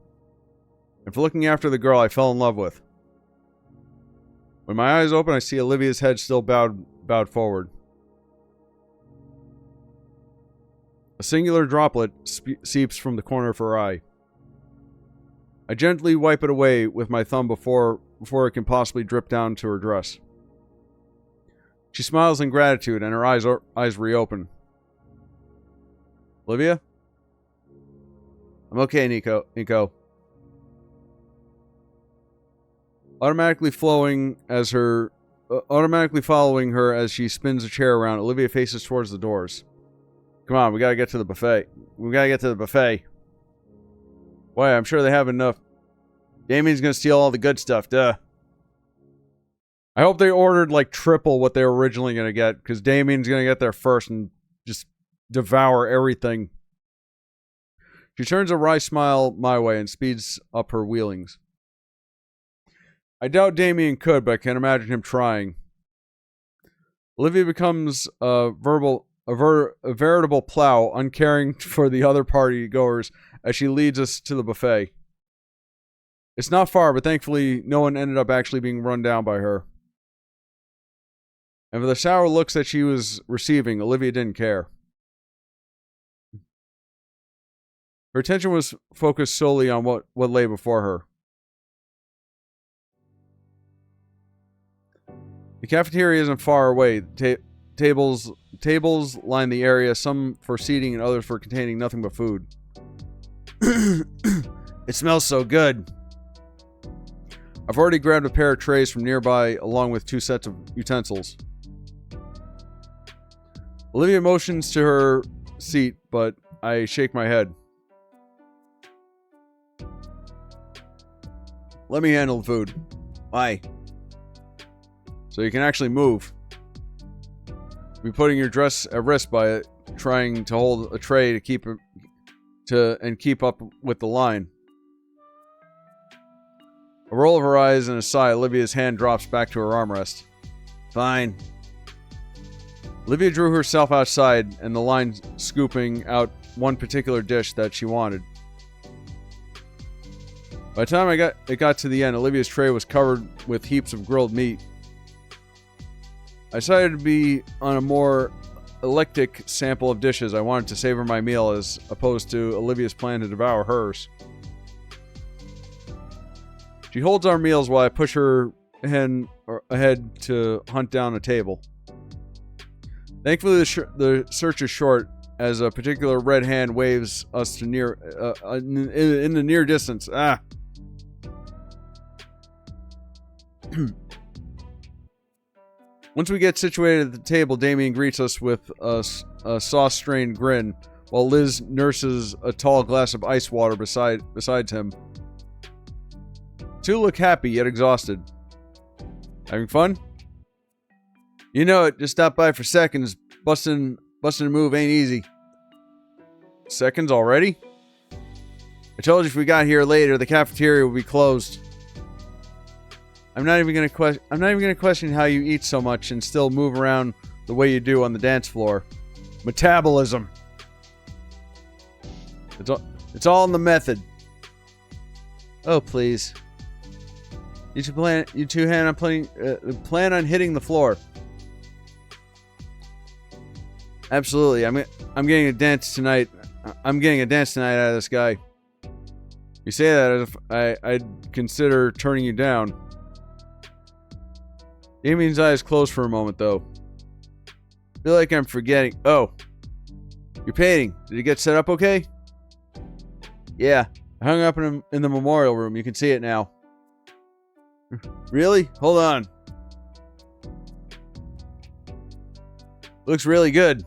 And for looking after the girl I fell in love with. When my eyes open, I see Olivia's head still bowed forward. A singular droplet seeps from the corner of her eye. I gently wipe it away with my thumb before it can possibly drip down to her dress. She smiles in gratitude, and her eyes reopen. Olivia? I'm okay, Nico. Automatically following her as she spins a chair around, Olivia faces towards the doors. Come on, we gotta get to the buffet. Why, I'm sure they have enough. Damien's gonna steal all the good stuff, duh. I hope they ordered like triple what they were originally gonna get, because Damien's gonna get there first and just devour everything. She turns a wry smile my way and speeds up her wheelings. I doubt Damien could, but I can imagine him trying. Olivia becomes a veritable plow, uncaring for the other party goers as she leads us to the buffet. It's not far, but thankfully no one ended up actually being run down by her. And for the sour looks that she was receiving, Olivia didn't care. Her attention was focused solely on what lay before her. The cafeteria isn't far away. Tables line the area, some for seating and others for containing nothing but food. It smells so good. I've already grabbed a pair of trays from nearby along with 2 sets of utensils. Olivia motions to her seat, but I shake my head. Let me handle the food. Why? So you can actually move. You'll be putting your dress at risk by trying to hold a tray to keep up with the line. A roll of her eyes and a sigh, Olivia's hand drops back to her armrest. Fine. Olivia drew herself outside and the line scooping out one particular dish that she wanted. By the time it got to the end, Olivia's tray was covered with heaps of grilled meat. I decided to be on a more eclectic sample of dishes. I wanted to savor my meal as opposed to Olivia's plan to devour hers. She holds our meals while I push her ahead to hunt down a table. Thankfully, the search is short, as a particular red hand waves us to in the near distance. Once we get situated at the table, Damien greets us with a sauce-strained grin, while Liz nurses a tall glass of ice water beside him. Two look happy yet exhausted. Having fun? You know it. Just stop by for seconds. Busting a move ain't easy. Seconds already? I told you if we got here later, the cafeteria would be closed. I'm not even gonna question how you eat so much and still move around the way you do on the dance floor. Metabolism. It's all in the method. Oh, please. You two plan on hitting the floor. Absolutely. I'm getting a dance tonight. I'm getting a dance tonight out of this guy. You say that as if I'd consider turning you down. Damien's eyes closed for a moment, though. I feel like I'm forgetting. Oh. You're painting. Did it get set up okay? Yeah. I hung up in the memorial room. You can see it now. Really? Hold on. Looks really good.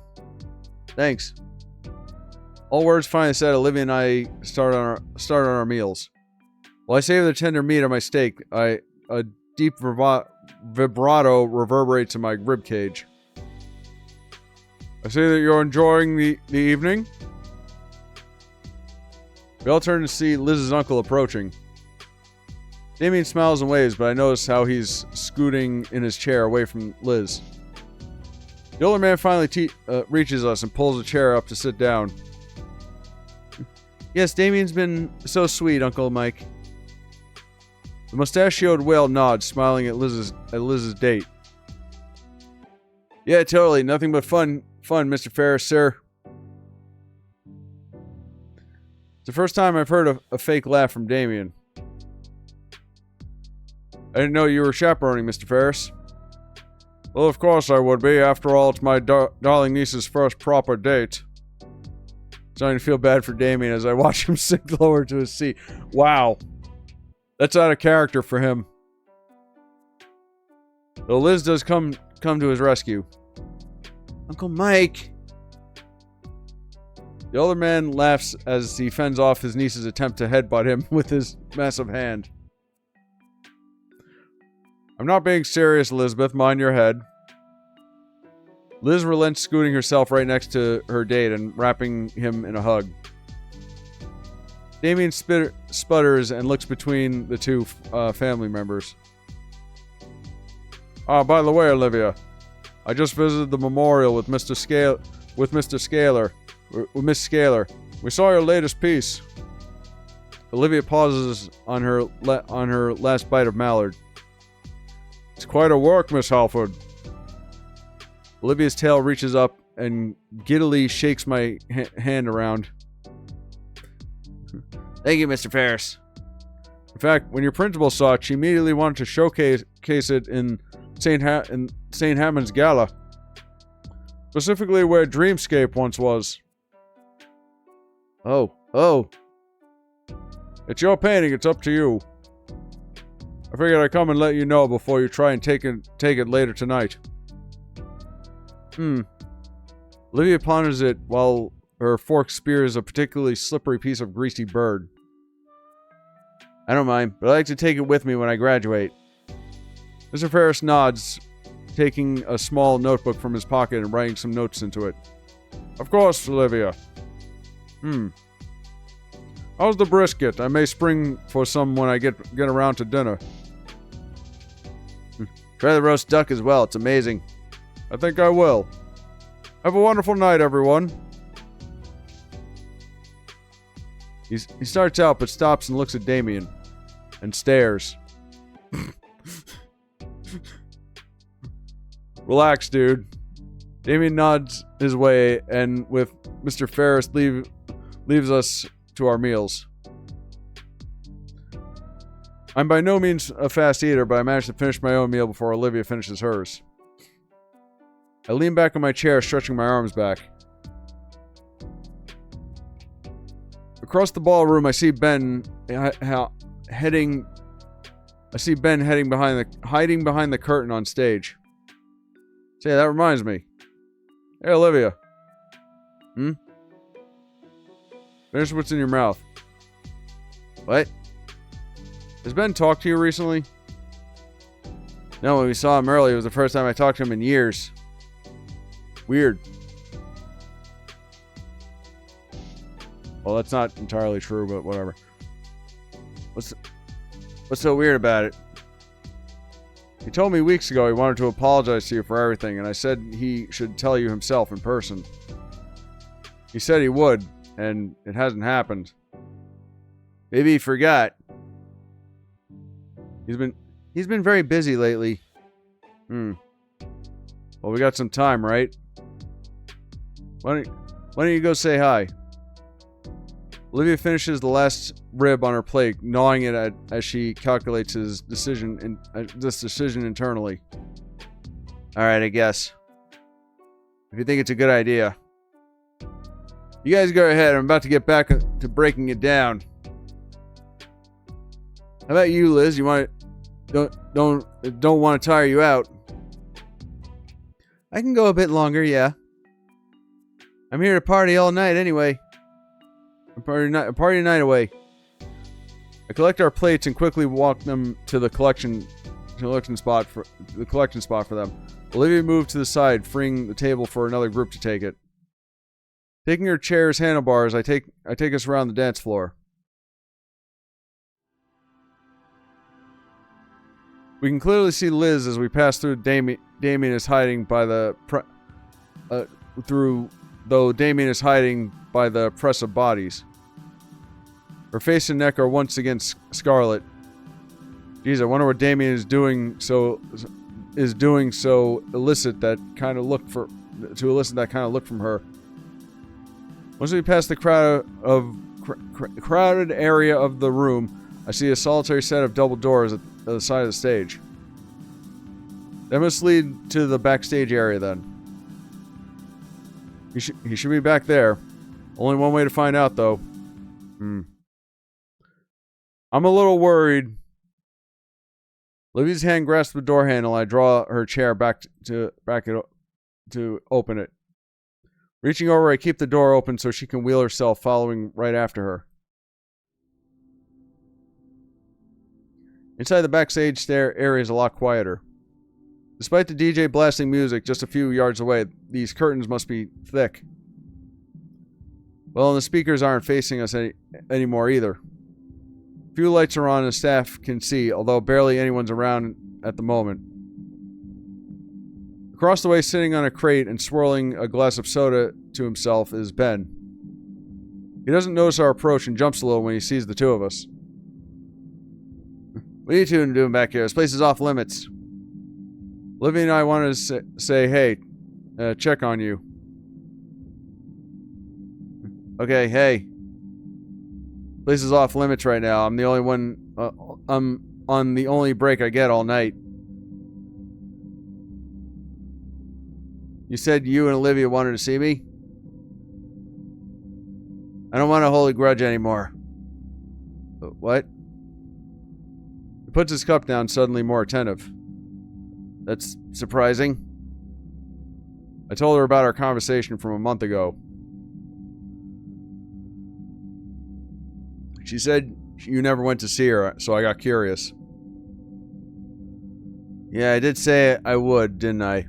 Thanks. All words finally said, Olivia and I start on our meals. While I savor the tender meat on my steak, a deep vibrato reverberates in my ribcage. I see that you're enjoying the evening. We all turn to see Liz's uncle approaching. Damien smiles and waves, but I notice how he's scooting in his chair away from Liz. The older man finally reaches us and pulls a chair up to sit down. Yes, Damien's been so sweet, Uncle Mike. The mustachioed whale nods, smiling at Liz's date. Yeah, totally. Nothing but fun, Mr. Ferris, sir. It's the first time I've heard a fake laugh from Damien. I didn't know you were chaperoning, Mr. Ferris. Well, of course I would be. After all, it's my darling niece's first proper date. Starting to feel bad for Damien as I watch him sink lower to his seat. Wow. That's out of character for him. Though Liz does come to his rescue. Uncle Mike! The older man laughs as he fends off his niece's attempt to headbutt him with his massive hand. I'm not being serious, Elizabeth. Mind your head. Liz relents, scooting herself right next to her date and wrapping him in a hug. Damien sputters and looks between the two family members. By the way, Olivia, I just visited the memorial with Miss Scaler. We saw your latest piece. Olivia pauses on her last bite of mallard. It's quite a work, Miss Halford. Olivia's tail reaches up and giddily shakes my hand around. Thank you, Mr. Ferris. In fact, when your principal saw it, she immediately wanted to showcase it in St. Hammond's Gala. Specifically where Dreamscape once was. Oh. It's your painting, it's up to you. I figured I'd come and let you know before you try and take it later tonight. Olivia ponders it while her fork spears a particularly slippery piece of greasy bird. I don't mind, but I like to take it with me when I graduate. Mr. Ferris nods, taking a small notebook from his pocket and writing some notes into it. Of course, Olivia. How's the brisket? I may spring for some when I get around to dinner. Try the roast duck as well. It's amazing. I think I will. Have a wonderful night, everyone. He starts out, but stops and looks at Damien. And stares. Relax, dude. Damien nods his way, and with Mr. Ferris leaves us to our meals. I'm by no means a fast eater, but I managed to finish my own meal before Olivia finishes hers. I lean back in my chair, stretching my arms back. Across the ballroom, I see Ben hiding behind the curtain on stage. Say, that reminds me. Hey, Olivia. Finish what's in your mouth. What? Has Ben talked to you recently? No, when we saw him earlier, it was the first time I talked to him in years. Weird. Well, that's not entirely true, but whatever. What's so weird about it? He told me weeks ago he wanted to apologize to you for everything, and I said he should tell you himself in person. He said he would, and it hasn't happened. Maybe he forgot. He's been very busy lately. Well, we got some time, right? Why don't you go say hi? Olivia finishes the last rib on her plate, gnawing it as she calculates this decision internally. All right, I guess. If you think it's a good idea. You guys go ahead. I'm about to get back to breaking it down. How about you, Liz? You want don't want to tire you out? I can go a bit longer, yeah. I'm here to party all night anyway. A party night away. I collect our plates and quickly walk them to the collection spot for them. Olivia moved to the side, freeing the table for another group to take it. Taking her chair's handlebars, I take us around the dance floor. We can clearly see Liz as we pass through. Damien is hiding by the Damien is hiding by the press of bodies. Her face and neck are once again scarlet. Jeez, I wonder what Damien is doing so elicit that kind of look from her. Once we pass the crowded area of the room, I see a solitary set of double doors at the side of the stage. That must lead to the backstage area then. He should be back there. Only one way to find out, though. I'm a little worried. Livy's hand grasps the door handle. I draw her chair back to open it. Reaching over, I keep the door open so she can wheel herself, following right after her. Inside the backstage area is a lot quieter. Despite the DJ blasting music just a few yards away, these curtains must be thick. Well, and the speakers aren't facing us anymore either. Few lights are on and staff can see, although barely anyone's around at the moment. Across the way, sitting on a crate and swirling a glass of soda to himself, is Ben. He doesn't notice our approach and jumps a little when he sees the two of us. What are you two doing back here? This place is off limits. Olivia and I wanted to say, hey, check on you. Okay, hey. Place is off limits right now. I'm the only one. I'm on the only break I get all night. You said you and Olivia wanted to see me? I don't want to hold a grudge anymore. What? He puts his cup down, suddenly more attentive. That's surprising. I told her about our conversation from a month ago. She said you never went to see her, so I got curious. Yeah, I did say I would, didn't I?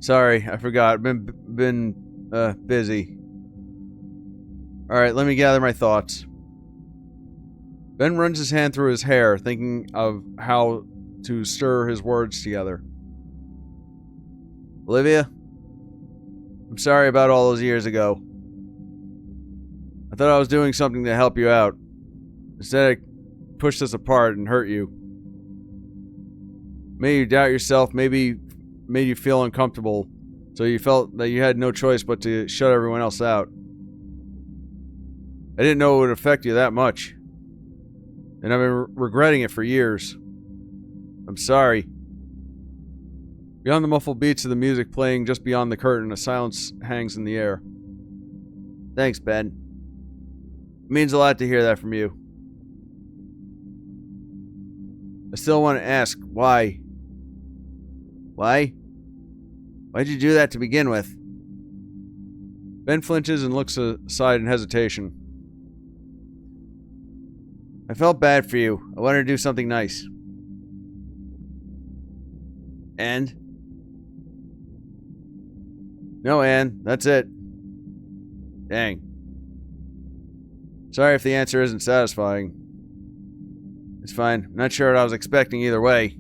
Sorry, I forgot. Been busy. Alright, let me gather my thoughts. Ben runs his hand through his hair, thinking of how to stir his words together. Olivia? I'm sorry about all those years ago. I thought I was doing something to help you out. Instead, I pushed us apart and hurt you. Made you doubt yourself, maybe made you feel uncomfortable, so you felt that you had no choice but to shut everyone else out. I didn't know it would affect you that much. And I've been regretting it for years. I'm sorry. Beyond the muffled beats of the music playing just beyond the curtain, a silence hangs in the air. Thanks, Ben. It means a lot to hear that from you. I still want to ask, why? Why? Why'd you do that to begin with? Ben flinches and looks aside in hesitation. I felt bad for you. I wanted to do something nice. And? No, Anne. That's it. Dang. Sorry if the answer isn't satisfying. It's fine. I'm not sure what I was expecting either way.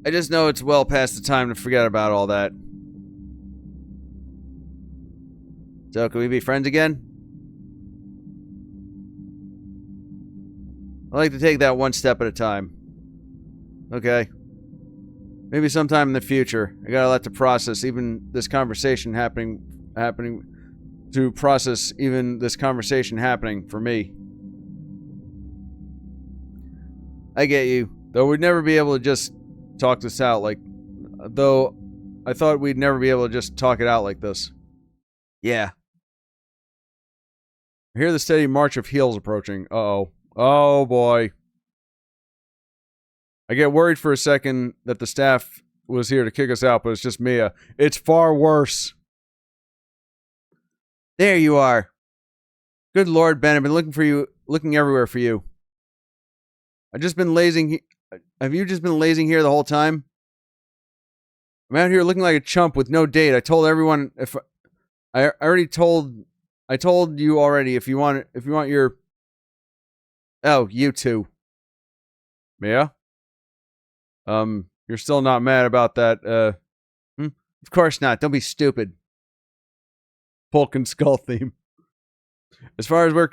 I just know it's well past the time to forget about all that. So, can we be friends again? I like to take that one step at a time. Okay. Maybe sometime in the future. I gotta let the process, even this conversation happening to process even this conversation happening for me. I get you. Though we'd never be able to just talk this out like... Though I thought we'd never be able to just talk it out like this. Yeah. I hear the steady march of heels approaching. Uh-oh. Oh, boy. I get worried for a second that the staff was here to kick us out, but it's just Mia. It's far worse. There you are. Good Lord, Ben, I've been looking for you, looking everywhere for you. I've just been lazing. Have you just been lazing here the whole time? I'm out here looking like a chump with no date. I told everyone I told you already if you want your... Oh, you two. Mia? You're still not mad about that, Of course not. Don't be stupid. Polk and Skull theme. As far as we're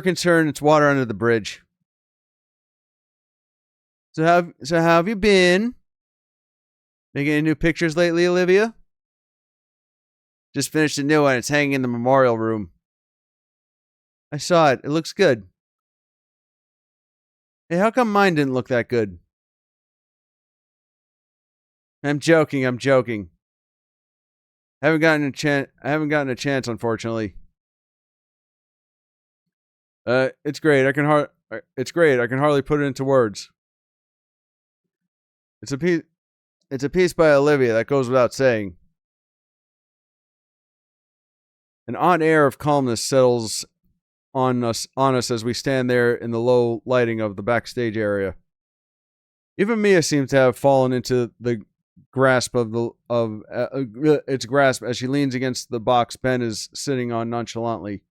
concerned, it's water under the bridge. So how have you been? Making any new pictures lately, Olivia? Just finished a new one. It's hanging in the memorial room. I saw it. It looks good. Hey, how come mine didn't look that good? I'm joking. I haven't gotten a chance, unfortunately. It's great. I can hardly put it into words. It's a piece by Olivia, that goes without saying. An odd air of calmness settles on us as we stand there in the low lighting of the backstage area. Even Mia seems to have fallen into the grasp of its grasp as she leans against the box Ben is sitting on nonchalantly.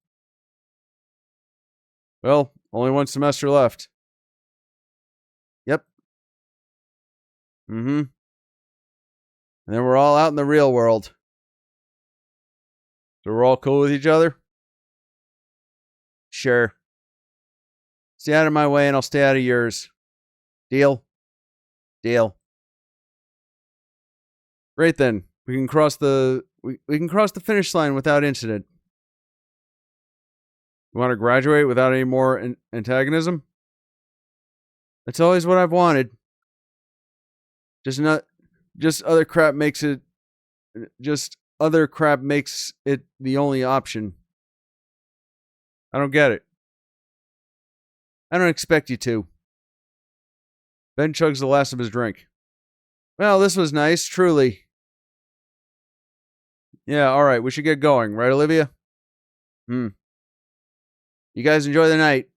Well, only one semester left. Yep. Mm-hmm. And then we're all out in the real world. So we're all cool with each other? Sure. Stay out of my way and I'll stay out of yours. Deal? Deal. Great then. We can cross the finish line without incident. You want to graduate without any more antagonism? That's always what I've wanted. Other crap makes it the only option. I don't get it. I don't expect you to. Ben chugs the last of his drink. Well, this was nice, truly. Yeah, alright, we should get going, right, Olivia? You guys enjoy the night.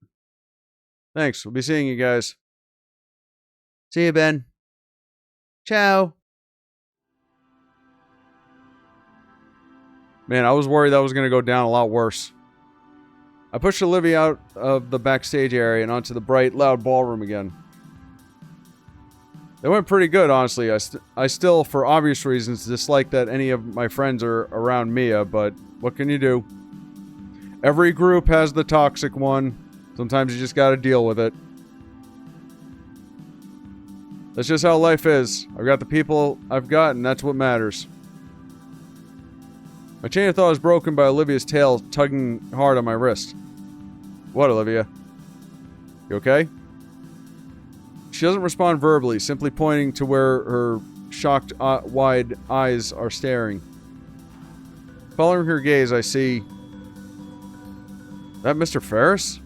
Thanks, we'll be seeing you guys. See you, Ben. Ciao. Man, I was worried that was going to go down a lot worse. I pushed Olivia out of the backstage area and onto the bright, loud ballroom again. It went pretty good, honestly. I still, for obvious reasons, dislike that any of my friends are around Mia, but what can you do? Every group has the toxic one. Sometimes you just gotta deal with it. That's just how life is. I've got the people I've got, and that's what matters. My chain of thought is broken by Olivia's tail tugging hard on my wrist. What, Olivia? You okay? She doesn't respond verbally, simply pointing to where her shocked, wide eyes are staring. Following her gaze, I see... That Mr. Ferris?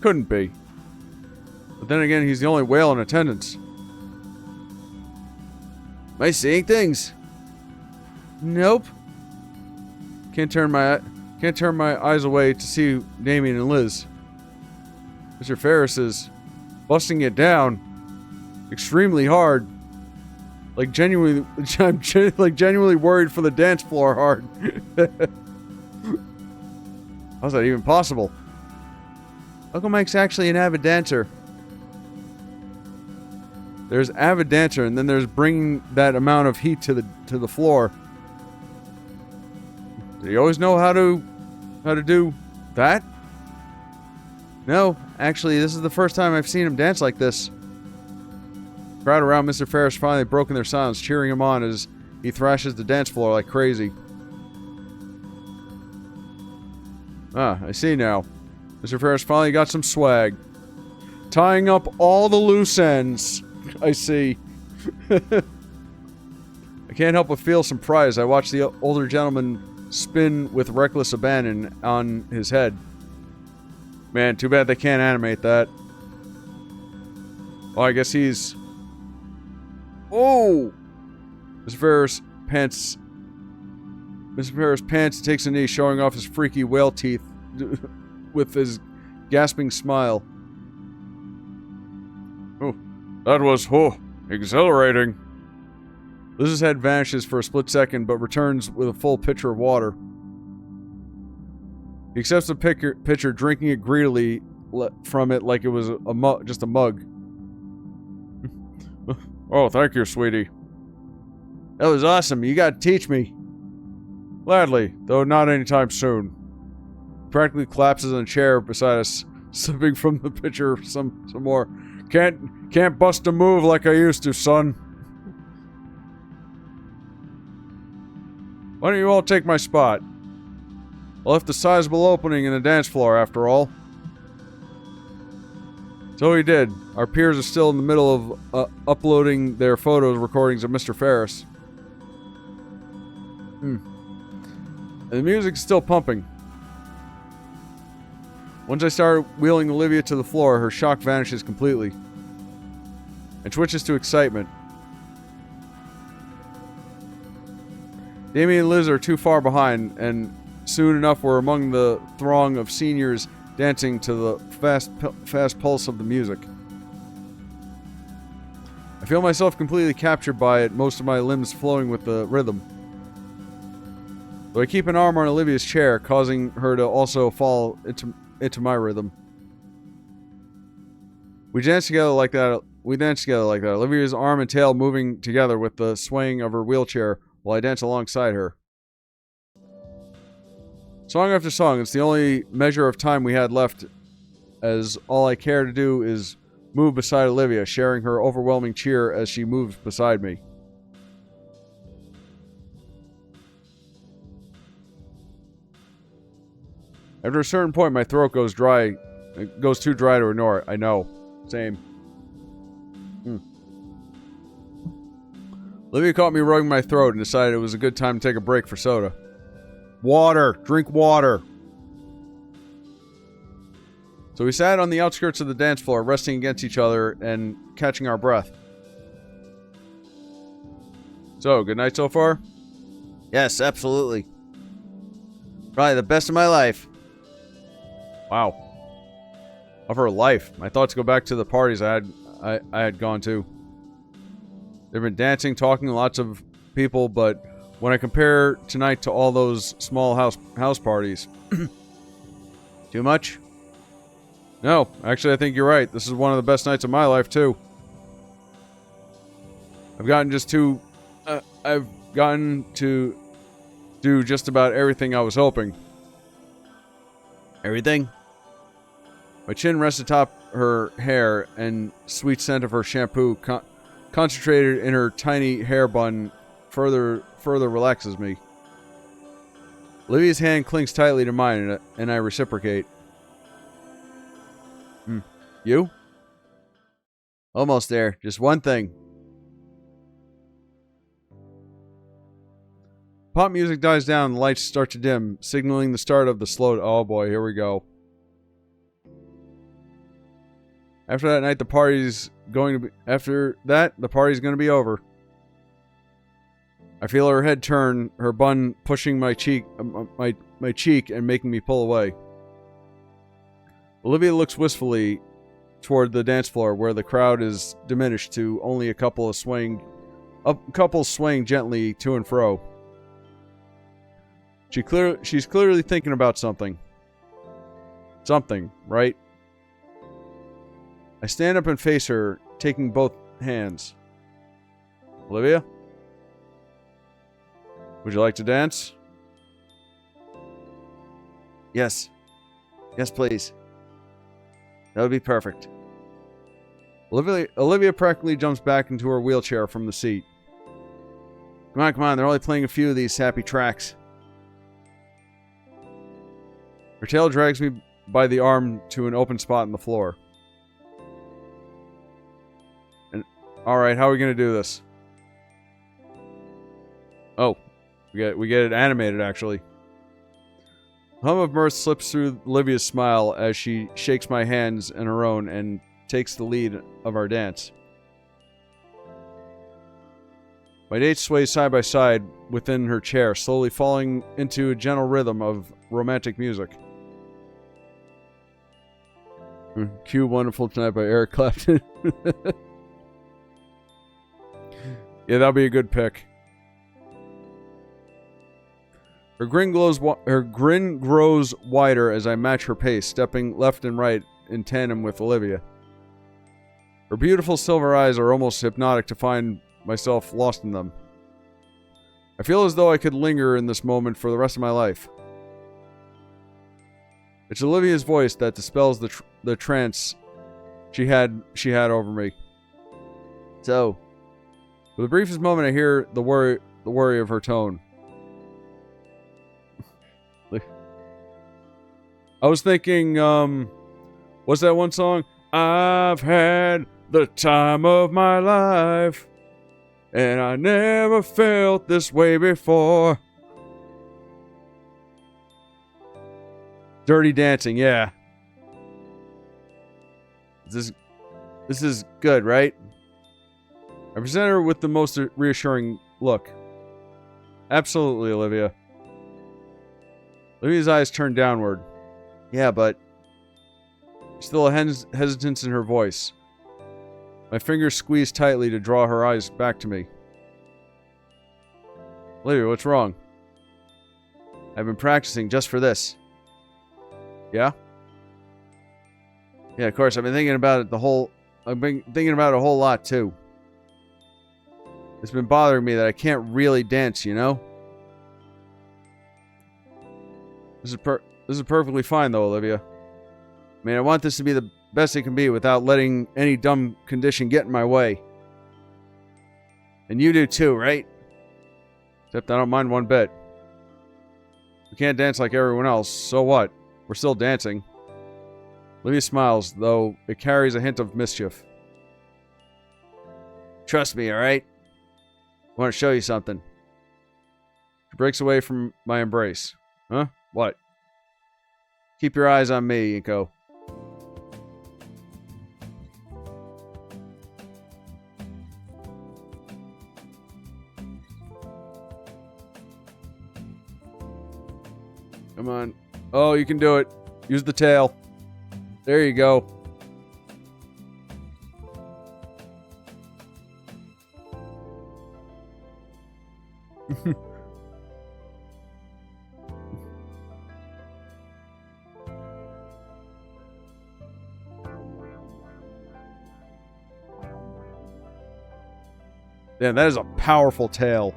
Couldn't be. But then again, he's the only whale in attendance. Am I seeing things? Nope. Can't turn my eyes away to see Damien and Liz. Mr. Ferris is busting it down extremely hard. I'm genuinely worried for the dance floor hard. How's that even possible? Uncle Mike's actually an avid dancer. There's avid dancer, and then there's bringing that amount of heat to the floor. Did he always know how to do that? No, actually, this is the first time I've seen him dance like this. The crowd around Mr. Ferris finally broken their silence, cheering him on as he thrashes the dance floor like crazy. Ah, I see now. Mr. Ferris finally got some swag. Tying up all the loose ends. I see. I can't help but feel some pride as I watch the older gentleman spin with reckless abandon on his head. Man, too bad they can't animate that. Oh, I guess he's... Oh! Mr. Ferris pants, takes a knee, showing off his freaky whale teeth with his gasping smile. Oh, that was, exhilarating. Liz's head vanishes for a split second, but returns with a full pitcher of water. He accepts the pitcher, drinking it greedily from it like it was just a mug. Oh, thank you, sweetie. That was awesome. You gotta teach me. Gladly, though not anytime soon. He practically collapses on a chair beside us, sipping from the pitcher some more. Can't bust a move like I used to, son. Why don't you all take my spot? I left a sizable opening in the dance floor, after all. So he did. Our peers are still in the middle of uploading their photos recordings of Mr. Ferris. And the music's still pumping. Once I start wheeling Olivia to the floor, her shock vanishes completely and switches to excitement. Damien and Liz are too far behind, and soon enough we're among the throng of seniors dancing to the fast pulse of the music. I feel myself completely captured by it, most of my limbs flowing with the rhythm. Though I keep an arm on Olivia's chair, causing her to also fall into my rhythm. We dance together like that. Olivia's arm and tail moving together with the swaying of her wheelchair while I dance alongside her. Song after song, it's the only measure of time we had left, as all I care to do is move beside Olivia, sharing her overwhelming cheer as she moves beside me. After a certain point, my throat goes dry. It goes too dry to ignore it. I know. Same. Olivia caught me rubbing my throat and decided it was a good time to take a break for soda. Water! Drink water! So we sat on the outskirts of the dance floor, resting against each other and catching our breath. So, good night so far? Yes, absolutely. Probably the best of my life. Wow. Of her life. My thoughts go back to the parties I had gone to. They've been dancing, talking to lots of people, but when I compare tonight to all those small house parties... Too much? No, actually I think you're right. This is one of the best nights of my life, too. I've gotten to do just about everything I was hoping. Everything? My chin rests atop her hair, and sweet scent of her shampoo concentrated in her tiny hair bun further relaxes me. Olivia's hand clings tightly to mine, and I reciprocate. You? Almost there. Just one thing. Pop music dies down and the lights start to dim, signaling the start of the slow... Oh boy, here we go. After that night, the party's going to be over. I feel her head turn, her bun pushing my cheek and making me pull away. Olivia looks wistfully toward the dance floor, where the crowd is diminished to only a couple swaying gently to and fro. She's clearly thinking about something. something, right? I stand up and face her, taking both hands. Olivia? Would you like to dance? Yes. Yes, please. That would be perfect. Olivia practically jumps back into her wheelchair from the seat. Come on. They're only playing a few of these sappy tracks. Her tail drags me by the arm to an open spot in the floor. And alright, how are we gonna do this? Oh, we get it animated actually. A hum of mirth slips through Olivia's smile as she shakes my hands in her own and takes the lead of our dance. My date sways side by side within her chair, slowly falling into a gentle rhythm of romantic music. Cue Wonderful Tonight by Eric Clapton. Yeah, that'll be a good pick. Her grin grows wider as I match her pace, stepping left and right in tandem with Olivia. Her beautiful silver eyes are almost hypnotic to find myself lost in them. I feel as though I could linger in this moment for the rest of my life. It's Olivia's voice that dispels the trance she had over me. So, for the briefest moment, I hear the worry of her tone. I was thinking, what's that one song? I've had the time of my life, and I never felt this way before. Dirty Dancing, yeah. this is good, right? I present her with the most reassuring look. Absolutely, Olivia. Olivia's eyes turn downward. Yeah, but Still a hesitance in her voice. My fingers squeeze tightly to draw her eyes back to me. Olivia, what's wrong? I've been practicing just for this. Yeah? Yeah, of course. I've been thinking about it I've been thinking about it a whole lot too. It's been bothering me that I can't really dance, you know? This is perfectly fine, though, Olivia. I mean, I want this to be the best it can be without letting any dumb condition get in my way. And you do too, right? Except I don't mind one bit. We can't dance like everyone else, so what? We're still dancing. Olivia smiles, though it carries a hint of mischief. Trust me, alright? I want to show you something. She breaks away from my embrace. Huh? What? Keep your eyes on me, Inko. Come on. Oh, you can do it. Use the tail. There you go. Damn, that is a powerful tail.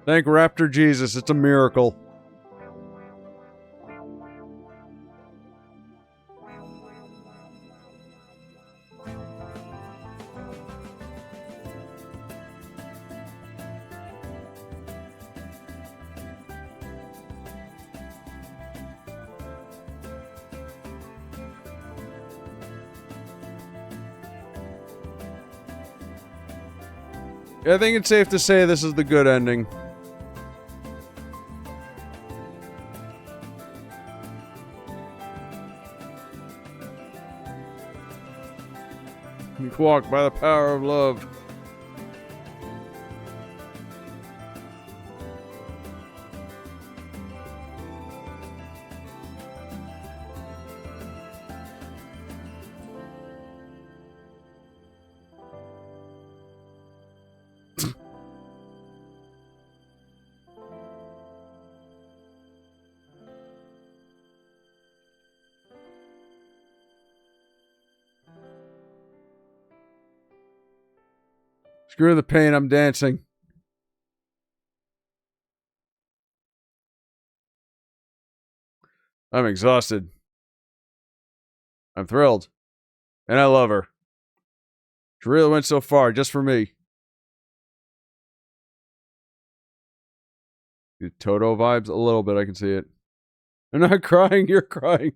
Thank Raptor Jesus, it's a miracle. Yeah, I think it's safe to say this is the good ending. You walk by the power of love. Screw the pain, I'm dancing. I'm exhausted. I'm thrilled. And I love her. She really went so far just for me. Toto vibes a little bit, I can see it. I'm not crying, you're crying.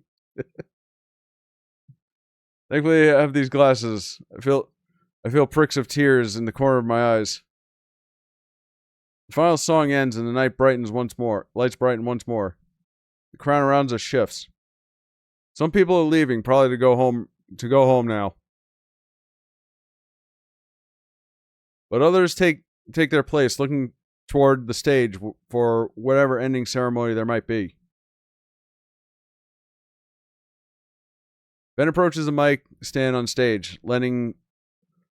Thankfully I have these glasses. I feel pricks of tears in the corner of my eyes. The final song ends and the night brightens once more. Lights brighten once more. The crowd around us shifts. Some people are leaving, probably to go home now. But others take their place, looking toward the stage for whatever ending ceremony there might be. Ben approaches the mic stand on stage, leaning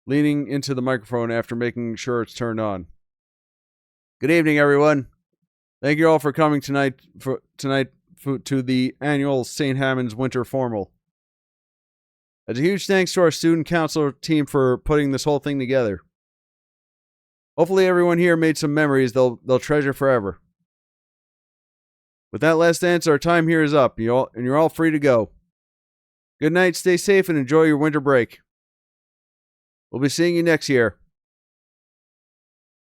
into the microphone after making sure it's turned on. Good evening, everyone. Thank you all for coming tonight to the annual St. Hammond's Winter Formal. As a huge thanks to our student council team for putting this whole thing together. Hopefully everyone here made some memories they'll treasure forever. With that last dance, our time here is up, and you're all free to go. Good night, stay safe, and enjoy your winter break. We'll be seeing you next year.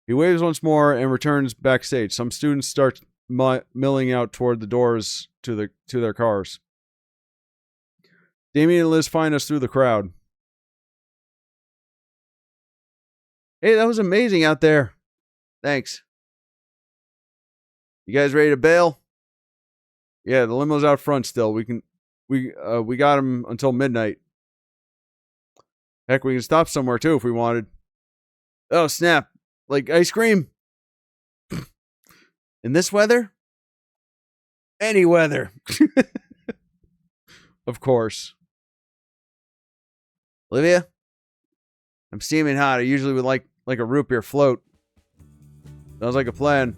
He waves once more and returns backstage. Some students start milling out toward the doors to their cars. Damien and Liz find us through the crowd. Hey, that was amazing out there. Thanks. You guys ready to bail? Yeah, the limo's out front still. We got him until midnight. Heck, we can stop somewhere too if we wanted. Oh, snap. Like ice cream? In this weather? Any weather. Of course. Olivia? I'm steaming hot. I usually would like a root beer float. Sounds like a plan.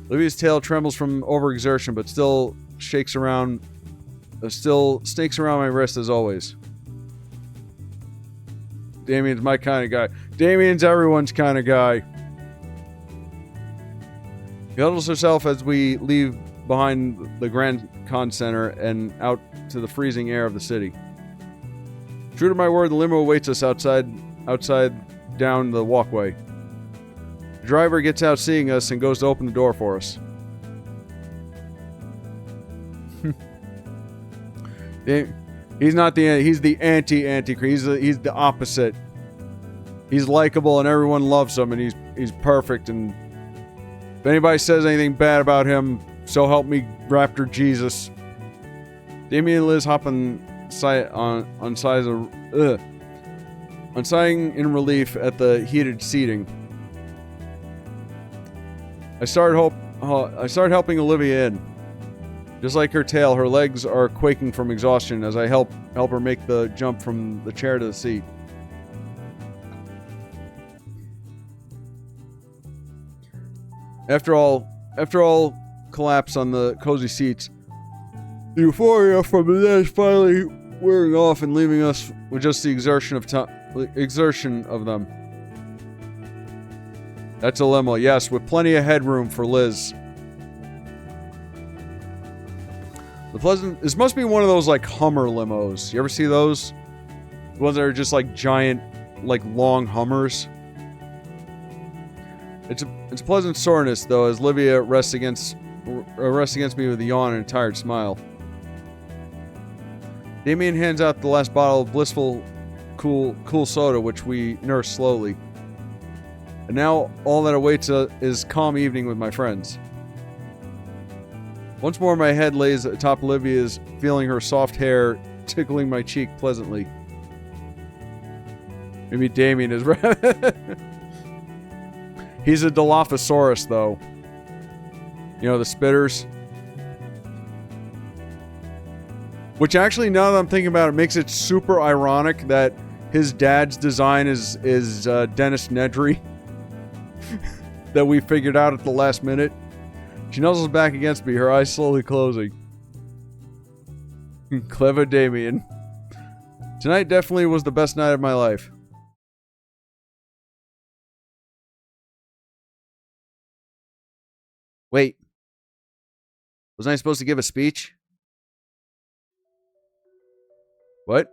Olivia's tail trembles from overexertion, but still snakes around my wrist as always. Damien's my kind of guy. Damien's everyone's kind of guy. She huddles herself as we leave behind the Grand Con Center and out to the freezing air of the city. True to my word, the limo awaits us outside down the walkway. The driver gets out seeing us and goes to open the door for us. He's the anti-Antichrist. He's the opposite. He's likable and everyone loves him and he's perfect, and if anybody says anything bad about him, so help me Raptor Jesus. Damien and Liz hop unsighing in relief at the heated seating. I started helping Olivia in. Just like her tail, her legs are quaking from exhaustion as I help her make the jump from the chair to the seat. After all collapse on the cozy seats, the euphoria from the day is finally wearing off and leaving us with just the exertion of them. That's a limo, yes, with plenty of headroom for Liz. This must be one of those like Hummer limos. You ever see those? The ones that are just like giant, like long Hummers. It's pleasant soreness though, as Livia rests against me with a yawn and a tired smile. Damien hands out the last bottle of blissful, cool soda, which we nurse slowly. And now all that awaits is calm evening with my friends. Once more, my head lays atop Olivia's, feeling her soft hair tickling my cheek pleasantly. Maybe Damien is right. He's a Dilophosaurus, though. You know, the spitters. Which actually, now that I'm thinking about it, makes it super ironic that his dad's design is Dennis Nedry. That we figured out at the last minute. She nuzzles back against me, her eyes slowly closing. Clever Damien. Tonight definitely was the best night of my life. Wait. Wasn't I supposed to give a speech? What?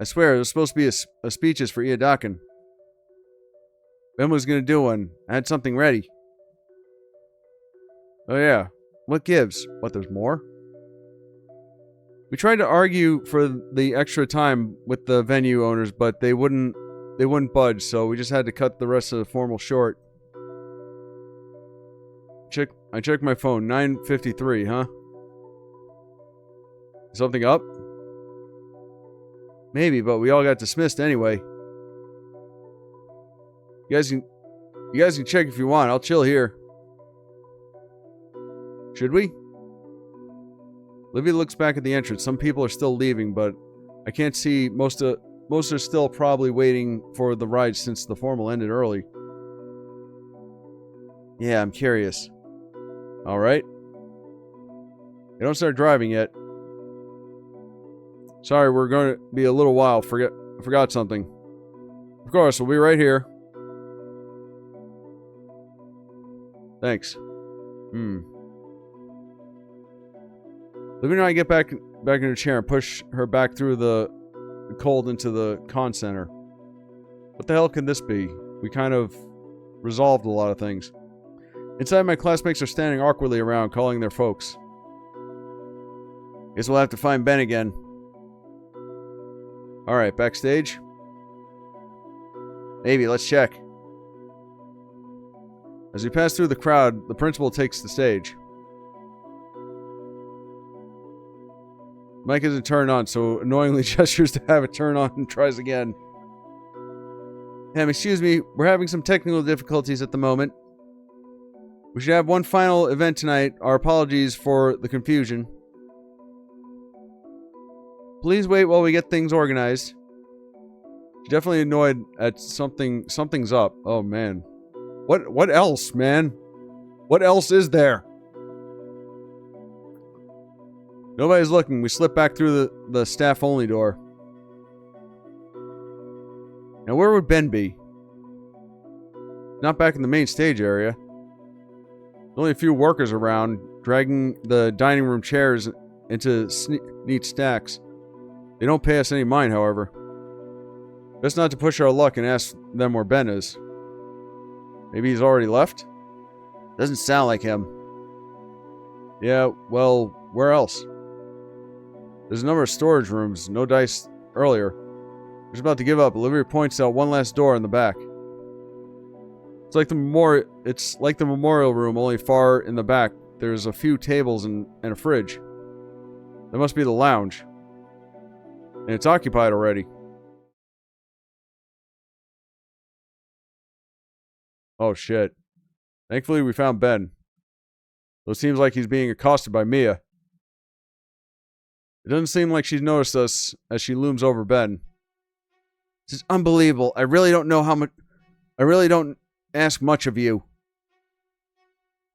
I swear, it was supposed to be a speeches for Iadakan. Ben was going to do one. I had something ready. Oh, yeah. What gives? What, there's more? We tried to argue for the extra time with the venue owners, but they wouldn't budge, so we just had to cut the rest of the formal short. I checked my phone. 9:53, huh? Something up? Maybe, but we all got dismissed anyway. You guys can check if you want. I'll chill here. Should we? Olivia looks back at the entrance. Some people are still leaving, but I can't see. Most are still probably waiting for the ride since the formal ended early. Yeah, I'm curious. All right. You don't start driving yet. Sorry, we're going to be a little while. Forgot something. Of course, we'll be right here. Thanks. Livia and I get back in her chair and push her back through the cold into the con center. What the hell can this be? We kind of resolved a lot of things. Inside, my classmates are standing awkwardly around, calling their folks. Guess we'll have to find Ben again. Alright, backstage? Maybe, let's check. As we pass through the crowd, the principal takes the stage. Mic isn't turned on, so annoyingly gestures to have it turn on and tries again. Excuse me, we're having some technical difficulties at the moment. We should have one final event tonight. Our apologies for the confusion. Please wait while we get things organized. She's definitely annoyed at something's up. Oh, man. What else, man? What else is there? Nobody's looking. We slip back through the staff-only door. Now, where would Ben be? Not back in the main stage area. There's only a few workers around, dragging the dining room chairs into neat stacks. They don't pay us any mind, however. Best not to push our luck and ask them where Ben is. Maybe he's already left? Doesn't sound like him. Yeah, well, where else? There's a number of storage rooms, no dice earlier. We're just about to give up. Olivia points out one last door in the back. It's like the memorial room, only far in the back. There's a few tables and a fridge. That must be the lounge. And it's occupied already. Oh shit. Thankfully we found Ben. Though it seems like he's being accosted by Mia. It doesn't seem like she's noticed us as she looms over Ben. This is unbelievable. I really don't know how much... I really don't ask much of you.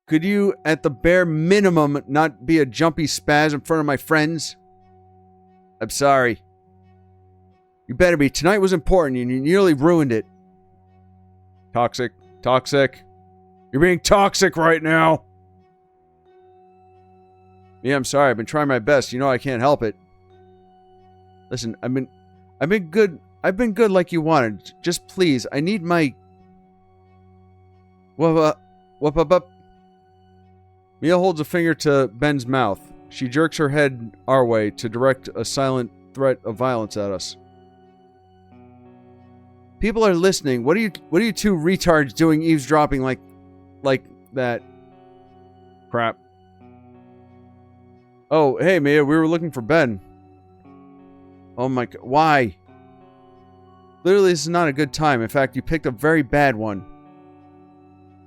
Could you, at the bare minimum, not be a jumpy spaz in front of my friends? I'm sorry. You better be. Tonight was important and you nearly ruined it. Toxic. Toxic. You're being toxic right now. Yeah, I'm sorry. I've been trying my best. You know I can't help it. Listen, I've been good. I've been good like you wanted. Just please, I need my... Whoop. Mia holds a finger to Ben's mouth. She jerks her head our way to direct a silent threat of violence at us. People are listening. What are you two retards doing eavesdropping like that? Crap. Oh, hey Mia, we were looking for Ben. Oh my god, why? Literally, this is not a good time. In fact, you picked a very bad one.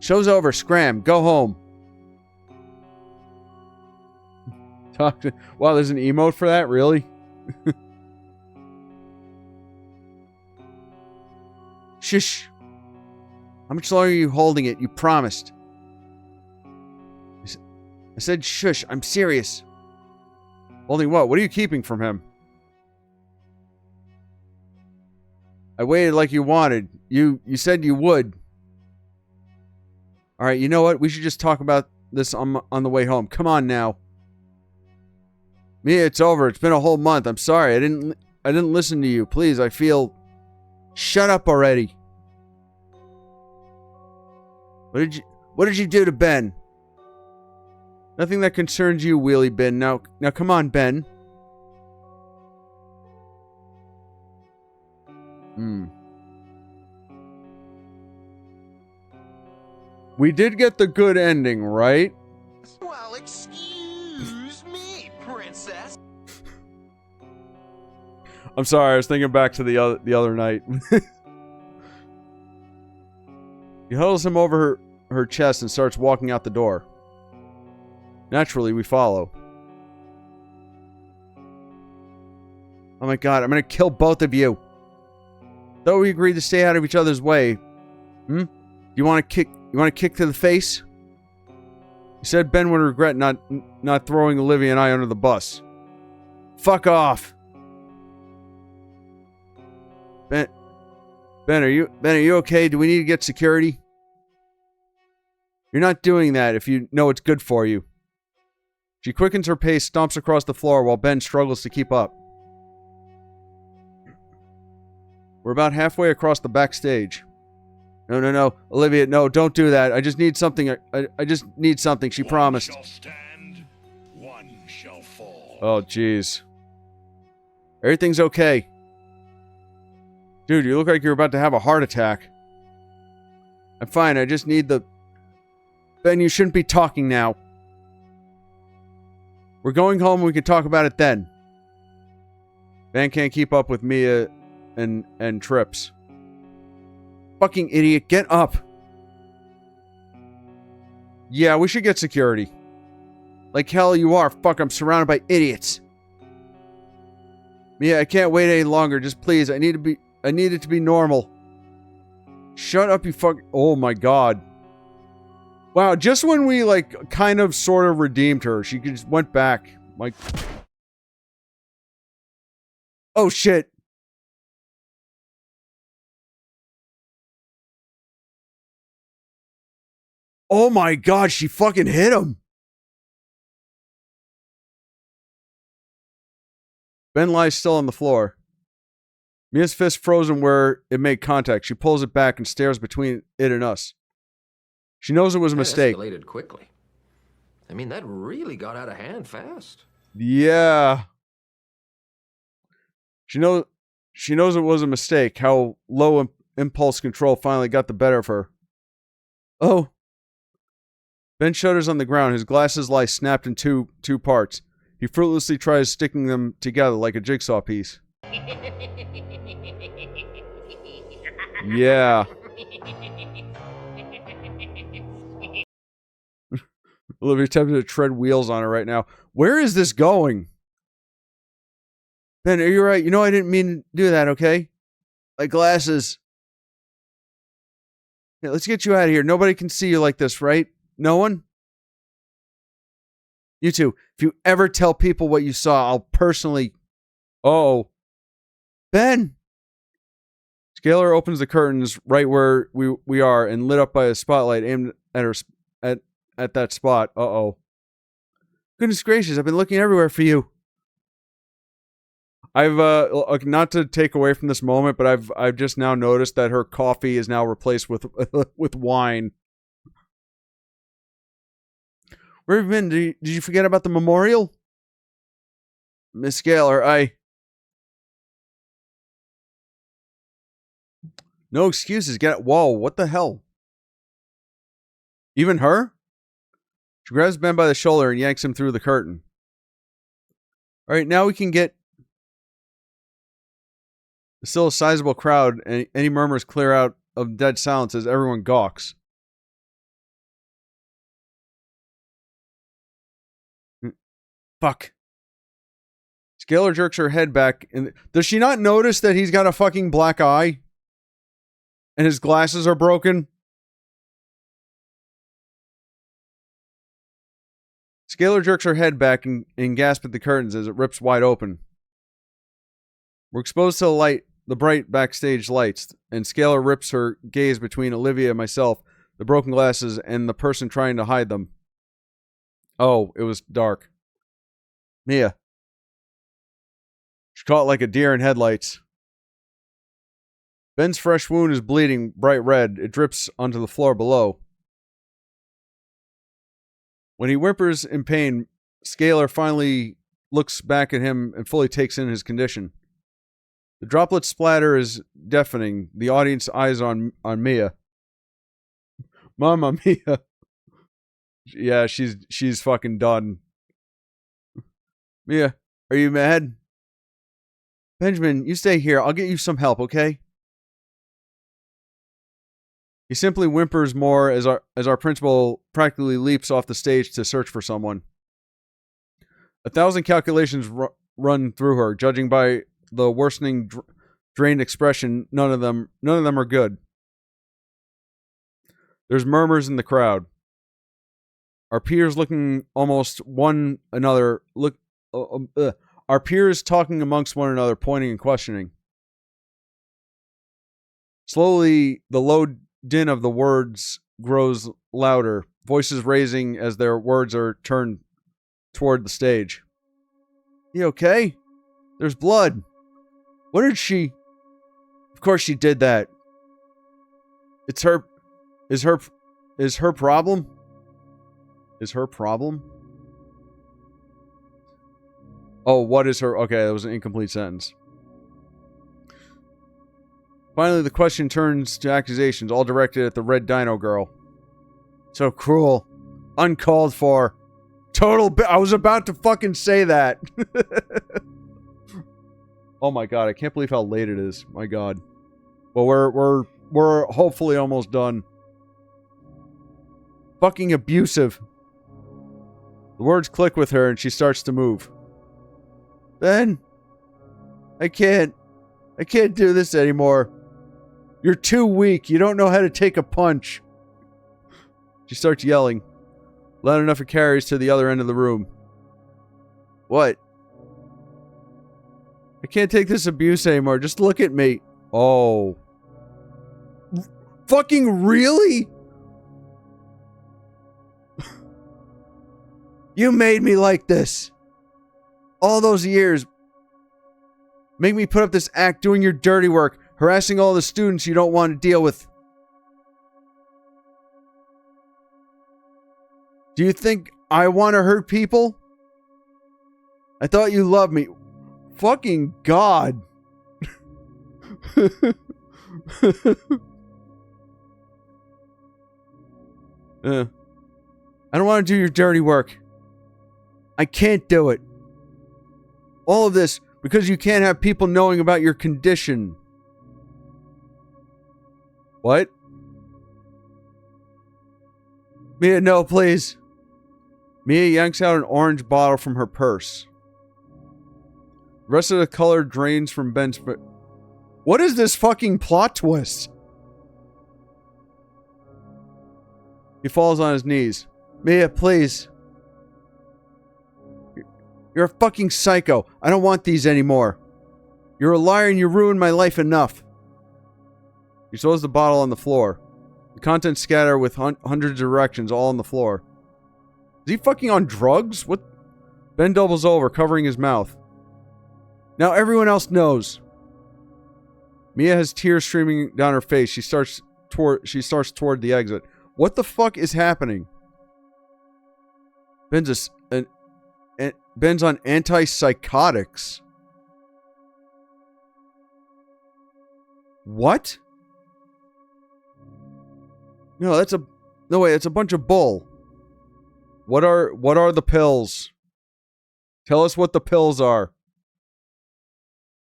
Show's over. Scram. Go home. Wow, there's an emote for that? Really? Shush. How much longer are you holding it? You promised. I said shush. I'm serious. Holding what? What are you keeping from him? I waited like you wanted. You said you would. All right, you know what? We should just talk about this on the way home. Come on now. Mia, it's over. It's been a whole month. I'm sorry. I didn't listen to you. Please, I feel... Shut up already. What did you do to Ben? Nothing that concerns you, Wheelie Bin. Now come on, Ben. We did get the good ending, right? Well, excuse me, princess. I'm sorry, I was thinking back to the other night. He huddles him over her chest and starts walking out the door. Naturally, we follow. Oh my god, I'm gonna kill both of you. Though we agreed to stay out of each other's way. You want to kick to the face? You said Ben would regret not throwing Olivia and I under the bus. Fuck off. Ben, are you okay? Do we need to get security? You're not doing that if you know it's good for you. She quickens her pace, stomps across the floor while Ben struggles to keep up. We're about halfway across the backstage. No. Olivia, no, don't do that. I just need something. I just need something. She promised. One shall stand, one shall fall. Oh, jeez. Everything's okay. Dude, you look like you're about to have a heart attack. I'm fine. I just need the... Ben, you shouldn't be talking now. We're going home and we can talk about it then. Ben can't keep up with Mia and Trips. Fucking idiot, get up. Yeah, we should get security. Like hell you are. Fuck, I'm surrounded by idiots. Mia, I can't wait any longer. Just please, I need it to be normal. Shut up, you fuck... Oh my god. Wow, just when we, like, kind of sort of redeemed her, she just went back. Like... Oh shit. Oh my god, she fucking hit him. Ben lies still on the floor. Mia's fist frozen where it made contact. She pulls it back and stares between it and us. She knows it was a mistake. That escalated quickly. I mean, that really got out of hand fast. Yeah. She knows it was a mistake. How low impulse control finally got the better of her. Oh. Ben shudders on the ground. His glasses lie snapped in two parts. He fruitlessly tries sticking them together like a jigsaw piece. Yeah. Olivia tempted to tread wheels on her right now. Where is this going? Ben, are you right? You know I didn't mean to do that, okay? My glasses. Yeah, let's get you out of here. Nobody can see you like this, right? No one? You two, if you ever tell people what you saw, I'll personally... Oh. Ben! Scalar opens the curtains right where we are and lit up by a spotlight aimed at her at that spot. Uh-oh. Goodness gracious, I've been looking everywhere for you. I've not to take away from this moment, but I've just now noticed that her coffee is now replaced with wine. Where have you been? Did you forget about the memorial? Miss Scalar, No excuses. Whoa, what the hell? Even her? She grabs Ben by the shoulder and yanks him through the curtain. All right, now we can get... Still a sizable crowd, and any murmurs clear out of dead silence as everyone gawks. Fuck. Scalar jerks her head back. Does she not notice that he's got a fucking black eye? And his glasses are broken? Scalar jerks her head back and gasps at the curtains as it rips wide open. We're exposed to the bright backstage lights, and Scalar rips her gaze between Olivia and myself, the broken glasses, and the person trying to hide them. Oh, it was dark. Mia. She caught like a deer in headlights. Ben's fresh wound is bleeding bright red. It drips onto the floor below. When he whimpers in pain, Scalar finally looks back at him and fully takes in his condition. The droplet splatter is deafening. The audience eyes on Mia. Mama Mia. Yeah, she's fucking done. Mia, are you mad? Benjamin, you stay here. I'll get you some help, okay? He simply whimpers more as our principal practically leaps off the stage to search for someone. 1,000 calculations run through her. Judging by the worsening drained expression, none of them are good. There's murmurs in the crowd. Our peers looking almost one another. Our peers talking amongst one another, pointing and questioning. Slowly, the low din of the words grows louder, voices raising as their words are turned toward the stage. You okay? There's blood. What did she... Of course she did that. It's her... Is her problem? Is her problem? Oh, what is her... Okay, that was an incomplete sentence. Finally, the question turns to accusations, all directed at the Red Dino girl. So cruel. Uncalled for. I was about to fucking say that. Oh my god, I can't believe how late it is. My god. Well, we're hopefully almost done. Fucking abusive. The words click with her and she starts to move. Ben, I can't do this anymore. You're too weak. You don't know how to take a punch. She starts yelling. Loud enough it carries to the other end of the room. What? I can't take this abuse anymore. Just look at me. Oh. Fucking really? You made me like this. All those years. Make me put up this act doing your dirty work. Harassing all the students you don't want to deal with. Do you think I want to hurt people? I thought you loved me. Fucking God. I don't want to do your dirty work. I can't do it. All of this because you can't have people knowing about your condition. What? Mia, no, please. Mia yanks out an orange bottle from her purse. The rest of the color drains from Ben's... What is this fucking plot twist? He falls on his knees. Mia, please. You're a fucking psycho. I don't want these anymore. You're a liar and you ruined my life enough. He throws the bottle on the floor. The contents scatter with hundreds of directions all on the floor. Is he fucking on drugs? What? Ben doubles over, covering his mouth. Now everyone else knows. Mia has tears streaming down her face. She starts toward the exit. What the fuck is happening? Ben's on antipsychotics. What? No, that's a bunch of bull. What are the pills? Tell us what the pills are.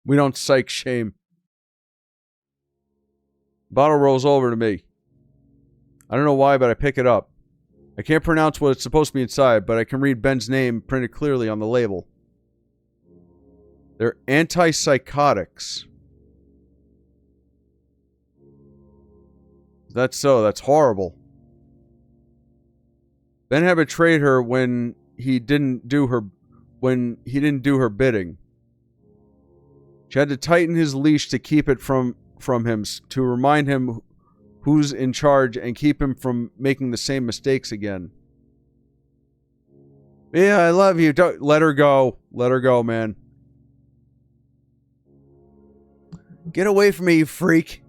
We don't psych shame. Bottle rolls over to me. I don't know why, but I pick it up. I can't pronounce what it's supposed to be inside, but I can read Ben's name printed clearly on the label. They're antipsychotics. That's so. That's horrible. Ben had betrayed her when he didn't do her bidding. She had to tighten his leash to keep it from him, to remind him who's in charge and keep him from making the same mistakes again. Yeah, I love you. Don't let her go. Let her go, man. Get away from me, you freak.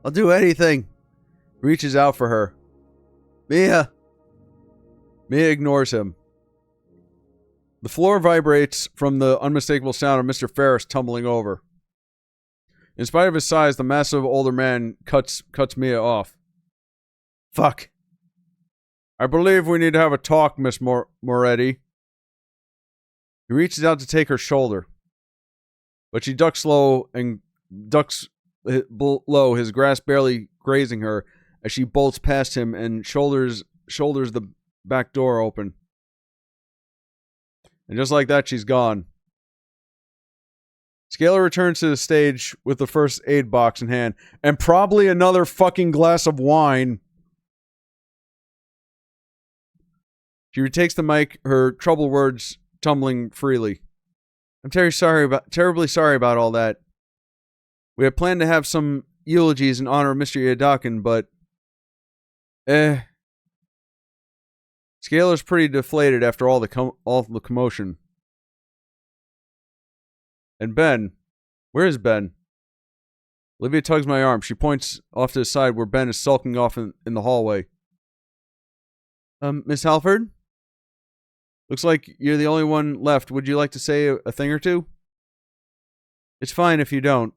I'll do anything. Reaches out for her. Mia. Mia ignores him. The floor vibrates from the unmistakable sound of Mr. Ferris tumbling over. In spite of his size, the massive older man cuts Mia off. Fuck. I believe we need to have a talk, Miss Moretti. He reaches out to take her shoulder, but she ducks low, his grasp barely grazing her as she bolts past him and shoulders the back door open. And just like that, she's gone. Scalar returns to the stage with the first aid box in hand, and probably another fucking glass of wine. She retakes the mic, her troubled words tumbling freely. I'm terribly sorry about all that. We had planned to have some eulogies in honor of Mr. Yadakin, but... Scalar's pretty deflated after all the commotion. And Ben? Where is Ben? Olivia tugs my arm. She points off to the side where Ben is sulking off in the hallway. Miss Halford? Looks like you're the only one left. Would you like to say a thing or two? It's fine if you don't.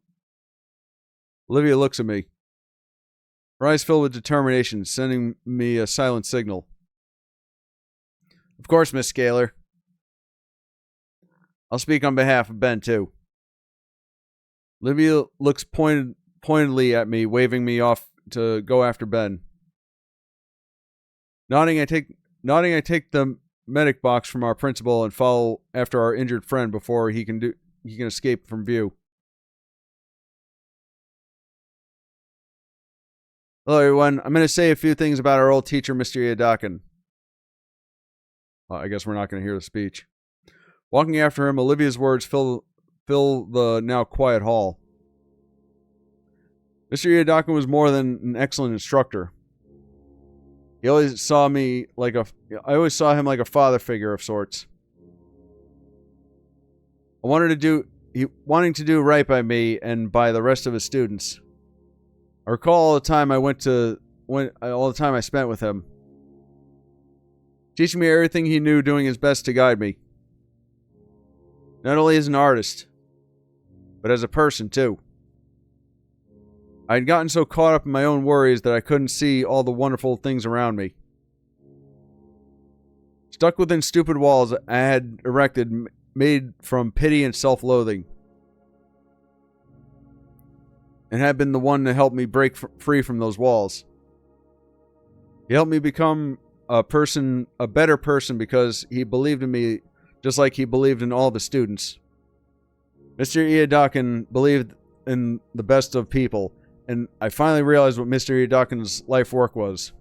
Olivia looks at me. Her eyes fill with determination, sending me a silent signal. Of course, Miss Scalar. I'll speak on behalf of Ben, too. Olivia looks pointedly at me, waving me off to go after Ben. Nodding, I take the medic box from our principal and follow after our injured friend before he can escape from view. Hello, everyone. I'm going to say a few things about our old teacher, Mr. Yadakin. I guess we're not going to hear the speech. Walking after him, Olivia's words fill the now quiet hall. Mr. Yadakin was more than an excellent instructor. I always saw him like a father figure of sorts. Wanting to do right by me and by the rest of his students. I recall all the time I spent with him, teaching me everything he knew, doing his best to guide me. Not only as an artist, but as a person too. I had gotten so caught up in my own worries that I couldn't see all the wonderful things around me. Stuck within stupid walls I had erected, made from pity and self-loathing, and had been the one to help me break free from those walls. He helped me become a better person because he believed in me just like he believed in all the students. Mr. Yadakin believed in the best of people, and I finally realized what Mr. Yadakin's life work was.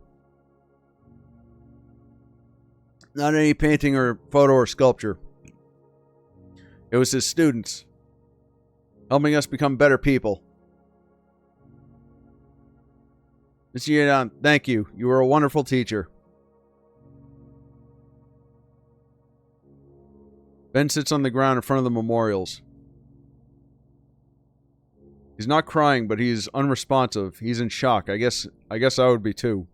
Not any painting or photo or sculpture. It was his students, helping us become better people. Mr. Yadakin, thank you. You were a wonderful teacher. Ben sits on the ground in front of the memorials. He's not crying, but he's unresponsive. He's in shock. I guess I would be too.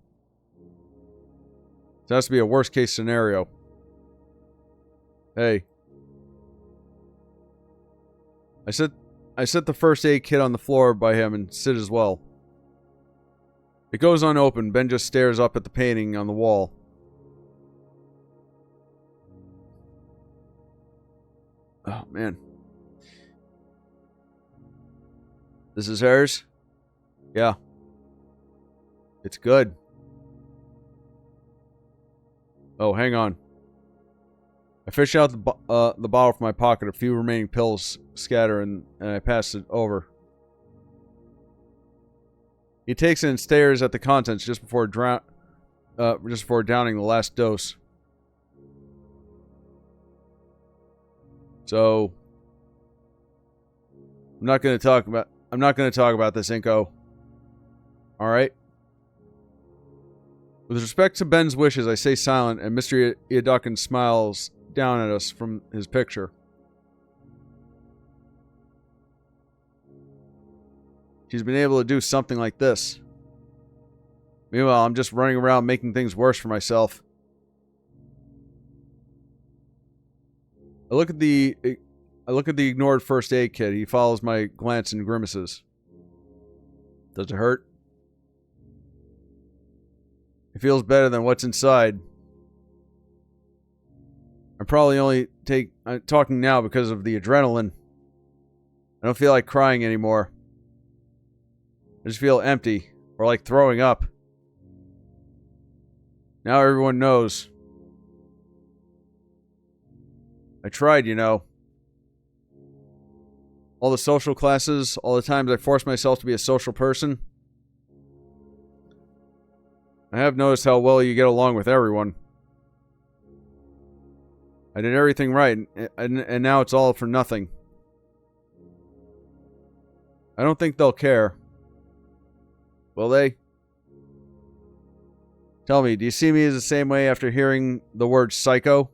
It has to be a worst case scenario. Hey. I set the first aid kit on the floor by him and sit as well. It goes unopened. Ben just stares up at the painting on the wall. Oh, man. This is hers? Yeah. It's good. Oh, hang on. I fish out the bottle from my pocket. A few remaining pills scatter, and I pass it over. He takes it and stares at the contents just before downing the last dose. So, I'm not going to talk about this, Inko. All right? With respect to Ben's wishes, I stay silent, and Mr. Iadukin smiles down at us from his picture. She's been able to do something like this. Meanwhile, I'm just running around making things worse for myself. I look at the ignored first aid kit. He follows my glance and grimaces. Does it hurt? It feels better than what's inside. I'm probably only talking now because of the adrenaline. I don't feel like crying anymore. I just feel empty, or like throwing up. Now everyone knows. I tried, you know. All the social classes, all the times I forced myself to be a social person. I have noticed how well you get along with everyone. I did everything right, and now it's all for nothing. I don't think they'll care. Will they? Tell me, do you see me as the same way after hearing the word psycho?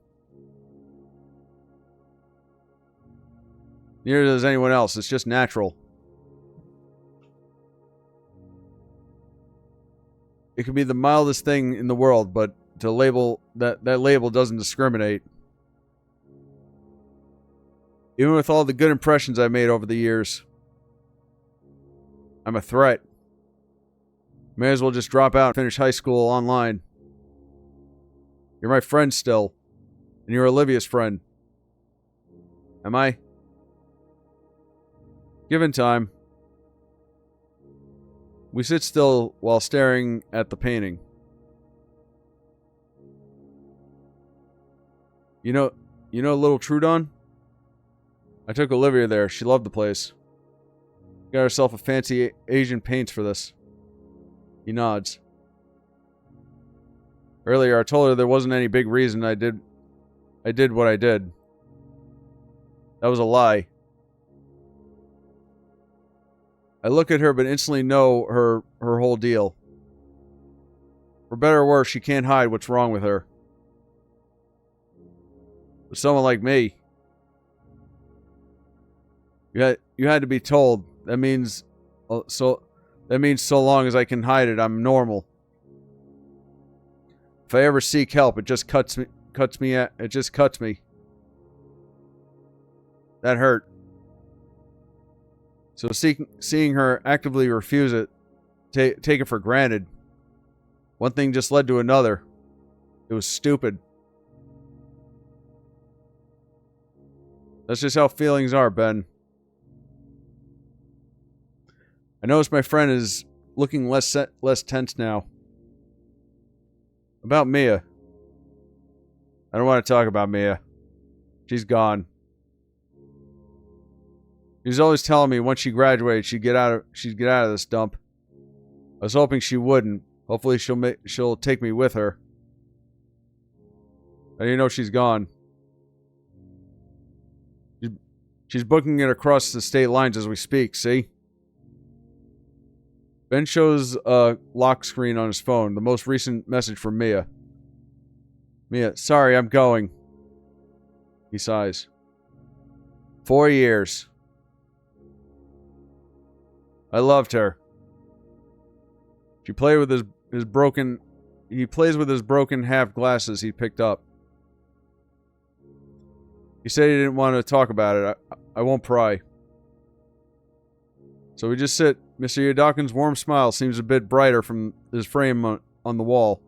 Neither does anyone else. It's just natural. It could be the mildest thing in the world, but to label that label doesn't discriminate. Even with all the good impressions I've made over the years, I'm a threat. May as well just drop out and finish high school online. You're my friend still, and you're Olivia's friend. Am I? Given time. We sit still while staring at the painting. You know Little Trudon? I took Olivia there. She loved the place. Got herself a fancy Asian paints for this. He nods. Earlier I told her there wasn't any big reason I did what I did. That was a lie. I look at her but instantly know her whole deal. For better or worse, she can't hide what's wrong with her. With someone like me, you had to be told. That means so long as I can hide it, I'm normal. If I ever seek help, it just cuts me. It just cuts me. That hurt. So seeing her actively refuse it, take it for granted. One thing just led to another. It was stupid. That's just how feelings are, Ben. I notice my friend is looking less tense now. About Mia. I don't want to talk about Mia. She's gone. She was always telling me once she graduated, she'd get out of this dump. I was hoping she wouldn't. Hopefully she'll take me with her. Now you know she's gone. She's booking it across the state lines as we speak, see? Ben shows a lock screen on his phone, the most recent message from Mia. Mia, sorry, I'm going. He sighs. 4 years. I loved her. He plays with his broken half glasses he picked up. He said he didn't want to talk about it. I won't pry. So we just sit. Mr. Iadukin's warm smile seems a bit brighter from his frame on the wall.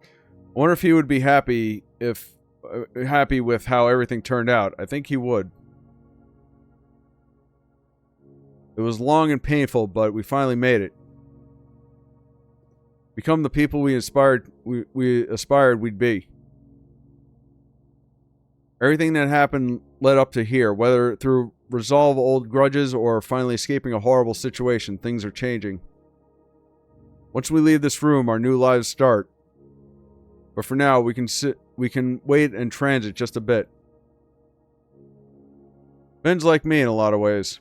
I wonder if he would be happy with how everything turned out. I think he would. It was long and painful, but we finally made it. Become the people we aspired we'd be. Everything that happened led up to here, whether through resolve old grudges or finally escaping a horrible situation. Things are changing. Once we leave this room, our new lives start. But for now, we can wait and transit just a bit. Ben's like me in a lot of ways.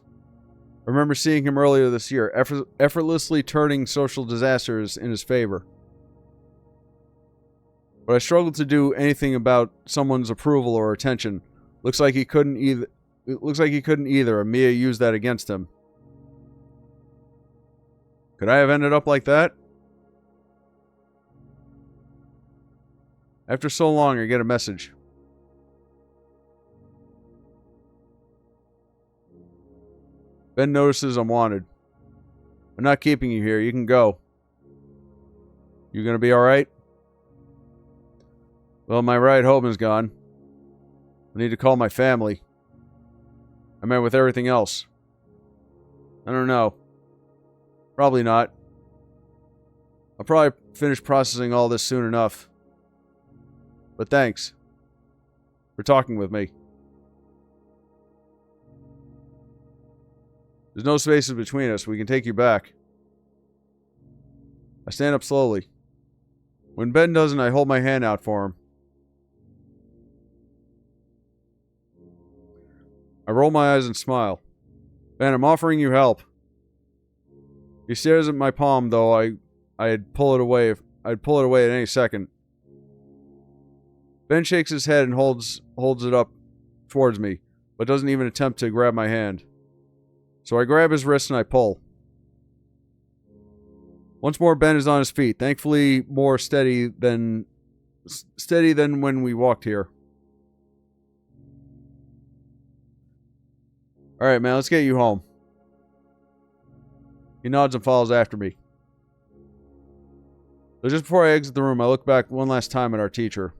I remember seeing him earlier this year, effortlessly turning social disasters in his favor. But I struggled to do anything about someone's approval or attention. Looks like he couldn't either. It looks like he couldn't either, and Mia used that against him. Could I have ended up like that? After so long, I get a message. Ben notices I'm wanted. I'm not keeping you here. You can go. You gonna be alright? Well, my ride home is gone. I need to call my family. I met with everything else. I don't know. Probably not. I'll probably finish processing all this soon enough. But thanks for talking with me. There's no spaces between us. We can take you back. I stand up slowly. When Ben doesn't, I hold my hand out for him. I roll my eyes and smile. Ben, I'm offering you help. He stares at my palm, though I'd pull it away at any second. Ben shakes his head and holds it up towards me, but doesn't even attempt to grab my hand. So I grab his wrist and I pull. Once more, Ben is on his feet, thankfully more steady than when we walked here. Alright, man, let's get you home. He nods and follows after me. So just before I exit the room, I look back one last time at our teacher.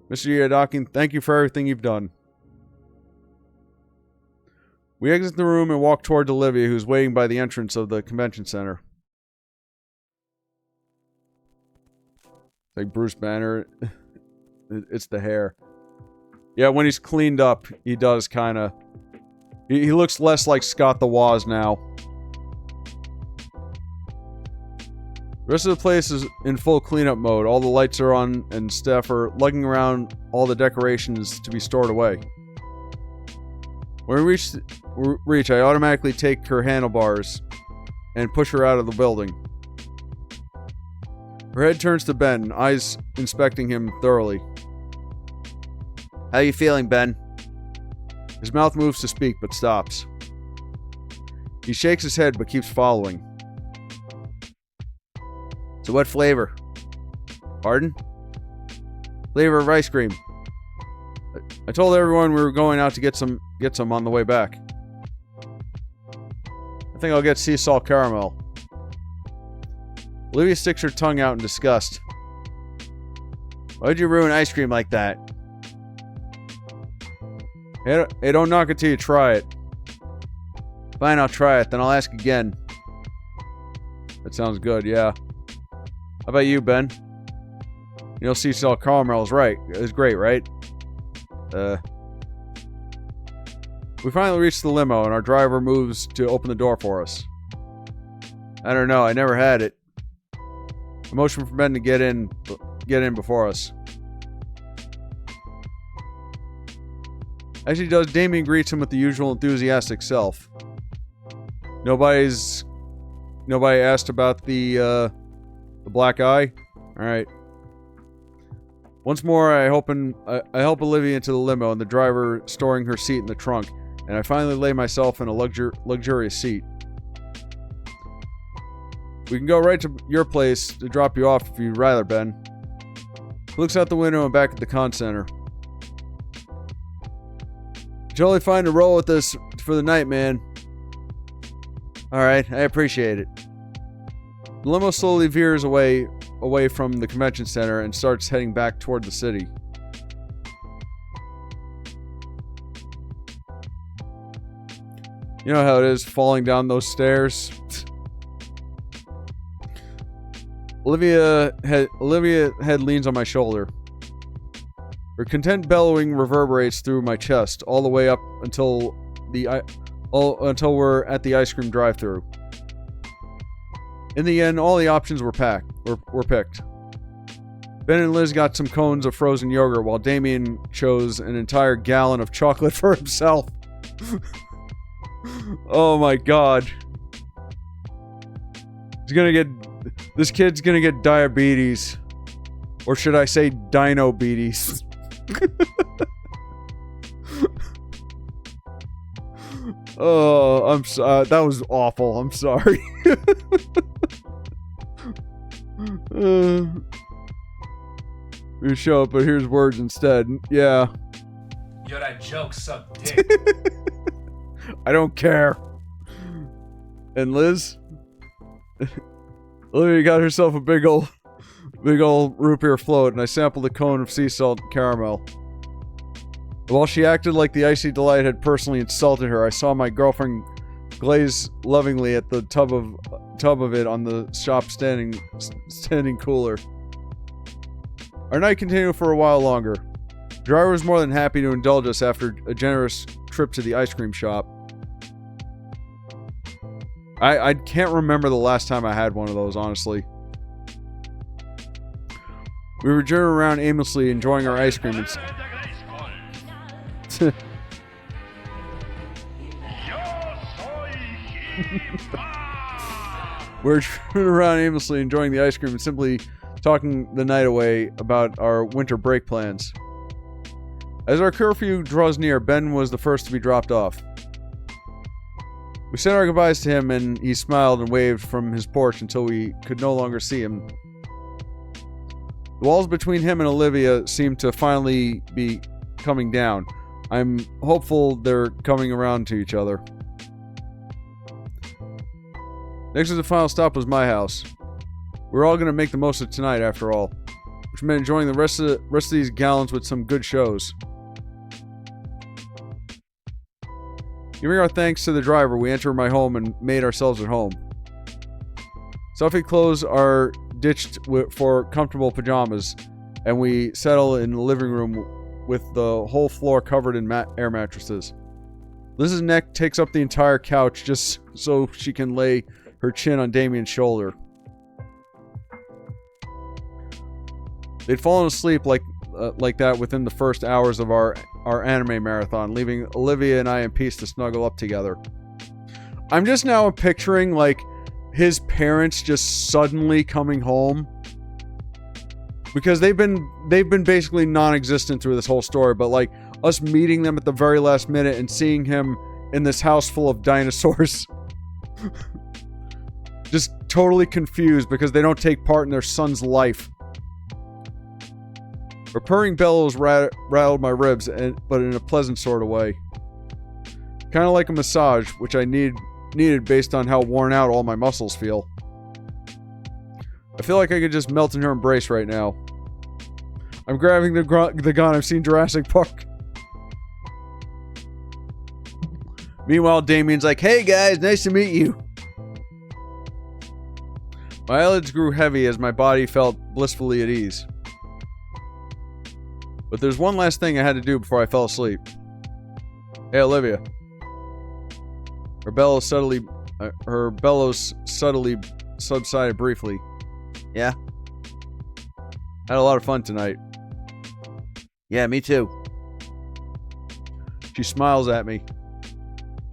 Mr. Yadakin, thank you for everything you've done. We exit the room and walk toward Olivia, who's waiting by the entrance of the convention center. It's like Bruce Banner. It's the hair. Yeah, when he's cleaned up, he does kind of... He looks less like Scott the Woz now. The rest of the place is in full cleanup mode. All the lights are on and staff are lugging around all the decorations to be stored away. When we reach, I automatically take her handlebars and push her out of the building. Her head turns to Ben, eyes inspecting him thoroughly. How you feeling, Ben? His mouth moves to speak, but stops. He shakes his head, but keeps following. So what flavor? Pardon? Flavor of ice cream. I told everyone we were going out to get some on the way back. I think I'll get sea salt caramel. Olivia sticks her tongue out in disgust. Why'd you ruin ice cream like that? Hey, don't knock it till you try it. Fine, I'll try it, then I'll ask again. That sounds good, yeah. How about you, Ben? You know, sea salt caramel is right. It's great, right? We finally reach the limo, and our driver moves to open the door for us. I don't know, I never had it. I motion for Ben to get in before us. As he does, Damien greets him with the usual enthusiastic self. Nobody asked about the black eye? Alright. Once more, I help Olivia into the limo and the driver storing her seat in the trunk, and I finally lay myself in a luxurious seat. We can go right to your place to drop you off if you'd rather, Ben. He looks out the window and back at the con center. Totally fine to roll with this for the night, man. Alright, I appreciate it. The limo slowly veers away from the convention center and starts heading back toward the city. You know how it is, falling down those stairs? Olivia head leans on my shoulder. Her content bellowing reverberates through my chest all the way up until we're at the ice cream drive-thru. In the end, all the options were picked. Ben and Liz got some cones of frozen yogurt, while Damien chose an entire gallon of chocolate for himself. Oh my god. This kid's gonna get diabetes. Or should I say dino-beaties? Oh, that was awful. I'm sorry. You show up, but here's words instead. Yeah. Yo, that joke sucked dick. I don't care. And Liz? Olivia got herself a big old root beer float, and I sampled a cone of sea salt and caramel. While she acted like the icy delight had personally insulted her, I saw my girlfriend glaze lovingly at the tub of it on the shop standing cooler. Our night continued for a while longer. The driver was more than happy to indulge us after a generous trip to the ice cream shop. I can't remember the last time I had one of those, honestly. We were journeying around aimlessly, enjoying our ice cream. We're driving around aimlessly, enjoying the ice cream and simply talking the night away about our winter break plans. As our curfew draws near, Ben was the first to be dropped off. We said our goodbyes to him, and he smiled and waved from his porch until we could no longer see him. The walls between him and Olivia seemed to finally be coming down. I'm hopeful they're coming around to each other. Next to the final stop was my house. We're all going to make the most of tonight, after all, which meant enjoying the rest of these gallons with some good shows. Giving our thanks to the driver, we entered my home and made ourselves at home. Stuffy clothes are ditched for comfortable pajamas, and we settle in the living room with the whole floor covered in air mattresses. Liz's neck takes up the entire couch just so she can lay her chin on Damien's shoulder. They'd fallen asleep like that within the first hours of our anime marathon, leaving Olivia and I in peace to snuggle up together. I'm just now picturing, like, his parents just suddenly coming home. Because they've been basically non-existent through this whole story, but, like, us meeting them at the very last minute and seeing him in this house full of dinosaurs. Just totally confused because they don't take part in their son's life. Her purring bellows rattled my ribs, but in a pleasant sort of way. Kind of like a massage, which I needed based on how worn out all my muscles feel. I feel like I could just melt in her embrace right now. I'm grabbing the gun. I've seen Jurassic Park. Meanwhile, Damien's like, "Hey guys, nice to meet you." My eyelids grew heavy as my body felt blissfully at ease. But there's one last thing I had to do before I fell asleep. Hey, Olivia. Her bellows subtly subsided briefly. Yeah? Had a lot of fun tonight. Yeah, me too. She smiles at me.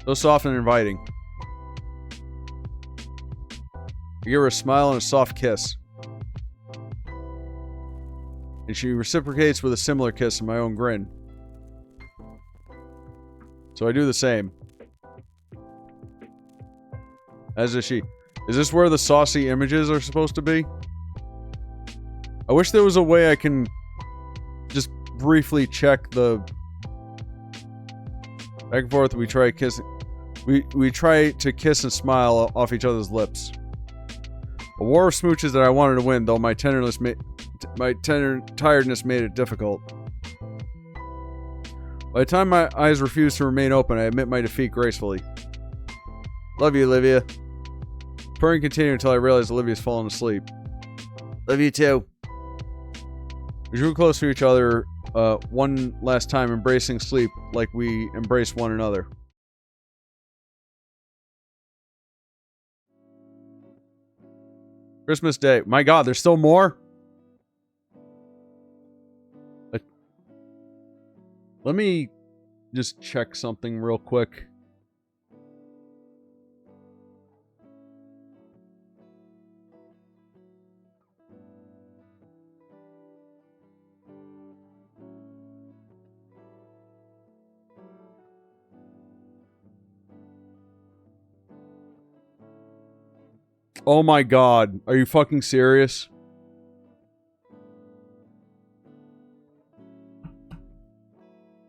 So soft and inviting. I give her a smile and a soft kiss. And she reciprocates with a similar kiss and my own grin. So I do the same. As does she. Is this where the saucy images are supposed to be? I wish there was a way I can just briefly check the... Back and forth, we try kissing. We try to kiss and smile off each other's lips. A war of smooches that I wanted to win, though my tiredness made it difficult. By the time my eyes refused to remain open, I admit my defeat gracefully. Love you, Olivia. Purring continued until I realized Olivia's fallen asleep. Love you too. We drew close to each other one last time, embracing sleep like we embraced one another. Christmas Day. My God, there's still more? Let me just check something real quick. Oh my god. Are you fucking serious?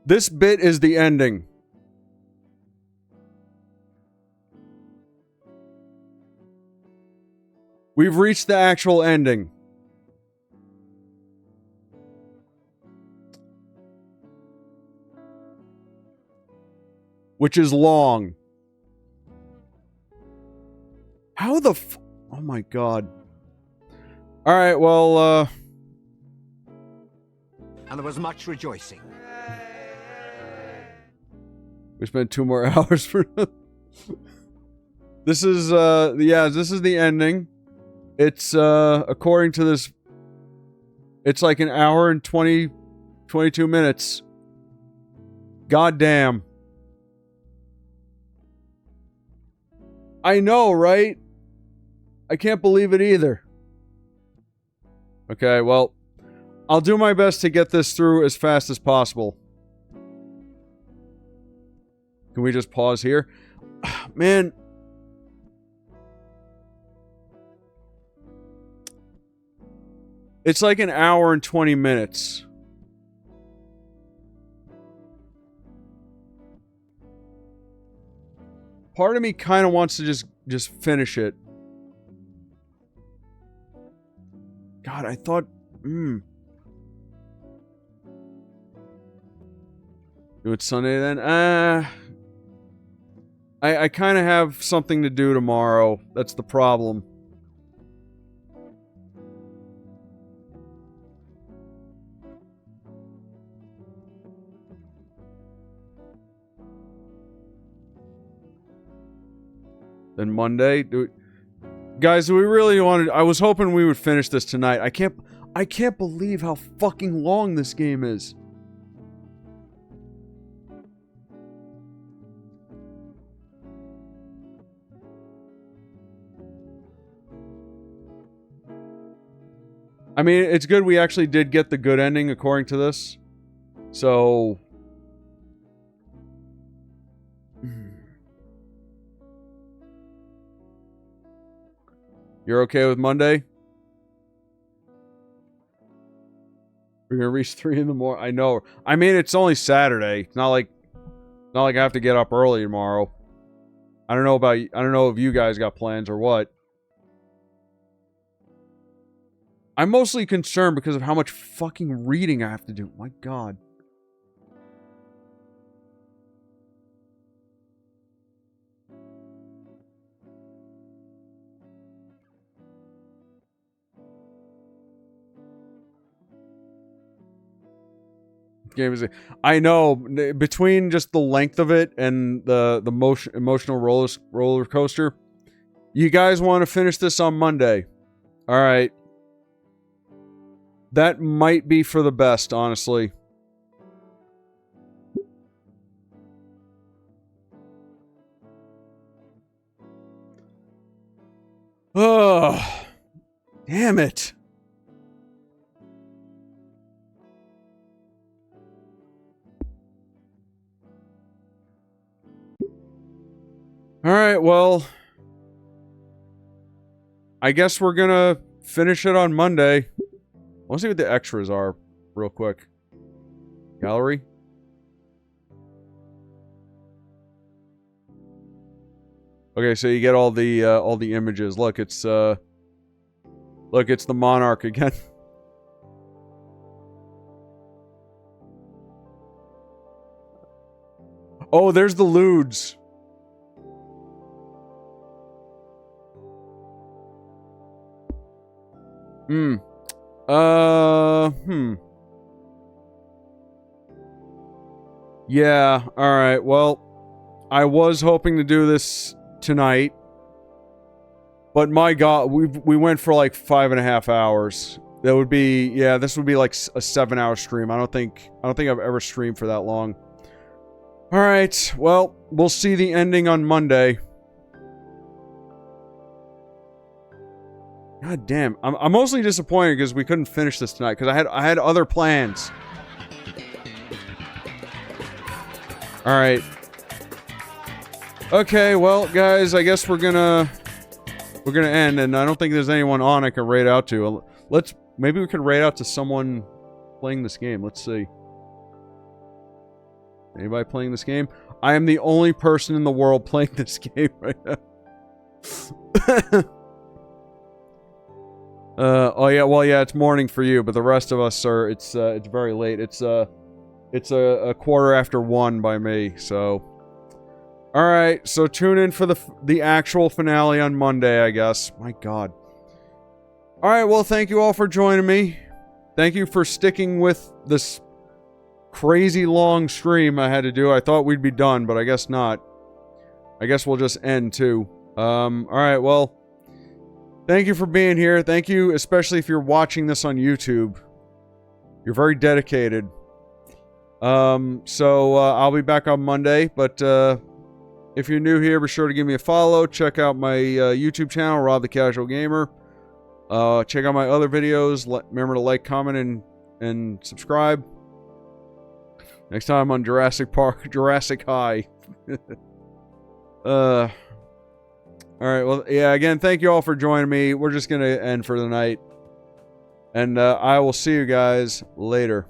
This bit is the ending. We've reached the actual ending. Which is long. How the oh my god. Alright, well, And there was much rejoicing. we spent 2 more hours for This is, yeah, this is the ending. It's, according to this, it's like an hour and 22 minutes. God damn. I know, right? I can't believe it either. Okay, well, I'll do my best to get this through as fast as possible. Can we just pause here? Man. It's like an hour and 20 minutes. Part of me kind of wants to just finish it. God, I thought... Do it Sunday then? I kind of have something to do tomorrow. That's the problem. Then Monday, guys, do we really wanted? I was hoping we would finish this tonight. I can't believe how fucking long this game is. I mean, it's good we actually did get the good ending according to this. So you're okay with Monday? We're gonna reach 3 in the morning. I know. I mean, it's only Saturday. It's not like I have to get up early tomorrow. I don't know about. I don't know if you guys got plans or what. I'm mostly concerned because of how much fucking reading I have to do. My God. Game is. I know, between just the length of it and the emotional roller coaster. You guys want to finish this on Monday? All right. That might be for the best, honestly. Oh, damn it. All right, well, I guess we're gonna finish it on Monday. I want to see what the extras are real quick. Gallery. Okay, so you get all the images. Look, it's the Monarch again. Oh, there's the Ludes. Yeah, alright, well, I was hoping to do this tonight, but my God, we went for like 5.5 hours. That would be, yeah, this would be like a 7-hour stream. I don't think I've ever streamed for that long. Alright, well, we'll see the ending on Monday. God damn, I'm mostly disappointed because we couldn't finish this tonight because I had other plans. All right. Okay, well, guys, I guess we're gonna we're gonna end, and I don't think there's anyone on I can raid out to. Maybe we could raid out to someone playing this game. Let's see. Anybody playing this game? I am the only person in the world playing this game right now. Oh yeah, well yeah, it's morning for you, but the rest of us are. It's very late. It's a quarter after 1 by me. So, all right. So tune in for the actual finale on Monday, I guess. My God. All right. Well, thank you all for joining me. Thank you for sticking with this crazy long stream I had to do. I thought we'd be done, but I guess not. I guess we'll just end too. All right. Well. Thank you for being here. Thank you, especially if you're watching this on YouTube. You're very dedicated. So I'll be back on Monday, but if you're new here, be sure to give me a follow. Check out my YouTube channel, Rob the Casual Gamer. Check out my other videos. Remember to like, comment, and subscribe. Next time on Jurassic High. Alright, well, yeah, again, thank you all for joining me. We're just gonna end for the night. And I will see you guys later.